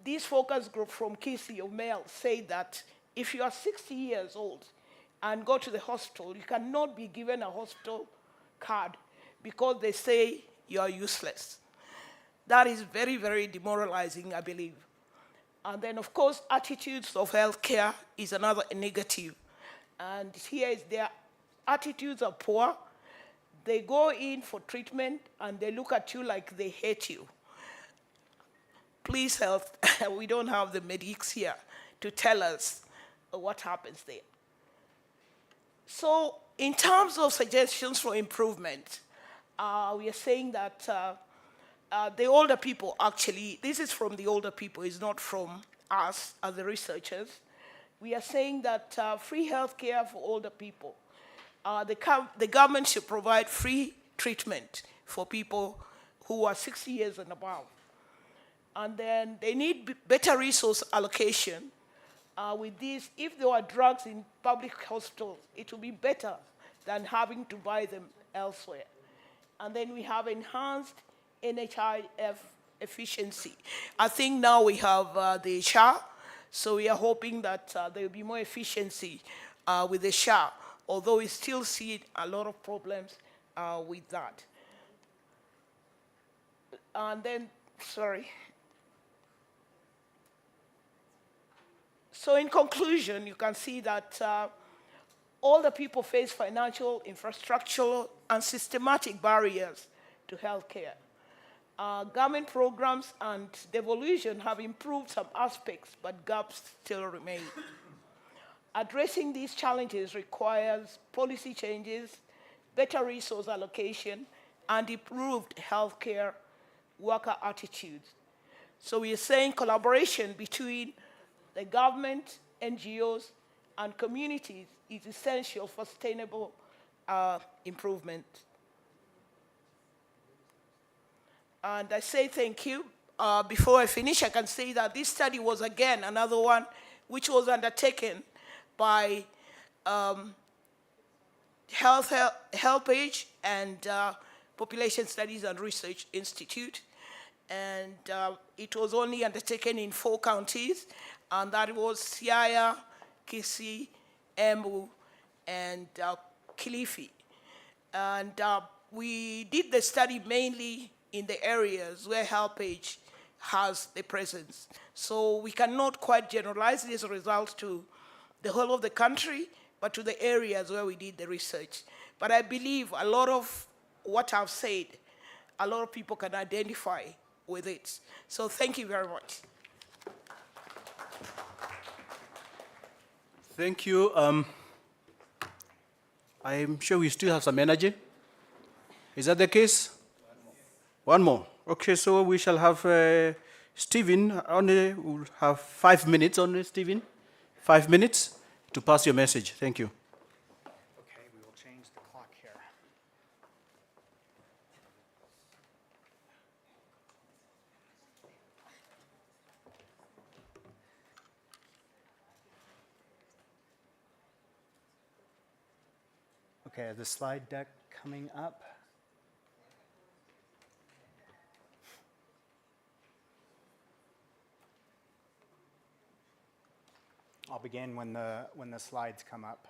This focus group from Kisii of Male say that If you are 60 years old and go to the hospital, you cannot be given a hospital card because they say you are useless. That is very, very demoralizing, I believe. And then, of course, attitudes of healthcare is another negative. And here is their attitudes are poor. They go in for treatment and they look at you like they hate you. Please help. We don't have the medics here to tell us what happens there. So in terms of suggestions for improvement, we are saying that the older people, actually, this is from the older people, it's not from us as the researchers. We are saying that free health care for older people. The government should provide free treatment for people who are 60 years and above. And then they need better resource allocation. With this, if there are drugs in public hospitals, it will be better than having to buy them elsewhere. And then we have enhanced NHIF efficiency. I think now we have the SHA, so we are hoping that there will be more efficiency with the SHA, although we still see a lot of problems with that. And then, sorry. So in conclusion, you can see that all the people face financial, infrastructural, and systematic barriers to healthcare. Government programs and devolution have improved some aspects, but gaps still remain. Addressing these challenges requires policy changes, better resource allocation, and improved healthcare worker attitudes. So we are saying collaboration between the government, NGOs, and communities is essential for sustainable improvement. And I say thank you. Before I finish, I can say that this study was, again, another one which was undertaken by HealthAge and Population Studies and Research Institute. And it was only undertaken in 4 counties, and that was Siaya, Kisii, Embu, and Kilifi. And we did the study mainly in the areas where HealthAge has the presence. So we cannot quite generalize these results to the whole of the country, but to the areas where we did the research. But I believe a lot of what I've said, a lot of people can identify with it. So thank you very much. Thank you. I'm sure we still have some energy. Is that the case? One more. Okay, so we shall have Stephen. We'll have 5 minutes only, Stephen. 5 minutes to pass your message. Thank you. Okay, we will change the clock here. Okay, the slide deck coming up. I'll begin when the slides come up.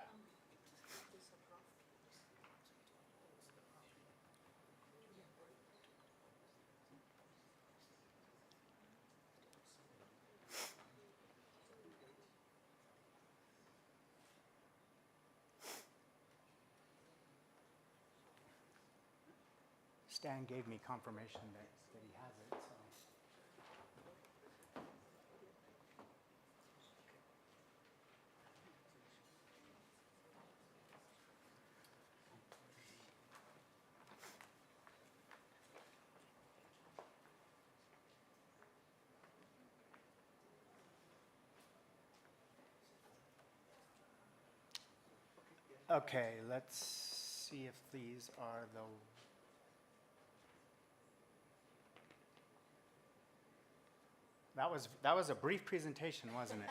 Stan gave me confirmation that he has it. So. Okay, let's see if these are the... That was a brief presentation, wasn't it?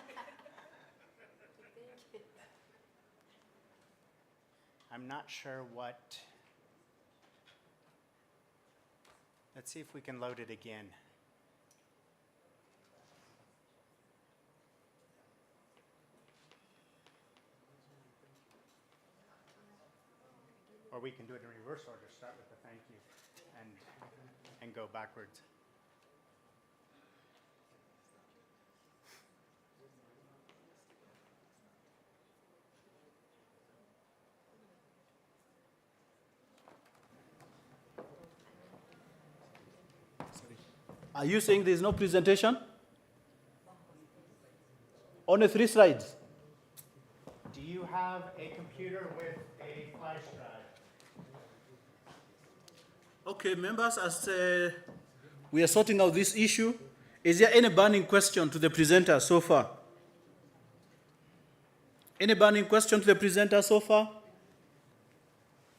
I'm not sure what... Let's see if we can load it again. we can do it in reverse order. Start with the thank you and go backwards. Are you saying there is no presentation? Only 3 slides. Do you have a computer with a flash drive? Okay, members, as we are sorting out this issue, is there any burning question to the presenter so far? Any burning question to the presenter so far?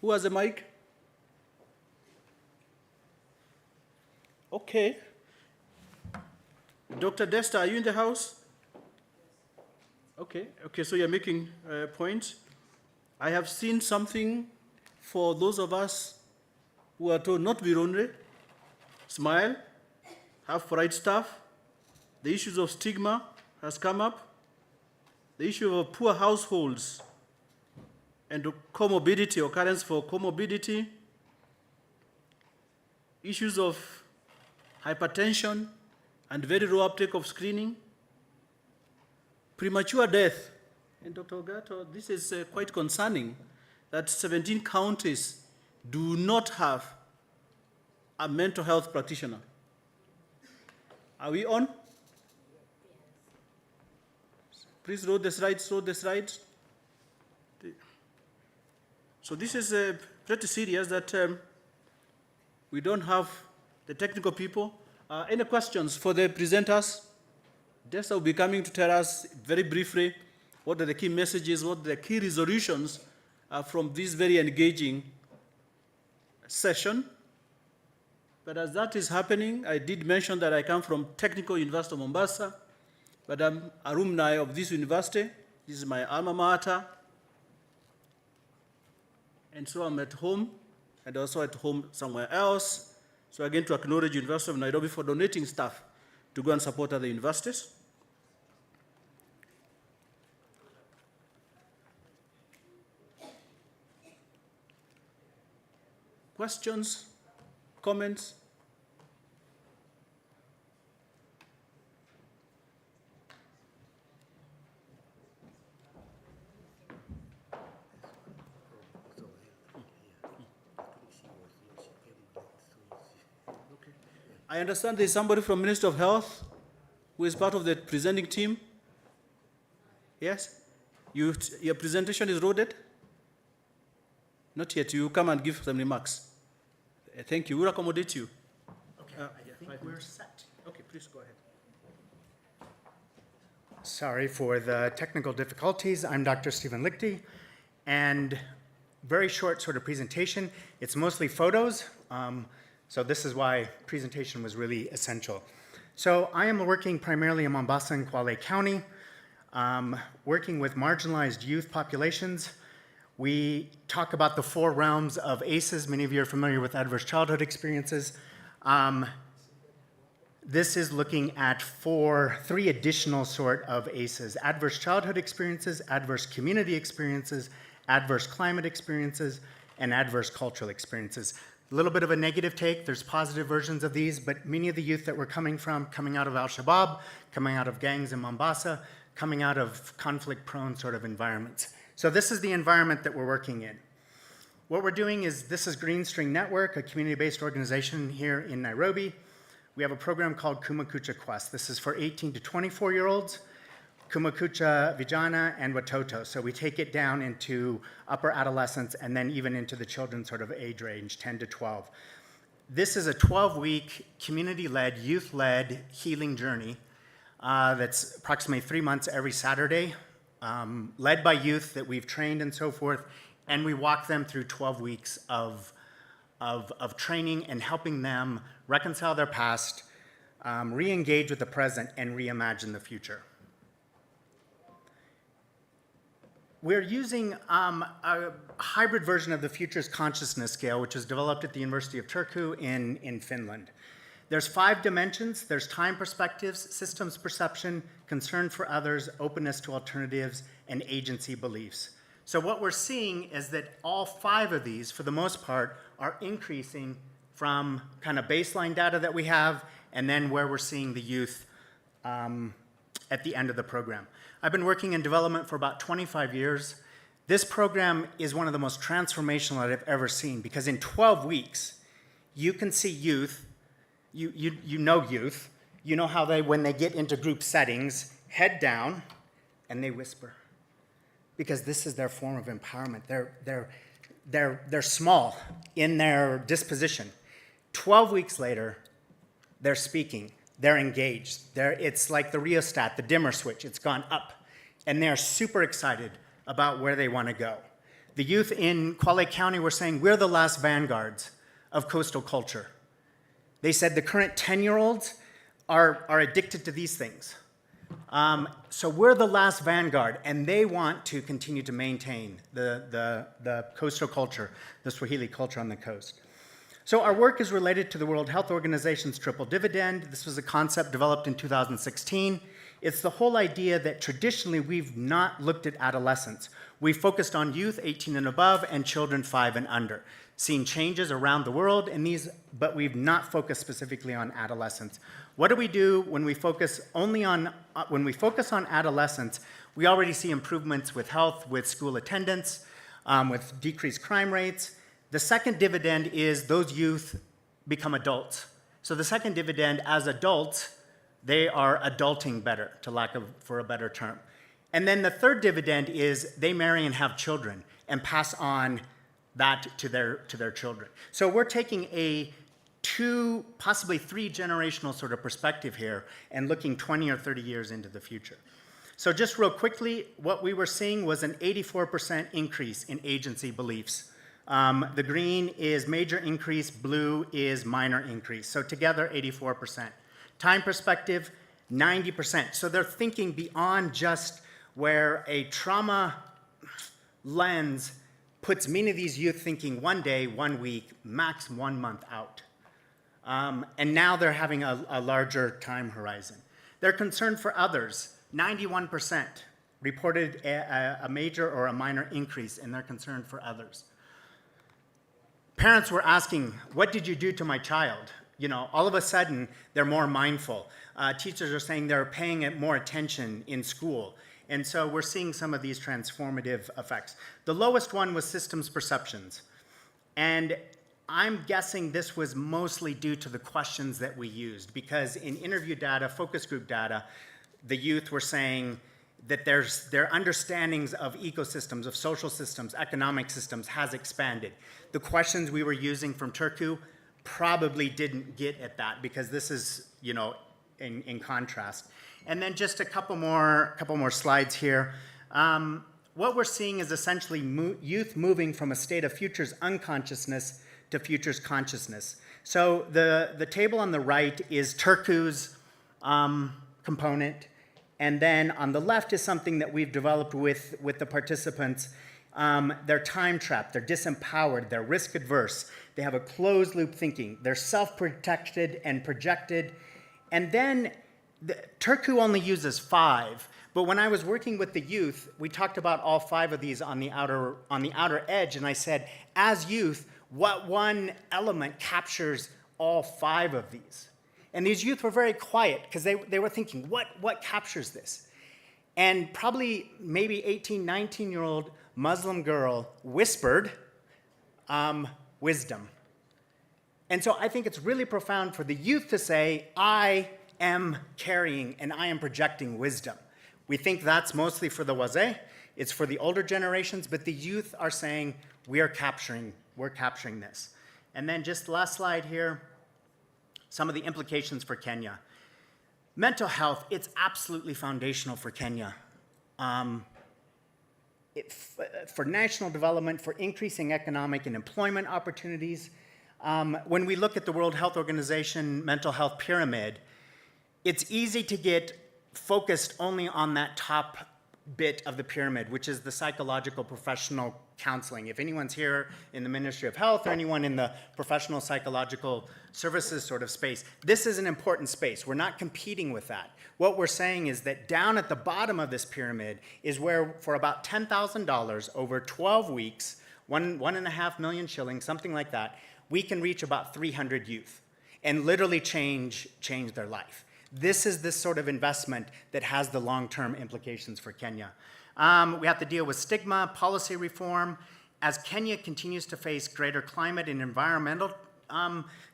Who has a mic? Okay. Dr. Desta, are you in the house? Okay, so you're making points. I have seen something for those of us who are told not to be lonely. Smile, have polite stuff. The issues of stigma has come up. The issue of poor households and comorbidity, occurrence for comorbidity. Issues of hypertension and very low uptake of screening. Premature death. And Dr. Ogato, this is quite concerning that 17 counties do not have a mental health practitioner. Are we on? Please roll the slides, So this is pretty serious that we don't have the technical people. Any questions for the presenters? Desta will be coming to tell us very briefly what are the key messages, what are the key resolutions from this very engaging session. But as that is happening, I did mention that I come from Technical University of Mombasa, but I'm alumni of this university. This is my alma mater. And so I'm at home, and also at home somewhere else. So again, to acknowledge University of Nairobi for donating staff to go and support other universities. Questions, comments? I understand there is somebody from Ministry of Health who is part of the presenting team. Yes? Your presentation is loaded? Not yet. You come and give some remarks. Thank you. We'll accommodate you. Okay, I think we're set. Okay, please go ahead. Sorry for the technical difficulties. I'm Dr. Stephen Lichty, and very short sort of presentation. It's mostly photos, so this is why presentation was really essential. So I am working primarily in Mombasa and Kwale County, working with marginalized youth populations. We talk about the 4 realms of ACEs. Many of you are familiar with adverse childhood experiences. This is looking at 3 additional sort of ACEs: adverse childhood experiences, adverse community experiences, adverse climate experiences, and adverse cultural experiences. A little bit of a negative take. There's positive versions of these, but many of the youth that we're coming out of Al-Shabaab, coming out of gangs in Mombasa, coming out of conflict-prone sort of environments. So this is the environment that we're working in. What we're doing is, this is Green String Network, a community-based organization here in Nairobi. We have a program called Kumakucha Quest. This is for 18 to 24-year-olds, Kumakucha Vijana, and Watoto. So we take it down into upper adolescence and then even into the children's sort of age range, 10 to 12. This is a 12-week community-led, youth-led healing journey that's approximately 3 months every Saturday, led by youth that we've trained and so forth, and we walk them through 12 weeks of training and helping them reconcile their past, re-engage with the present, and reimagine the future. We're using a hybrid version of the Futures Consciousness Scale, which was developed at the University of Turku in Finland. There's 5 dimensions. There's time perspectives, systems perception, concern for others, openness to alternatives, and agency beliefs. So what we're seeing is that all 5 of these, for the most part, are increasing from kind of baseline data that we have, and then where we're seeing the youth at the end of the program. I've been working in development for about 25 years. This program is one of the most transformational that I've ever seen, because in 12 weeks, you can see youth, you know youth, you know how they, when they get into group settings, head down, and they whisper. Because this is their form of empowerment. They're small in their disposition. 12 weeks later, they're speaking, they're engaged. It's like the rheostat, the dimmer switch, it's gone up. And they're super excited about where they want to go. The youth in Kwale County were saying, we're the last vanguards of coastal culture. They said the current 10-year-olds are addicted to these things. So we're the last vanguard, and they want to continue to maintain the coastal culture, the Swahili culture on the coast. So our work is related to the World Health Organization's triple dividend. This was a concept developed in 2016. It's the whole idea that traditionally we've not looked at adolescence. We focused on youth 18 and above and children 5 and under. Seen changes around the world in these, but we've not focused specifically on adolescence. What do we do when we focus only on, adolescence? We already see improvements with health, with school attendance, with decreased crime rates. The second dividend is those youth become adults. So the second dividend, as adults, they are adulting better, for a better term. And then the third dividend is they marry and have children and pass on that to their children. So we're taking a 2, possibly 3 generational sort of perspective here and looking 20 or 30 years into the future. So just real quickly, what we were seeing was an 84% increase in agency beliefs. The green is major increase, blue is minor increase. So together, 84%. Time perspective, 90%. So they're thinking beyond just where a trauma lens puts many of these youth thinking 1 day, 1 week, max 1 month out. And now they're having a larger time horizon. They're concerned for others. 91% reported a major or a minor increase in their concern for others. Parents were asking, what did you do to my child? You know, all of a sudden, they're more mindful. Teachers are saying they're paying it more attention in school. And so we're seeing some of these transformative effects. The lowest one was systems perceptions. And I'm guessing this was mostly due to the questions that we used, because in interview data, focus group data, the youth were saying that their understandings of ecosystems, of social systems, economic systems has expanded. The questions we were using from Turku probably didn't get at that, because this is, you know, in contrast. And then just a couple more slides here. What we're seeing is essentially youth moving from a state of futures unconsciousness to futures consciousness. So the table on the right is Turku's component, and then on the left is something that we've developed with the participants. They're time trapped, they're disempowered, they're risk adverse, they have a closed loop thinking, they're self-protected and projected. And then Turku only uses 5, but when I was working with the youth, we talked about all 5 of these on the outer edge, and I said, as youth, what one element captures all 5 of these? And these youth were very quiet, because they were thinking, what captures this? And probably maybe 18, 19-year-old Muslim girl whispered, wisdom. And so I think it's really profound for the youth to say, I am carrying and I am projecting wisdom. We think that's mostly for the Wazee, it's for the older generations, but the youth are saying, we're capturing this. And then just the last slide here, some of the implications for Kenya. Mental health, it's absolutely foundational for Kenya. For national development, for increasing economic and employment opportunities. When we look at the World Health Organization mental health pyramid, it's easy to get focused only on that top bit of the pyramid, which is the psychological professional counseling. If anyone's here in the Ministry of Health or anyone in the professional psychological services sort of space, this is an important space. We're not competing with that. What we're saying is that down at the bottom of this pyramid is where, for about $10,000 over 12 weeks, 1.5 million shillings, something like that, we can reach about 300 youth and literally change their life. This is this sort of investment that has the long-term implications for Kenya. We have to deal with stigma, policy reform. As Kenya continues to face greater climate and environmental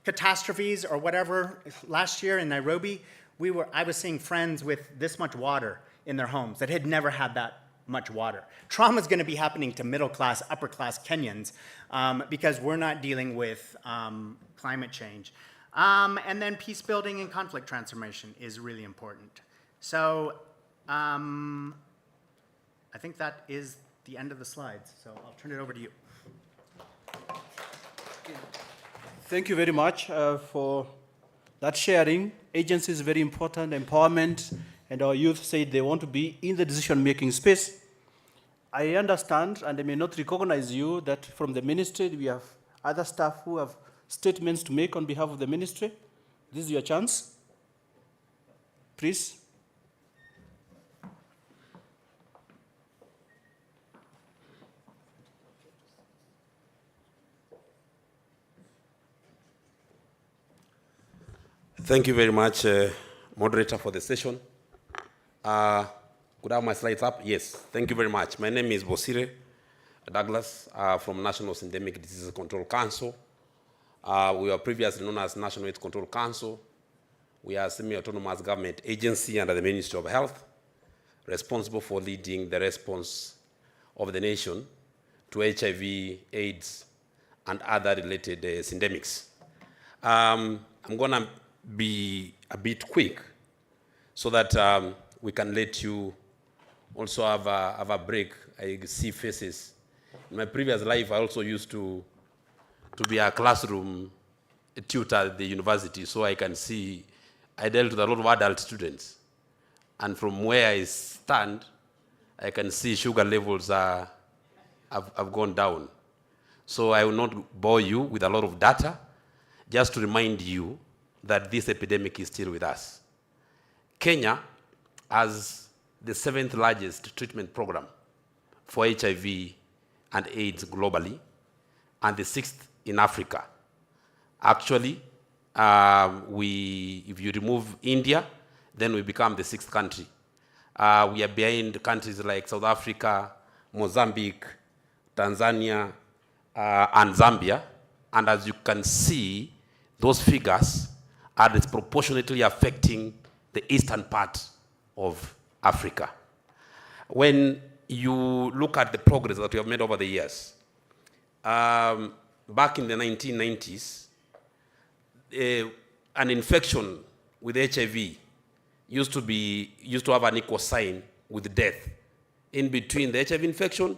catastrophes or whatever, last year in Nairobi, I was seeing friends with this much water in their homes that had never had that much water. Trauma is going to be happening to middle class, upper class Kenyans because we're not dealing with climate change. And then peace building and conflict transformation is really important. So I think that is the end of the slides. So I'll turn it over to you. Thank you very much for that sharing. Agency is very important, empowerment, and our youth said they want to be in the decision-making space. I understand, and I may not recognize you, that from the ministry we have other staff who have statements to make on behalf of the ministry. This is your chance. Please. Thank you very much, moderator, for the session. Could I have my slides up? Yes, thank you very much. My name is Bosire Douglas from National Syndemic Diseases Control Council. We were previously known as National AIDS Control Council. We are a semi-autonomous government agency under the Ministry of Health, responsible for leading the response of the nation to HIV, AIDS, and other related syndemics. I'm going to be a bit quick so that we can let you also have a break. I see faces. In my previous life, I also used to be a classroom tutor at the university, so I can see, I dealt with a lot of adult students. And from where I stand, I can see sugar levels have gone down. So I will not bore you with a lot of data, just to remind you that this epidemic is still with us. Kenya has the 7th largest treatment program for HIV and AIDS globally, and the 6th in Africa. Actually, if you remove India, then we become the 6th country. We are behind countries like South Africa, Mozambique, Tanzania, and Zambia. And as you can see, those figures are disproportionately affecting the eastern part of Africa. When you look at the progress that we have made over the years, back in the 1990s, an infection with HIV used to have an equal sign with death. In between the HIV infection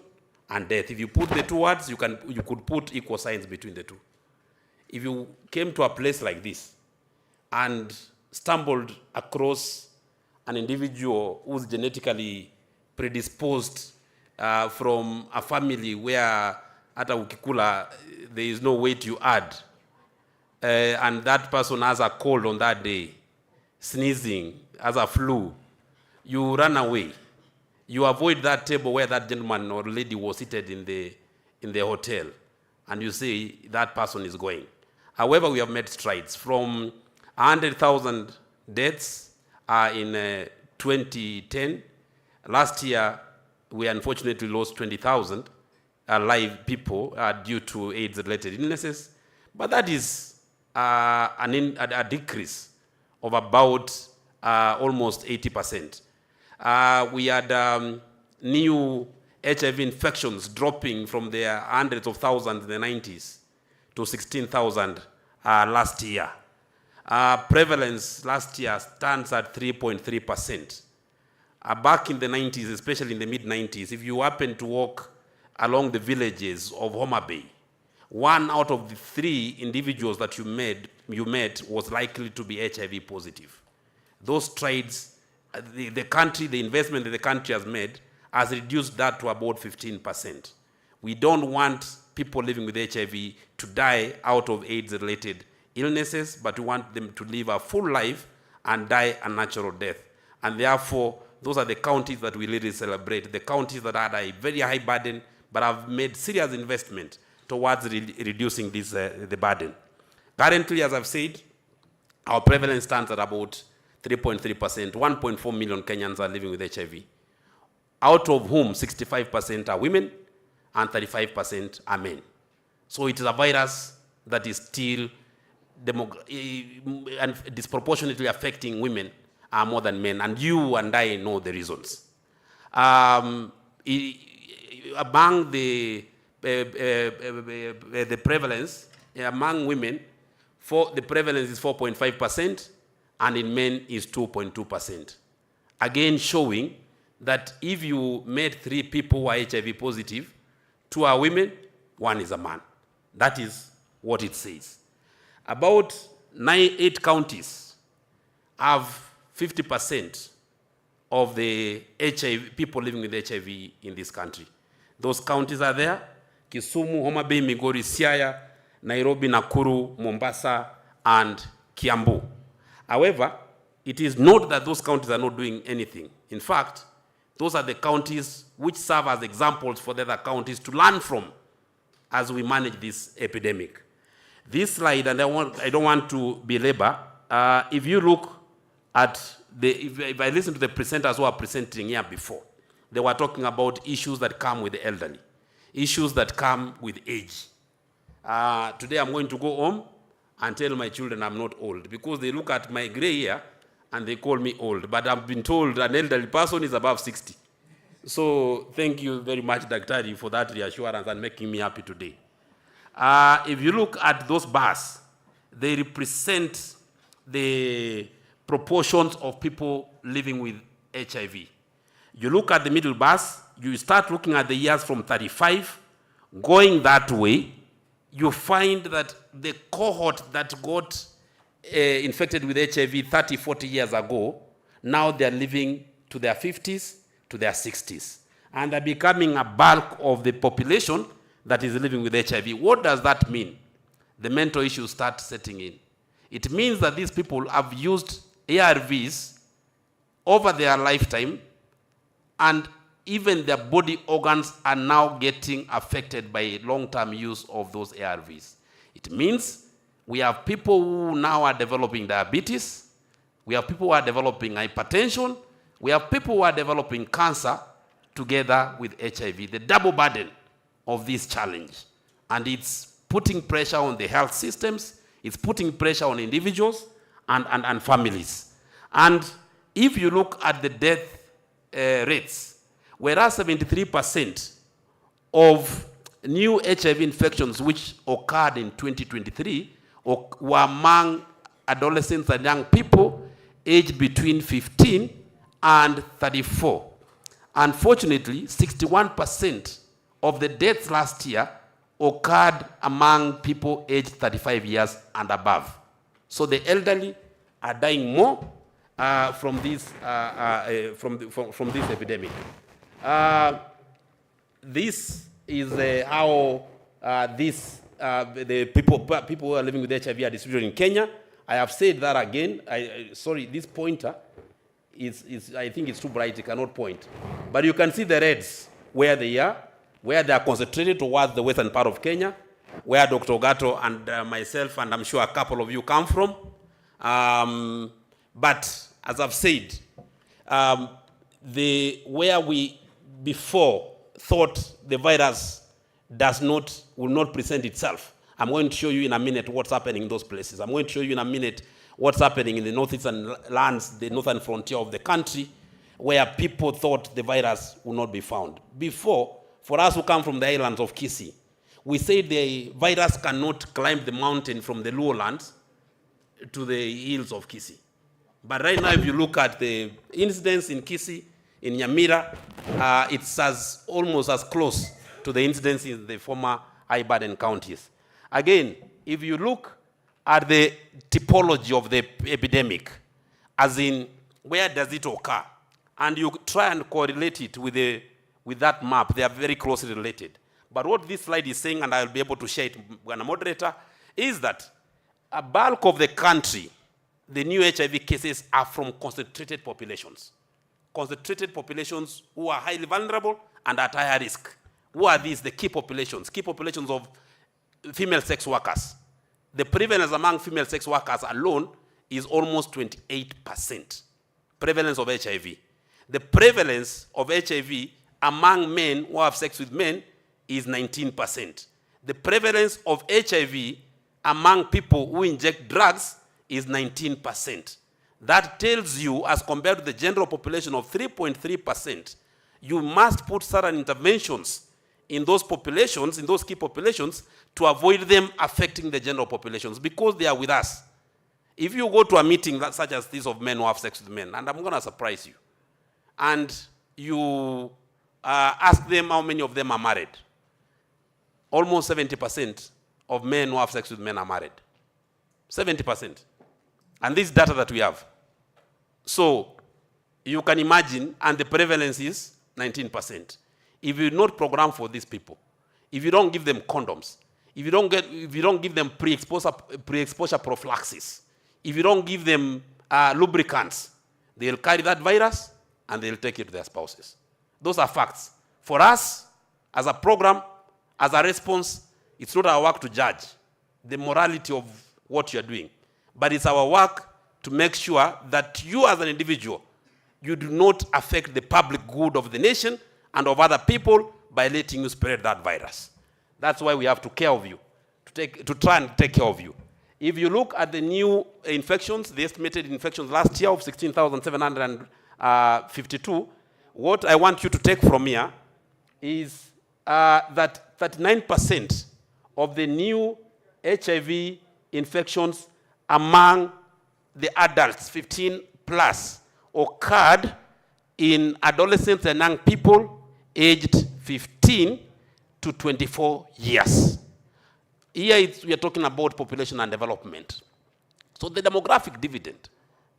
and death, if you put the two words, you could put equal signs between the two. If you came to a place like this and stumbled across an individual who's genetically predisposed from a family where hata ukikula there is no weight you add, and that person has a cold on that day, sneezing, has a flu, you run away. You avoid that table where that gentleman or lady was seated in the hotel, and you say that person is going. However, we have made strides from 100,000 deaths in 2010. Last year, we unfortunately lost 20,000 live people due to AIDS-related illnesses, but that is a decrease of about almost 80%. We had new HIV infections dropping from their hundreds of thousands in the 90s to 16,000 last year. Prevalence last year stands at 3.3%. Back in the 90s, especially in the mid-90s, if you happen to walk along the villages of Homa Bay, 1 out of the 3 individuals that you met was likely to be HIV positive. Those strides, the investment that the country has made has reduced that to about 15%. We don't want people living with HIV to die out of AIDS-related illnesses, but we want them to live a full life and die a natural death. And therefore, those are the counties that we really celebrate, the counties that had a very high burden, but have made serious investment towards reducing this, the burden. Currently, as I've said, our prevalence stands at about 3.3%. 1.4 million Kenyans are living with HIV, out of whom 65% are women and 35% are men. So it is a virus that is still and disproportionately affecting women more than men, and you and I know the reasons. Among the prevalence, among women, the prevalence is 4.5%, and in men is 2.2%. Again, showing that if you made 3 people who are HIV positive, 2 are women, 1 is a man. That is what it says. About 8 counties have 50% of the HIV, people living with HIV in this country. Those counties are there: Kisumu, Homa Bay, Migori, Siaya, Nairobi, Nakuru, Mombasa, and Kiambu. However, it is not that those counties are not doing anything. In fact, those are the counties which serve as examples for the other counties to learn from as we manage this epidemic. This slide, and I don't want to belabor, if you look at if I listen to the presenters who are presenting here before, they were talking about issues that come with the elderly, issues that come with age. Today I'm going to go home and tell my children I'm not old, because they look at my gray hair and they call me old. But I've been told an elderly person is above 60. So thank you very much, Daktari, for that reassurance and making me happy today. If you look at those bars, they represent the proportions of people living with HIV. You look at the middle bars, you start looking at the years from 35, going that way, you find that the cohort that got infected with HIV 30, 40 years ago, now they're living to their 50s, to their 60s. And they're becoming a bulk of the population that is living with HIV. What does that mean? The mental issues start setting in. It means that these people have used ARVs over their lifetime, and even their body organs are now getting affected by long-term use of those ARVs. It means we have people who now are developing diabetes, we have people who are developing hypertension, we have people who are developing cancer together with HIV, the double burden of this challenge. And it's putting pressure on the health systems, it's putting pressure on individuals and families. And if you look at the death rates, whereas 73% of new HIV infections which occurred in 2023 were among adolescents and young people aged between 15 and 34. Unfortunately, 61% of the deaths last year occurred among people aged 35 years and above. So the elderly are dying more from this epidemic. This is how the people who are living with HIV are distributed in Kenya. I have said that again. Sorry, this pointer I think it's too bright, it cannot point. But you can see the reds where they are concentrated towards the western part of Kenya, where Dr. Ogato and myself, and I'm sure a couple of you come from. But as I've said, where we before thought the virus will not present itself, I'm going to show you in a minute what's happening in those places. I'm going to show you in a minute what's happening in the northeastern lands, the northern frontier of the country, where people thought the virus would not be found. Before, for us who come from the islands of Kisii, we said the virus cannot climb the mountain from the lowlands to the hills of Kisii. But right now, if you look at the incidence in Kisii, in Nyamira, it's almost as close to the incidence in the former high-burden counties. Again, if you look at the typology of the epidemic, as in where does it occur, and you try and correlate it with that map, they are very closely related. But what this slide is saying, and I'll be able to share it, Bwana Moderator, is that a bulk of the country, the new HIV cases are from concentrated populations. Concentrated populations who are highly vulnerable and at higher risk. Who are these? The key populations. Key populations of female sex workers. The prevalence among female sex workers alone is almost 28%. Prevalence of HIV. The prevalence of HIV among men who have sex with men is 19%. The prevalence of HIV among people who inject drugs is 19%. That tells you, as compared to the general population of 3.3%, you must put certain interventions in those populations, in those key populations, to avoid them affecting the general populations, because they are with us. If you go to a meeting such as this of men who have sex with men, and I'm going to surprise you, and you ask them how many of them are married, almost 70% of men who have sex with men are married. 70%. And this data that we have. So you can imagine, and the prevalence is 19%. If you not program for these people, if you don't give them condoms, if you don't give them pre-exposure prophylaxis, if you don't give them lubricants, they'll carry that virus and they'll take it to their spouses. Those are facts. For us, as a program, as a response, it's not our work to judge the morality of what you're doing, but it's our work to make sure that you as an individual, you do not affect the public good of the nation and of other people by letting you spread that virus. That's why we have to care of you, to try and take care of you. If you look at the new infections, the estimated infections last year of 16,752, what I want you to take from here is that 39% of the new HIV infections among the adults, 15 plus, occurred in adolescents and young people aged 15 to 24 years. Here we are talking about population and development. So the demographic dividend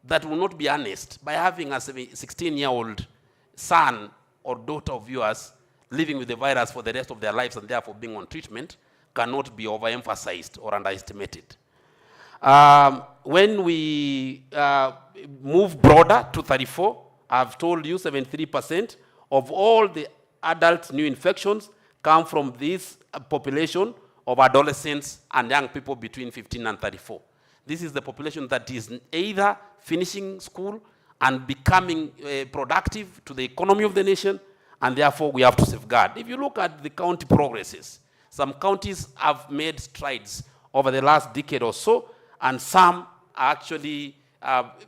that will not be harnessed by having a 16-year-old son or daughter of yours living with the virus for the rest of their lives and therefore being on treatment cannot be overemphasized or underestimated. When we move broader to 34, I've told you 73% of all the adult new infections come from this population of adolescents and young people between 15 and 34. This is the population that is either finishing school and becoming productive to the economy of the nation, and therefore we have to safeguard. If you look at the county progresses, some counties have made strides over the last decade or so, and some actually,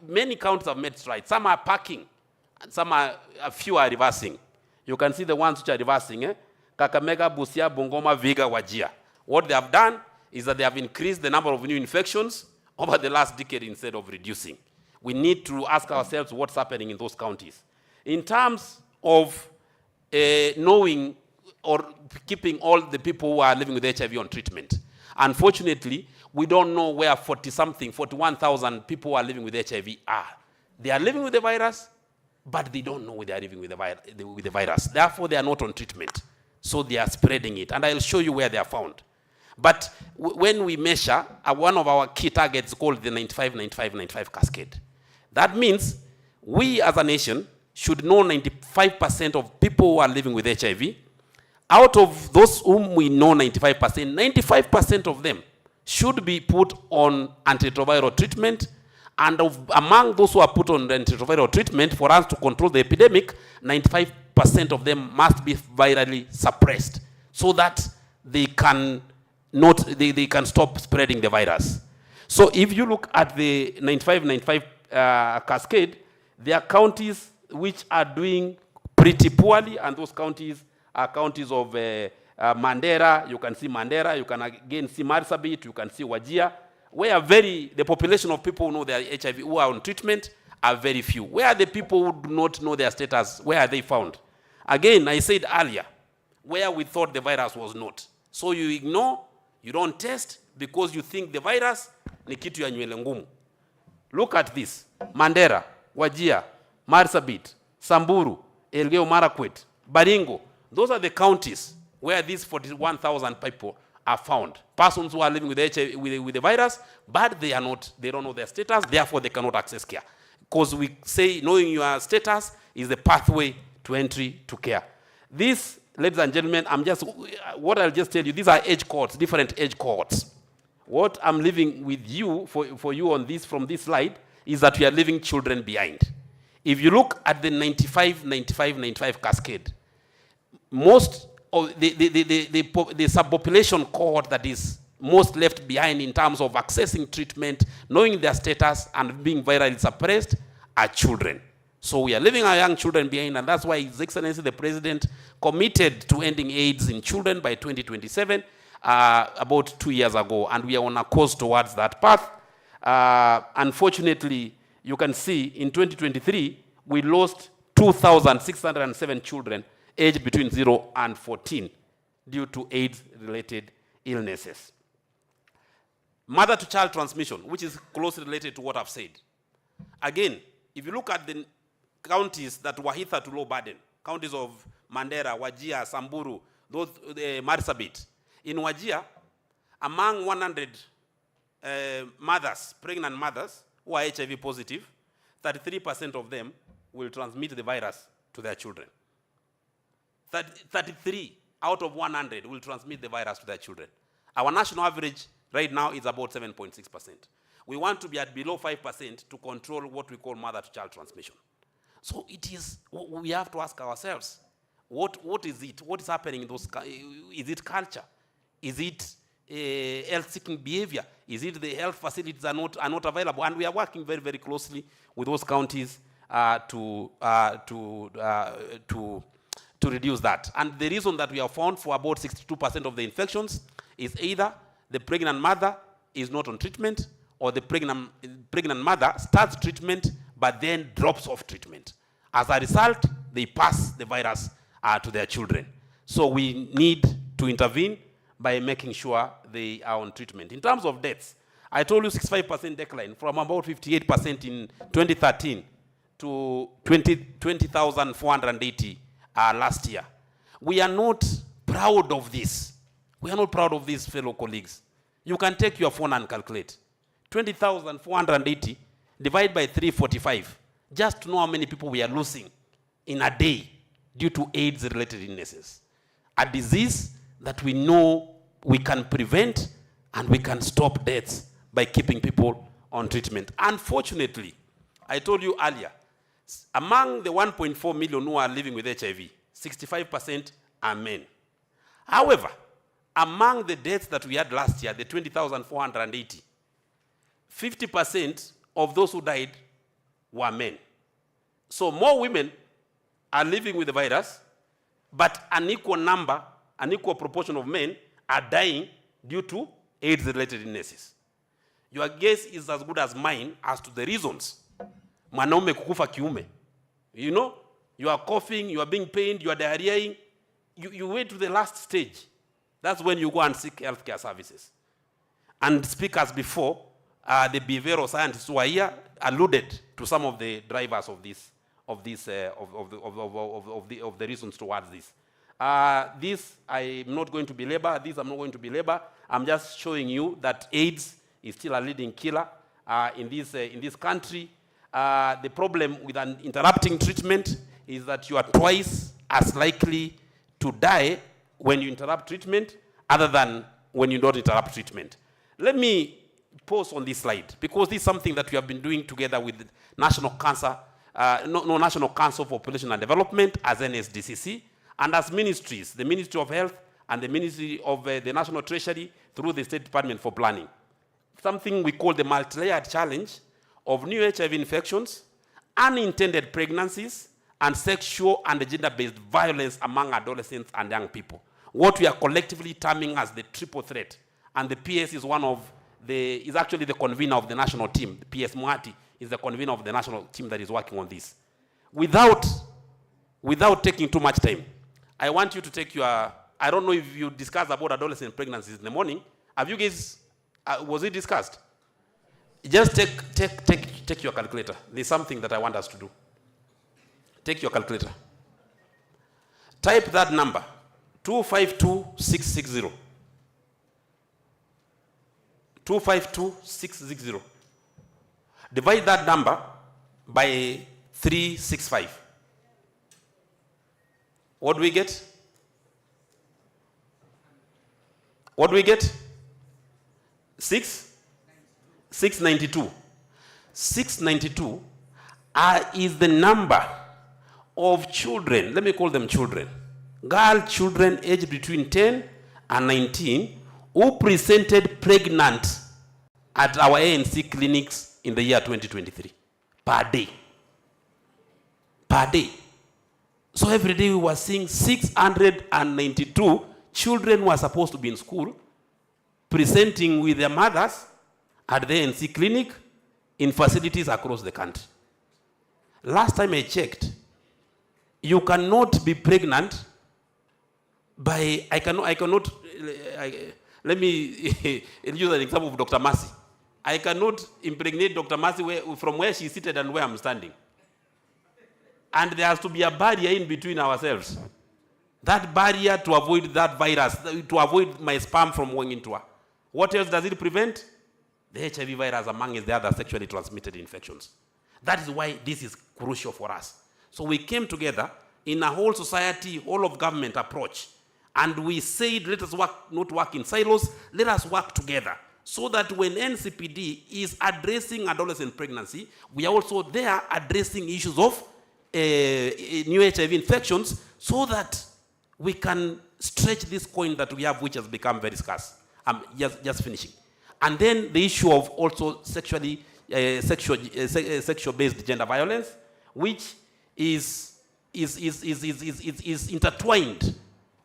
many counties have made strides. Some are parking, and a few are reversing. You can see the ones which are reversing, Kakamega, Busia, Bungoma, Viga, Wajir. What they have done is that they have increased the number of new infections over the last decade instead of reducing. We need to ask ourselves what's happening in those counties. In terms of knowing or keeping all the people who are living with HIV on treatment, unfortunately, we don't know where 41,000 people who are living with HIV are. They are living with the virus, but they don't know where they are living with the virus. Therefore, they are not on treatment. So they are spreading it. And I'll show you where they are found. But when we measure, one of our key targets is called the 95-95-95 cascade. That means we as a nation should know 95% of people who are living with HIV. Out of those whom we know 95% of them should be put on antiretroviral treatment. And among those who are put on antiretroviral treatment, for us to control the epidemic, 95% of them must be virally suppressed so that they can stop spreading the virus. So if you look at the 95-95 cascade, there are counties which are doing pretty poorly, and those counties are counties of Mandera. You can see Mandera. You can again see Marsabit. You can see Wajir, where the population of people who know their HIV, who are on treatment, are very few. Where are the people who do not know their status? Where are they found? Again, I said earlier, where we thought the virus was not. So you ignore, you don't test, because you think the virus ni kitu ya nywele ngumu. Look at this. Mandera, Wajir, Marsabit, Samburu, Elgeyo Marakwet, Baringo. Those are the counties where these 41,000 people are found. Persons who are living with HIV, with the virus, but they don't know their status, therefore they cannot access care. Because we say knowing your status is the pathway to entry to care. This, ladies and gentlemen, what I'll just tell you, these are age cohorts, different age cohorts. What I'm leaving with you, for you on this, from this slide, is that we are leaving children behind. If you look at the 95 cascade, most of the subpopulation cohort that is most left behind in terms of accessing treatment, knowing their status, and being virally suppressed are children. So we are leaving our young children behind, and that's why His Excellency the President committed to ending AIDS in children by 2027, about 2 years ago, and we are on a course towards that path. Unfortunately, you can see in 2023, we lost 2,607 children aged between 0 and 14 due to AIDS-related illnesses. Mother-to-child transmission, which is closely related to what I've said. Again, if you look at the counties that were hither to low burden, counties of Mandera, Wajir, Samburu, those Marsabit. In Wajir, among 100 pregnant mothers who are HIV positive, 33% of them will transmit the virus to their children. 33 out of 100 will transmit the virus to their children. Our national average right now is about 7.6%. We want to be at below 5% to control what we call mother-to-child transmission. So it is, we have to ask ourselves, what is it? What is happening in those? Is it culture? Is it health-seeking behavior? Is it the health facilities are not available? And we are working very, very closely with those counties to reduce that. And the reason that we have found for about 62% of the infections is either the pregnant mother is not on treatment, or the pregnant mother starts treatment but then drops off treatment. As a result, they pass the virus to their children. So we need to intervene by making sure they are on treatment. In terms of deaths, I told you 65% decline from about 58% in 2013 to 20,480 last year. We are not proud of this. We are not proud of this, fellow colleagues. You can take your phone and calculate. 20,480 divided by 345, just to know how many people we are losing in a day due to AIDS-related illnesses. A disease that we know we can prevent and we can stop deaths by keeping people on treatment. Unfortunately, I told you earlier, among the 1.4 million who are living with HIV, 65% are men. However, among the deaths that we had last year, the 20,480, 50% of those who died were men. So more women are living with the virus, but an equal number, an equal proportion of men are dying due to AIDS-related illnesses. Your guess is as good as mine as to the reasons. Mwanaume kukufa kiume. You know, you are coughing, you are being pained, you are diarrheaing. You wait to the last stage. That's when you go and seek healthcare services. And speakers before, the behavioral scientists who are here alluded to some of the drivers of the reasons towards this. This I'm not going to belabor. I'm just showing you that AIDS is still a leading killer in this country. The problem with an interrupting treatment is that you are twice as likely to die when you interrupt treatment other than when you don't interrupt treatment. Let me pause on this slide because this is something that we have been doing together with the National Council for Population and Development as NSDCC, and as ministries, the Ministry of Health and the Ministry of the National Treasury through the State Department for Planning. Something we call the multi-layered challenge of new HIV infections, unintended pregnancies, and sexual and gender-based violence among adolescents and young people. What we are collectively terming as the triple threat. And the PS is actually the convener of the national team. The PS Mwati is the convener of the national team that is working on this. Without taking too much time, I want you to take your, I don't know if you discussed about adolescent pregnancies in the morning. Have you guys, was it discussed? Just take your calculator. There's something that I want us to do. Take your calculator. Type that number, 252,660. 252,660. Divide that number by 365. What do we get? What do we get? 692. 692 is the number of children, let me call them children, girl children aged between 10 and 19 who presented pregnant at our ANC clinics in the year 2023 per day. Per day. So every day we were seeing 692 children who are supposed to be in school presenting with their mothers at the ANC clinic in facilities across the country. Last time I checked, you cannot be pregnant by, let me use an example of Dr. Mercy. I cannot impregnate Dr. Mercy from where she's seated and where I'm standing. And there has to be a barrier in between ourselves. That barrier to avoid that virus, to avoid my sperm from going into her. What else does it prevent? The HIV virus among the other sexually transmitted infections. That is why this is crucial for us. So we came together in a whole society, whole of government approach. And we said, let us not work in silos, let us work together. So that when NCPD is addressing adolescent pregnancy, we are also there addressing issues of new HIV infections so that we can stretch this coin that we have, which has become very scarce. I'm just finishing. And then the issue of also sexual-based gender violence, which is intertwined.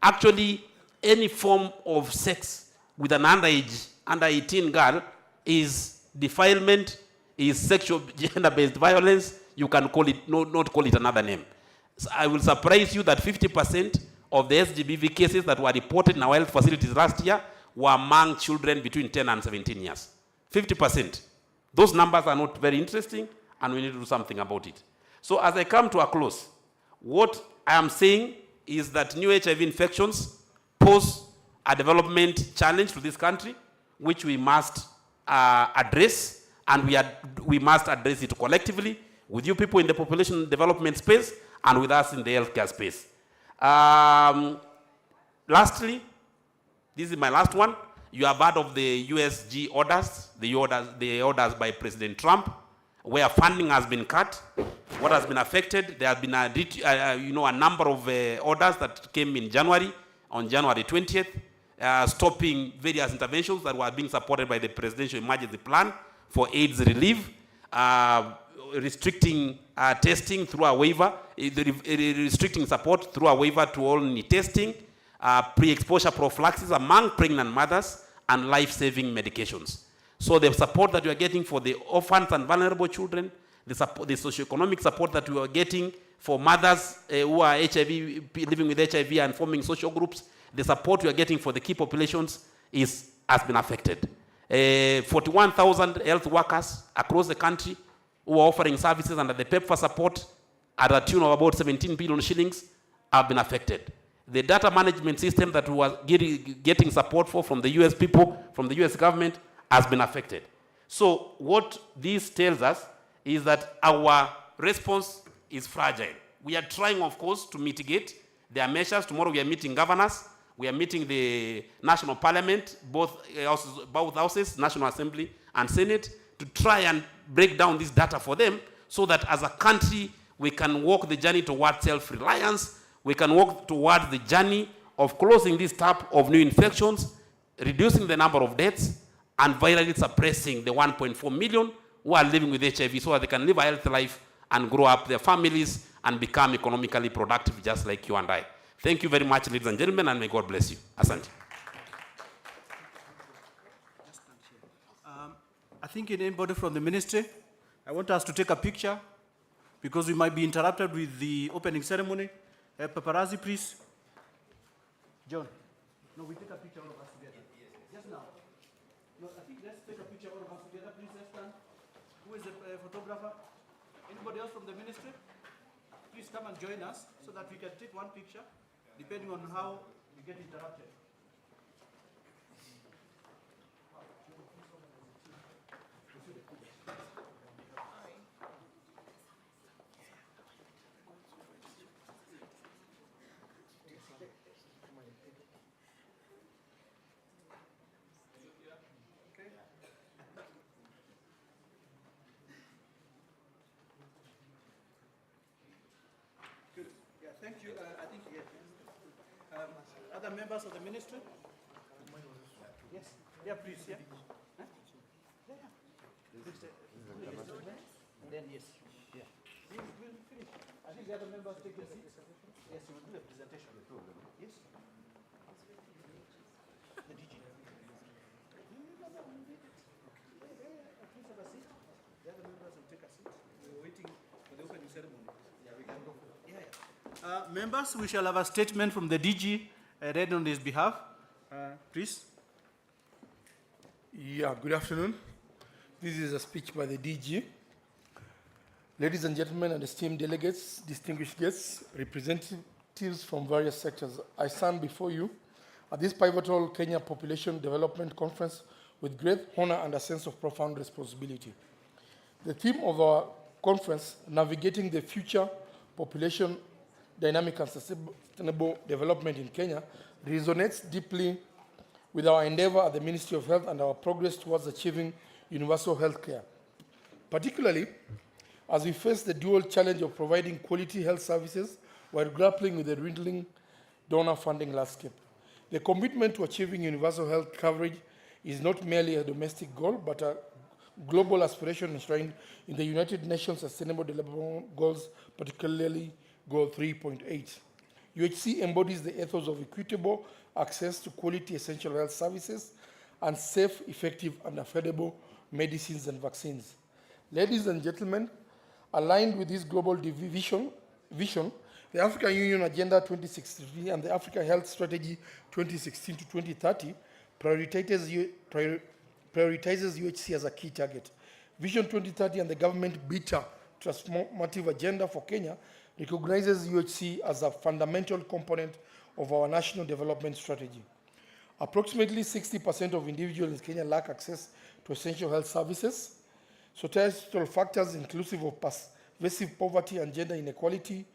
Actually, any form of sex with an under 18 girl is defilement, is sexual gender-based violence. You can call it, not call it another name. So I will surprise you that 50% of the SGBV cases that were reported in our health facilities last year were among children between 10 and 17 years. 50%. Those numbers are not very interesting, and we need to do something about it. So as I come to a close, what I am saying is that new HIV infections pose a development challenge to this country, which we must address, and we must address it collectively with you people in the population development space and with us in the healthcare space. Lastly, this is my last one. You have heard of the USG orders, the orders by President Trump, where funding has been cut. What has been affected? There has been a number of orders that came in January, on January 20th, stopping various interventions that were being supported by the Presidential Emergency Plan for AIDS relief, restricting testing through a waiver, restricting support through a waiver to only testing, pre-exposure prophylaxis among pregnant mothers, and life-saving medications. So the support that we are getting for the orphans and vulnerable children, the socioeconomic support that we are getting for mothers who are living with HIV and forming social groups, the support we are getting for the key populations has been affected. 41,000 health workers across the country who are offering services under the PEPFAR support at a tune of about 17 billion shillings have been affected. The data management system that we were getting support for from the US people, from the US government, has been affected. So what this tells us is that our response is fragile. We are trying, of course, to mitigate. There are measures. Tomorrow we are meeting governors. We are meeting the National Parliament, both houses, National Assembly and Senate, to try and break down this data for them so that as a country we can walk the journey towards self-reliance, we can walk towards the journey of closing this tap of new infections, reducing the number of deaths, and virally suppressing the 1.4 million who are living with HIV so that they can live a healthy life and grow up their families and become economically productive just like you and I. Thank you very much, ladies and gentlemen, and may God bless you. Asante. I think anybody from the ministry, I want us to take a picture because we might be interrupted with the opening ceremony. Paparazzi, please. John. No, we take a picture all of us together. Just now. No, I think let's take a picture all of us together. Please, let's stand. Who is the photographer? Anybody else from the ministry? Please come and join us so that we can take one picture, depending on how You get interrupted. Good. Yeah, thank you. I think, yeah. Other members of the ministry? Yes. Yeah, please, yeah. Huh? Yeah, yeah. And then, yes. Yeah. We'll finish. I think the other members take their seats. Yes, we will do a presentation. Yes. The DG. Please have a seat. The other members will take a seat. We're waiting for the opening ceremony. Yeah, we can go. Yeah, yeah. Members, we shall have a statement from the DG read on his behalf. Please. Yeah, good afternoon. This is a speech by the DG. Ladies and gentlemen and esteemed delegates, distinguished guests, representatives from various sectors, I stand before you at this pivotal Kenya Population Development Conference with great honor and a sense of profound responsibility. The theme of our conference, Navigating the Future Population Dynamic and Sustainable Development in Kenya, resonates deeply with our endeavor at the Ministry of Health and our progress towards achieving universal health care, particularly as we face the dual challenge of providing quality health services while grappling with the dwindling donor funding landscape. The commitment to achieving universal health coverage is not merely a domestic goal, but a global aspiration enshrined in the United Nations Sustainable Development Goals, particularly Goal 3.8. UHC embodies the ethos of equitable access to quality essential health services and safe, effective, and affordable medicines and vaccines. Ladies and gentlemen, aligned with this global vision, the African Union Agenda 2063 and the Africa Health Strategy 2016 to 2030 prioritizes UHC as a key target. Vision 2030 and the government beta transformative agenda for Kenya recognizes UHC as a fundamental component of our national development strategy. Approximately 60% of individuals in Kenya lack access to essential health services. Societal factors inclusive of pervasive poverty and gender inequality,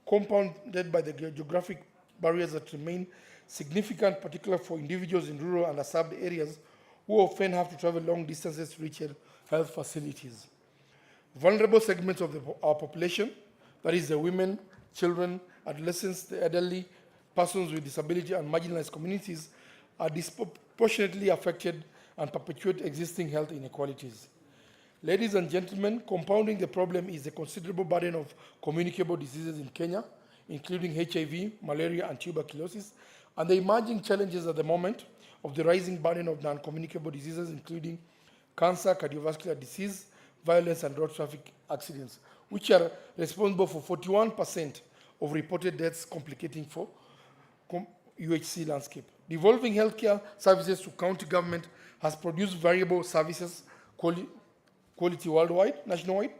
compounded by the geographic barriers that remain significant, particularly for individuals in rural and underserved areas who often have to travel long distances to reach health facilities. Vulnerable segments of our population, that is the women, children, adolescents, the elderly, persons with disability, and marginalized communities, are disproportionately affected and perpetuate existing health inequalities. Ladies and gentlemen, compounding the problem is the considerable burden of communicable diseases in Kenya, including HIV, malaria, and tuberculosis, and the emerging challenges at the moment of the rising burden of non-communicable diseases, including cancer, cardiovascular disease, violence, and road traffic accidents, which are responsible for 41% of reported deaths complicating for UHC landscape. Devolving healthcare services to county government has produced variable services quality worldwide, nationwide.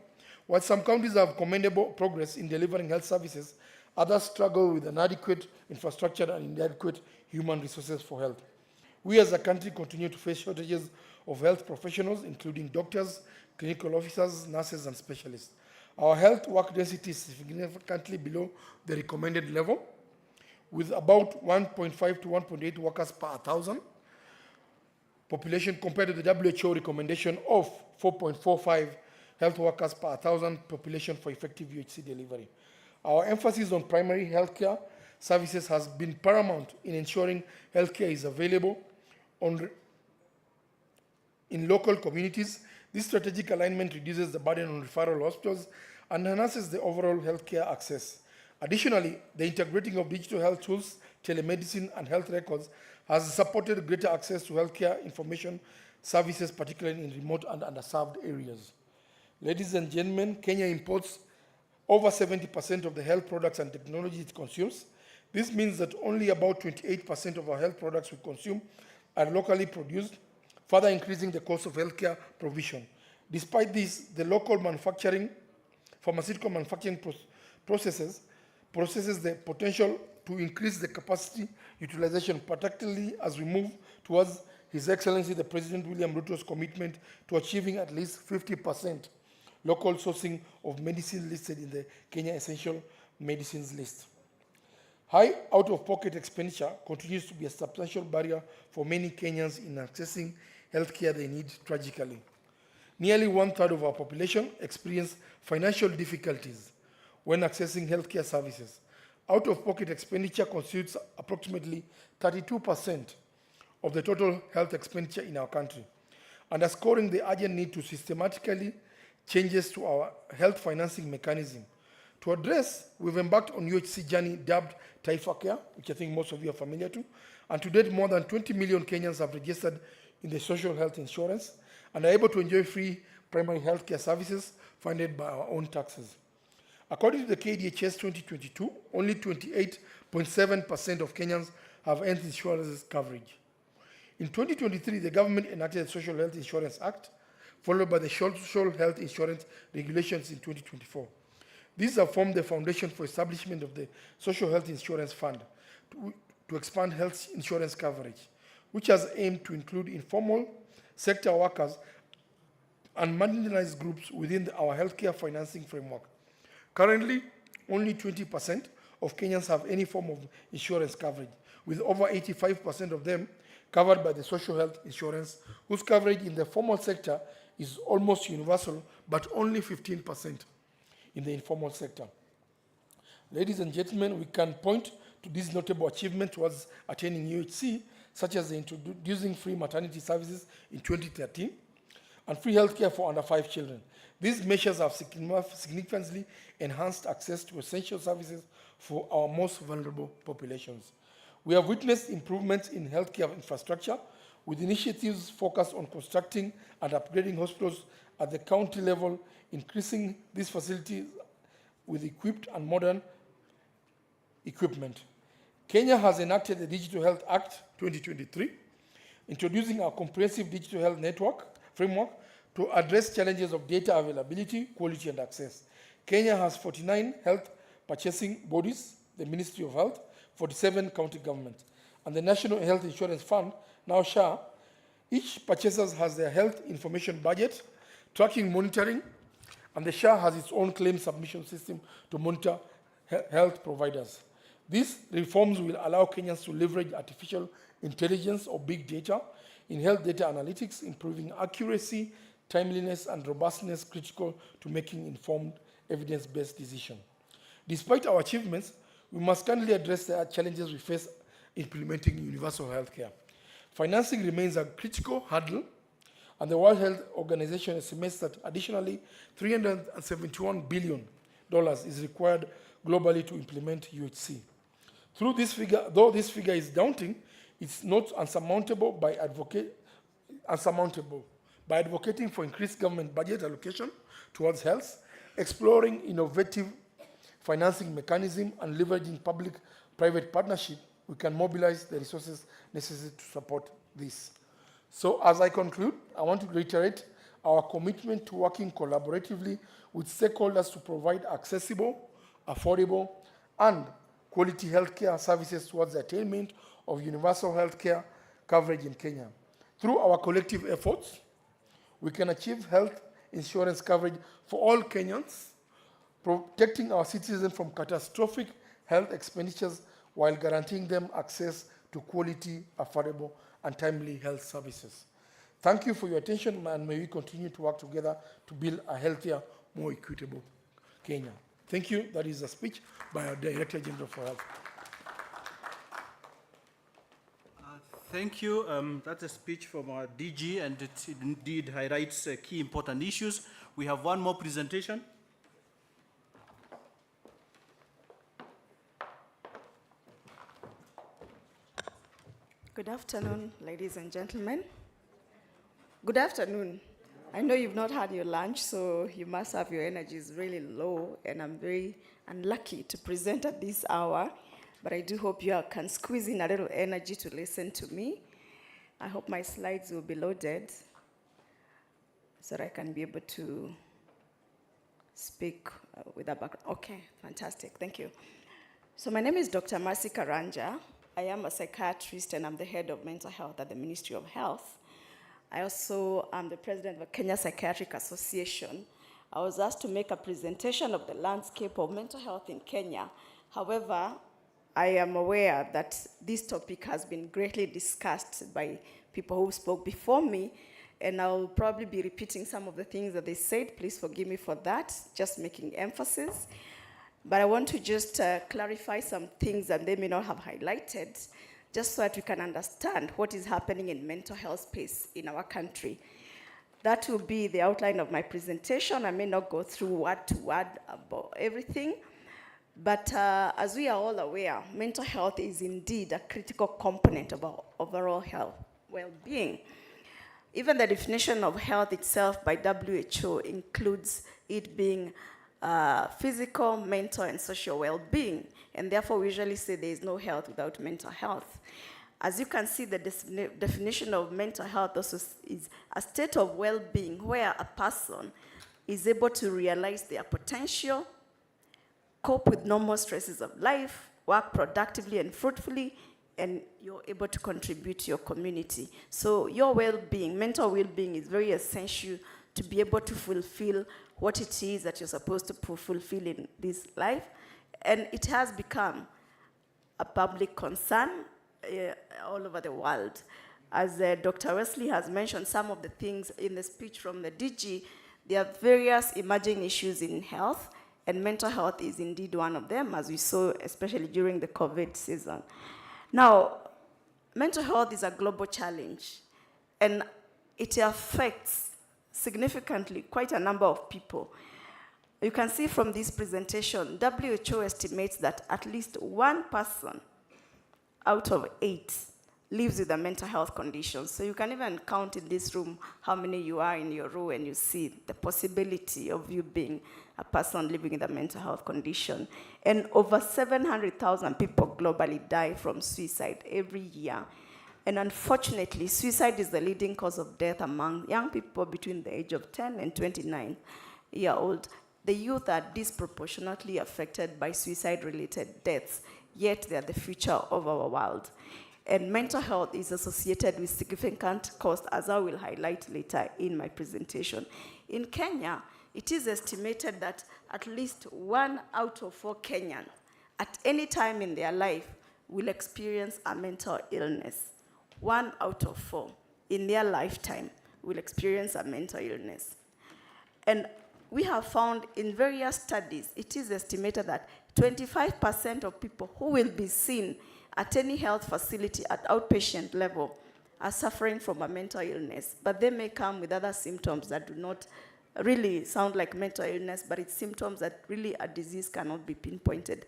While some counties have commendable progress in delivering health services, others struggle with inadequate infrastructure and inadequate human resources for health. We as a country continue to face shortages of health professionals, including doctors, clinical officers, nurses, and specialists. Our health work density is significantly below the recommended level, with about 1.5 to 1.8 workers per 1,000 population compared to the WHO recommendation of 4.45 health workers per 1,000 population for effective UHC delivery. Our emphasis on primary healthcare services has been paramount in ensuring healthcare is available in local communities. This strategic alignment reduces the burden on referral hospitals and enhances the overall healthcare access. Additionally, the integrating of digital health tools, telemedicine, and health records has supported greater access to healthcare information services, particularly in remote and underserved areas. Ladies and gentlemen, Kenya imports over 70% of the health products and technology it consumes. This means that only about 28% of our health products we consume are locally produced, further increasing the cost of healthcare provision. Despite this, the local pharmaceutical manufacturing processes the potential to increase the capacity utilization, particularly as we move towards His Excellency the President William Ruto's commitment to achieving at least 50% local sourcing of medicine listed in the Kenya Essential Medicines List. High out-of-pocket expenditure continues to be a substantial barrier for many Kenyans in accessing healthcare they need tragically. Nearly 1/3 of our population experience financial difficulties when accessing healthcare services. Out-of-pocket expenditure constitutes approximately 32% of the total health expenditure in our country, underscoring the urgent need to systematically changes to our health financing mechanism. To address, we've embarked on UHC journey dubbed Taifa Care, which I think most of you are familiar to, and to date more than 20 million Kenyans have registered in the social health insurance and are able to enjoy free primary health care services funded by our own taxes. According to the KDHS 2022, only 28.7% of Kenyans have health insurance coverage. In 2023, the government enacted the Social Health Insurance Act, followed by the Social Health Insurance Regulations in 2024. These have formed the foundation for establishment of the Social Health Insurance Fund to expand health insurance coverage, which has aimed to include informal sector workers and marginalized groups within our healthcare financing framework. Currently, only 20% of Kenyans have any form of insurance coverage, with over 85% of them covered by the social health insurance, whose coverage in the formal sector is almost universal, but only 15% in the informal sector. Ladies and gentlemen, we can point to this notable achievement towards attaining UHC, such as introducing free maternity services in 2013 and free healthcare for under 5 children. These measures have significantly enhanced access to essential services for our most vulnerable populations. We have witnessed improvements in healthcare infrastructure with initiatives focused on constructing and upgrading hospitals at the county level, increasing these facilities with equipped and modern equipment. Kenya has enacted the Digital Health Act 2023, introducing a comprehensive digital health network framework to address challenges of data availability, quality, and access. Kenya has 49 health purchasing bodies, the Ministry of Health, 47 county governments, and the National Health Insurance Fund, now SHA. Each purchaser has their health information budget, tracking, monitoring, and the SHA has its own claim submission system to monitor health providers. These reforms will allow Kenyans to leverage artificial intelligence or big data in health data analytics, improving accuracy, timeliness, and robustness critical to making informed, evidence-based decisions. Despite our achievements, we must currently address the challenges we face implementing universal healthcare. Financing remains a critical hurdle, and the World Health Organization estimates that additionally $371 billion is required globally to implement UHC. Though this figure is daunting, it's not unsurmountable by advocating for increased government budget allocation towards health, exploring innovative financing mechanism, and leveraging public-private partnership. We can mobilize the resources necessary to support this. So as I conclude, I want to reiterate our commitment to working collaboratively with stakeholders to provide accessible, affordable, and quality healthcare services towards the attainment of universal healthcare coverage in Kenya. Through our collective efforts, we can achieve health insurance coverage for all Kenyans, protecting our citizens from catastrophic health expenditures while guaranteeing them access to quality, affordable, and timely health services. Thank you for your attention, and may we continue to work together to build a healthier, more equitable Kenya. Thank you. That is a speech by our Director General for Health. Thank you. That's a speech from our DG, and it indeed highlights key important issues. We have one more presentation. Good afternoon, ladies and gentlemen. Good afternoon. I know you've not had your lunch, so you must have your energies really low, and I'm very unlucky to present at this hour, but I do hope you can squeeze in a little energy to listen to me. I hope my slides will be loaded so that I can be able to speak with a background. Okay, fantastic, thank you. So my name is Dr. Mercy Karanja. I am a psychiatrist and I'm the head of mental health at the Ministry of Health. I also am the president of the Kenya Psychiatric Association. I was asked to make a presentation of the landscape of mental health in Kenya. However, I am aware that this topic has been greatly discussed by people who spoke before me, and I'll probably be repeating some of the things that they said. Please forgive me for that, just making emphasis. But I want to just clarify some things that they may not have highlighted, just so that we can understand what is happening in mental health space in our country. That will be the outline of my presentation. I may not go through word to word about everything, but as we are all aware, mental health is indeed a critical component of our overall health, well-being. Even the definition of health itself by WHO includes it being physical, mental, and social well-being, and therefore we usually say there is no health without mental health. As you can see, the definition of mental health also is a state of well-being where a person is able to realize their potential, cope with normal stresses of life, work productively and fruitfully, and you're able to contribute to your community. So your well-being, mental well-being, is very essential to be able to fulfill what it is that you're supposed to fulfill in this life. And it has become a public concern all over the world. As Dr. Wesley has mentioned some of the things in the speech from the DG, there are various emerging issues in health, and mental health is indeed one of them, as we saw especially during the COVID season. Now, mental health is a global challenge, and it affects significantly quite a number of people. You can see from this presentation, WHO estimates that at least 1 person out of 8 lives with a mental health condition. So you can even count in this room how many you are in your row, and you see the possibility of you being a person living with a mental health condition. And over 700,000 people globally die from suicide every year. And unfortunately, suicide is the leading cause of death among young people between the age of 10 and 29 years old. The youth are disproportionately affected by suicide-related deaths, yet they are the future of our world. And mental health is associated with significant cost, as I will highlight later in my presentation. In Kenya, it is estimated that at least 1 out of 4 Kenyans at any time in their life will experience a mental illness. 1 out of 4 in their lifetime will experience a mental illness. And we have found in various studies, it is estimated that 25% of people who will be seen at any health facility at outpatient level are suffering from a mental illness, but they may come with other symptoms that do not really sound like mental illness, but it's symptoms that really a disease cannot be pinpointed.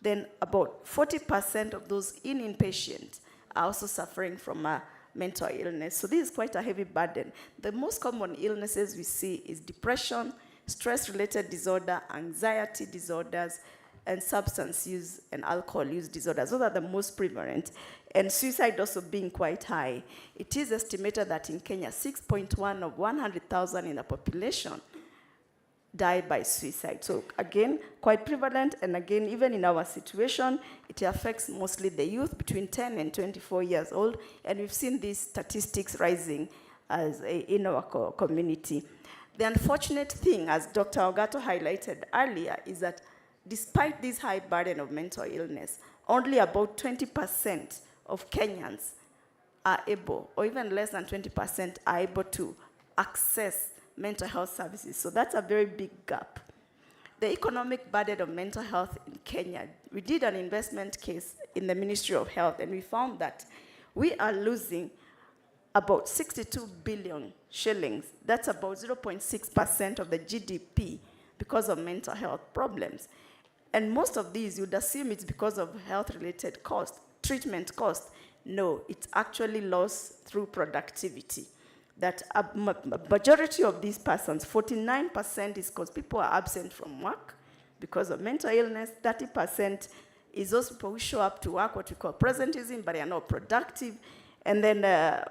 Then about 40% of those inpatient are also suffering from a mental illness. So this is quite a heavy burden. The most common illnesses we see is depression, stress-related disorder, anxiety disorders, and substance use and alcohol use disorders. Those are the most prevalent. And suicide also being quite high. It is estimated that in Kenya, 6.1 of 100,000 in the population die by suicide. So again, quite prevalent, and again, even in our situation, it affects mostly the youth between 10 and 24 years old, and we've seen these statistics rising in our community. The unfortunate thing, as Dr. Ogato highlighted earlier, is that despite this high burden of mental illness, only about 20% of Kenyans are able, or even less than 20%, are able to access mental health services. So that's a very big gap. The economic burden of mental health in Kenya, we did an investment case in the Ministry of Health, and we found that we are losing about 62 billion shillings. That's about 0.6% of the GDP because of mental health problems. And most of these, you'd assume it's because of health-related cost, treatment cost. No, it's actually lost through productivity. That a majority of these persons, 49%, is because people are absent from work because of mental illness. 30% is those people who show up to work, what we call presenteeism, but they are not productive. And then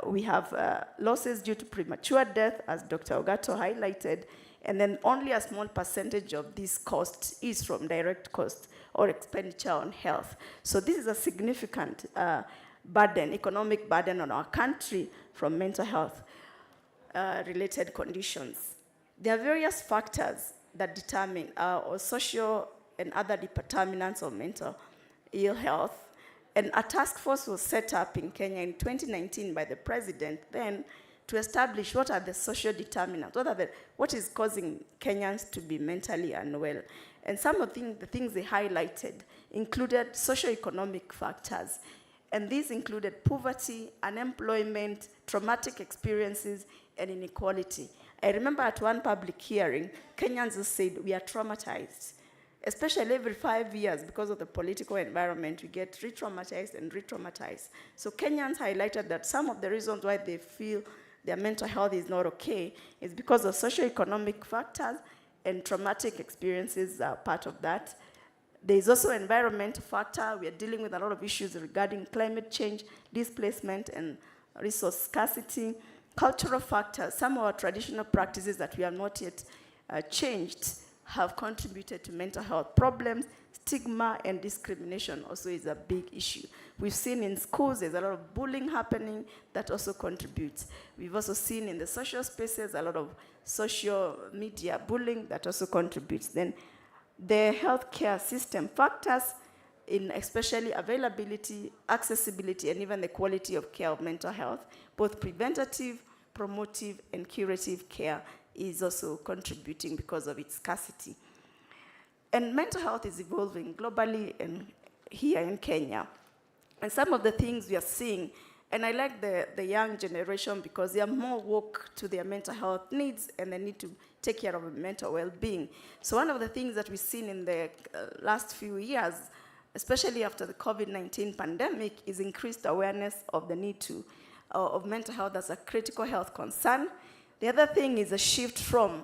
we have losses due to premature death, as Dr. Ogato highlighted, And then only a small percentage of this cost is from direct cost or expenditure on health. So this is a significant burden, economic burden on our country from mental health related conditions. There are various factors that determine or social and other determinants of mental ill health. And a task force was set up in Kenya in 2019 by the president then to establish what are the social determinants, what is causing Kenyans to be mentally unwell. And some of the things they highlighted included socioeconomic factors. And these included poverty, unemployment, traumatic experiences, and inequality. I remember at one public hearing, Kenyans said, we are traumatized. Especially every 5 years, because of the political environment, we get re-traumatized and re-traumatized. So Kenyans highlighted that some of the reasons why they feel their mental health is not okay is because of socioeconomic factors, and traumatic experiences are part of that. There is also environmental factor. We are dealing with a lot of issues regarding climate change, displacement, and resource scarcity. Cultural factors, some of our traditional practices that we have not yet changed have contributed to mental health problems. Stigma and discrimination also is a big issue. We've seen in schools there's a lot of bullying happening that also contributes. We've also seen in the social spaces a lot of social media bullying that also contributes. Then the healthcare system factors in especially availability, accessibility, and even the quality of care of mental health, both preventative, promotive, and curative care is also contributing because of its scarcity. And mental health is evolving globally and here in Kenya. And some of the things we are seeing, and I like the young generation because they are more woke to their mental health needs and they need to take care of their mental well-being. So one of the things that we've seen in the last few years, especially after the COVID-19 pandemic, is increased awareness of the need of mental health as a critical health concern. The other thing is a shift from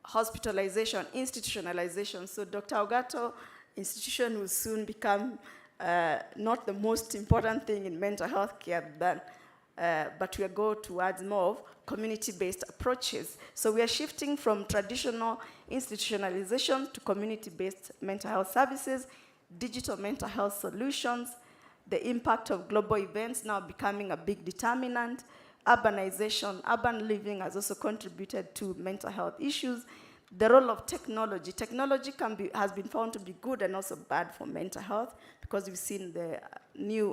hospitalization, institutionalization. So Dr. Ogato institution will soon become not the most important thing in mental health care, but we are going towards more of community-based approaches. So we are shifting from traditional institutionalization to community-based mental health services, digital mental health solutions, the impact of global events now becoming a big determinant. Urbanization, urban living has also contributed to mental health issues. The role of technology. Technology has been found to be good and also bad for mental health because we've seen the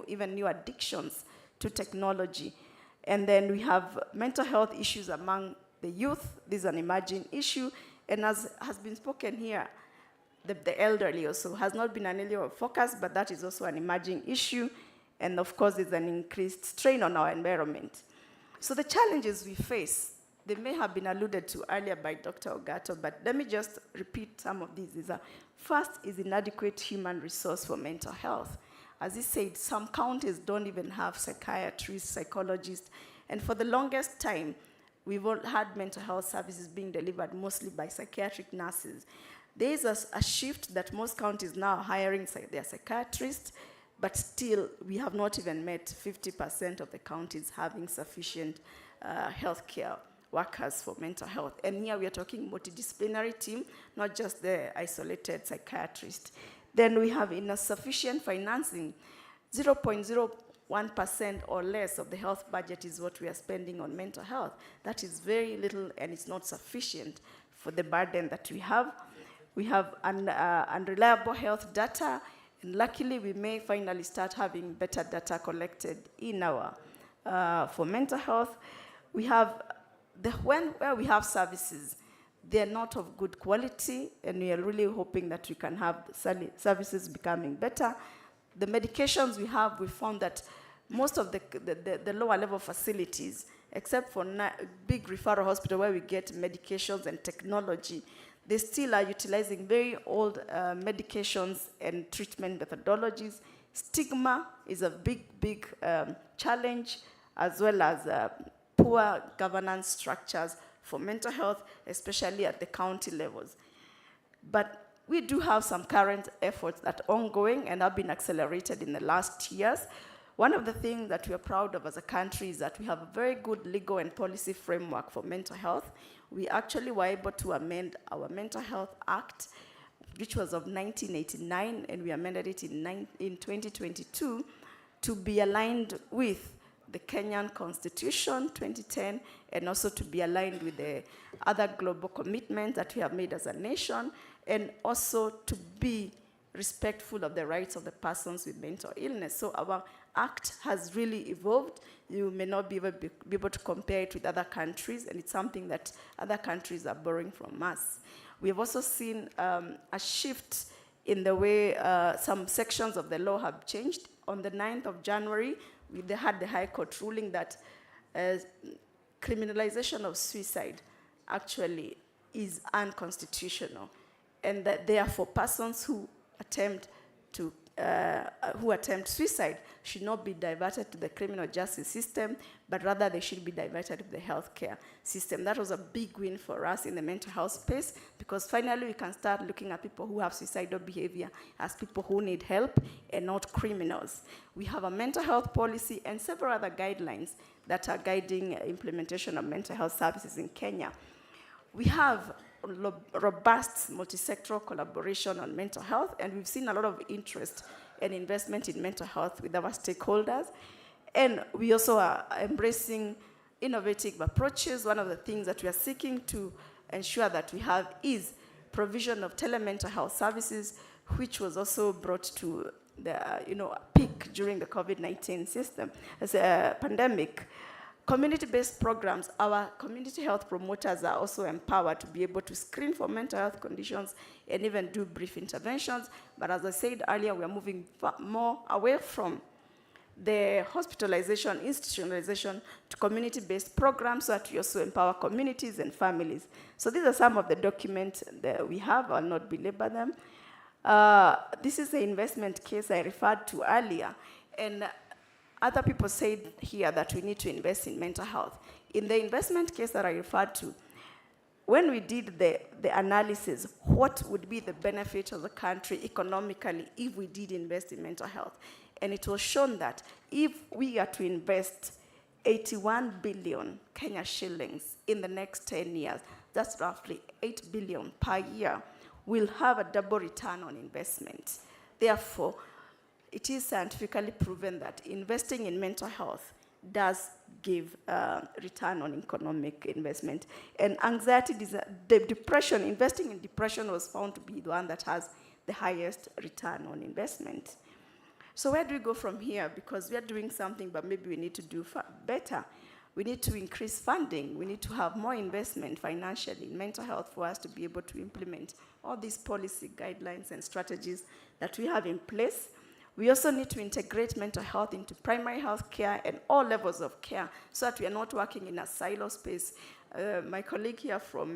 even new addictions to technology. And then we have mental health issues among the youth. This is an emerging issue. And as has been spoken here, the elderly also has not been an area of focus, but that is also an emerging issue. And of course, there's an increased strain on our environment. So the challenges we face, they may have been alluded to earlier by Dr. Ogato, but let me just repeat some of these. First is inadequate human resource for mental health. As he said, some counties don't even have psychiatrists, psychologists, and for the longest time, we've all had mental health services being delivered mostly by psychiatric nurses. There is a shift that most counties now are hiring their psychiatrists, but still, we have not even met 50% of the counties having sufficient healthcare workers for mental health. And here we are talking multidisciplinary team, not just the isolated psychiatrist. Then we have insufficient financing. 0.01% or less of the health budget is what we are spending on mental health. That is very little and it's not sufficient for the burden that we have. We have unreliable health data. And luckily, we may finally start having better data collected in our, for mental health. We have, where we have services, they're not of good quality, and we are really hoping that we can have services becoming better. The medications we have, we found that most of the lower level facilities, except for big referral hospital where we get medications and technology, they still are utilizing very old medications and treatment methodologies. Stigma is a big challenge, as well as poor governance structures for mental health, especially at the county levels. But we do have some current efforts that are ongoing and have been accelerated in the last years. One of the things that we are proud of as a country is that we have a very good legal and policy framework for mental health. we actually were able to amend our Mental Health Act, which was of 1989, and we amended it in 2022 to be aligned with the Kenyan Constitution 2010, and also to be aligned with the other global commitments that we have made as a nation, and also to be respectful of the rights of the persons with mental illness. So our act has really evolved. You may not be able to compare it with other countries, and it's something that other countries are borrowing from us. We have also seen a shift in the way some sections of the law have changed. On the 9th of January, they had the High Court ruling that criminalization of suicide actually is unconstitutional, and that therefore persons who attempt suicide should not be diverted to the criminal justice system, but rather they should be diverted to the healthcare system. That was a big win for us in the mental health space, because finally we can start looking at people who have suicidal behavior as people who need help and not criminals. We have a mental health policy and several other guidelines that are guiding implementation of mental health services in Kenya. We have robust multi-sectoral collaboration on mental health, and we've seen a lot of interest and investment in mental health with our stakeholders. And we also are embracing innovative approaches. One of the things that we are seeking to ensure that we have is provision of telemental health services, which was also brought to the peak during the COVID-19 system as a pandemic. Community-based programs, our community health promoters are also empowered to be able to screen for mental health conditions and even do brief interventions. But as I said earlier, we are moving more away from the hospitalization, institutionalization to community-based programs so that we also empower communities and families. So these are some of the documents that we have. I'll not belabor them. This is the investment case I referred to earlier. And other people said here that we need to invest in mental health. In the investment case that I referred to, when we did the analysis, what would be the benefit of the country economically if we did invest in mental health? And it was shown that if we are to invest 81 billion Kenya shillings in the next 10 years, that's roughly 8 billion per year, we'll have a double return on investment. Therefore, it is scientifically proven that investing in mental health does give return on economic investment. And anxiety, depression, investing in depression was found to be the one that has the highest return on investment. So where do we go from here? Because we are doing something, but maybe we need to do better. We need to increase funding. We need to have more investment financially in mental health for us to be able to implement all these policy guidelines and strategies that we have in place. We also need to integrate mental health into primary health care and all levels of care so that we are not working in a silo space. My colleague here from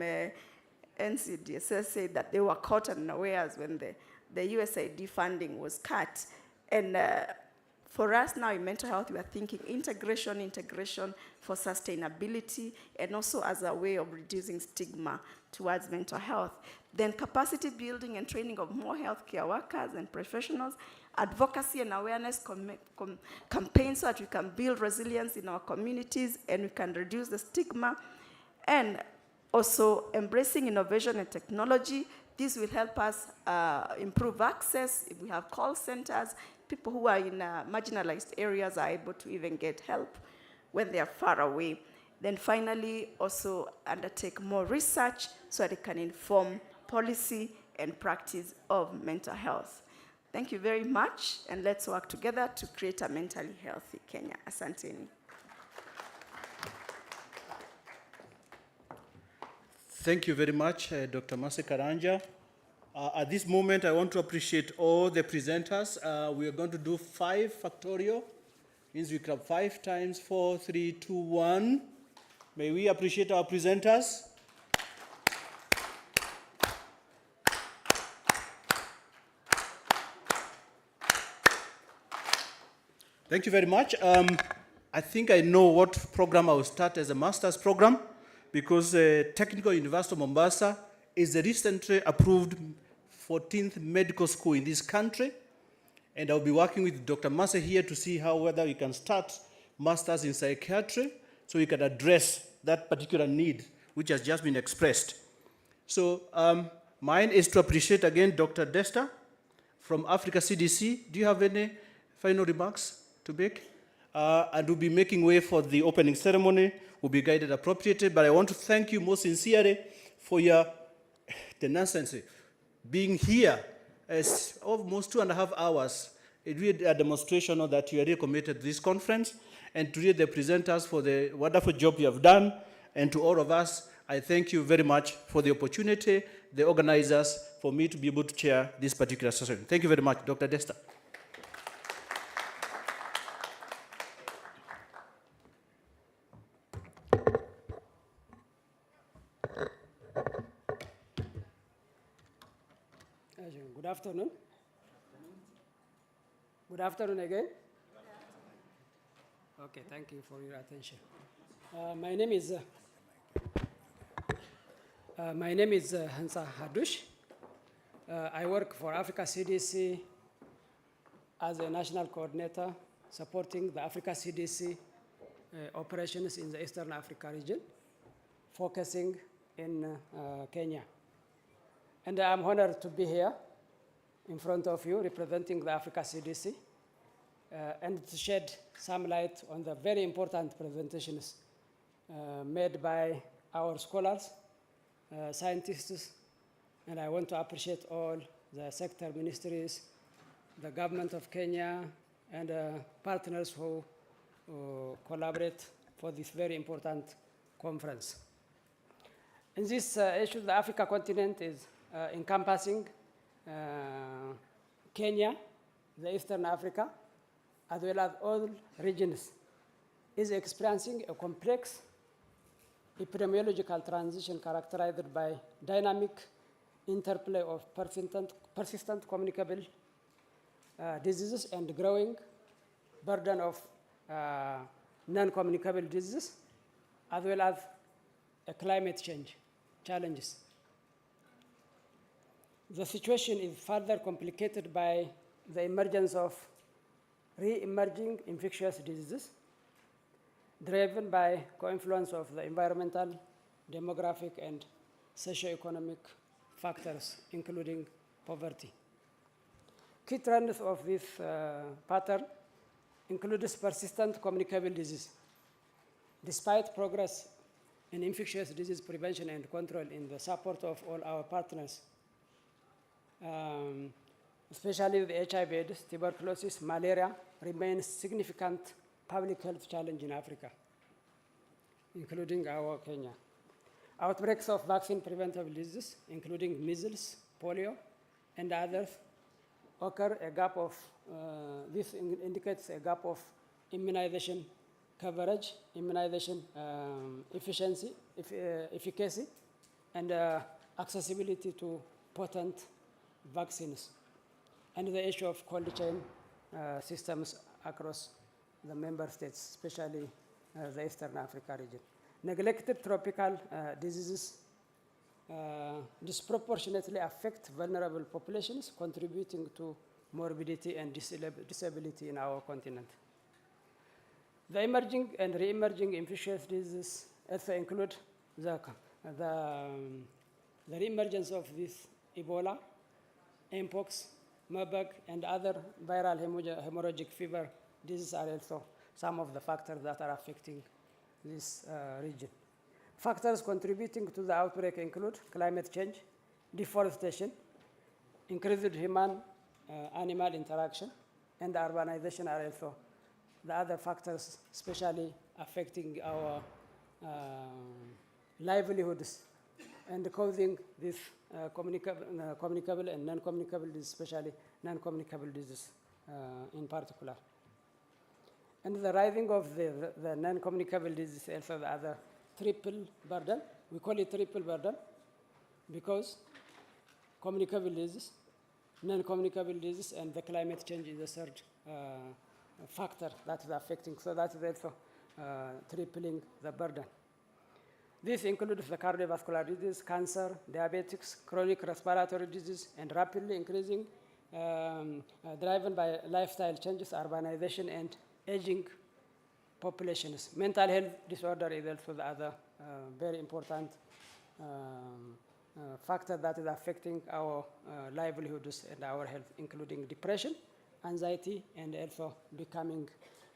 NCDSS said that they were caught unawares when the USAID funding was cut. And for us now in mental health, we are thinking integration for sustainability, and also as a way of reducing stigma towards mental health. Then capacity building and training of more healthcare workers and professionals, advocacy and awareness campaigns so that we can build resilience in our communities and we can reduce the stigma, and also embracing innovation and technology. This will help us improve access. If we have call centers, people who are in marginalized areas are able to even get help when they are far away. Then finally, also undertake more research so that it can inform policy and practice of mental health. Thank you very much, and let's work together to create a mentally healthy Kenya. Asanteni. Thank you very much, Dr. Mercy Karanja. At this moment, I want to appreciate all the presenters. We are going to do 5 factorial. Means we clap 5 times 4, 3, 2, 1. May we appreciate our presenters? Thank you very much. I think I know what program I will start as a master's program, because Technical University of Mombasa is the recently approved 14th medical school in this country. And I'll be working with Dr. Mercy here to see whether we can start masters in psychiatry so we can address that particular need which has just been expressed. So mine is to appreciate again Dr. Desta from Africa CDC. Do you have any final remarks to make? And we'll be making way for the opening ceremony. We'll be guided appropriately. But I want to thank you most sincerely for your tenacity. Being here as almost 2.5 hours, it really a demonstration of that you are really committed to this conference, and to really the presenters for the wonderful job you have done. And to all of us, I thank you very much for the opportunity, the organizers, for me to be able to chair this particular session. Thank you very much, Dr. Desta. Good afternoon. Good afternoon again. Okay, thank you for your attention. My name is Hansa Hadush. I work for Africa CDC as a national coordinator supporting the Africa CDC operations in the Eastern Africa region, focusing in Kenya. And I'm honored to be here in front of you representing the Africa CDC and to shed some light on the very important presentations made by our scholars, scientists, and I want to appreciate all the sector ministries, the government of Kenya, and partners who collaborate for this very important conference. In this issue, the Africa continent is encompassing Kenya, the Eastern Africa, as well as all regions, is experiencing a complex epidemiological transition characterized by dynamic interplay of persistent communicable diseases and growing burden of non-communicable diseases, as well as climate change challenges. The situation is further complicated by the emergence of re-emerging infectious diseases driven by co-influence of the environmental, demographic, and socio-economic factors, including poverty. Key trends of this pattern includes persistent communicable disease. Despite progress in infectious disease prevention and control in the support of all our partners, especially the HIV/AIDS, tuberculosis, malaria remains significant public health challenge in Africa, including our Kenya. Outbreaks of vaccine-preventable diseases, including measles, polio, and others, occur a gap of, this indicates a gap of immunization coverage, immunization efficacy, and accessibility to potent vaccines, and the issue of cold chain systems across the member states, especially the Eastern Africa region. Neglected tropical diseases disproportionately affect vulnerable populations, contributing to morbidity and disability in our continent. The emerging and re-emerging infectious diseases also include the re-emergence of this Ebola, Mpox, Marburg, and other viral hemorrhagic fever diseases are also some of the factors that are affecting this region. Factors contributing to the outbreak include climate change, deforestation, increased human-animal interaction, and urbanization are also the other factors, especially affecting our livelihoods and causing this communicable and non-communicable disease, especially non-communicable disease in particular. And the rising of the non-communicable disease is also the other triple burden. We call it triple burden because communicable disease, non-communicable disease, and the climate change is the third factor that is affecting. So that is also tripling the burden. This includes the cardiovascular disease, cancer, diabetics, chronic respiratory disease, and rapidly increasing, driven by lifestyle changes, urbanization, and aging populations. Mental health disorder is also the other very important factor that is affecting our livelihoods and our health, including depression, anxiety, and also becoming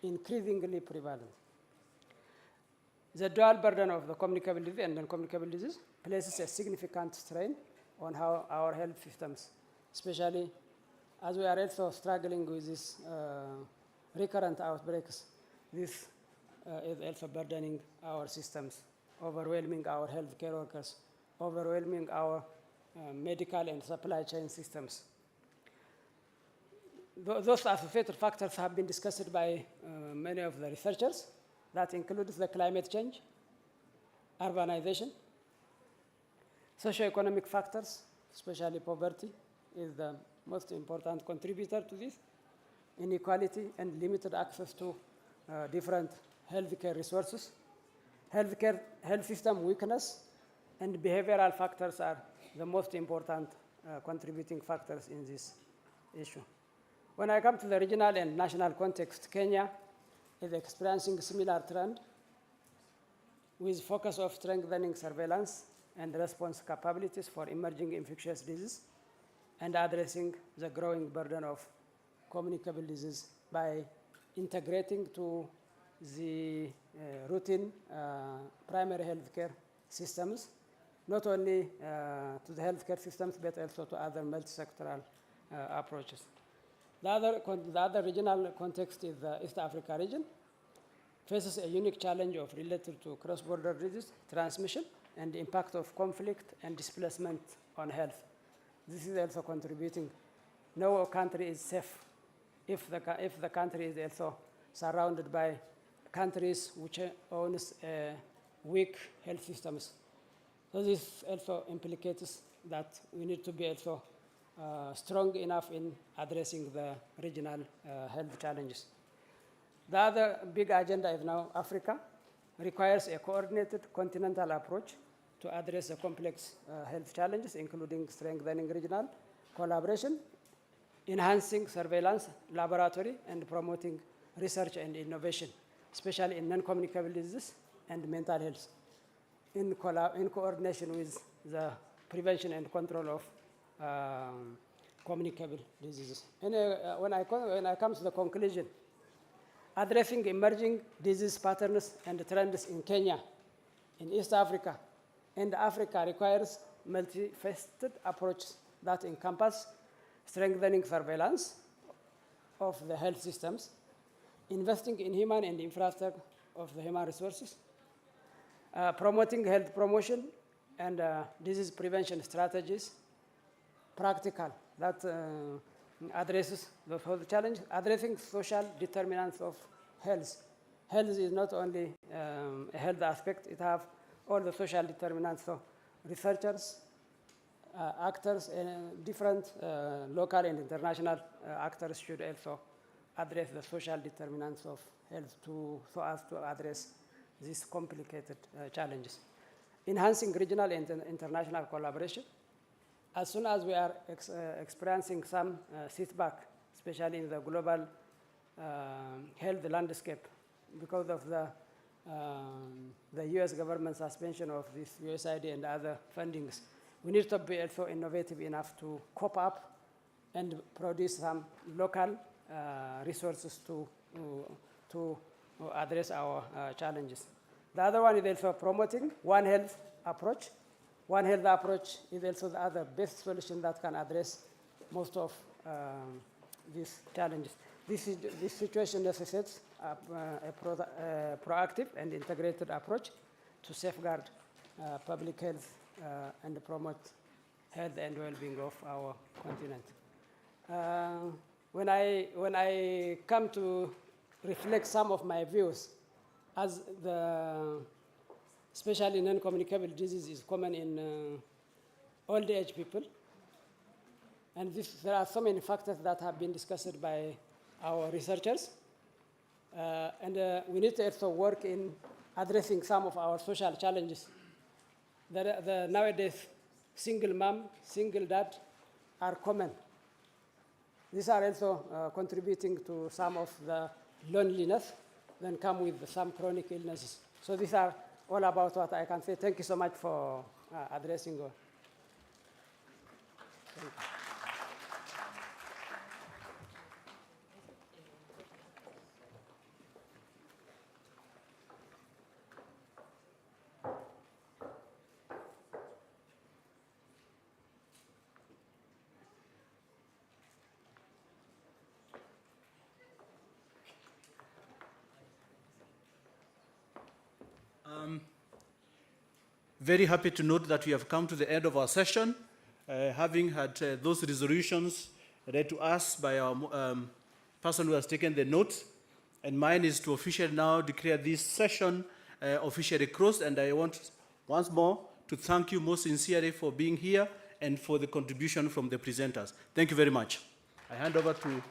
increasingly prevalent. The dual burden of the communicable disease and non-communicable disease places a significant strain on how our health systems, especially as we are also struggling with these recurrent outbreaks. This is also burdening our systems, overwhelming our healthcare workers, overwhelming our medical and supply chain systems. Those associated factors have been discussed by many of the researchers. That includes the climate change, urbanization, socioeconomic factors, especially poverty is the most important contributor to this, inequality and limited access to different healthcare resources, health system weakness, and behavioral factors are the most important contributing factors in this issue. When I come to the regional and national context, Kenya is experiencing a similar trend with focus of strengthening surveillance and response capabilities for emerging infectious disease and addressing the growing burden of communicable disease by integrating to the routine primary healthcare systems, not only to the healthcare systems, but also to other multi-sectoral approaches. The other regional context is the East Africa region, faces a unique challenge of related to cross-border disease transmission and the impact of conflict and displacement on health. This is also contributing. No country is safe if the country is also surrounded by countries which owns weak health systems. So this also implicates that we need to be also strong enough in addressing the regional health challenges. The other big agenda is now Africa requires a coordinated continental approach to address the complex health challenges, including strengthening regional collaboration, enhancing surveillance, laboratory, and promoting research and innovation, especially in non-communicable diseases and mental health, in coordination with the prevention and control of communicable diseases. And when I come to the conclusion, addressing emerging disease patterns and trends in Kenya, in East Africa, and Africa requires multifaceted approaches that encompass strengthening surveillance of the health systems, investing in human and infrastructure of the human resources, promoting health promotion and disease prevention strategies, practical, that addresses the health challenge, addressing social determinants of health. Health is not only a health aspect, it has all the social determinants. So researchers, actors, and different local and international actors should also address the social determinants of health so as to address these complicated challenges. Enhancing regional and international collaboration. As soon as we are experiencing some setback, especially in the global health landscape, because of the U.S. government suspension of this USAID and other fundings, we need to be also innovative enough to cope up and produce some local resources to address our challenges. The other one is also promoting One Health approach. One Health approach is also the other best solution that can address most of these challenges. This situation necessitates a proactive and integrated approach to safeguard public health and promote health and well-being of our continent. When I come to reflect some of my views, as especially non-communicable disease is common in old age people, and there are so many factors that have been discussed by our researchers, and we need to also work in addressing some of our social challenges. Nowadays, single mom, single dad are common. These are also contributing to some of the loneliness that come with some chronic illnesses. So these are all about what I can say. Thank you so much for addressing you. Thank you. Very happy to note that we have come to the end of our session, having had those resolutions read to us by our person who has taken the notes. And mine is to officially now declare this session officially closed. And I want once more to thank you most sincerely for being here and for the contribution from the presenters. Thank you very much. I hand over to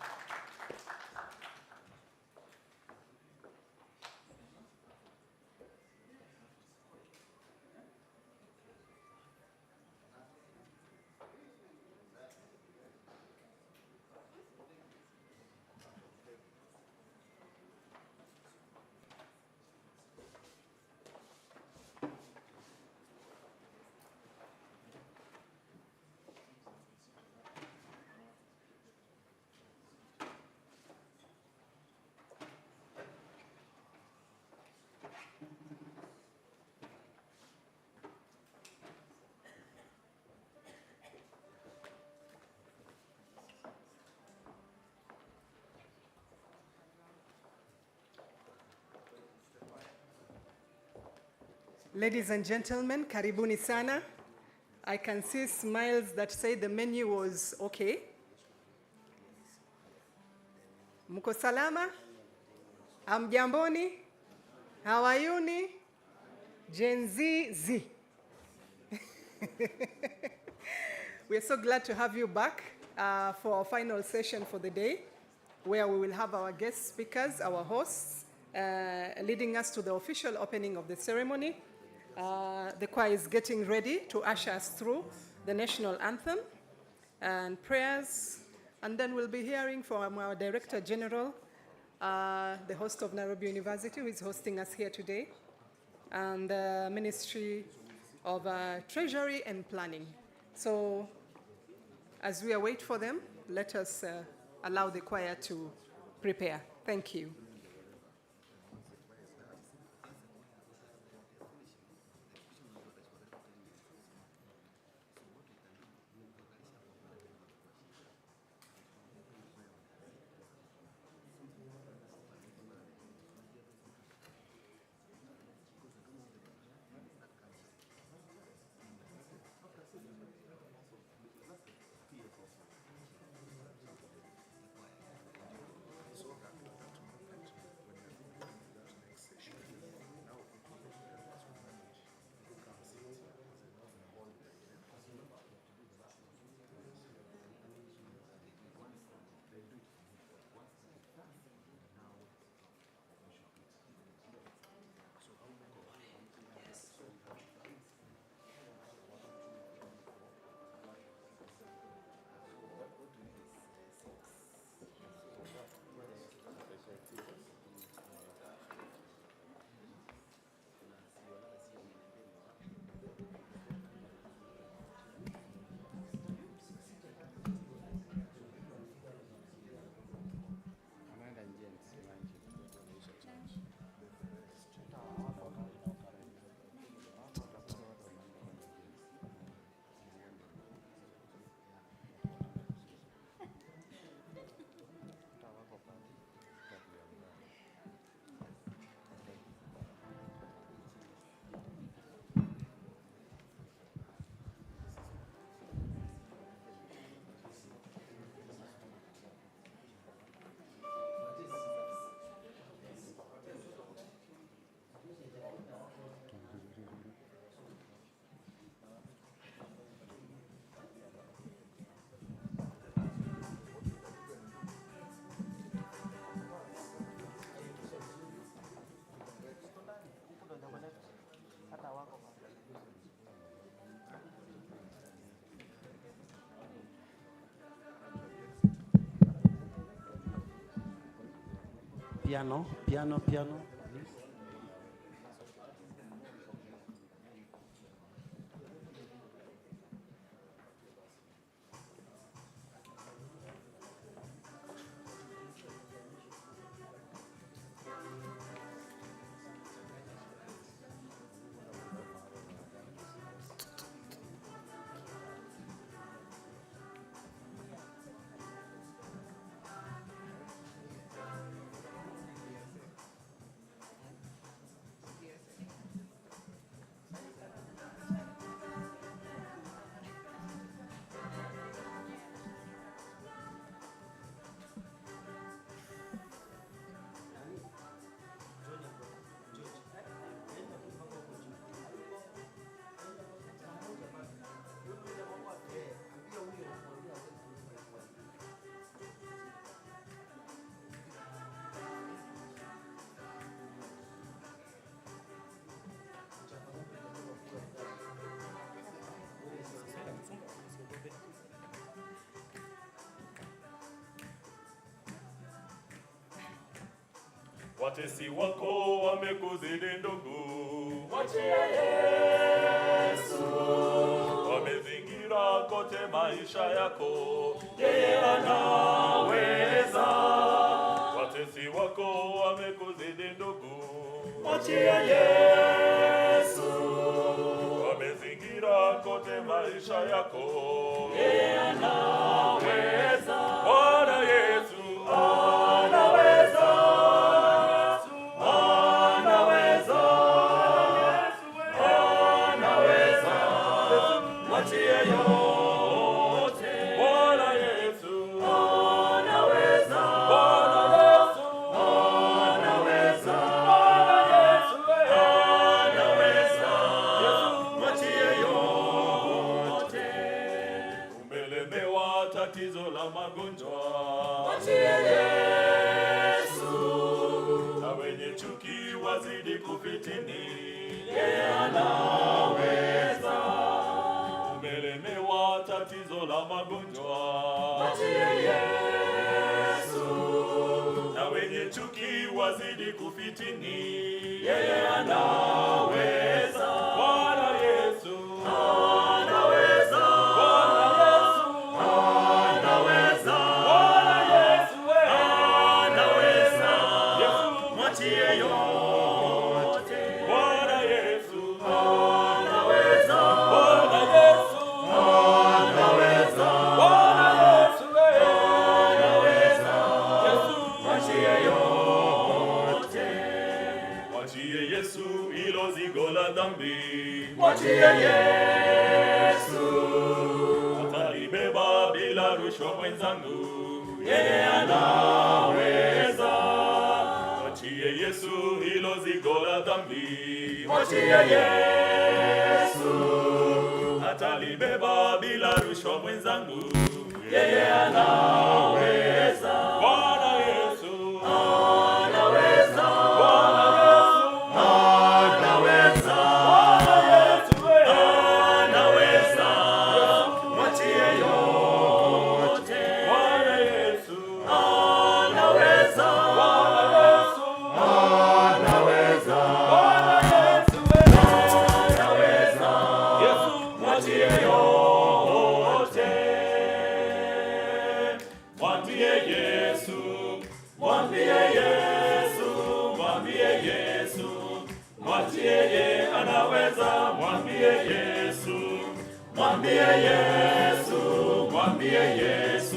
Ladies and gentlemen, karibuni sana. I can see smiles that say the menu was okay. Mko salama? Hamjamboni? How are you? Gen Z. We're so glad to have you back for our final session for the day, where we will have our guest speakers, our hosts, leading us to the official opening of the ceremony. The choir is getting ready to usher us through the national anthem and prayers, and then we'll be hearing from our Director General, the host of Nairobi University, who is hosting us here today, and the Ministry of Treasury and Planning. So as we await for them, let us allow the choir to prepare. Thank you. Piano, please. watesi wako wamekuzidi ndugu, Mwachie Yesu. wamezingira kote maisha yako, Yeye anaweza. watesi wako wamekuzidi ndugu, Mwachie Yesu. wamezingira kote maisha yako, Yeye anaweza. Bwana Yesu Anaweza. Anaweza. Anaweza. Mwachie yote. Bwana Yesu Anaweza. Bwana Yesu Anaweza. Anaweza. Mwachie yote. umelemewa tatizo la magonjwa, Mwachie Yesu. na wenye chuki wazidi kufitini, Yeye anaweza. umelemewa tatizo la magonjwa, Mwachie Yesu. na wenye chuki wazidi kufitini, Yeye anaweza. Bwana Yesu Anaweza. Bwana Yesu Anaweza. Bwana Yesu Anaweza. Yesu Mwachie yote. Bwana Yesu Anaweza. Bwana Yesu Anaweza. Bwana Yesu Anaweza. Yesu Mwachie yote. Mwachie Yesu hilo zigo la dhambi, Mwachie Yesu. atalibeba bila rushwa mwenzangu, Yeye anaweza. mwachie Yesu hilo zigo la dhambi, Mwachie Yesu. atalibeba bila rushwa mwenzangu, Yeye anaweza. Bwana Yesu Anaweza. Bwana Yesu Anaweza. Bwana Yesu Anaweza. Mwachie yote. Bwana Yesu Anaweza. Bwana Yesu Anaweza. Bwana Yesu Anaweza. Yesu Mwachie yote. Mwambie Yesu, Mwambie Yesu. mwambie Yesu, mwachie ye anaweza, mwambie Yesu, Mwambie Yesu. mwambie Yesu,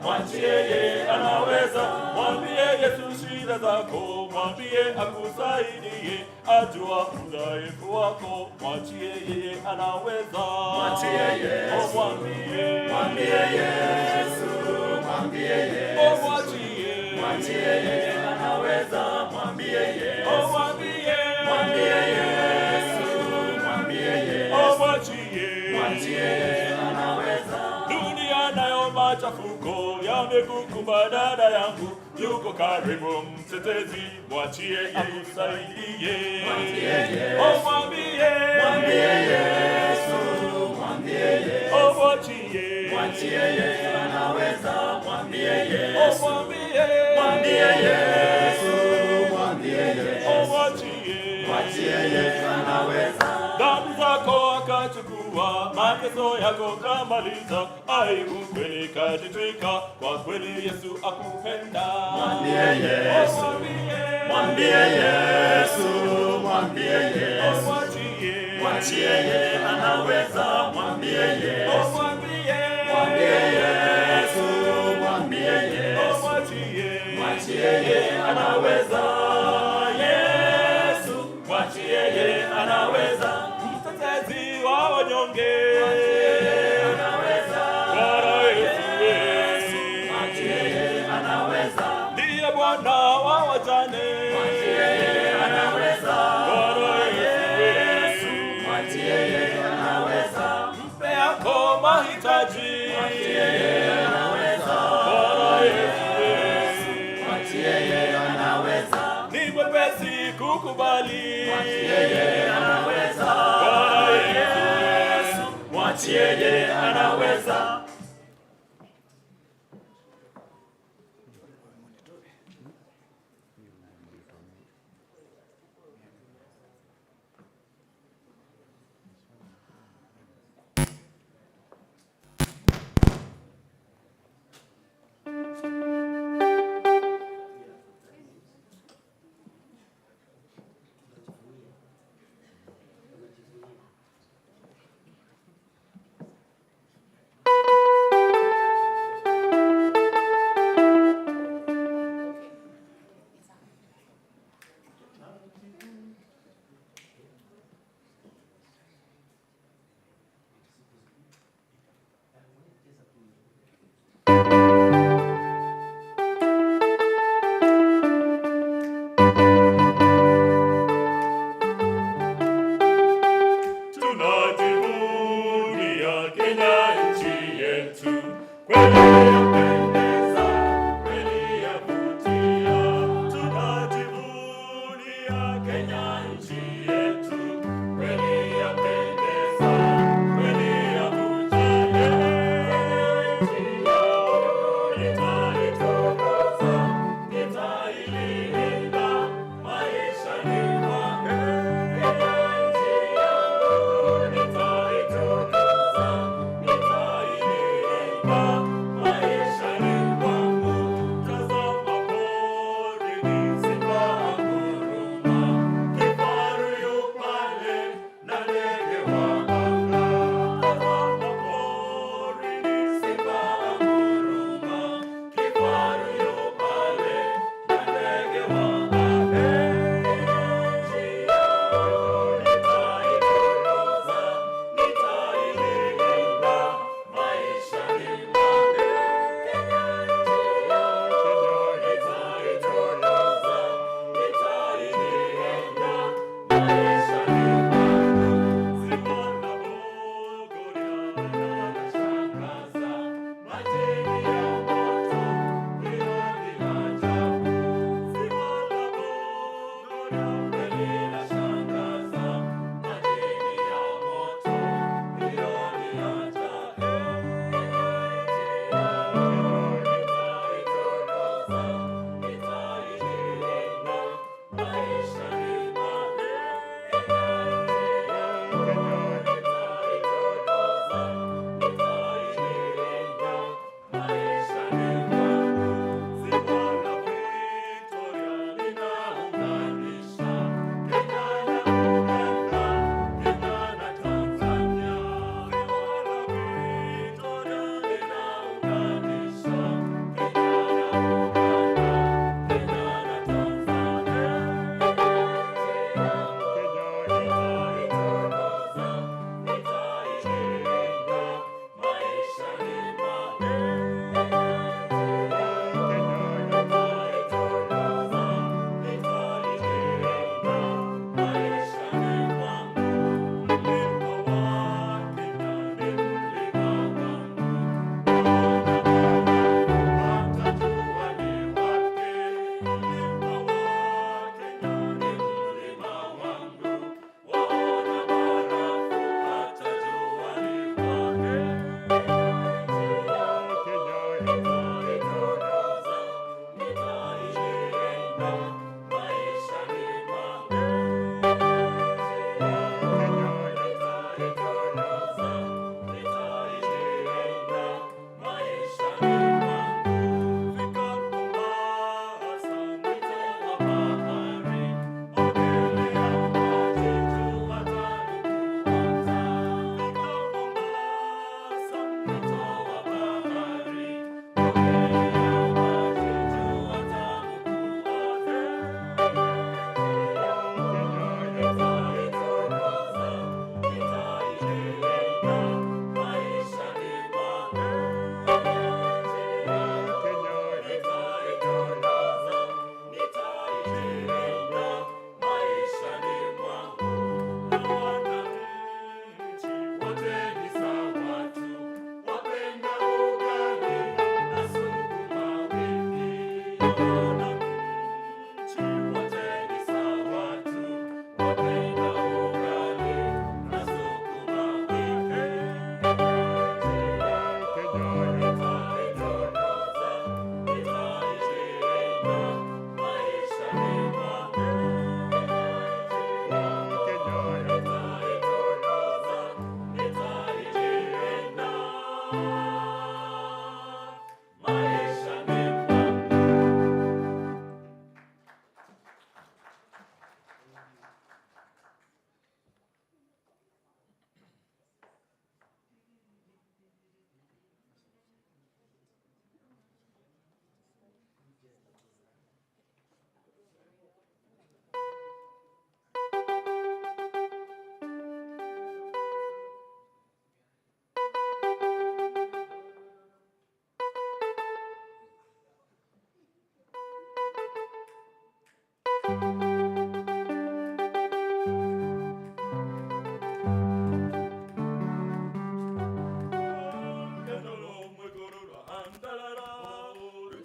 mwachie ye anaweza, mwambie Yesu shida zako, mwambie akusaidie, ajua udhaifu wako, mwachie yeye anaweza, Mwachie Yesu. oh mwambie, Mwambie Yesu. Mwambie Yesu. oh mwachie, Mwachie yeye anaweza. Mwambie Yesu. oh mwambie, Mwambie Yesu. Mwambie Yesu. oh mwachie, Mwachie yeye anaweza. dunia nayo machafuko yamekukumba dada yangu, yuko karibu mtetezi, mwachie akusaidie, Mwambie Yesu. oh mwambie, Mwambie Yesu. Mwambie Yesu. oh mwachie, Mwachie yeye anaweza. Mwambie Yesu. oh mwambie, Mwambie Yesu. Mwambie Yesu. oh mwachie, Mwachie Yesu anaweza. dhambi zako akachukua, mateso yako kamaliza, aibu kweli kajitwika, kwa kweli Yesu akupenda. Mwambie Yesu. Mwambie Yesu. Mwambie Yesu. Mwachie yeye anaweza. Mwambie Yesu. Mwambie Yesu. Mwambie Yesu. Mwachie yeye anaweza. Yesu. Mwachie yeye anaweza. Mtetezi wa wanyonge, Anaweza. Bwana Yesu, Mwachie yeye anaweza. ndiye Bwana wa wajane, Mwachie yeye anaweza. Bwana Yesu, Mwachie yeye anaweza. mpe yako mahitaji, Mwachie yeye anaweza. Bwana Yesu, Mwachie yeye anaweza. ni mwepesi kukubali, Mwachie yeye anaweza. Bwana Yesu, Mwachie yeye anaweza.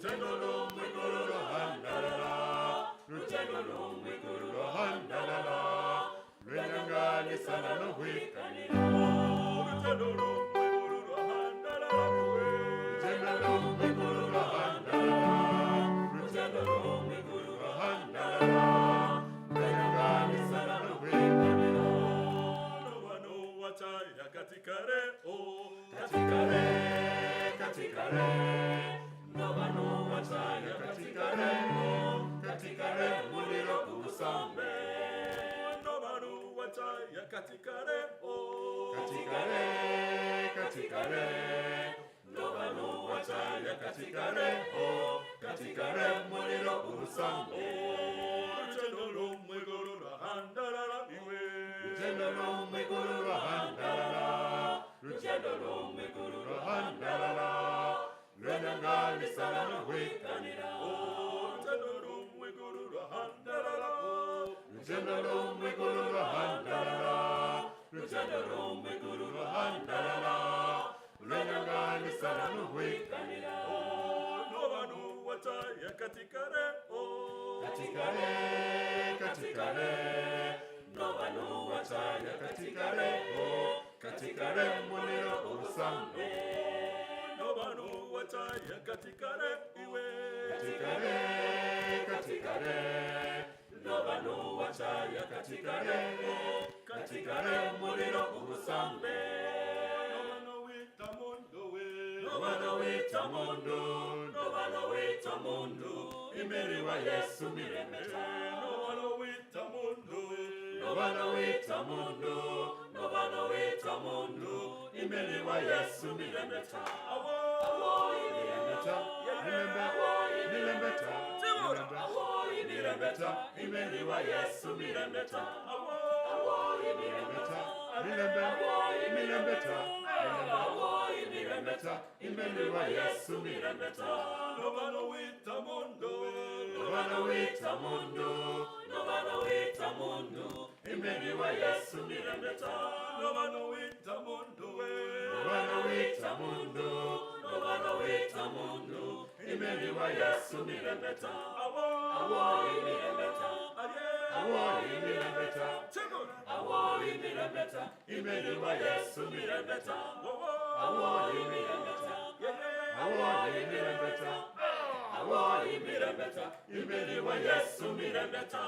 Lutendo lumwe guru handalala, lutendo lumwe guru handalala, lwenyangani sana no wikanira. Lutendo lumwe guru handalala, lutendo lumwe guru handalala, lutendo lumwe guru handalala, lwenyangani sana no wikanira. No wano wachaya katikare o, katikare, katikare. Novano wachaya katikare o, katikare muliro kusambe. Novano wachaya katikare o, katikare, katikare. Novano wachaya katikare o, katikare muliro kusambe. Lutendo lumwe guru handalala iwe, lutendo lumwe guru handalala, lutendo lumwe guru handalala. Lwenyangani sana no wikanira. Lutendo lumwe guru handalala. Lutendo lumwe guru handalala. Lutendo lumwe guru handalala. Lwenyangani sana no wikanira. Novanu wachaya katikare o, katikare, katikare. Novanu wachaya katikare o, katikare muliro kusambe. Novanu wachaya katikare iwe, katikare, katikare. Novanu wachaya katikare o, katikare muliro kusambe. Novanu wita mundu we, novanu wita mundu, novanu wita mundu. Imeri wa Yesu miremeta. Novanu wita mundu, novanu wita mundu, novanu wita mundu. Imeri wa Yesu miremeta. Awo miremeta, miremeta, miremeta. Imeri wa Yesu miremeta. Awo miremeta, miremeta, miremeta. Imeri wa Yesu miremeta. Novano wita mundu, novano wita mundu, novano wita mundu. Imeri wa Yesu miremeta. Novano wita mundu, novano wita mundu, novano wita mundu. Imeri wa Yesu miremeta. Awo miremeta, awo miremeta, awo miremeta. Imeri wa Yesu miremeta. Awo miremeta, awo miremeta, awo miremeta. Imeri wa Yesu miremeta.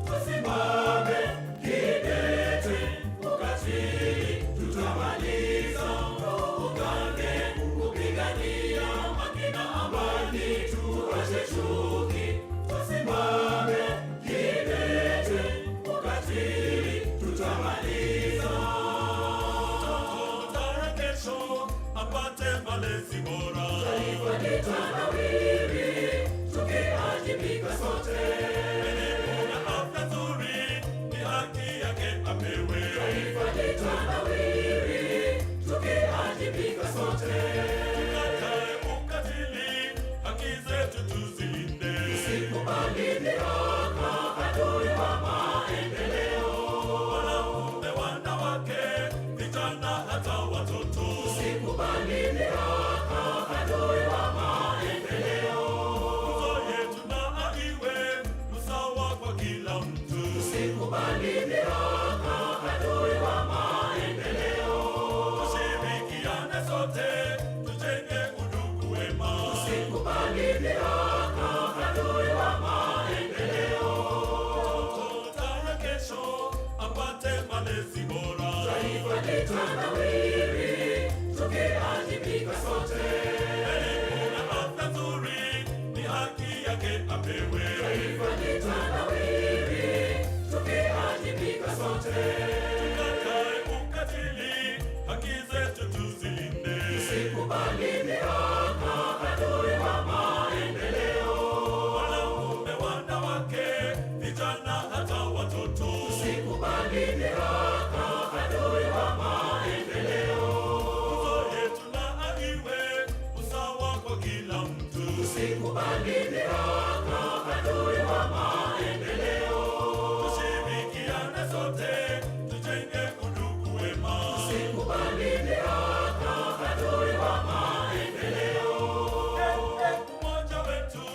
Tusimame kidete wakati litanawiri, tukiajibika sote. Elimu na afya nzuri ni haki yake apewe. Taifa litanawiri, tukiajibika sote. Tukatae ukatili, haki zetu tuzilinde. Tusikubali dhihaka, adui wa maendeleo. Wanaume, wanawake, vijana hata watoto. Tusikubali dhihaka, adui wa maendeleo. Nguzo yetu na iwe usawa kwa kila mtu. Tusikubali dhihaka, adui wa maendeleo. Tushirikiane sote, tujenge udugu wema. Tusikubali dhihaka, adui wa maendeleo. Umoja wetu,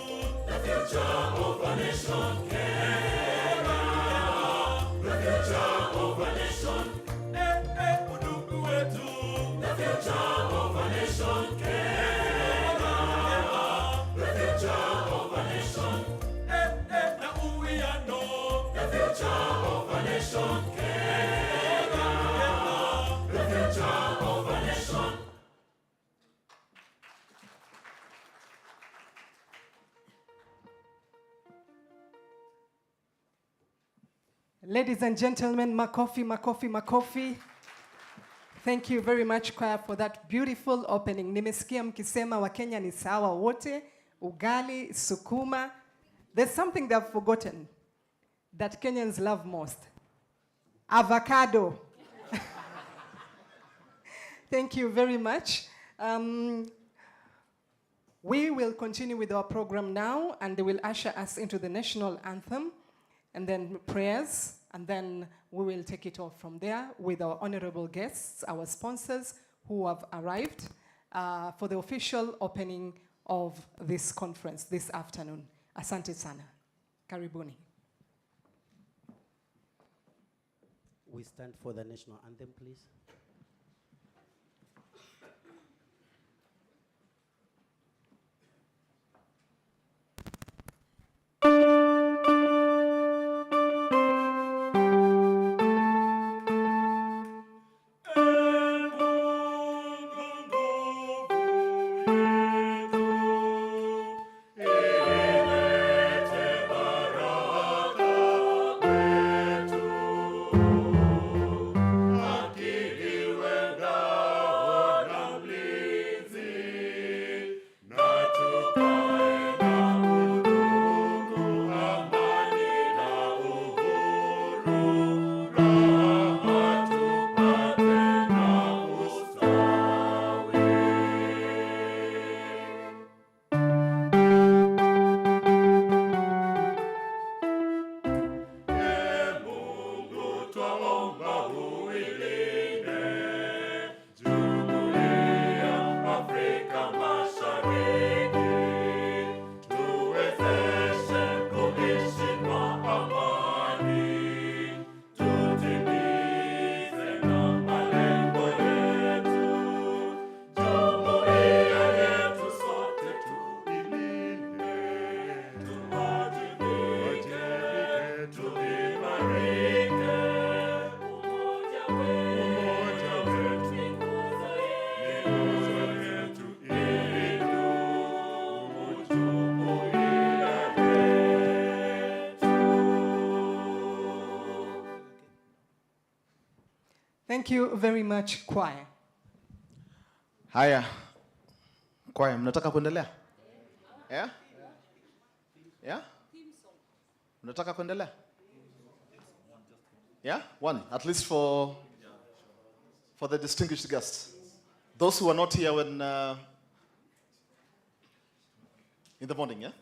the future of a nation, Kenya. The future of a nation. Udugu wetu, the future of a nation, Kenya. The future of a nation. Na uwiano, the future of a nation, Kenya. The future of a nation. Ladies and gentlemen, makofi, makofi, makofi. Thank you very much, choir, for that beautiful opening. Nimesikia mkisema Wakenya ni sawa wote, ugali, sukuma. There's something they've forgotten that Kenyans love most. Avocado. Thank you very much. We will continue with our program now, and they will usher us into the national anthem, and then prayers, and then we will take it off from there with our honorable guests, our sponsors who have arrived for the official opening of this conference this afternoon. Asante sana. Karibuni. We stand for the national anthem, please. Thank you very much, choir. Haya, kwaya, mnataka kuendelea? Yeah? Yeah? Mnataka kuendelea? Yeah? One, at least for the distinguished guests. Those who are not here when in the morning, yeah?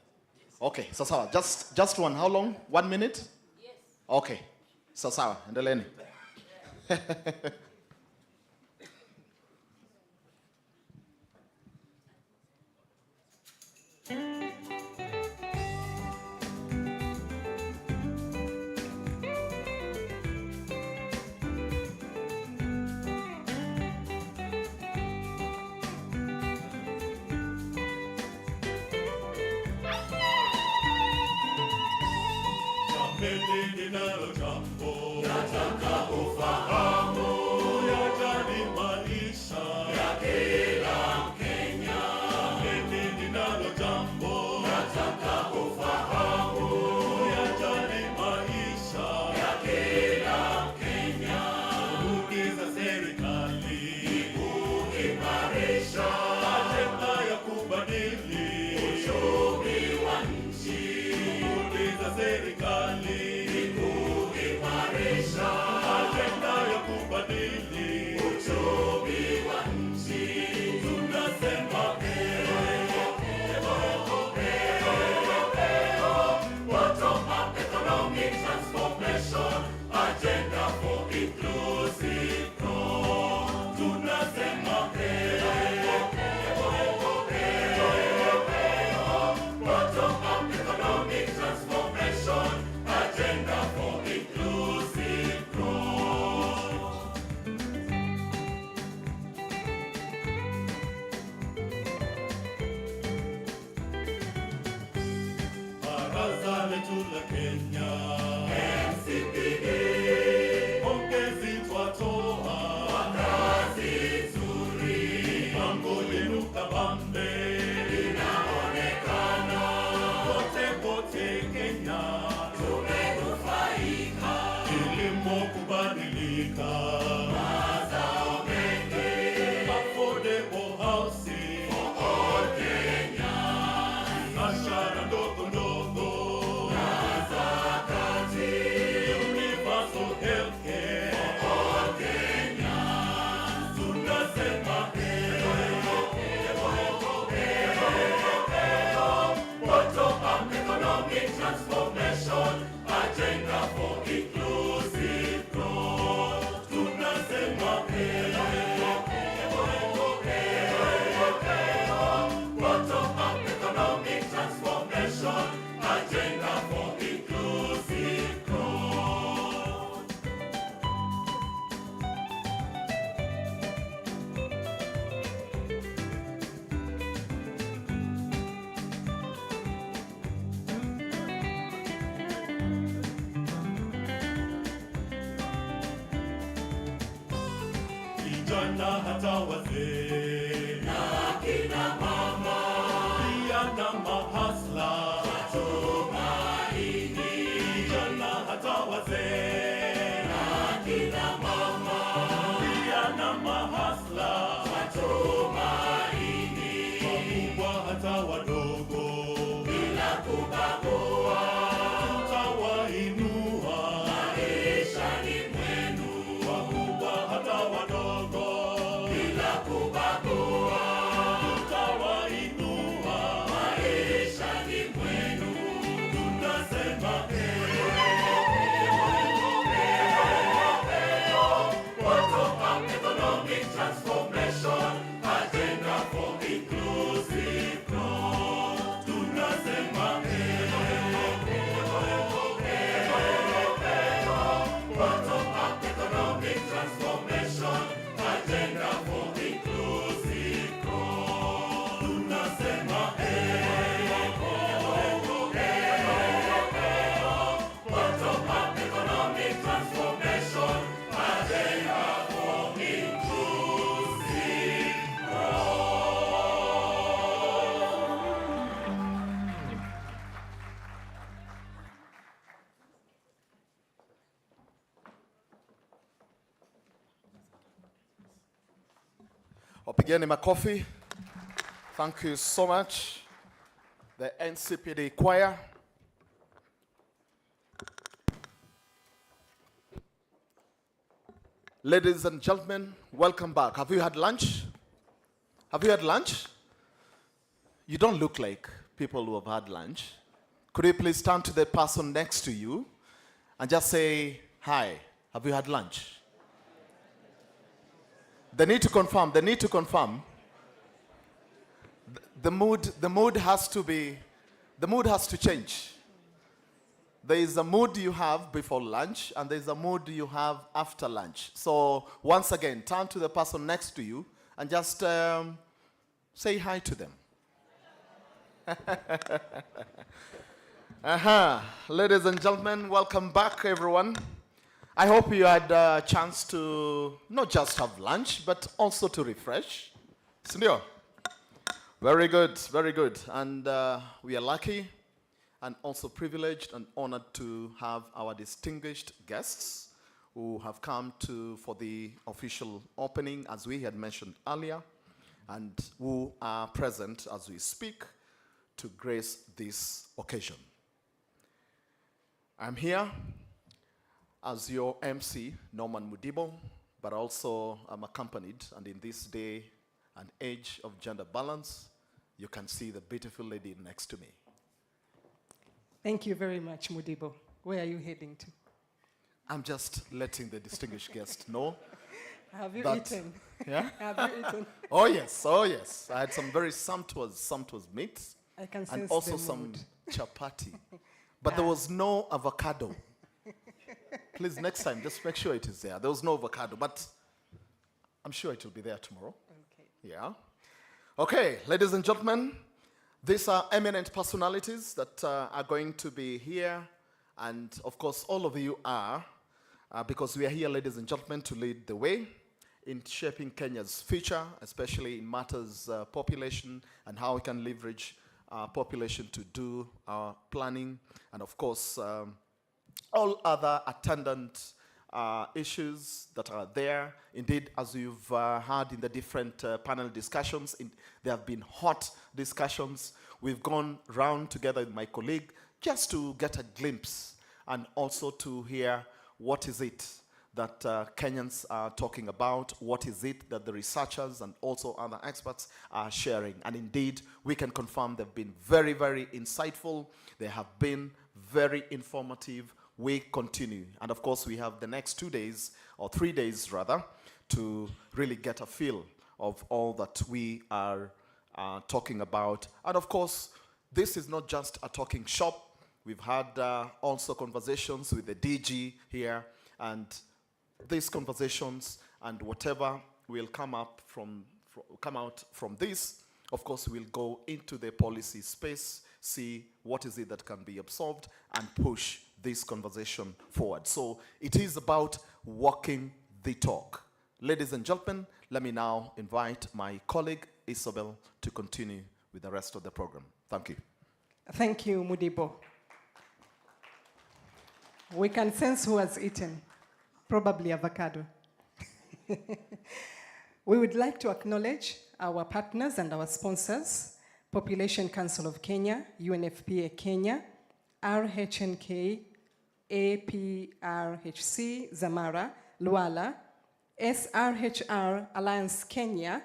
Okay, sawa. Just one. How long? 1 minute? Yes. Okay. Sawa, endeleeni. Ninalo jambo, nataka ufahamu, vijana hata wazee na kina mama pia na mahasla matumaini, vijana hata wazee na kina mama pia na mahasla matumaini, wakubwa hata wadogo bila kubagua tutawainua maishani mwenu, wakubwa hata wadogo bila kubagua tutawainua maishani mwenu. Tunasema bottom-up economic transformation, agenda for inclusive growth. Tunasema bottom-up economic transformation, agenda for inclusive growth. Tunasema bottom-up economic transformation, agenda for inclusive Wapigeni makofi. Thank you so much. The NCPD choir. Ladies and gentlemen, welcome back. Have you had lunch? Have you had lunch? You don't look like people who have had lunch. Could you please turn to the person next to you and just say, hi, have you had lunch? They need to confirm, they need to confirm. The mood has to be, the mood has to change. There is a mood you have before lunch, and there is a mood you have after lunch. So once again, turn to the person next to you and just say hi to them. Ladies and gentlemen, welcome back, everyone. I hope you had a chance to not just have lunch, but also to refresh. Sindio? Very good, very good. And we are lucky and also privileged and honored to have our distinguished guests who have come for the official opening, as we had mentioned earlier, and who are present as we speak to grace this occasion. I'm here as your MC, Norman Mudibo, but also I'm accompanied, and in this day and age of gender balance, you can see the beautiful lady next to me. Thank you very much, Mudibo. Where are you heading to? I'm just letting the distinguished guest know. Have you that- eaten? Yeah? Have you eaten? Oh yes, oh yes. I had some very sumptuous meat. I can and sense also the some mood. chapati. But there was no avocado. Please, next time, just make sure it is there. There was no avocado, but I'm sure it will be there tomorrow. Okay. Yeah. Okay, ladies and gentlemen, these are eminent personalities that are going to be here. And of course, all of you are, because we are here, ladies and gentlemen, to lead the way in shaping Kenya's future, especially in matters population and how we can leverage population to do our planning. And of course, all other attendant issues that are there. Indeed, as you've heard in the different panel discussions, there have been hot discussions. We've gone round together with my colleague just to get a glimpse and also to hear what is it that Kenyans are talking about, what is it that the researchers and also other experts are sharing. And indeed, we can confirm they've been very, very insightful. They have been very informative. We continue. And of course, we have the next 2 days, or 3 days rather, to really get a feel of all that we are talking about. And of course, this is not just a talking shop. We've had also conversations with the DG here, and these conversations and whatever will come out from this, of course, we'll go into the policy space, see what is it that can be absorbed, and push this conversation forward. So it is about walking the talk. Ladies and gentlemen, let me now invite my colleague Isabel to continue with the rest of the program. Thank you. Thank you, Mudibo. We can sense who has eaten, probably avocado. We would like to acknowledge our partners and our sponsors, Population Council of Kenya, UNFPA Kenya, RHNK, APRHC, Zamara, Luala, SRHR, Alliance Kenya,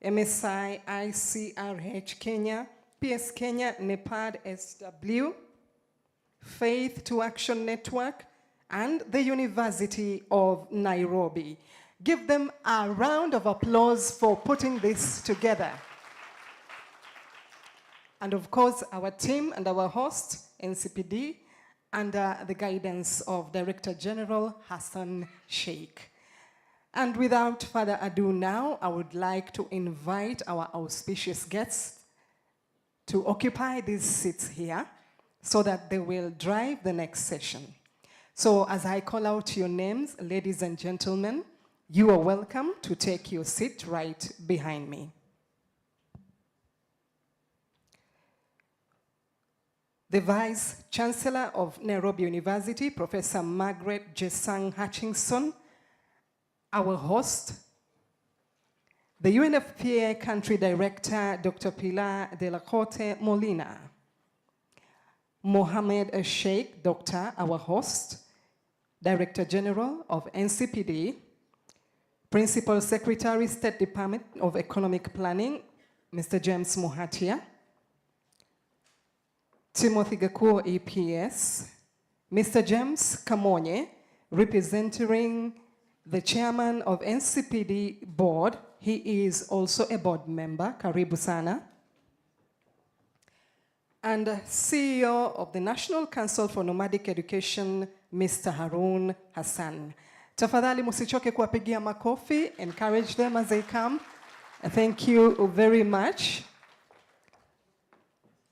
MSI, ICRH Kenya, PS Kenya, NEPAD SW, Faith to Action Network, and the University of Nairobi. Give them a round of applause for putting this together. And of course, our team and our host, NCPD, under the guidance of Director General Hassan Sheikh. And without further ado now, I would like to invite our auspicious guests to occupy these seats here so that they will drive the next session. So as I call out your names, ladies and gentlemen, you are welcome to take your seat right behind me. The Vice Chancellor of Nairobi University, Professor Margaret Jesang Hutchinson, our host, the UNFPA Country Director, Dr. Pilar de la Corte Molina, Mohamed Sheikh, Doctor, our host, Director General of NCPD, Principal Secretary, State Department of Economic Planning, Mr. James Muhatia, Timothy Gakuo, EPS, Mr. James Kamonye, representing the chairman of NCPD board. He is also a board member, Karibu Sana. And CEO of the National Council for Nomadic Education, Mr. Harun Hassan. Tafadhali musichoke kuwapigia makofi. Encourage them as they come. Thank you very much.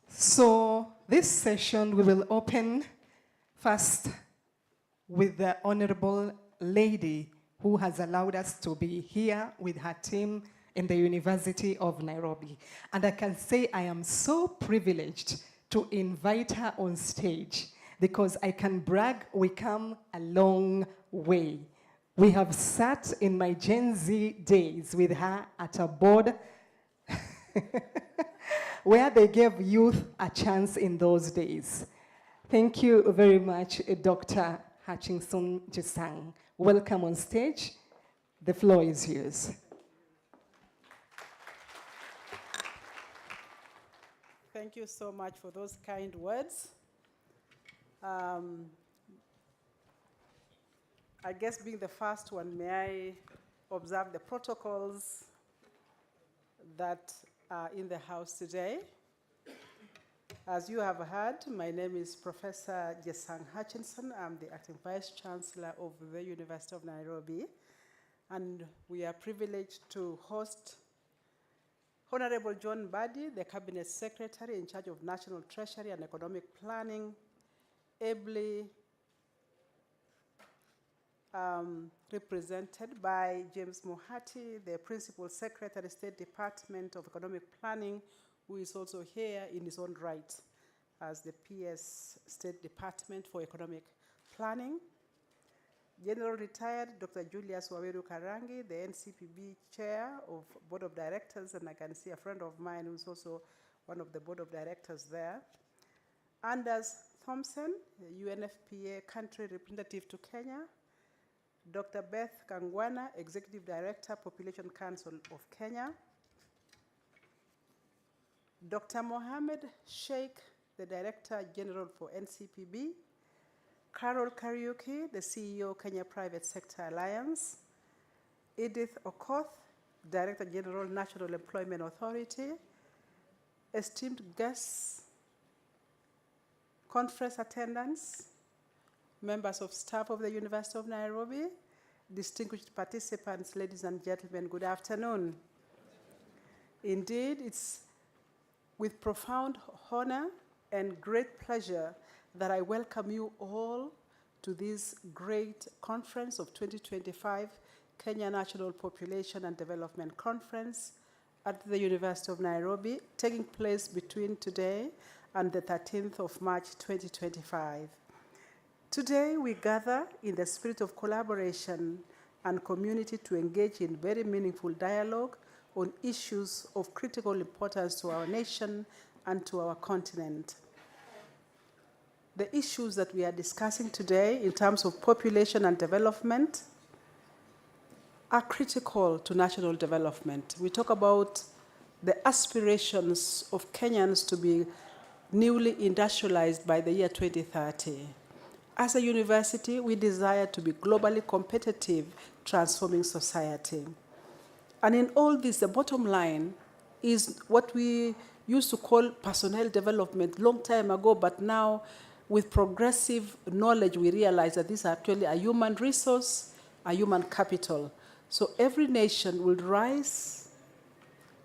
So this session we will open first with the Honorable Lady who has allowed us to be here with her team in the University of Nairobi. And I can say I am so privileged to invite her on stage because I can brag we come a long way. We have sat in my Gen Z days with her at a board where they gave youth a chance in those days. Thank you very much, Dr. Hutchinson Jesang. Welcome on stage. The floor is yours. Thank you so much for those kind words. I guess being the first one, may I observe the protocols that are in the house today. As you have heard, my name is Professor Jesang Hutchinson. I'm the acting Vice Chancellor of the University of Nairobi. And we are privileged to host Honorable John Mbadi, the Cabinet Secretary in charge of National Treasury and Economic Planning, ably represented by James Muhati, the Principal Secretary, State Department of Economic Planning, who is also here in his own right as the PS State Department for Economic Planning. General Retired Dr. Julius Waweru Karangi, the NCPB Chair of Board of Directors, and I can see a friend of mine who's also one of the Board of Directors there. Anders Thompson, the UNFPA Country Representative to Kenya. Dr. Beth Kangwana, Executive Director, Population Council of Kenya. Dr. Mohamed Sheikh, the Director General for NCPB. Carol Kariuki, the CEO, Kenya Private Sector Alliance. Edith Okoth, Director General, National Employment Authority. Esteemed guests, conference attendants, members of staff of the University of Nairobi, distinguished participants, ladies and gentlemen, good afternoon. Indeed, it's with profound honor and great pleasure that I welcome you all to this great conference of 2025, Kenya National Population and Development Conference at the University of Nairobi, taking place between today and the 13th of March 2025. Today, we gather in the spirit of collaboration and community to engage in very meaningful dialogue on issues of critical importance to our nation and to our continent. The issues that we are discussing today in terms of population and development are critical to national development. We talk about the aspirations of Kenyans to be newly industrialized by the year 2030. As a university, we desire to be globally competitive, transforming society. And in all this, the bottom line is what we used to call personnel development long time ago, but now with progressive knowledge, we realize that this is actually a human resource, a human capital. So every nation will rise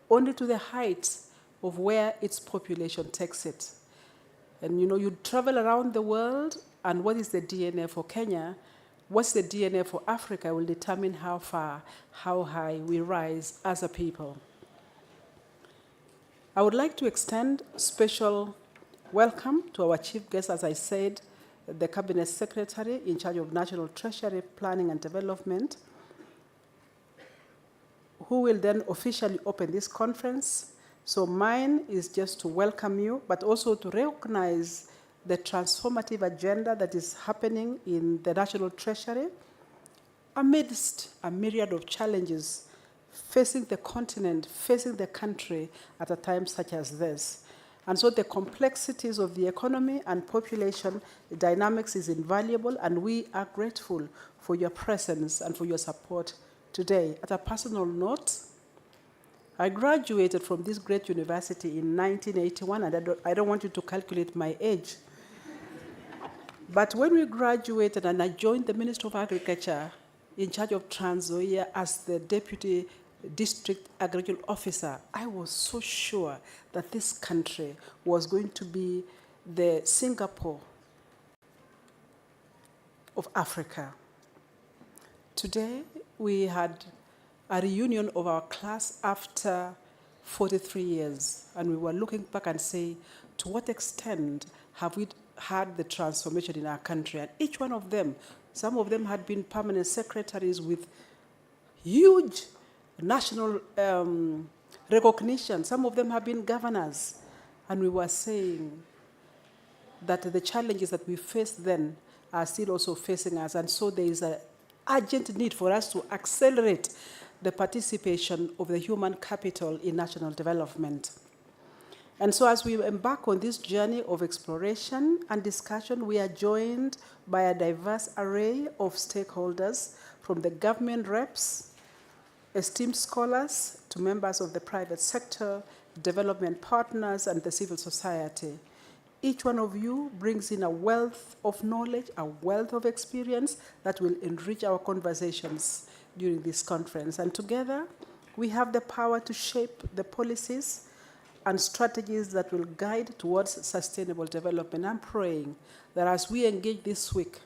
only to the heights of where its population takes it. And you know, you travel around the world, and what is the DNA for Kenya? What's the DNA for Africa will determine how far, how high we rise as a people. I would like to extend special welcome to our chief guest, as I said, the Cabinet Secretary in charge of National Treasury, Planning and Development, who will then officially open this conference. So mine is just to welcome you, but also to recognize the transformative agenda that is happening in the National Treasury amidst a myriad of challenges facing the continent, facing the country at a time such as this. And so the complexities of the economy and population dynamics is invaluable, and we are grateful for your presence and for your support today. At a personal note, I graduated from this great university in 1981, and I don't want you to calculate my age. But when we graduated and I joined the Ministry of Agriculture in charge of Trans Nzoia as the Deputy District Agricultural Officer, I was so sure that this country was going to be the Singapore of Africa. Today, we had a reunion of our class after 43 years, and we were looking back and say, to what extent have we had the transformation in our country? And each one of them, some of them had been permanent secretaries with huge national recognition. Some of them have been governors. And we were saying that the challenges that we faced then are still also facing us. And so there is an urgent need for us to accelerate the participation of the human capital in national development. And so as we embark on this journey of exploration and discussion, we are joined by a diverse array of stakeholders, from the government reps, esteemed scholars, to members of the private sector, development partners, and the civil society. Each one of you brings in a wealth of knowledge, a wealth of experience that will enrich our conversations during this conference. And together, we have the power to shape the policies and strategies that will guide towards sustainable development. I'm praying that as we engage this week,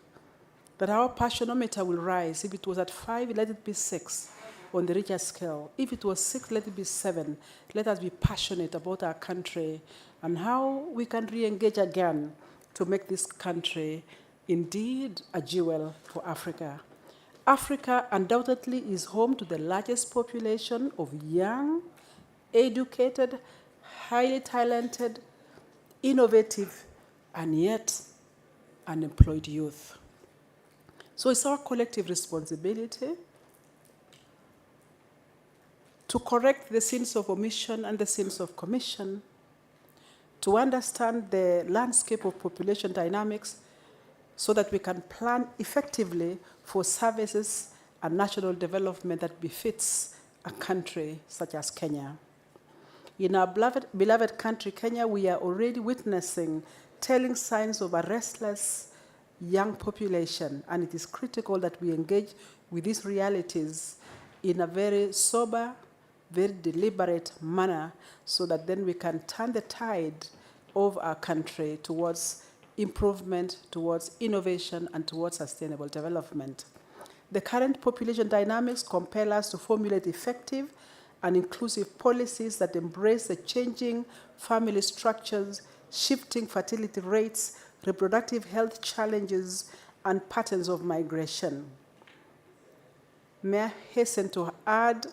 that our passionometer will rise. If it was at 5, let it be 6 on the Richter scale. If it was 6, let it be 7. Let us be passionate about our country and how we can re-engage again to make this country indeed a jewel for Africa. Africa undoubtedly is home to the largest population of young, educated, highly talented, innovative, and yet unemployed youth. So it's our collective responsibility to correct the sins of omission and the sins of commission, to understand the landscape of population dynamics so that we can plan effectively for services and national development that befits a country such as Kenya. In our beloved country, Kenya, we are already witnessing telling signs of a restless young population, and it is critical that we engage with these realities in a very sober, very deliberate manner so that then we can turn the tide of our country towards improvement, towards innovation, and towards sustainable development. The current population dynamics compel us to formulate effective and inclusive policies that embrace the changing family structures, shifting fertility rates, reproductive health challenges, and patterns of migration. May I hasten to add,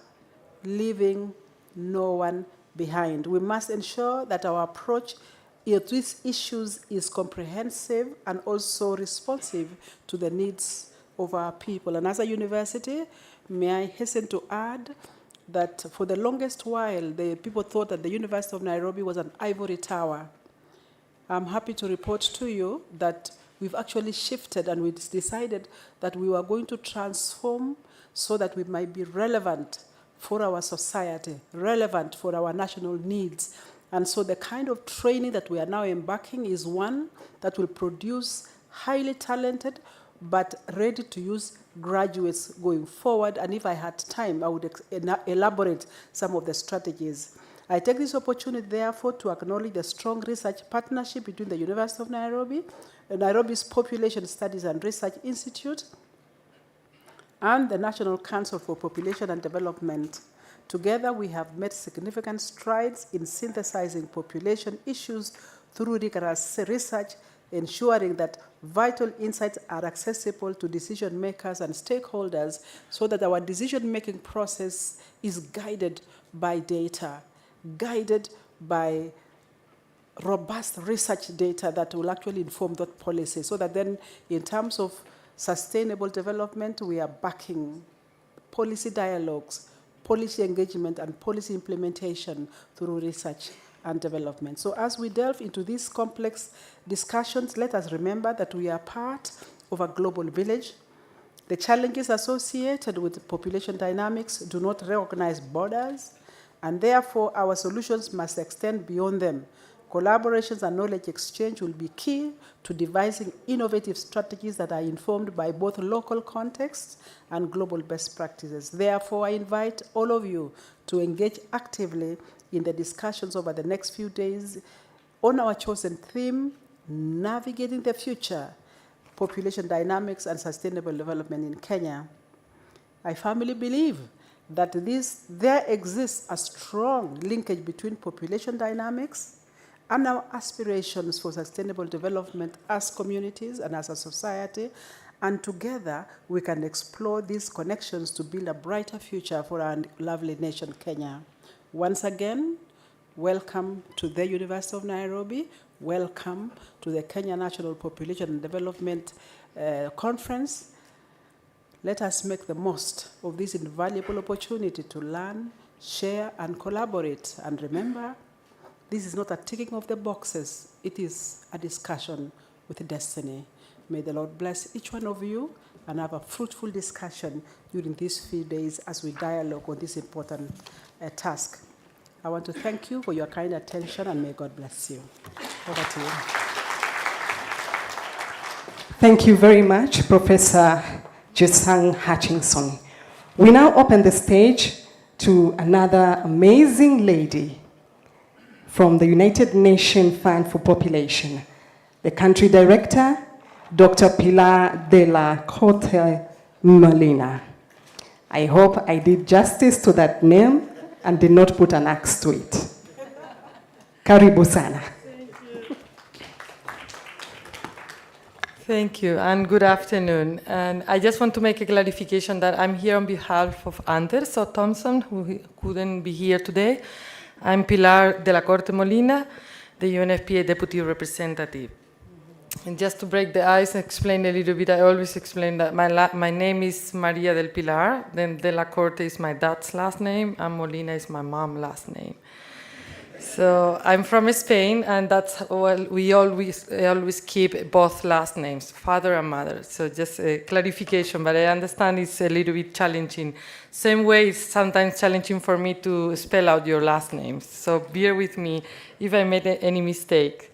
leaving no one behind. We must ensure that our approach to these issues is comprehensive and also responsive to the needs of our people. And as a university, may I hasten to add that for the longest while, the people thought that the University of Nairobi was an ivory tower. I'm happy to report to you that we've actually shifted and we decided that we were going to transform so that we might be relevant for our society, relevant for our national needs. And so the kind of training that we are now embarking is one that will produce highly talented but ready to use graduates going forward. And if I had time, I would elaborate some of the strategies. I take this opportunity, therefore, to acknowledge the strong research partnership between the University of Nairobi, Nairobi's Population Studies and Research Institute, and the National Council for Population and Development. Together, we have made significant strides in synthesizing population issues through rigorous research, ensuring that vital insights are accessible to decision makers and stakeholders so that our decision-making process is guided by data, guided by robust research data that will actually inform that policy, so that then in terms of sustainable development, we are backing policy dialogues, policy engagement, and policy implementation through research and development. So as we delve into these complex discussions, let us remember that we are part of a global village. The challenges associated with population dynamics do not recognize borders, and therefore our solutions must extend beyond them. Collaborations and knowledge exchange will be key to devising innovative strategies that are informed by both local contexts and global best practices. Therefore, I invite all of you to engage actively in the discussions over the next few days on our chosen theme, Navigating the Future, Population Dynamics and Sustainable Development in Kenya. I firmly believe that there exists a strong linkage between population dynamics and our aspirations for sustainable development as communities and as a society, and together we can explore these connections to build a brighter future for our lovely nation, Kenya. Once again, welcome to the University of Nairobi, welcome to the Kenya National Population and Development Conference. Let us make the most of this invaluable opportunity to learn, share, and collaborate. And remember, this is not a ticking of the boxes, it is a discussion with destiny. May the Lord bless each one of you and have a fruitful discussion during these few days as we dialogue on this important task. I want to thank you for your kind attention and may God bless you. Over to you. Thank you very much, Professor Jesang Hutchinson. We now open the stage to another amazing lady from the United Nations Fund for Population, the country director, Dr. Pilar de la Corte Molina. I hope I did justice to that name and did not put an axe to it. Karibu sana. Thank you, and good afternoon. And I just want to make a clarification that I'm here on behalf of Anders Thompson, who couldn't be here today. I'm Pilar de la Corte Molina, the UNFPA Deputy Representative. And just to break the ice and explain a little bit, I always explain that my name is Maria del Pilar, then de la Corte is my dad's last name, and Molina is my mom's last name. So I'm from Spain, and that's we always keep both last names, father and mother. So just a clarification, but I understand it's a little bit challenging. Same way, it's sometimes challenging for me to spell out your last names. So bear with me if I made any mistake.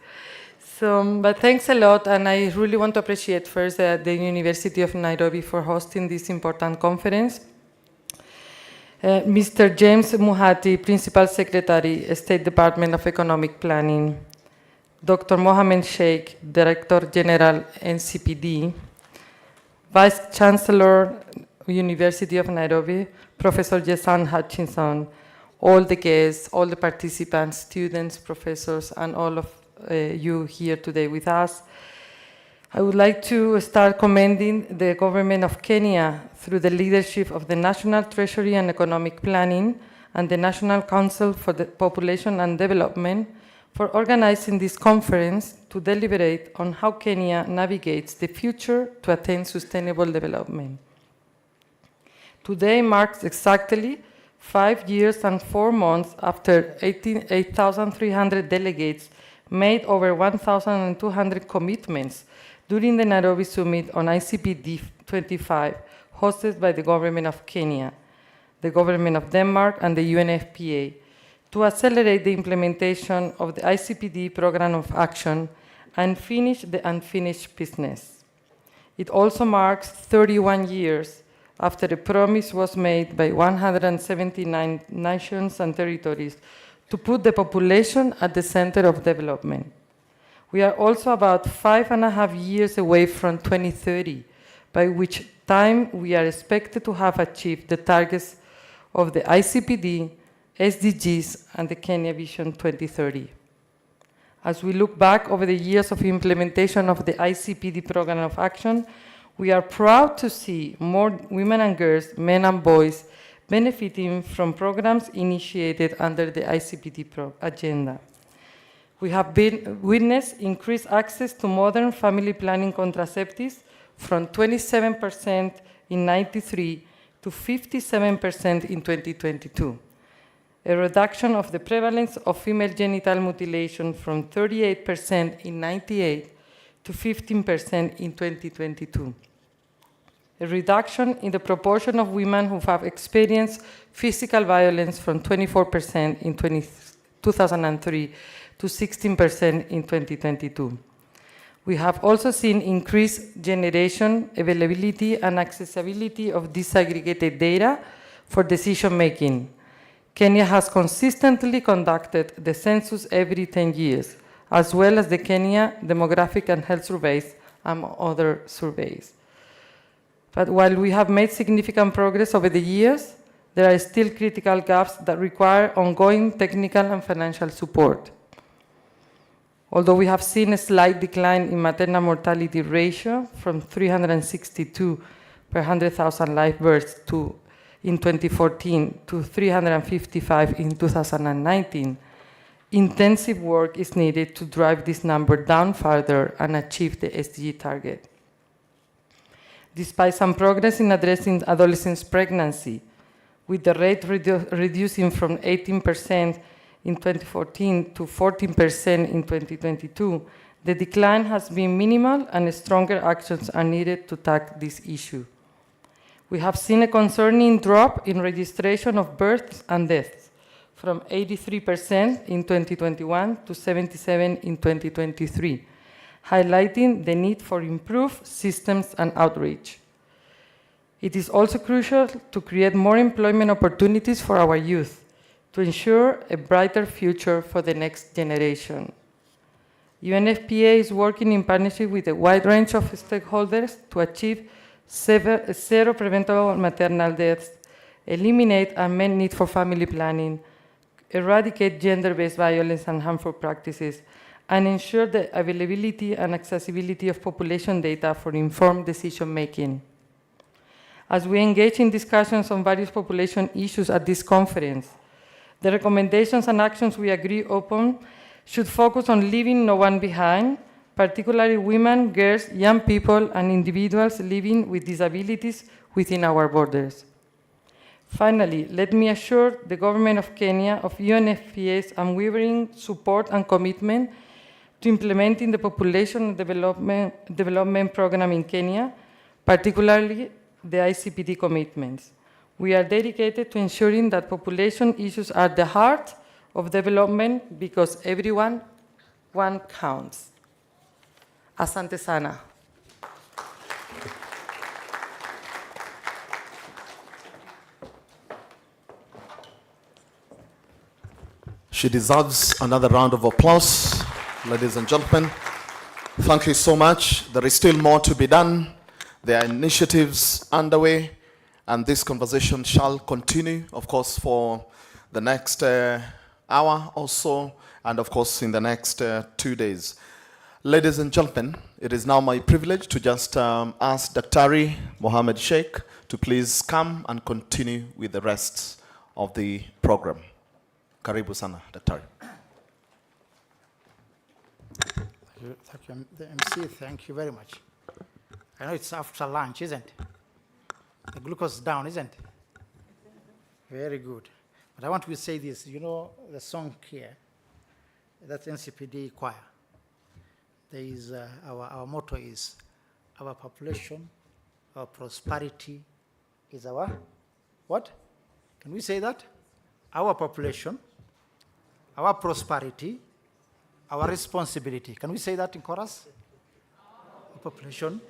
So, but thanks a lot, and I really want to appreciate first the University of Nairobi for hosting this important conference. Mr. James Muhati, Principal Secretary, State Department of Economic Planning. Dr. Mohamed Sheikh, Director General, NCPD. Vice Chancellor University of Nairobi, Professor Jason Hutchinson, all the guests, all the participants, students, professors, and all of you here today with us. I would like to start commending the government of Kenya through the leadership of the National Treasury and Economic Planning and the National Council for the Population and Development for organizing this conference to deliberate on how Kenya navigates the future to attain sustainable development. Today marks exactly 5 years and 4 months after 8,300 delegates made over 1,200 commitments during the Nairobi Summit on ICPD 25, hosted by the government of Kenya, the government of Denmark, and the UNFPA, to accelerate the implementation of the ICPD Program of Action and finish the unfinished business. It also marks 31 years after a promise was made by 179 nations and territories to put the population at the center of development. We are also about 5.5 years away from 2030, by which time we are expected to have achieved the targets of the ICPD, SDGs, and the Kenya Vision 2030. As we look back over the years of implementation of the ICPD Program of Action, we are proud to see more women and girls, men and boys, benefiting from programs initiated under the ICPD agenda. We have witnessed increased access to modern family planning contraceptives from 27% in '93 to 57% in 2022. A reduction of the prevalence of female genital mutilation from 38% in '98 to 15% in 2022. A reduction in the proportion of women who have experienced physical violence from 24% in 2003 to 16% in 2022. We have also seen increased generation, availability, and accessibility of disaggregated data for decision-making. Kenya has consistently conducted the census every 10 years, as well as the Kenya Demographic and Health Surveys and other surveys. But while we have made significant progress over the years, there are still critical gaps that require ongoing technical and financial support. Although we have seen a slight decline in maternal mortality ratio from 362 per 100,000 live births in 2014 to 355 in 2019, intensive work is needed to drive this number down further and achieve the SDG target. Despite some progress in addressing adolescent pregnancy, with the rate reducing from 18% in 2014 to 14% in 2022, the decline has been minimal and stronger actions are needed to tackle this issue. We have seen a concerning drop in registration of births and deaths, from 83% in 2021 to 77% in 2023, highlighting the need for improved systems and outreach. It is also crucial to create more employment opportunities for our youth, to ensure a brighter future for the next generation. UNFPA is working in partnership with a wide range of stakeholders to achieve zero preventable maternal deaths, eliminate unmet need for family planning, eradicate gender-based violence and harmful practices, and ensure the availability and accessibility of population data for informed decision-making. As we engage in discussions on various population issues at this conference, the recommendations and actions we agree upon should focus on leaving no one behind, particularly women, girls, young people, and individuals living with disabilities within our borders. Finally, let me assure the government of Kenya of UNFPA's unwavering support and commitment to implementing the Population Development Program in Kenya, particularly the ICPD commitments. We are dedicated to ensuring that population issues are the heart of development because everyone counts. Asante sana. She deserves another round of applause, ladies and gentlemen. Thank you so much. There is still more to be done. There are initiatives underway, And this conversation shall continue, of course, for the next hour or so, and of course in the next 2 days. Ladies and gentlemen, it is now my privilege to just ask Daktari Mohamed Sheikh to please come and continue with the rest of the program. Karibu sana, Daktari. Thank you, the MC, thank you very much. I know it's after lunch, isn't it? The glucose is down, isn't it? Very good. But I want to say this, you know, the song here, that's NCPD choir. There is, our motto is, our population, our prosperity is our, what? Can we say that? Our population, our prosperity, our responsibility. Can we say that in chorus? Our population,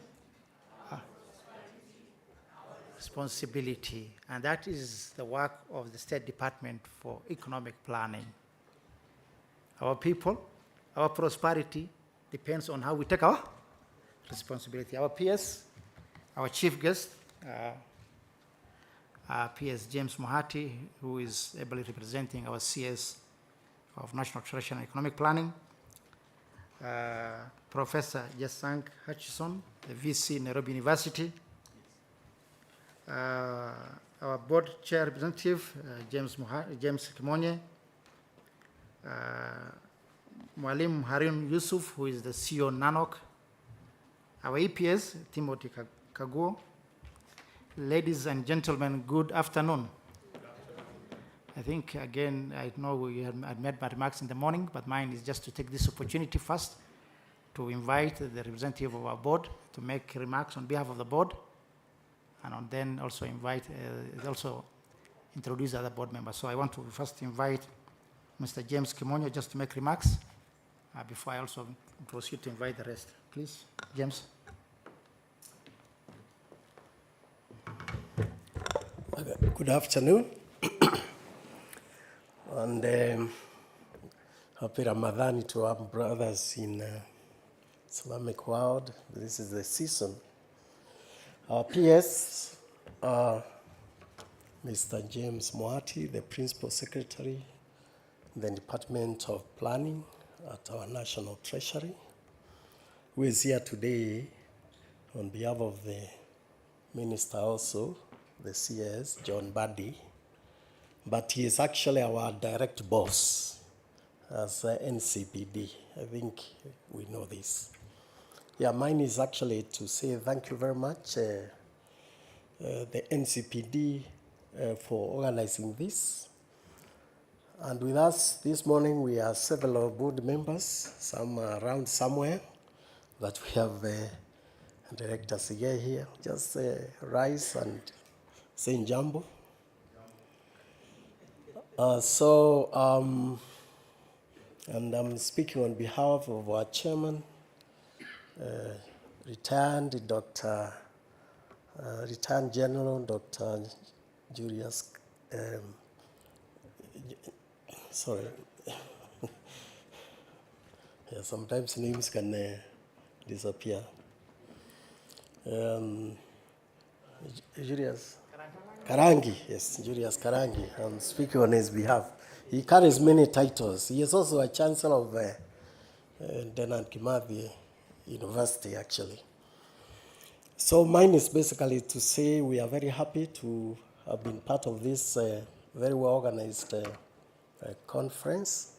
responsibility. And that is the work of the State Department for Economic Planning. Our people, our prosperity depends on how we take our responsibility. Our PS, our chief guest, PS James Mohati, who is ably representing our CS of National Treasury and Economic Planning, Professor Jasank Hutchison, the VC, Nairobi University, our board chair representative, James Kimonye, Mwalimu Harun Yusuf, who is the CEO NANOC, our EPS, Timothy Kaguo. Ladies and gentlemen, good afternoon. I think, again, I know we had made my remarks in the morning, but mine is just to take this opportunity first to invite the representative of our board to make remarks on behalf of the board, and then also invite, also introduce other board members. So I want to first invite Mr. James Kimonyo just to make remarks before I also proceed to invite the rest. Please, James. Good afternoon. And happy Ramadan to our brothers in Islamic world. This is the season. Our PS, Mr. James Mohati, the Principal Secretary in the Department of Planning at our National Treasury, who is here today on behalf of the Minister also, the CS, John Buddy, but he is actually our direct boss as NCPD. I think we know this. Yeah, mine is actually to say thank you very much, the NCPD, for organizing this. And with us this morning, we are several board members, some are around somewhere, but we have Director Sige here. Just rise and say Njambo. And I'm speaking on behalf of our chairman, retired General Dr. Julius, sorry. Yeah, sometimes names can disappear. Julius Karangi, yes, Julius Karangi. I'm speaking on his behalf. He carries many titles. He is also a chancellor of Dedan Kimathi University, actually. So mine is basically to say we are very happy to have been part of this very well-organized conference.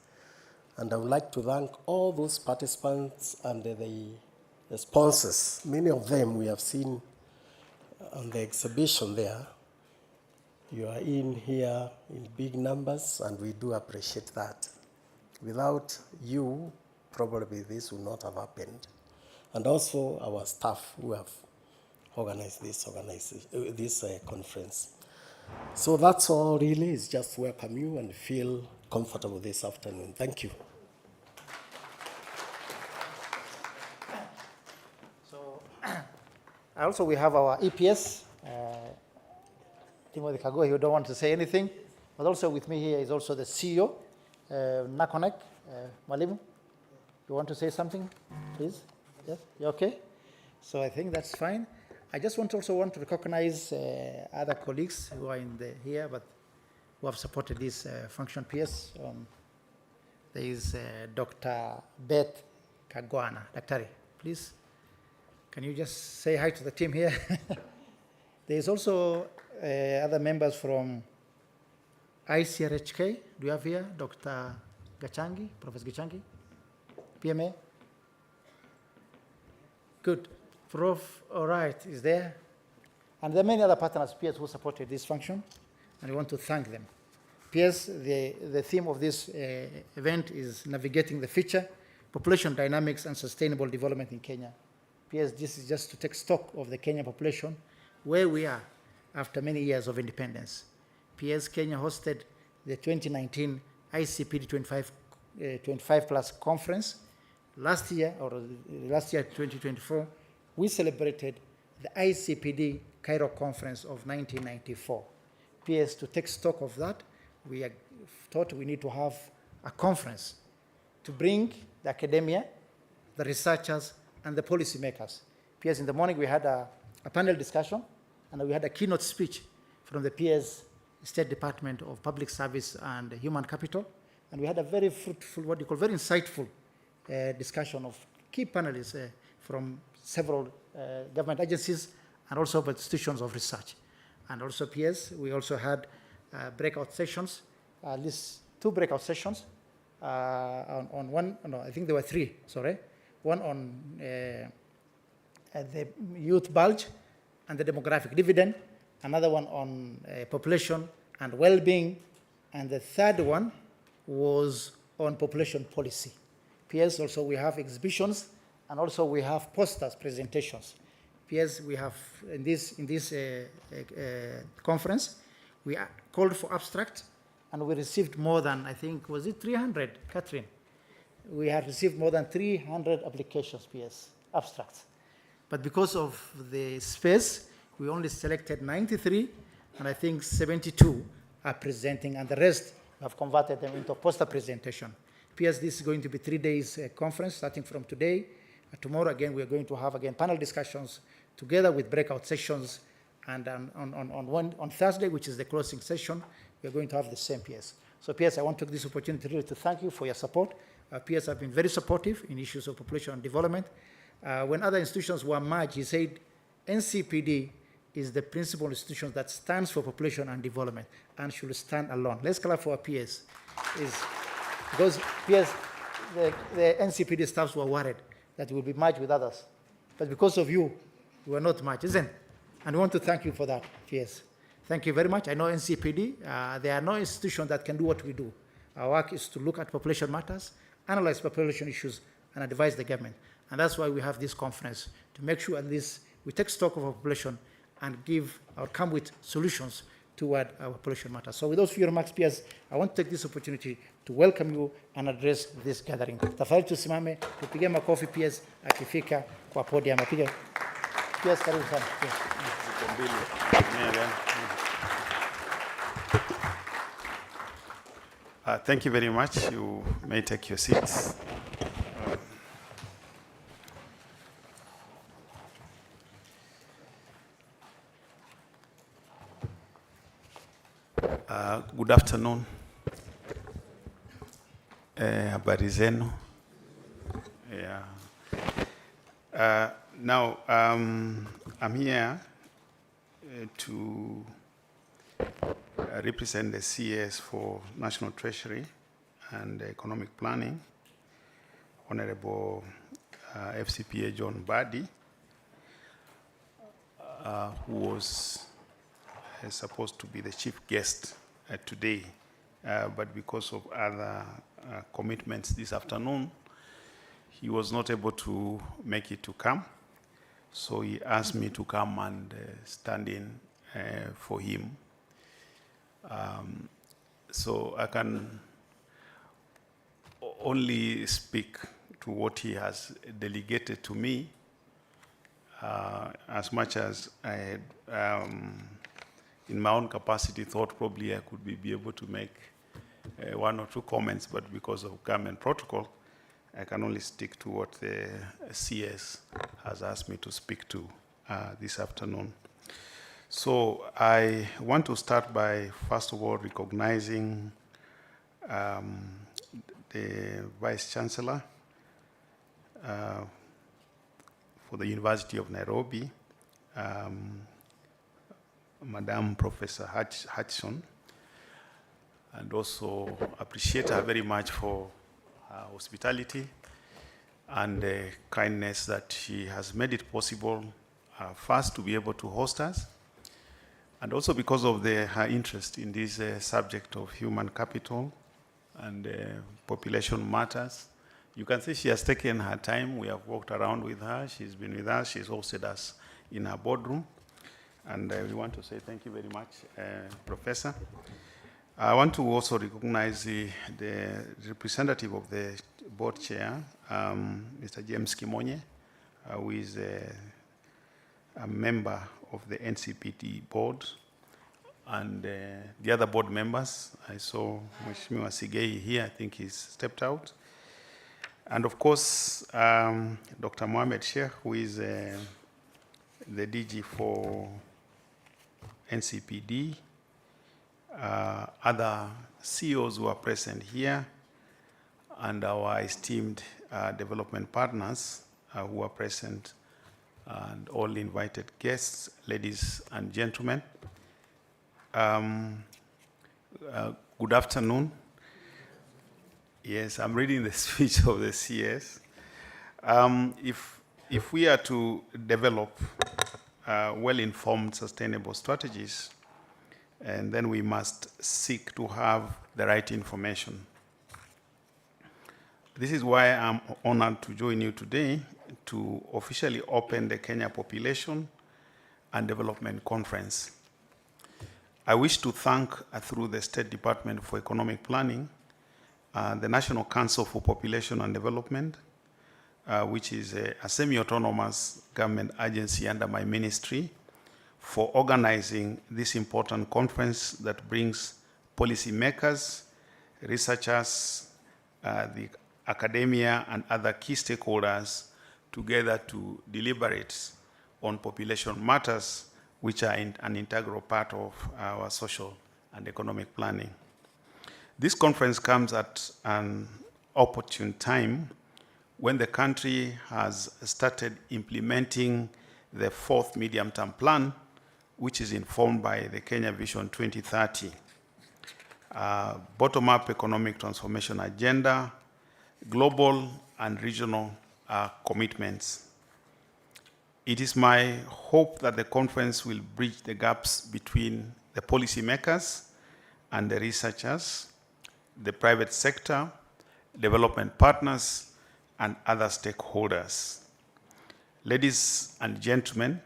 And I would like to thank all those participants and the sponsors. Many of them we have seen on the exhibition there. You are in here in big numbers, and we do appreciate that. Without you, probably this would not have happened. And also our staff who have organized this conference. So that's all really, is just welcome you and feel comfortable this afternoon. Thank you. So also we have our EPS, Timothy Kago, you don't want to say anything, but also with me here is also the CEO, Nakonek, Mwalimu. You want to say something, please? Yes, you okay? So I think that's fine. I just want to recognize other colleagues who are here, but who have supported this function. PS. There is Dr. Beth Kagwana. Daktari, please. Can you just say hi to the team here? There is also other members from ICRHK. Do you have here Dr. Gachangi, Professor Gachangi, PMA? Good. Prof, all right, is there? And there are many other partners, peers, who supported this function, and we want to thank them. Peers, the theme of this event is Navigating the Future, Population Dynamics and Sustainable Development in Kenya. Peers, this is just to take stock of the Kenyan population, where we are after many years of independence. Peers, Kenya hosted the 2019 ICPD 25 Plus conference. Last year, 2024, we celebrated the ICPD Cairo conference of 1994. PS, to take stock of that, we thought we need to have a conference to bring the academia, the researchers, and the policymakers. PS, in the morning we had a panel discussion, and we had a keynote speech from the PS State Department of Public Service and Human Capital, and we had a very fruitful, very insightful discussion of key panelists from several government agencies and also institutions of research. And also PS, we also had breakout sessions, at least 2 breakout sessions on one, no, I think there were 3, sorry. One on the youth bulge and the demographic dividend, another one on population and well-being, and the third one was on population policy. PS, also we have exhibitions, and also we have posters, presentations. PS, we have in this conference, we called for abstract, and we received more than, I think, was it 300, Catherine? We have received more than 300 applications, PS, abstracts. But because of the space, we only selected 93, and I think 72 are presenting, and the rest have converted them into poster presentation. PS, this is going to be 3 days conference, starting from today. Tomorrow, again, we are going to have, panel discussions together with breakout sessions. And on Thursday, which is the closing session, we are going to have the same PS. So PS, I want to take this opportunity really to thank you for your support. PS have been very supportive in issues of population and development. When other institutions were merged, he said NCPD is the principal institution that stands for population and development and should stand alone. Let's clap for our PS. Because PS, the NCPD staffs were worried that we will be merged with others. But because of you, we were not merged, isn't it? And we want to thank you for that, PS. Thank you very much. I know NCPD, there are no institutions that can do what we do. Our work is to look at population matters, analyze population issues, and advise the government. And that's why we have this conference, to make sure at least we take stock of our population and give or come with solutions toward our population matters. So with those few remarks, PS, I want to take this opportunity to welcome you and address this gathering. Tafadhali tusimame, tupige makofi PS akifika kwa podium. Apige. PS, karibu sana. Thank you very much. You may take your seats. Good afternoon. Habari zenu. Now, I'm here to represent the CS for National Treasury and Economic Planning, Honorable FCPA John Badi, who was supposed to be the chief guest today, but because of other commitments this afternoon, he was not able to make it to come. So he asked me to come and stand in for him. So I can only speak to what he has delegated to me, as much as I had, in my own capacity, thought probably I could be able to make 1 or 2 comments, but because of government protocol, I can only stick to what the CS has asked me to speak to this afternoon. So I want to start by, first of all, recognizing the Vice Chancellor for the University of Nairobi, Madam Professor Hutchison, and also appreciate her very much for her hospitality and the kindness that she has made it possible first to be able to host us, and also because of her interest in this subject of human capital and population matters. You can see she has taken her time. We have walked around with her. She's been with us. She's hosted us in her boardroom. And we want to say thank you very much, Professor. I want to also recognize the representative of the board chair, Mr. James Kimonye, who is a member of the NCPD board, and the other board members. I saw Mheshimiwa Sigei here. I think he's stepped out. And of course, Dr. Mohamed Sheikh, who is the DG for NCPD, other CEOs who are present here, and our esteemed development partners who are present, and all invited guests, ladies and gentlemen. Good afternoon. Yes, I'm reading the speech of the CS. If we are to develop well-informed, sustainable strategies, and then we must seek to have the right information. This is why I'm honored to join you today to officially open the Kenya Population and Development Conference. I wish to thank, through the State Department for Economic Planning, the National Council for Population and Development, which is a semi-autonomous government agency under my ministry, for organizing this important conference that brings policymakers, researchers, the academia, and other key stakeholders together to deliberate on population matters, which are an integral part of our social and economic planning. This conference comes at an opportune time when the country has started implementing the fourth medium-term plan, which is informed by the Kenya Vision 2030, bottom-up economic transformation agenda, global and regional commitments. It is my hope that the conference will bridge the gaps between the policymakers and the researchers, the private sector, development partners, and other stakeholders. Ladies and gentlemen,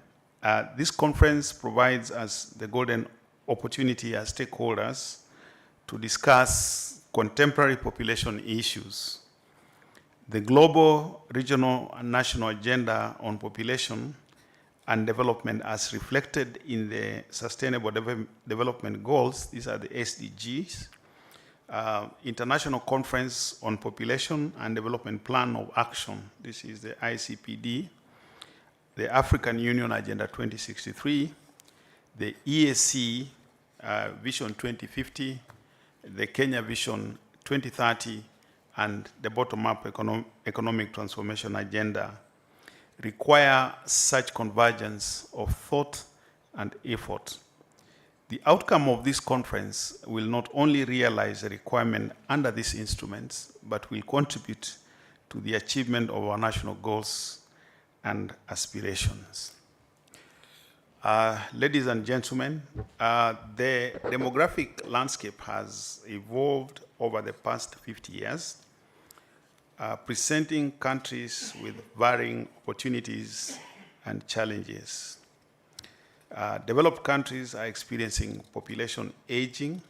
this conference provides us the golden opportunity as stakeholders to discuss contemporary population issues. The global, regional, and national agenda on population and development as reflected in the Sustainable Development Goals, these are the SDGs, International Conference on Population and Development Plan of Action, this is the ICPD, the African Union Agenda 2063, the EAC Vision 2050, the Kenya Vision 2030, and the bottom-up economic transformation agenda require such convergence of thought and effort. The outcome of this conference will not only realize the requirement under these instruments, but will contribute to the achievement of our national goals and aspirations. Ladies and gentlemen, the demographic landscape has evolved over the past 50 years, presenting countries with varying opportunities and challenges. Developed countries are experiencing population aging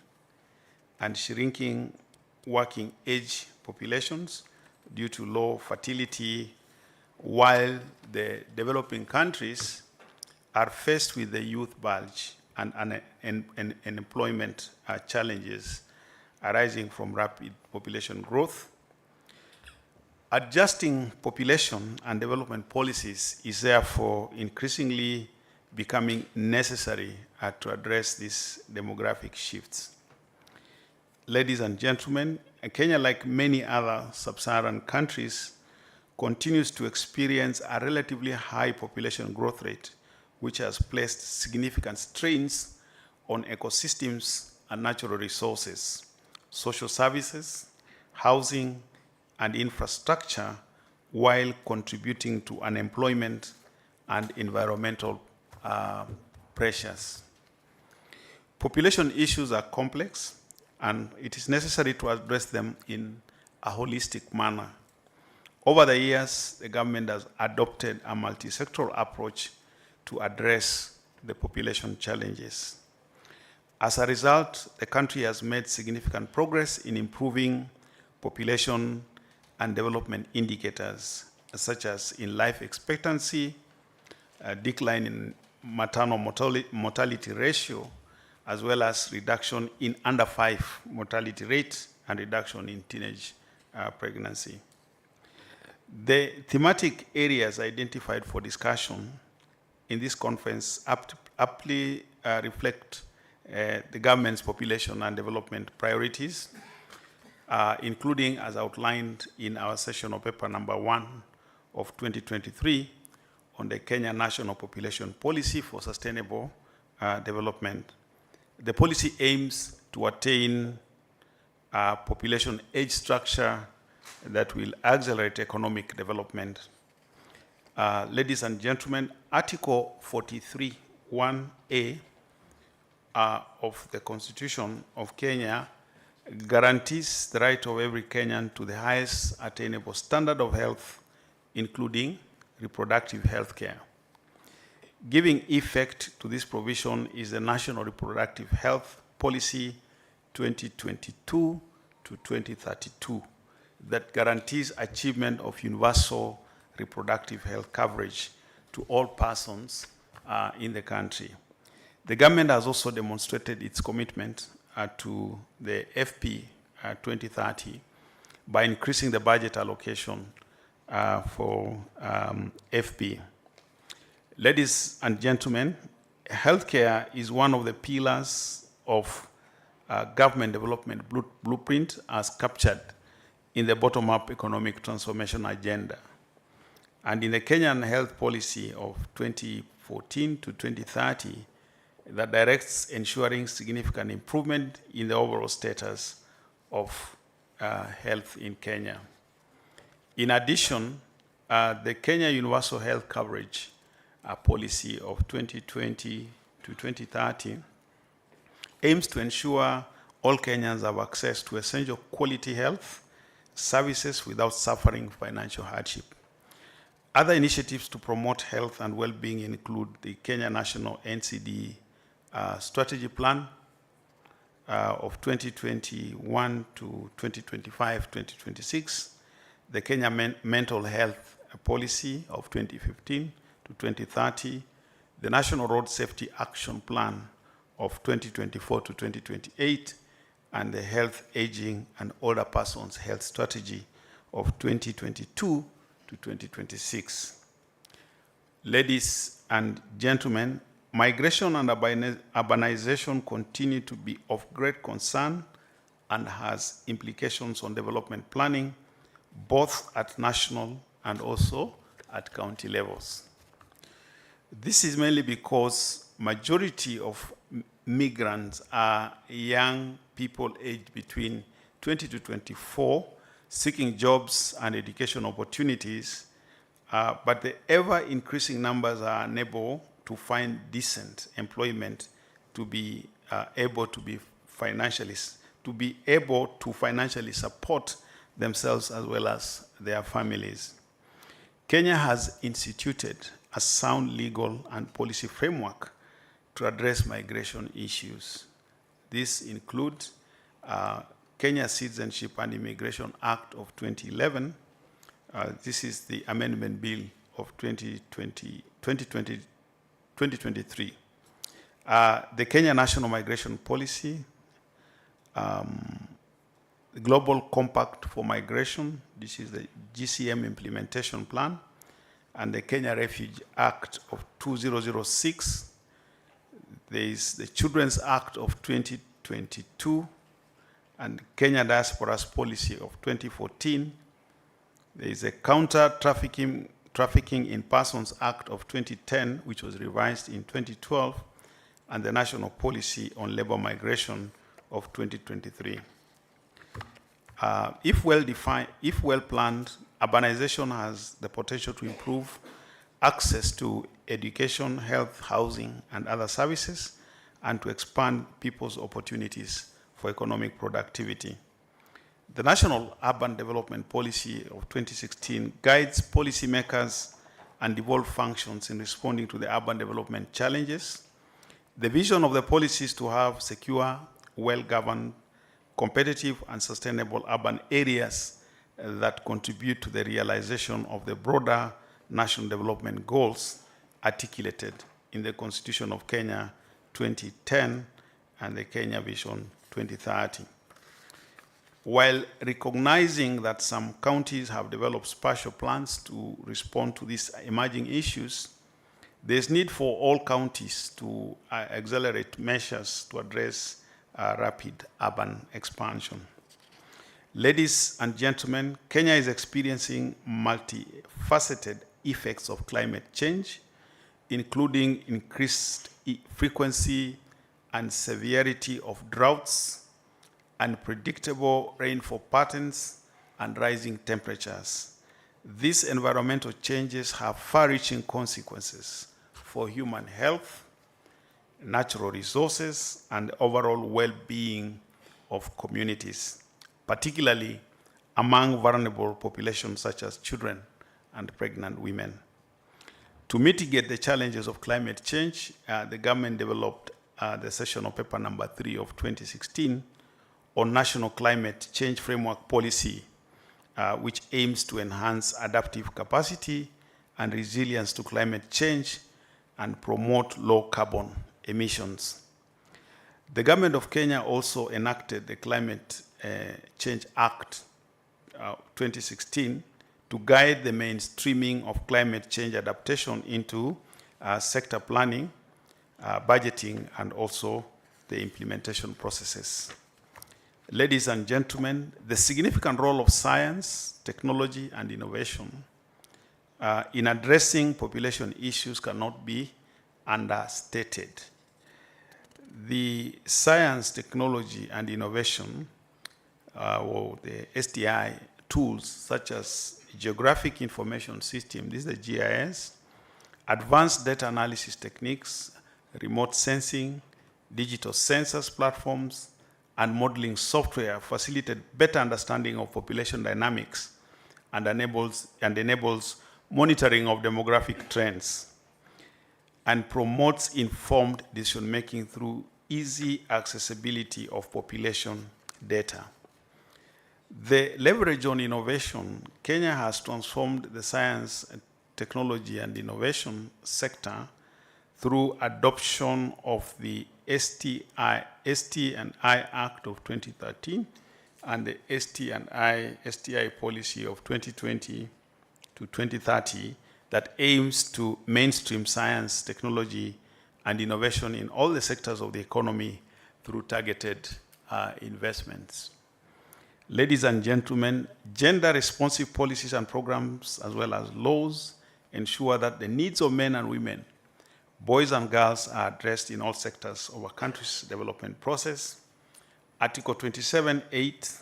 and shrinking working age populations due to low fertility, while the developing countries are faced with the youth bulge and employment challenges arising from rapid population growth. Adjusting population and development policies is therefore increasingly becoming necessary to address these demographic shifts. Ladies and gentlemen, Kenya, like many other sub-Saharan countries, continues to experience a relatively high population growth rate, which has placed significant strains on ecosystems and natural resources, social services, housing, and infrastructure, while contributing to unemployment and environmental pressures. Population issues are complex, and it is necessary to address them in a holistic manner. Over the years, the government has adopted a multi-sectoral approach to address the population challenges. As a result, the country has made significant progress in improving population and development indicators, such as in life expectancy, a decline in maternal mortality ratio, as well as reduction in under 5 mortality rate and reduction in teenage pregnancy. The thematic areas identified for discussion in this conference aptly reflect the government's population and development priorities, including as outlined in our session of paper number 1 of 2023 on the Kenya National Population Policy for Sustainable Development. The policy aims to attain a population age structure that will accelerate economic development. Ladies and gentlemen, Article 43(1)(a) of the Constitution of Kenya guarantees the right of every Kenyan to the highest attainable standard of health, including reproductive health care. Giving effect to this provision is the National Reproductive Health Policy 2022 to 2032 that guarantees achievement of universal reproductive health coverage to all persons in the country. The government has also demonstrated its commitment to the FP 2030 by increasing the budget allocation for FP. Ladies and gentlemen, healthcare is one of the pillars of government development blueprint as captured in the bottom-up economic transformation agenda. And in the Kenyan health policy of 2014 to 2030, that directs ensuring significant improvement in the overall status of health in Kenya. In addition, the Kenya Universal Health Coverage policy of 2020 to 2030 aims to ensure all Kenyans have access to essential quality health services without suffering financial hardship. Other initiatives to promote health and well-being include the Kenya National NCD Strategy Plan of 2021 to 2025-2026, the Kenya Mental Health Policy of 2015 to 2030, the National Road Safety Action Plan of 2024 to 2028, and the Health, Aging, and Older Persons Health Strategy of 2022 to 2026. Ladies and gentlemen, migration and urbanization continue to be of great concern and has implications on development planning, both at national and also at county levels. This is mainly because majority of migrants are young people aged between 20 to 24, seeking jobs and education opportunities, but the ever-increasing numbers are unable to find decent employment to be able to financially support themselves as well as their families. Kenya has instituted a sound legal and policy framework to address migration issues. This includes Kenya Citizenship and Immigration Act of 2011. This is the Amendment Bill of 2023. The Kenya National Migration Policy, the Global Compact for Migration. This is the GCM implementation plan, and the Kenya Refugee Act of 2006. There is the Children's Act of 2022 and Kenya Diaspora's Policy of 2014. There is a Counter-Trafficking in Persons Act of 2010, which was revised in 2012, and the National Policy on Labor Migration of 2023. If well planned, urbanization has the potential to improve access to education, health, housing, and other services, and to expand people's opportunities for economic productivity. The National Urban Development Policy of 2016 guides policymakers and devolved functions in responding to the urban development challenges. The vision of the policy is to have secure, well-governed, competitive, and sustainable urban areas that contribute to the realization of the broader national development goals articulated in the Constitution of Kenya 2010 and the Kenya Vision 2030. While recognizing that some counties have developed spatial plans to respond to these emerging issues, there's need for all counties to accelerate measures to address rapid urban expansion. Ladies and gentlemen, Kenya is experiencing multifaceted effects of climate change, including increased frequency and severity of droughts, unpredictable rainfall patterns, and rising temperatures. These environmental changes have far-reaching consequences for human health, natural resources, and overall well-being of communities, particularly among vulnerable populations such as children and pregnant women. To mitigate the challenges of climate change, the government developed the sessional paper number 3 of 2016 on National Climate Change Framework Policy, which aims to enhance adaptive capacity and resilience to climate change and promote low carbon emissions. The government of Kenya also enacted the Climate Change Act 2016 to guide the mainstreaming of climate change adaptation into sector planning, budgeting, and also the implementation processes. Ladies and gentlemen, the significant role of science, technology, and innovation in addressing population issues cannot be understated. The science, technology, and innovation, or the STI tools such as Geographic Information System, this is the GIS, advanced data analysis techniques, remote sensing, digital census platforms, and modeling software facilitate better understanding of population dynamics and enables monitoring of demographic trends, and promotes informed decision-making through easy accessibility of population data. The leverage on innovation, Kenya has transformed the science, technology, and innovation sector through adoption of the ST&I Act of 2013 and the STI policy of 2020 to 2030 that aims to mainstream science, technology, and innovation in all the sectors of the economy through targeted investments. Ladies and gentlemen, gender-responsive policies and programs, as well as laws, ensure that the needs of men and women, boys and girls, are addressed in all sectors of our country's development process. Article 27(8)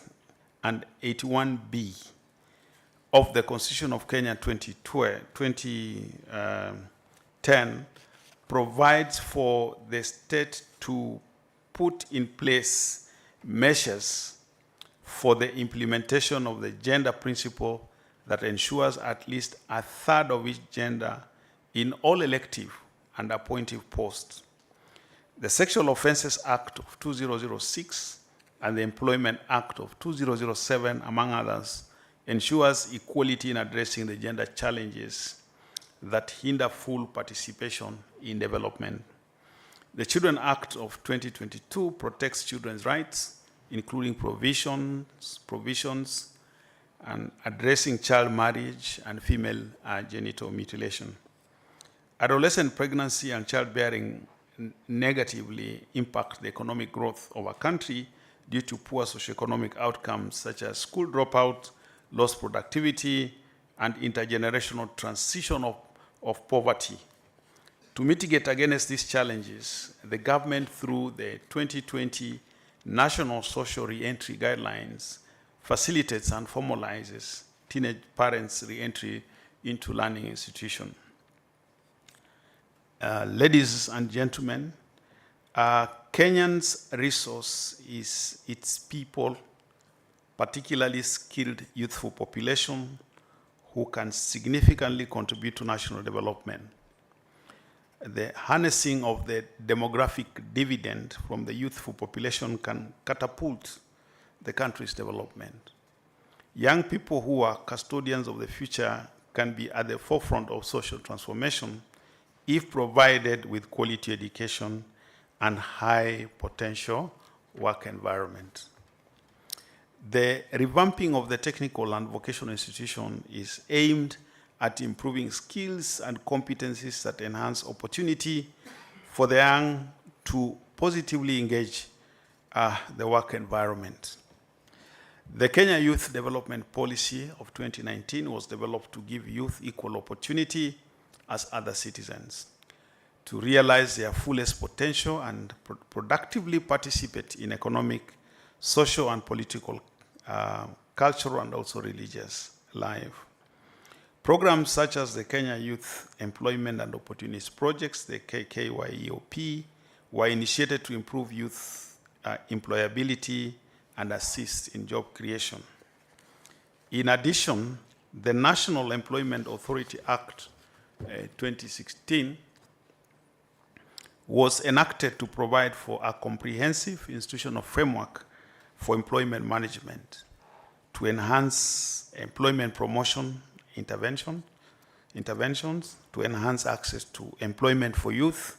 and 81(b) of the Constitution of Kenya 2010 provides for the state to put in place measures for the implementation of the gender principle that ensures at least a third of each gender in all elective and appointive posts. The Sexual Offences Act of 2006 and the Employment Act of 2007, among others, ensures equality in addressing the gender challenges that hinder full participation in development. The Children Act of 2022 protects children's rights including provisions and addressing child marriage and female genital mutilation. Adolescent pregnancy and childbearing negatively impact the economic growth of a country due to poor socioeconomic outcomes such as school dropout, lost productivity, and intergenerational transition of poverty. To mitigate against these challenges, the government, through the 2020 National Social Reentry Guidelines, facilitates and formalizes teenage parents' reentry into learning institutions. Ladies and gentlemen, Kenyan's resource is its people, particularly skilled youthful population who can significantly contribute to national development. The harnessing of the demographic dividend from the youthful population can catapult the country's development. Young people who are custodians of the future can be at the forefront of social transformation if provided with quality education and high potential work environment. The revamping of the technical and vocational institution is aimed at improving skills and competencies that enhance opportunity for the young to positively engage the work environment. The Kenya Youth Development Policy of 2019 was developed to give youth equal opportunity as other citizens, to realize their fullest potential and productively participate in economic, social, and political, cultural, and also religious life. Programs such as the Kenya Youth Employment and Opportunities Projects, the KKYEOP, were initiated to improve youth employability and assist in job creation. In addition, the National Employment Authority Act 2016 was enacted to provide for a comprehensive institutional framework for employment management to enhance employment promotion interventions, to enhance access to employment for youth,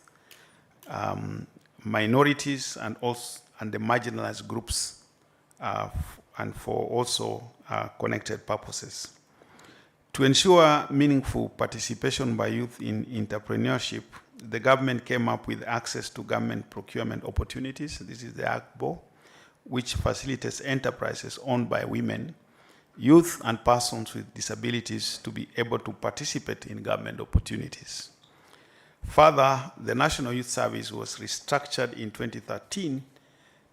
minorities, and the marginalized groups, and for also connected purposes. To ensure meaningful participation by youth in entrepreneurship, the government came up with access to government procurement opportunities. This is the ACBO, which facilitates enterprises owned by women, youth, and persons with disabilities to be able to participate in government opportunities. Further, the National Youth Service was restructured in 2013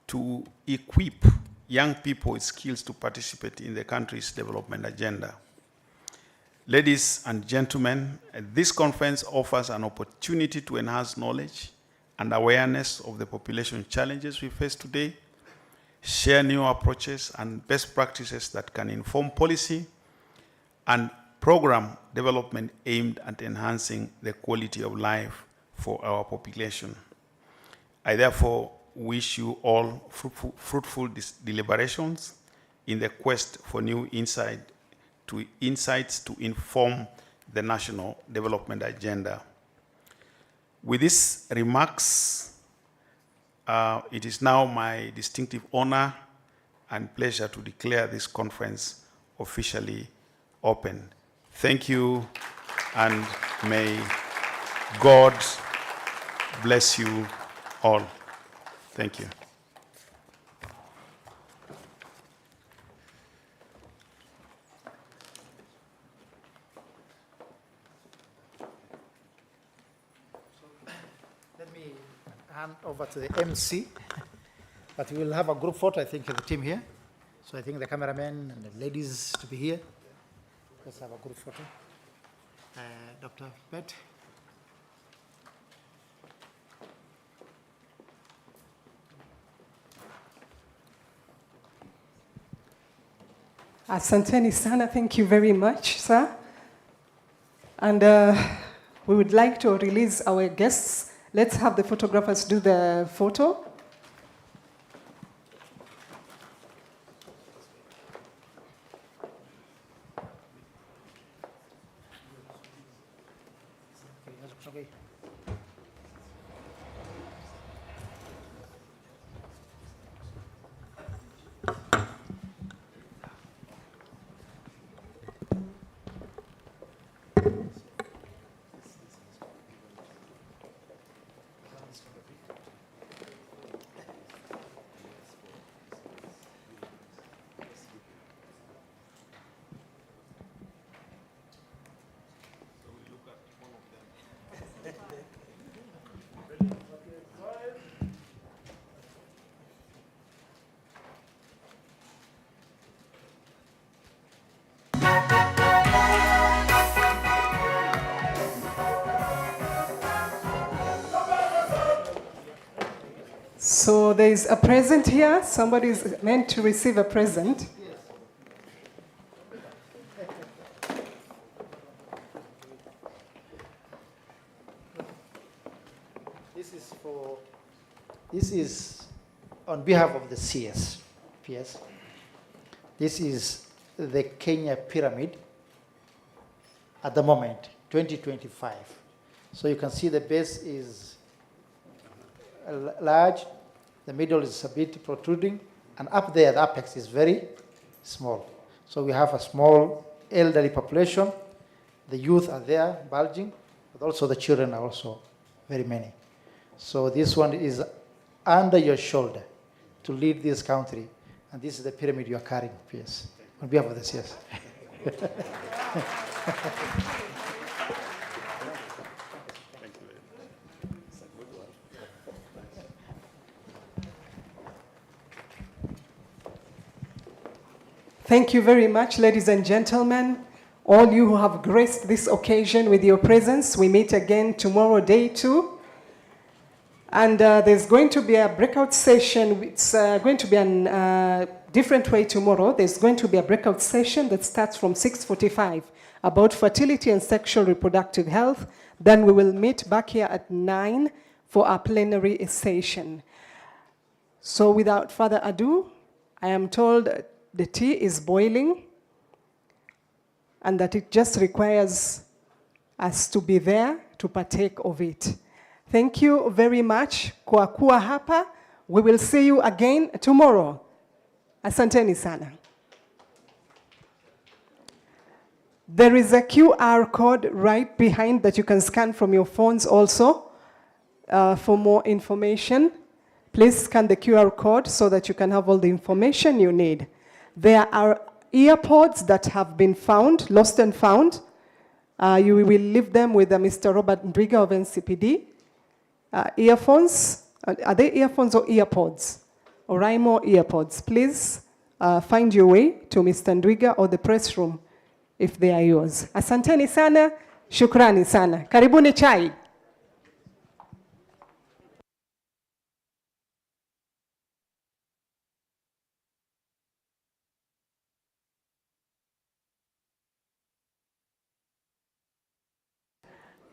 to equip young people with skills to participate in the country's development agenda. Ladies and gentlemen, this conference offers an opportunity to enhance knowledge and awareness of the population challenges we face today, share new approaches and best practices that can inform policy and program development aimed at enhancing the quality of life for our population. I therefore wish you all fruitful deliberations in the quest for new insights to inform the national development agenda. With these remarks, it is now my distinctive honor and pleasure to declare this conference officially open. Thank you, and may God bless you all. Thank you. Let me hand over to the MC, but we will have a group photo, I think, of the team here. So I think the cameramen and the ladies to be here. Let's have a group photo. Dr. Bett. Asanteni sana, thank you very much, sir. And we would like to release our guests. Let's have the photographers do the photo. Okay. So there is a present here. Somebody is meant to receive a present. This is on behalf of the CS. This is the Kenya Pyramid at the moment, 2025. So you can see the base is large, the middle is a bit protruding, and up there, the apex is very small. So we have a small elderly population, the youth are there bulging, but also the children are also very many. So this one is under your shoulder to lead this country, and this is the pyramid you are carrying, PS, on behalf of the CS. Thank you very much, ladies and gentlemen. All you who have graced this occasion with your presence. We meet again tomorrow, day 2. And there's going to be a breakout session. It's going to be a different way tomorrow. There's going to be a breakout session that starts from 6:45 about fertility and sexual reproductive health. Then we will meet back here at 9 for our plenary session. So without further ado, I am told the tea is boiling and that it just requires us to be there to partake of it. Thank you very much kwa kuwa hapa. We will see you again tomorrow. Asanteni sana. There is a QR code right behind that you can scan from your phones also for more information. Please scan the QR code so that you can have all the information you need. There are earpods that have been found, lost and found. You will leave them with Mr. Robert Ndwiga of NCPD. Earphones, are they earphones or earpods? Oraimo earpods. Please find your way to Mr. Ndwiga or the press room if they are yours. Asanteni sana, shukrani sana. Karibuni chai.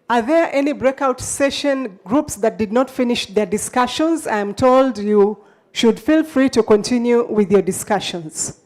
Are there any breakout session groups that did not finish their discussions? I am told you should feel free to continue with your discussions.